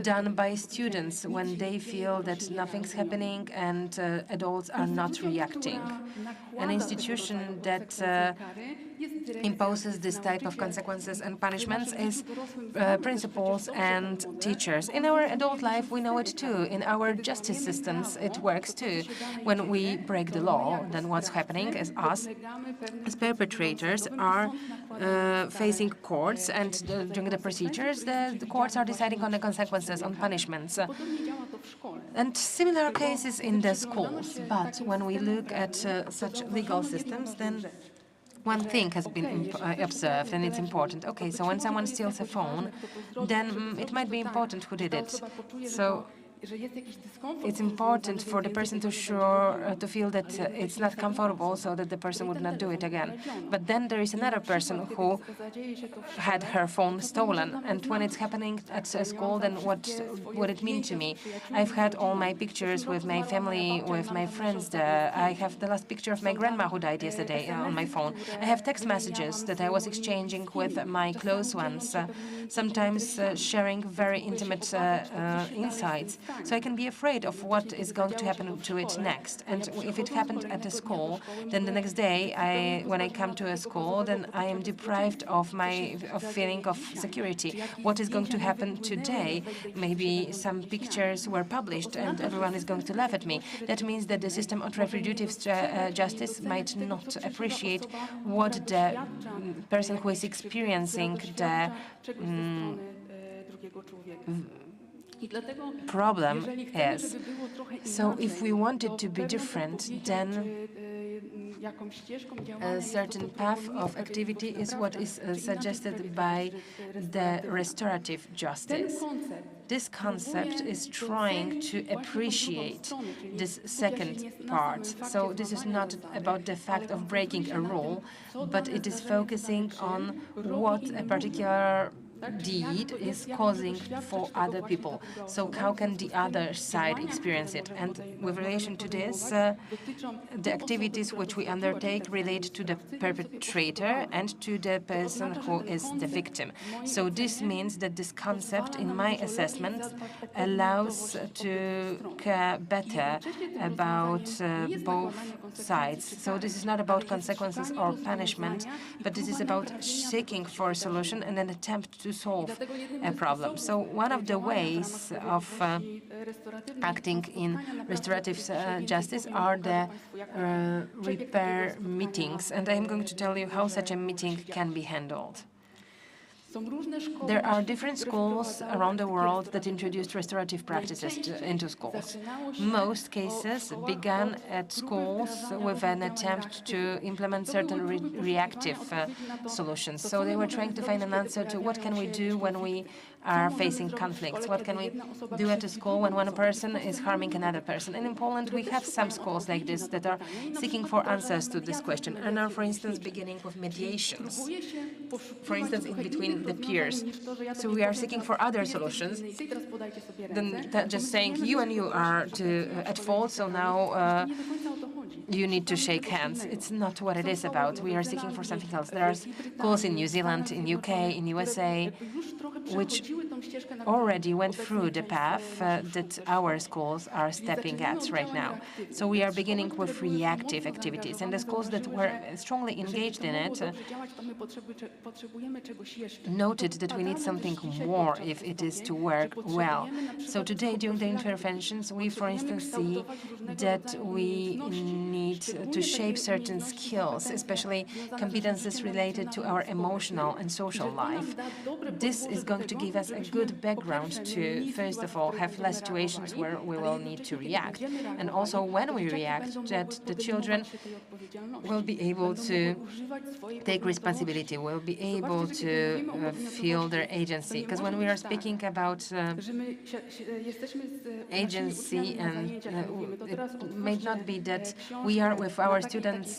done by students when they feel that nothing's happening and adults are not reacting. An institution that imposes this type of consequences and punishments is principals and teachers. In our adult life, we know it too. In our justice systems, it works too. When we break the law, then what's happening is us, as perpetrators, are facing courts, and during the procedures, the courts are deciding on the consequences, on punishments. And similar cases in the schools. But when we look at such legal systems, then one thing has been observed, and it's important. Okay, so when someone steals a phone, then it might be important who did it. So it's important for the person to feel that it's not comfortable, so that the person would not do it again. But then there is another person who had her phone stolen, and when it's happening at a school, then what would it mean to me? I've had all my pictures with my family, with my friends there. I have the last picture of my grandma who died yesterday on my phone. I have text messages that I was exchanging with my close ones, sometimes sharing very intimate insights. So I can be afraid of what is going to happen to it next. And if it happened at a school, then the next day, when I come to a school, then I am deprived of feeling of security. What is going to happen today? Maybe some pictures were published and everyone is going to laugh at me. That means that the system of retributive justice might not appreciate what the person who is experiencing the problem is. So if we want it to be different, then a certain path of activity is what is suggested by the restorative justice. This concept is trying to appreciate this second part. So this is not about the fact of breaking a rule, but it is focusing on what a particular deed is causing for other people. So how can the other side experience it? And with relation to this, the activities which we undertake relate to the perpetrator and to the person who is the victim. So this means that this concept, in my assessment, allows to care better about both sides. So this is not about consequences or punishment, but this is about seeking for a solution and an attempt to solve a problem. So one of the ways of acting in restorative justice are the repair meetings, and I'm going to tell you how such a meeting can be handled. There are different schools around the world that introduced restorative practices into schools. Most cases began at schools with an attempt to implement certain reactive solutions. So they were trying to find an answer to what can we do when we are facing conflicts? What can we do at a school when one person is harming another person? And in Poland, we have some schools like this that are seeking for answers to this question and are, for instance, beginning with mediations, for instance, in between the peers. So we are seeking for other solutions than just saying you and you are at fault, so now you need to shake hands. It's not what it is about. We are seeking for something else. There are schools in New Zealand, in UK, in USA, which already went through the path that our schools are stepping at right now. So we are beginning with reactive activities, and the schools that were strongly engaged in it noted that we need something more if it is to work well. So today, during the interventions, we, for instance, see that we need to shape certain skills, especially competences related to our emotional and social life. This is going going to give us a good background to, first of all, have less situations where we will need to react. And also when we react, that the children will be able to take responsibility, will be able to feel their agency. Because when we are speaking about agency, and it may not be that we are with our students,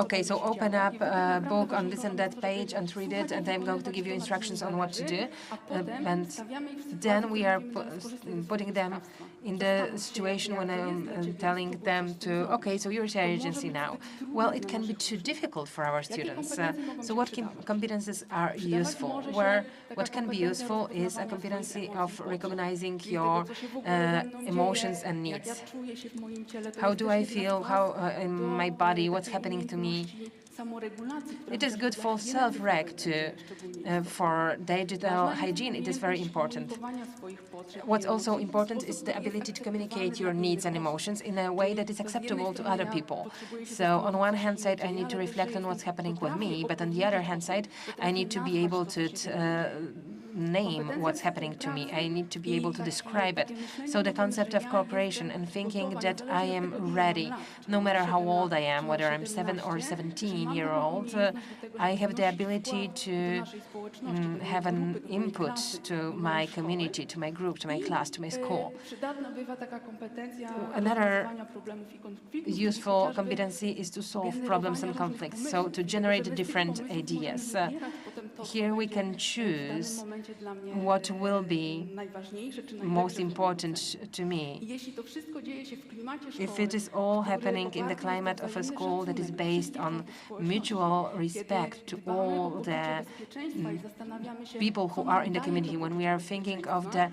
okay, so open up a book on this and that page and read it, and I'm going to give you instructions on what to do. And then we are putting them in the situation when I'm telling them to, okay, so you're your agency now. Well, it can be too difficult for our students. So what competences are useful? What can be useful is a competency of recognizing your emotions and needs. How do I feel? How in my body? What's happening to me? It is good for self-reg for digital hygiene. It is very important. What's also important is the ability to communicate your needs and emotions in a way that is acceptable to other people. So on one hand side, I need to reflect on what's happening with me, but on the other hand side, I need to be able to name what's happening to me. I need to be able to describe it. So the concept of cooperation and thinking that I am ready, no matter how old I am, whether I'm 7 or 17-year-old, I have the ability to have an input to my community, to my group, to my class, to my school. Another useful competency is to solve problems and conflicts, so to generate different ideas. Here we can choose what will be most important to me. If it is all happening in the climate of a school that is based on mutual respect to all the people who are in the community, when we are thinking of the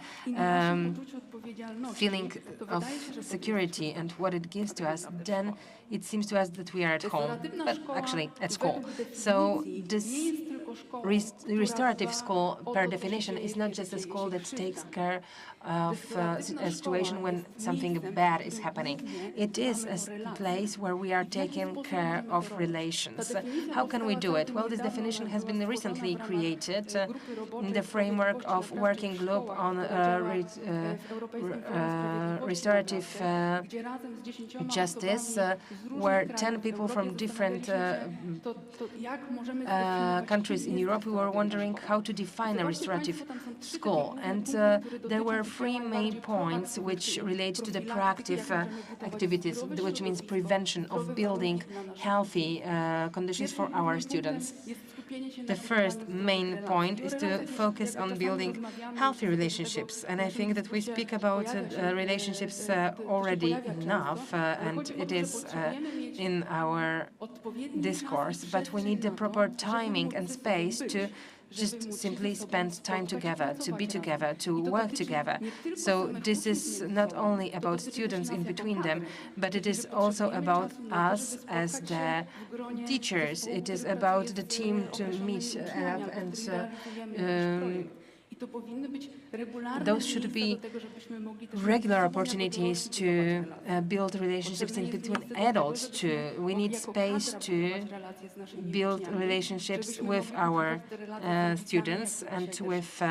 feeling of security and what it gives to us, then it seems to us that we are at home, but actually at school. So this restorative school, per definition, is not just a school that takes care of a situation when something bad is happening. It is a place where we are taking care of relations. How can we do it? Well, this definition has been recently created in the framework of working group on restorative justice, where 10 people from different countries in Europe were wondering how to define a restorative school. And there were 3 main points which relate to the proactive activities, which means prevention of building healthy conditions for our students. The first main point is to focus on building healthy relationships. And I think that we speak about relationships already enough, and it is in our discourse, but we need the proper timing and space to just simply spend time together, to be together, to work together. So this is not only about students in between them, but it is also about us as the teachers. It is about the team to meet and those should be regular opportunities to build relationships in between adults too. We need space to build relationships with our students and with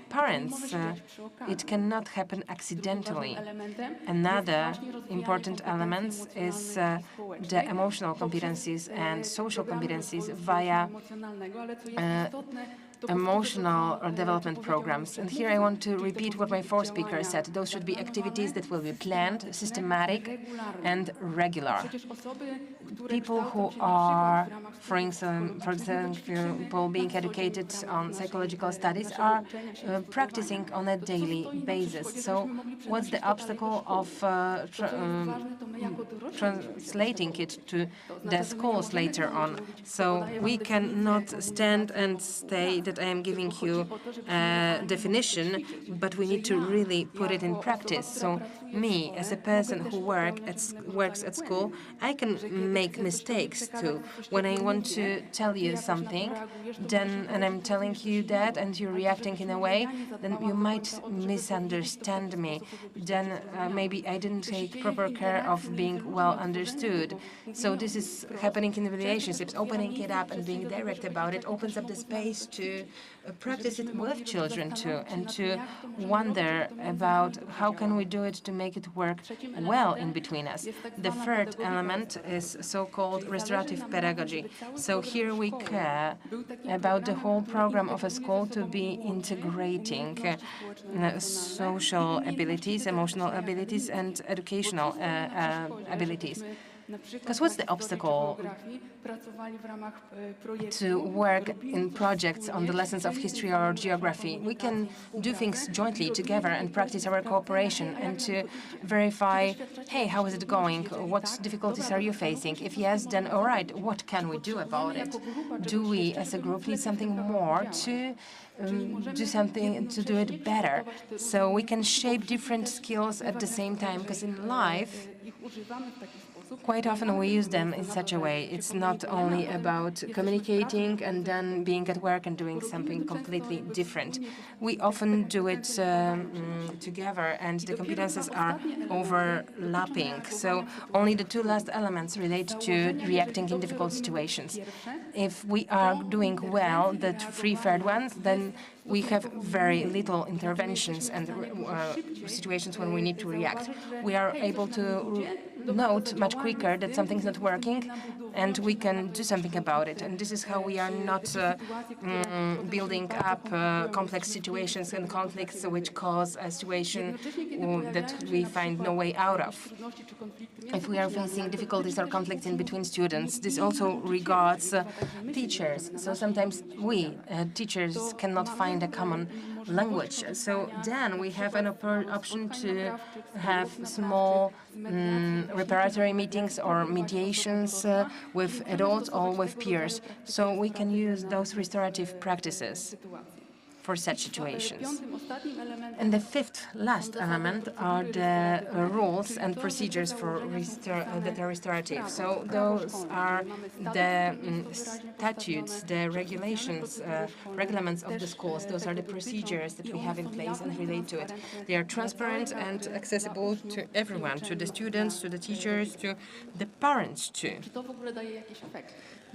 parents. It cannot happen accidentally. Another important element is the emotional competencies and social competencies via emotional or development programs. And here I want to repeat what my 4 speakers said. Those should be activities that will be planned, systematic, and regular. People who are, for example, being educated on psychological studies are practicing on a daily basis. So what's the obstacle of translating it to the schools later on? So we cannot stand and say that I am giving you a definition, but we need to really put it in practice. So me, as a person who works at school, I can make mistakes too. When I want to tell you something, then, and I'm telling you that, and you're reacting in a way, then you might misunderstand me. Then maybe I didn't take proper care of being well understood. So this is happening in relationships. Opening it up and being direct about it opens up the space to practice it with children too, and to wonder about how can we do it to make it work well in between us. The third element is so-called restorative pedagogy. So here we care about the whole program of a school to be integrating social abilities, emotional abilities, and educational abilities. Because what's the obstacle to work in projects on the lessons of history or geography? We can do things jointly together and practice our cooperation and to verify, hey, how is it going? What difficulties are you facing? If yes, then all right, what can we do about it? Do we as a group need something more to do something to do it better? So we can shape different skills at the same time, because in life, quite often we use them in such a way. It's not only about communicating and then being at work and doing something completely different. We often do it together, and the competences are overlapping. So only the two last elements relate to reacting in difficult situations. If we are doing well, the three third ones, then we have very little interventions and situations when we need to react. We are able to note much quicker that something's not working, and we can do something about it. And this is how we are not building up complex situations and conflicts which cause a situation that we find no way out of. If we are facing difficulties or conflicts in between students, this also regards teachers. So sometimes we, teachers, cannot find a common language. So then we have an option to have small reparatory meetings or mediations with adults or with peers. So we can use those restorative practices for such situations. And the fifth last element are the rules and procedures for that are restorative. So those are the statutes, the regulations, regulations of the schools. Those are the procedures that we have in place and relate to it. They are transparent and accessible to everyone, to the students, to the teachers, to the parents too.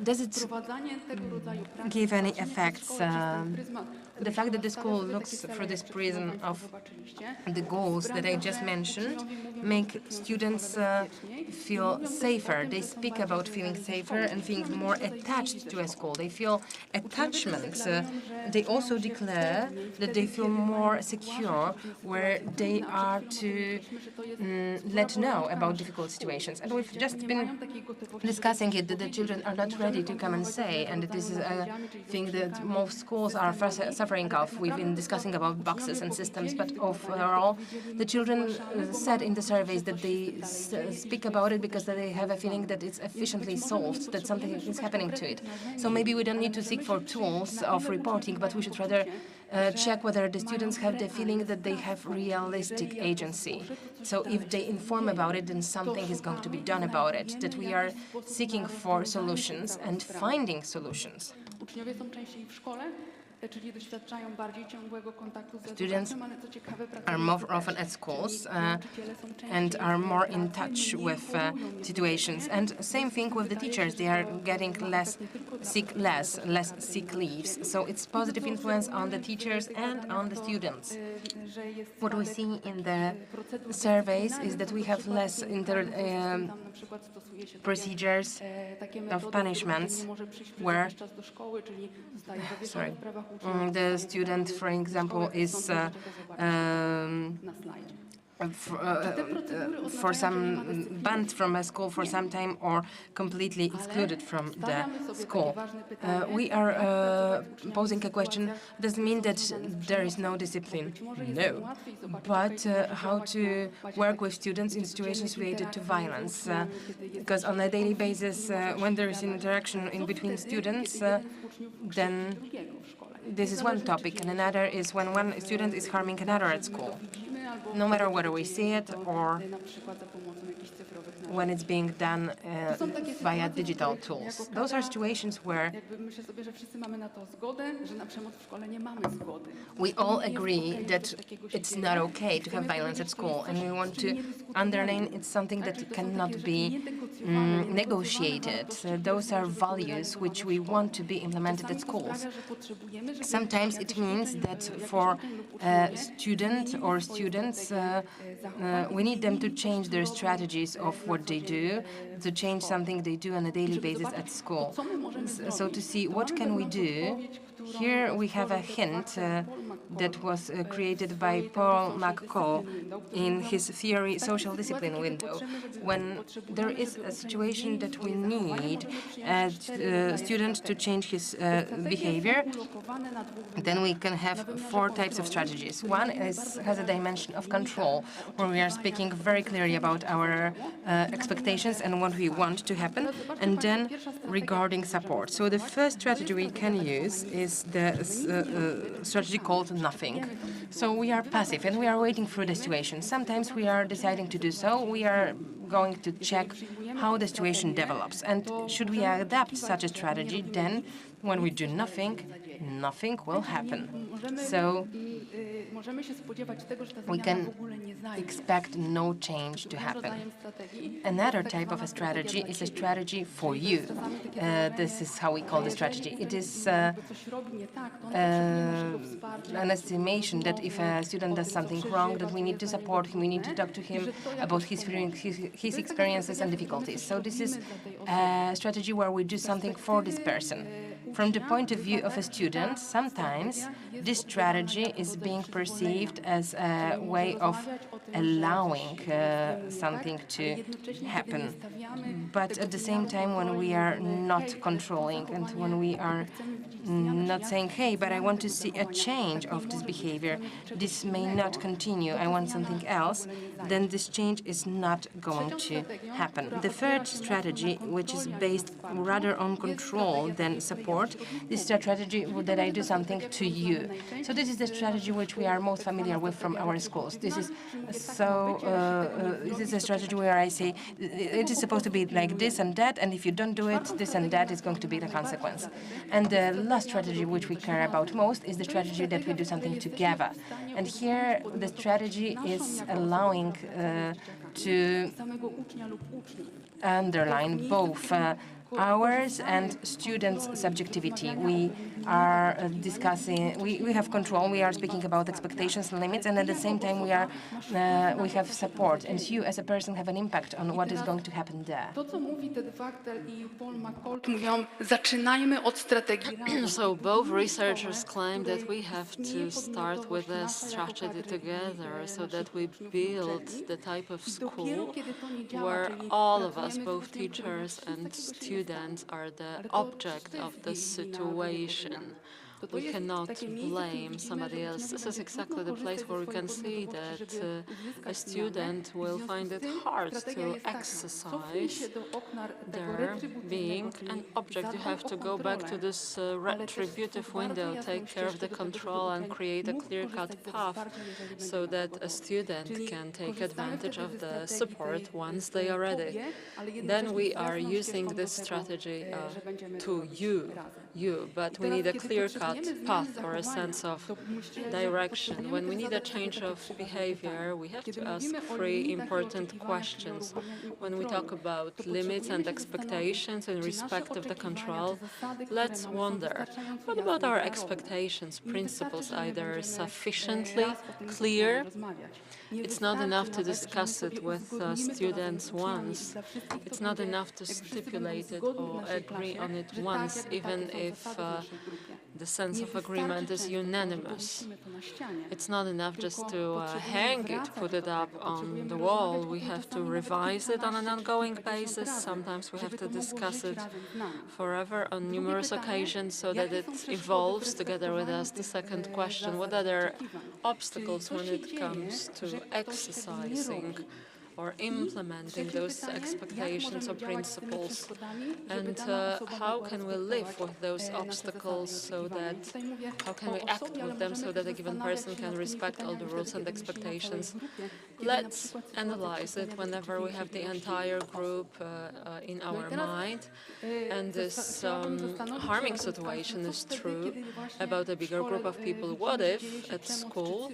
Does it give any effects? The fact that the school looks through this prism of the goals that I just mentioned make students feel safer. They speak about feeling safer and feeling more attached to a school. They feel attachment. They also declare that they feel more secure where they are to let know about difficult situations. And we've just been discussing it, that the children are not ready to come and say, and this is a thing that most schools are suffering of. We've been discussing about boxes and systems, but overall, the children said in the surveys that they speak about it because they have a feeling that it's efficiently solved, that something is happening to it. So maybe we don't need to seek for tools of reporting, but we should rather check whether the students have the feeling that they have realistic agency. So if they inform about it, then something is going to be done about it, that we are seeking for solutions and finding solutions. Students are more often at schools and are more in touch with situations. And same thing with the teachers. They are getting less sick leaves. So it's positive influence on the teachers and on the students. What we see in the surveys is that we have less procedures of punishments where the student, for example, is for some banned from a school for some time or completely excluded from the school. We are posing a question, does it mean that there is no discipline? No. But how to work with students in situations related to violence. Because on a daily basis, when there is interaction in between students, then this is one topic, and another is when one student is harming another at school. no matter whether we see it or when it's being done via digital tools. Those are situations where we all agree that it's not okay to have violence at school, and we want to underline it's something that cannot be negotiated. Those are values which we want to be implemented at schools. Sometimes it means that for a student or students, we need them to change their strategies of what they do, to change something they do on a daily basis at school. So to see what can we do, here we have a hint that was created by Paul McCall in his theory social discipline window. When there is a situation that we need a student to change his behavior, then we can have 4 types of strategies. One has a dimension of control, where we are speaking very clearly about our expectations and what we want to happen, and then regarding support. So the first strategy we can use is the strategy called nothing. So we are passive and we are waiting for the situation. Sometimes we are deciding to do so. We are going to check how the situation develops. And should we adapt such a strategy, then when we do nothing, nothing will happen. So we can expect no change to happen. Another type of a strategy is a strategy for you. This is how we call the strategy. It is an estimation that if a student does something wrong, that we need to support him, we need to talk to him about his experiences and difficulties. So this is a strategy where we do something for this person. From the point of view of a student, sometimes this strategy is being perceived as a way of allowing something to happen. But at the same time, when we are not controlling and when we are not saying, hey, but I want to see a change of this behavior, this may not continue, I want something else, then this change is not going to happen. The third strategy, which is based rather on control than support, this is a strategy that I do something to you. So this is the strategy which we are most familiar with from our schools. This is a strategy where I say it is supposed to be like this and that, and if you don't do it, this and that is going to be the consequence. And the last strategy which we care about most is the strategy that we do something together. And here the strategy is allowing to underline both ours and students' subjectivity. We are discussing, we have control, we are speaking about expectations and limits, and at the same time we have support, and you as a person have an impact on what is going to happen there. So both researchers claim that we have to start with a strategy together so that we build the type of school where all of us, both teachers and students, are the object of the situation. We cannot blame somebody else. This is exactly the place where we can see that a student will find it hard to exercise their being an object. You have to go back to this retributive window, take care of the control and create a clear-cut path so that a student can take advantage of the support once they are ready. Then we are using this strategy to you, but we need a clear-cut path or a sense of direction. When we need a change of behavior, we have to ask 3 important questions. When we talk about limits and expectations in respect of the control, let's wonder, what about our expectations, principles, either sufficiently clear? It's not enough to discuss it with students once. It's not enough to stipulate it or agree on it once, even if the sense of agreement is unanimous. It's not enough just to hang it, put it up on the wall. We have to revise it on an ongoing basis. Sometimes we have to discuss it forever on numerous occasions so that it evolves together with us. The second question, what are the obstacles when it comes to exercising or implementing those expectations or principles? And how can we live with those obstacles so that, how can we act with them so that a given person can respect all the rules and expectations? Let's analyze it whenever we have the entire group in our mind. And this harming situation is true about a bigger group of people. What if at school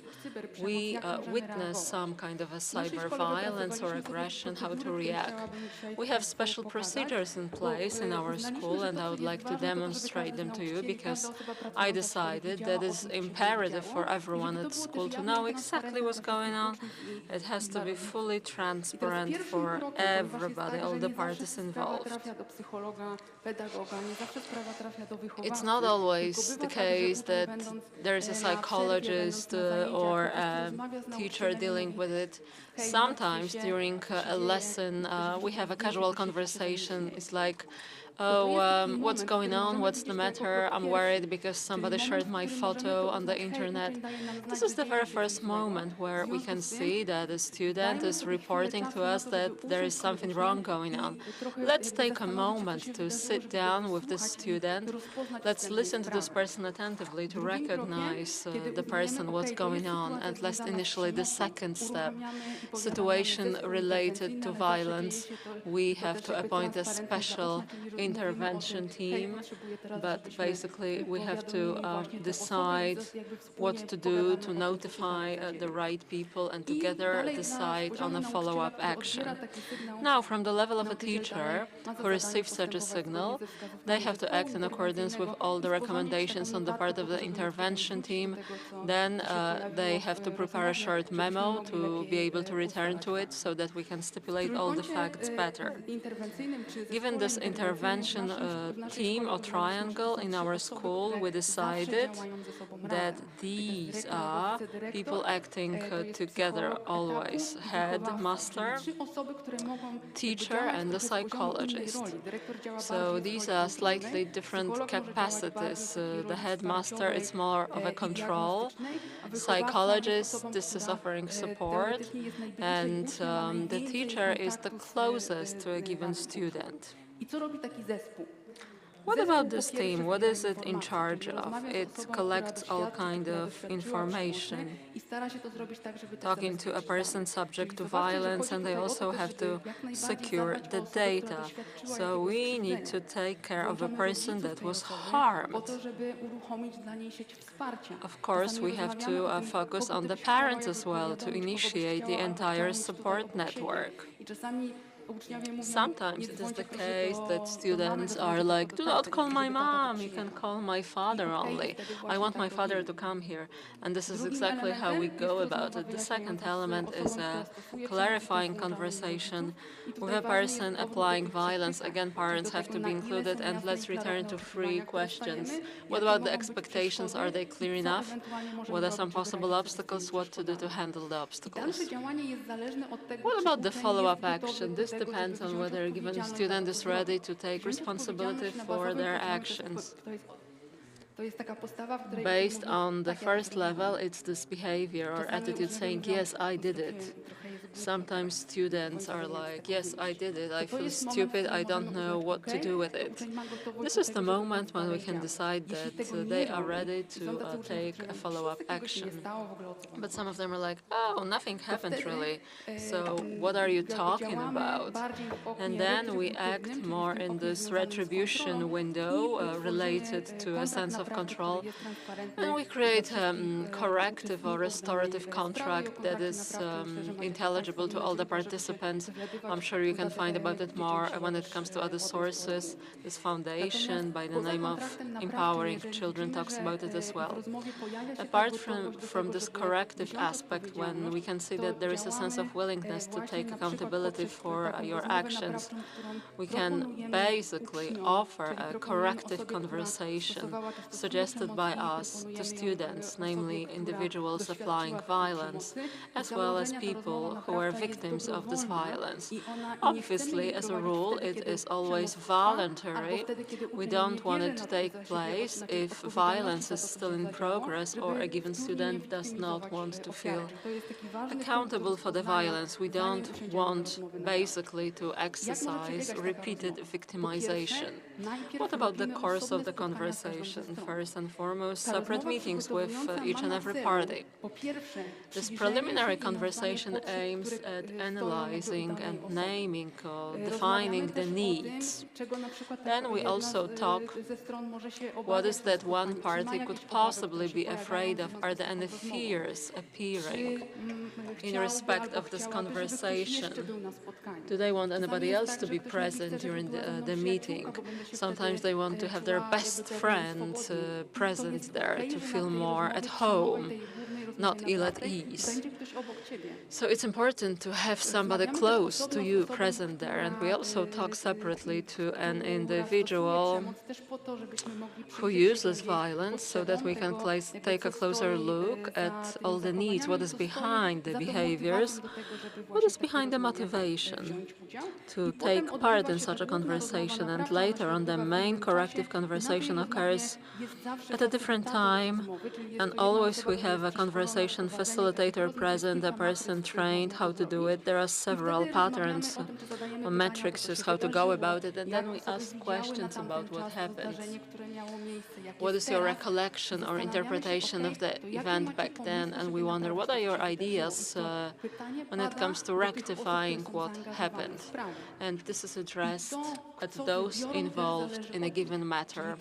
we witness some kind of a cyber violence or aggression, how to react? We have special procedures in place in our school, and I would like to demonstrate them to you because I decided that it's imperative for everyone at school to know exactly what's going on. It has to be fully transparent for everybody, all the parties involved. It's not always the case that there is a psychologist or a teacher dealing with it. Sometimes during a lesson, we have a casual conversation. It's like, oh, what's going on? What's the matter? I'm worried because somebody shared my photo on the internet. This is the very first moment where we can see that a student is reporting to us that there is something wrong going on. Let's take a moment to sit down with the student. Let's listen to this person attentively to recognize the person, what's going on. And let's initially the second step, situation related to violence. We have to appoint a special intervention team, but basically we have to decide what to do to notify the right people and together decide on a follow-up action. Now, from the level of a teacher who receives such a signal, they have to act in accordance with all the recommendations on the part of the intervention team. Then they have to prepare a short memo to be able to return to it so that we can stipulate all the facts better. Given this intervention team or triangle in our school, we decided that these are people acting together always: head, master, teacher, and the psychologist. So these are slightly different capacities. The headmaster is more of a control. Psychologist, this is offering support. And the teacher is the closest to a given student. What about this team? What is it in charge of? It collects all kind of information, talking to a person subject to violence, and they also have to secure the data. So we need to take care of a person that was harmed. Of course, we have to focus on the parents as well to initiate the entire support network. Sometimes it is the case that students are like, do not call my mom, you can call my father only. I want my father to come here. And this is exactly how we go about it. The second element is a clarifying conversation with a person applying violence. Again, parents have to be included, and let's return to 3 questions. What about the expectations? Are they clear enough? What are some possible obstacles? What to do to handle the obstacles? What about the follow-up action? This depends on whether a given student is ready to take responsibility for their actions. Based on the first level, it's this behavior or attitude saying, yes, I did it. Sometimes students are like, yes, I did it, I feel stupid, I don't know what to do with it. This is the moment when we can decide that they are ready to take a follow-up action. But some of them are like, oh, nothing happened really, so what are you talking about? And then we act more in this retribution window related to a sense of control, and we create a corrective or restorative contract that is intelligible to all the participants. I'm sure you can find about it more when it comes to other sources. This foundation by the name of Empowering Children talks about it as well. Apart from this corrective aspect, when we can see that there is a sense of willingness to take accountability for your actions, we can basically offer a corrective conversation suggested by us to students, namely individuals applying violence, as well as people who are victims of this violence. Obviously, as a rule, it is always voluntary. We don't want it to take place if violence is still in progress or a given student does not want to feel accountable for the violence. We don't want basically to exercise repeated victimization. What about the course of the conversation? First and foremost, separate meetings with each and every party. This preliminary conversation aims at analyzing and naming or defining the needs. Then we also talk what is that one party could possibly be afraid of. Are there any fears appearing in respect of this conversation? Do they want anybody else to be present during the meeting? Sometimes they want to have their best friend present there to feel more at home, not ill at ease. So it's important to have somebody close to you present there. And we also talk separately to an individual who uses violence so that we can take a closer look at all the needs, what is behind the behaviors, what is behind the motivation to take part in such a conversation. And later on, the main corrective conversation occurs at a different time, and always we have a conversation facilitator present, a person trained how to do it. There are several patterns or metrics just how to go about it, and then we ask questions about what happened. What is your recollection or interpretation of the event back then? And we wonder, what are your ideas when it comes to rectifying what happened? And this is addressed at those involved in a given matter.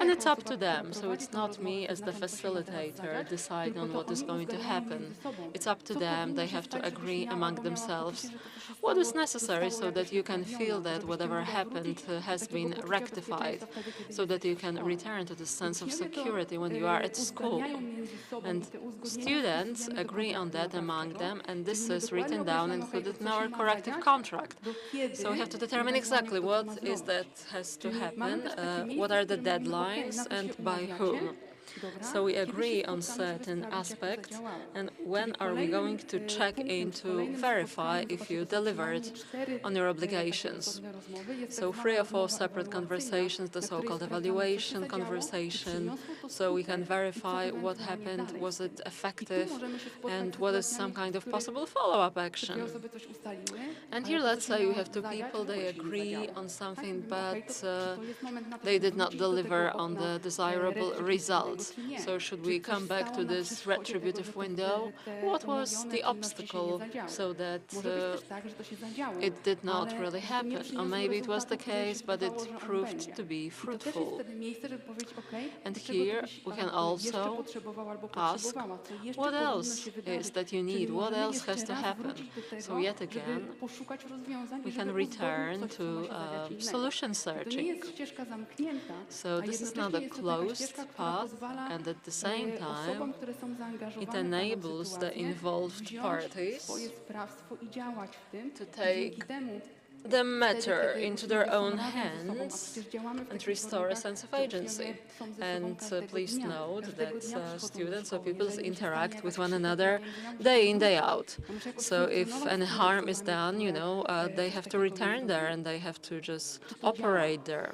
And it's up to them. So it's not me as the facilitator deciding on what is going to happen. It's up to them. They have to agree among themselves what is necessary so that you can feel that whatever happened has been rectified, so that you can return to the sense of security when you are at school. And students agree on that among them, and this is written down, included in our corrective contract. So we have to determine exactly what is that has to happen, what are the deadlines, and by whom. So we agree on certain aspects, and when are we going to check in to verify if you delivered on your obligations? So 3 or 4 separate conversations, the so-called evaluation conversation, so we can verify what happened, was it effective, and what is some kind of possible follow-up action. And here, let's say you have 2 people, they agree on something, but they did not deliver on the desirable results. So should we come back to this retributive window? What was the obstacle so that it did not really happen? Or maybe it was the case, but it proved to be fruitful. And here we can also ask, what else is that you need? What else has to happen? So yet again, we can return to solution searching. So this is not a closed path, and at the same time, it enables the involved parties to take the matter into their own hands and restore a sense of agency. And please note that students or pupils interact with one another day in, day out. So if any harm is done, you know, they have to return there and they have to just operate there.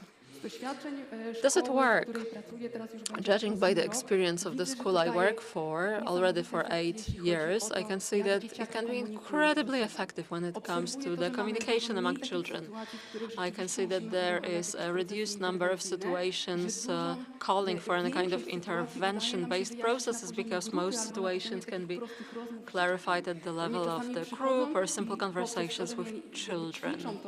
Does it work? Judging by the experience of the school I work for, already for 8 years, I can see that it can be incredibly effective when it comes to the communication among children. I can see that there is a reduced number of situations calling for any kind of intervention-based processes, because most situations can be clarified at the level of the group or simple conversations with children.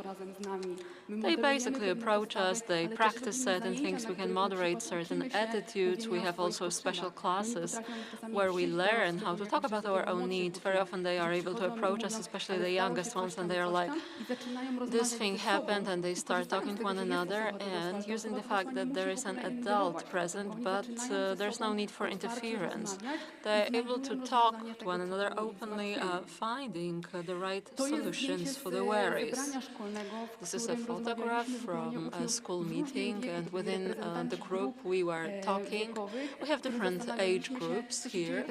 They basically approach us, they practice certain things, we can moderate certain attitudes. We have also special classes where we learn how to talk about our own needs. Very often they are able to approach us, especially the youngest ones, and they are like, this thing happened, and they start talking to one another, and using the fact that there is an adult present, but there's no need for interference. They're able to talk to one another openly, finding the right solutions for the worries. This is a photograph from a school meeting meeting, and within the group we were talking. We have different age groups here,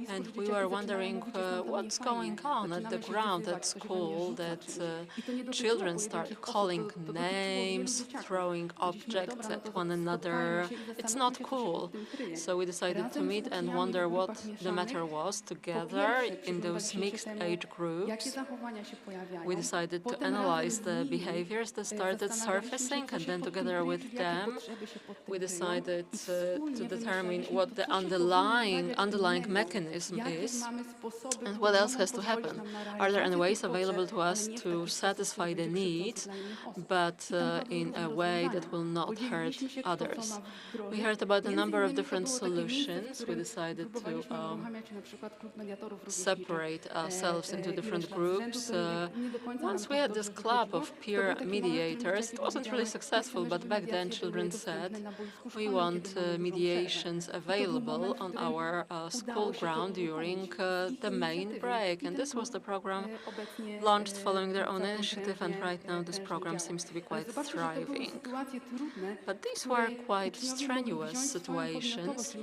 and we were wondering what's going on at the ground at school, that children start calling names, throwing objects at one another. It's not cool. So we decided to meet and wonder what the matter was together in those mixed age groups. We decided to analyze the behaviors that started surfacing, and then together with them we decided to determine what the underlying mechanism is and what else has to happen. Are there any ways available to us to satisfy the needs, but in a way that will not hurt others? We heard about a number of different solutions. We decided to separate ourselves into different groups. Once we had this club of peer mediators. It wasn't really successful, but back then children said, we want mediations available on our school ground during the main break. And this was the program launched following their own initiative, and right now this program seems to be quite thriving. But these were quite strenuous situations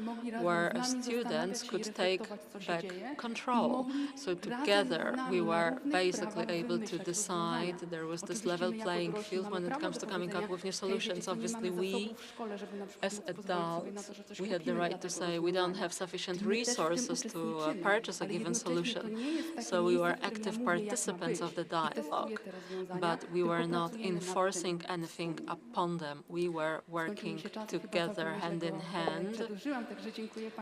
where students could take back control. So together we were basically able to decide. There was this level playing field when it comes to coming up with new solutions. Obviously, we, as adults, we had the right to say we don't have sufficient resources to purchase a given solution. So we were active participants of the dialogue, but we were not enforcing anything upon them. We were working together, hand in hand.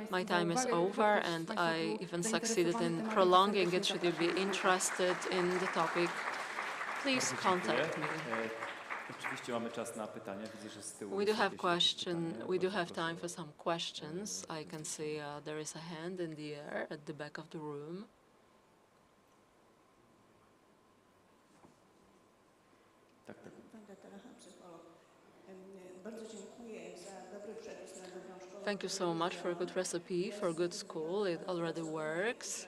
My time is over, and I even succeeded in prolonging it. Should you be interested in the topic, please contact me. We do have time for some questions. I can see there is a hand in the air at the back of the room. Thank you so much for a good recipe, for a good school. It already works.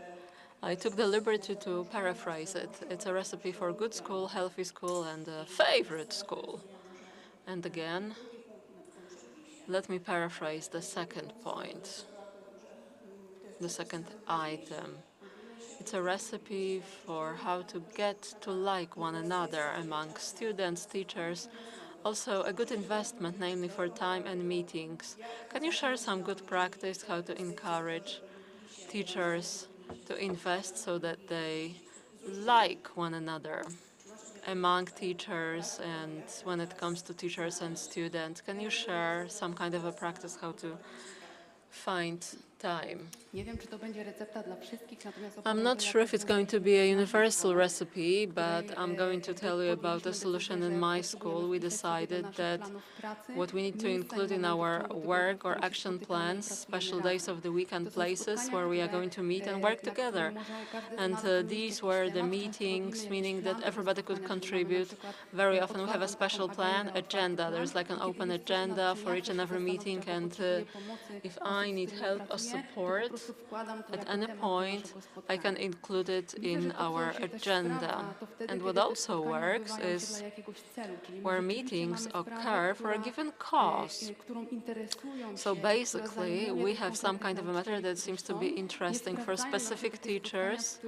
I took the liberty to paraphrase it. It's a recipe for a good school, healthy school, and a favorite school. And again, let me paraphrase the second point, the second item. It's a recipe for how to get to like one another among students, teachers, also a good investment, namely for time and meetings. Can you share some good practice, how to encourage teachers to invest so that they like one another among teachers, and when it comes to teachers and students? Can you share some kind of a practice how to find time? I'm not sure if it's going to be a universal recipe, but I'm going to tell you about a solution in my school. We decided that what we need to include in our work or action plans, special days of the week and places where we are going to meet and work together. And these were the meetings, meaning that everybody could contribute. Very often we have a special plan, agenda. There's like an open agenda for each and every meeting, and if I need help or support at any point, I can include it in our agenda. And what also works is where meetings occur for a given cause. So basically, we have some kind of a matter that seems to be interesting for specific teachers.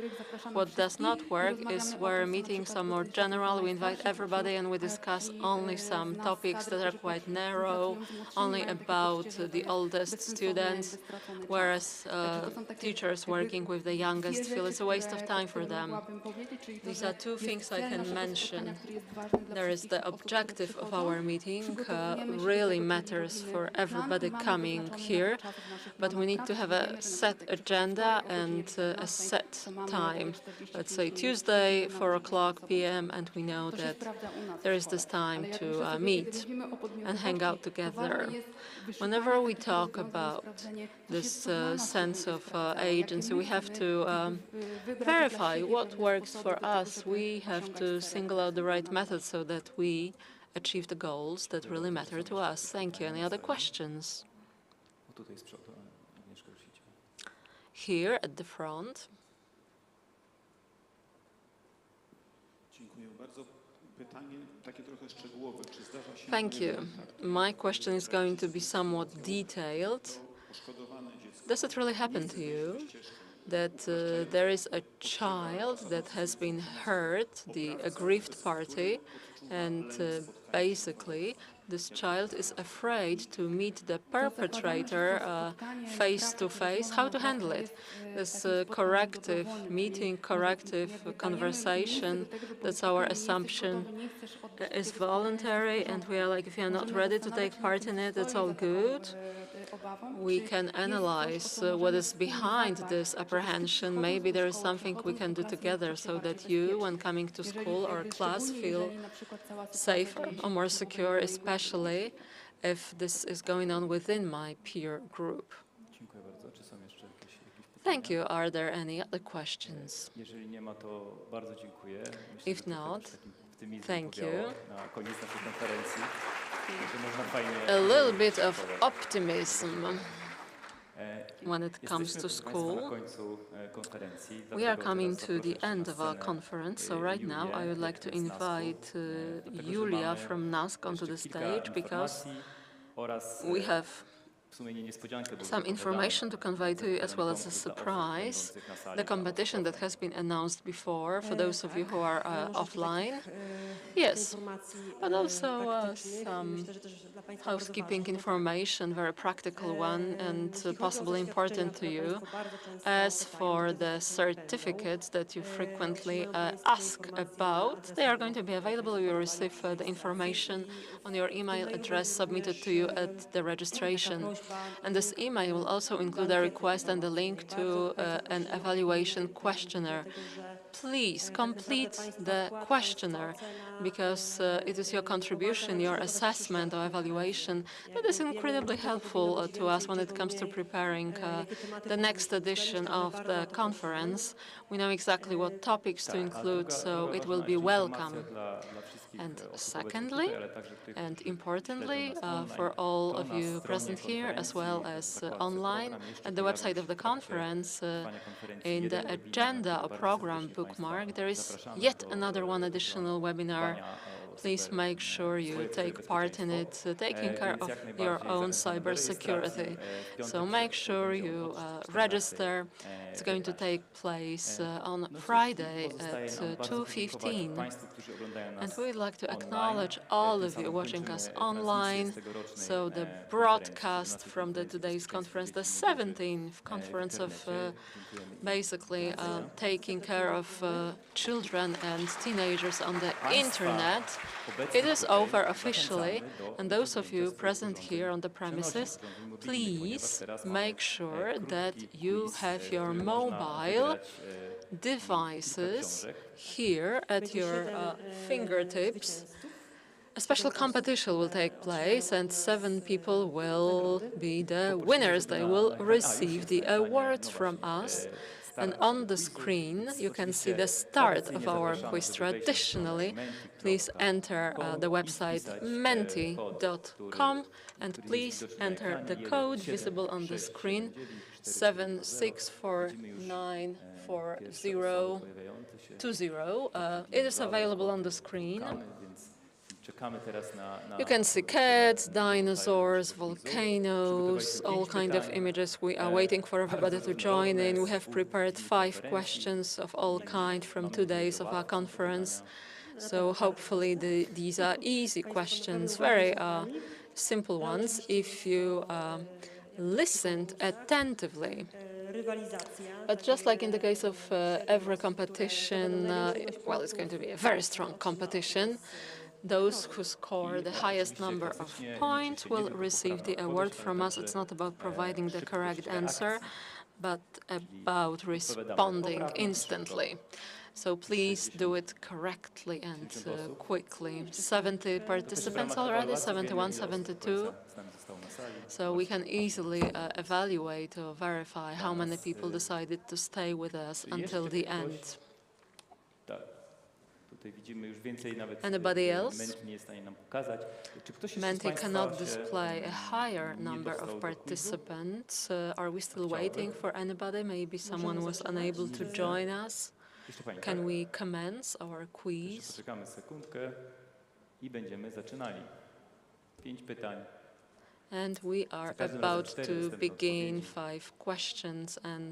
What does not work is where meetings are more general. We invite everybody and we discuss only some topics that are quite narrow, only about the oldest students, whereas teachers working with the youngest feel it's a waste of time for them. These are two things I can mention. There is the objective of our meeting, really matters for everybody coming here, but we need to have a set agenda and a set time. Let's say Tuesday, 4:00 p.m., and we know that there is this time to meet and hang out together. Whenever we talk about this sense of agency, we have to verify what works for us. We have to single out the right method so that we achieve the goals that really matter to us. Thank you. Any other questions? Here at the front. Thank you. My question is going to be somewhat detailed. Does it really happen to you that there is a child that has been hurt, the aggrieved party, and basically this child is afraid to meet the perpetrator face to face? How to handle it? This corrective meeting, corrective conversation, that's our assumption, is voluntary, and we are like, if you are not ready to take part in it, it's all good. We can analyze what is behind this apprehension. Maybe there is something we can do together so that you, when coming to school or class, feel safer or more secure, especially if this is going on within my peer group. Thank you. Are there any other questions? If not, thank you. A little bit of optimism when it comes to school. We are coming to the end of our conference, so right now I would like to invite Julia from NASK onto the stage, because we have some information to convey to you, as well as a surprise. The competition that has been announced before, for those of you who are offline. Yes, but also some housekeeping information, very practical one, and possibly important to you. As for the certificates that you frequently ask about, they are going to be available. You will receive the information on your email address submitted to you at the registration. And this email will also include a request and a link to an evaluation questionnaire. Please complete the questionnaire, because it is your contribution, your assessment or evaluation that is incredibly helpful to us when it comes to preparing the next edition of the conference. We know exactly what topics to include, so it will be welcome. And secondly, and importantly, for all of you present here, as well as online, at the website of the conference, in the agenda or program bookmark, there is yet another additional webinar. Please make sure you take part in it, taking care of your own cybersecurity. So make sure you register. It's going to take place on Friday at 2:15. And we would like to acknowledge all of you watching us online. So the broadcast from today's conference, the 17th conference of basically taking care of children and teenagers on the internet, it is over officially. And those of you present here on the premises, please make sure that you have your mobile devices here at your fingertips. A special competition will take place, and 7 people will be the winners. They will receive the awards from us. And on the screen, you can see the start of our quiz. Traditionally, please enter the website menti.com, and please enter the code visible on the screen, 76494020. It is available on the screen. You can see cats, dinosaurs, volcanoes, all kinds of images. We are waiting for everybody to join in. We have prepared 5 questions of all kinds from 2 days of our conference. So hopefully these are easy questions, very simple ones, if you listened attentively. But just like in the case of every competition, well, it's going to be a very strong competition. Those who score the highest number of points will receive the award from us. It's not about providing the correct answer, but about responding instantly. So please do it correctly and quickly. 70 participants already, 71, 72. So we can easily evaluate or verify how many people decided to stay with us until the end. Anybody else? Menti cannot display a higher number of participants. Are we still waiting for anybody? Maybe someone was unable to join us. Can we commence our quiz? Poczekamy sekundkę i będziemy zaczynali. 5 pytań. And we are about to begin 5 questions and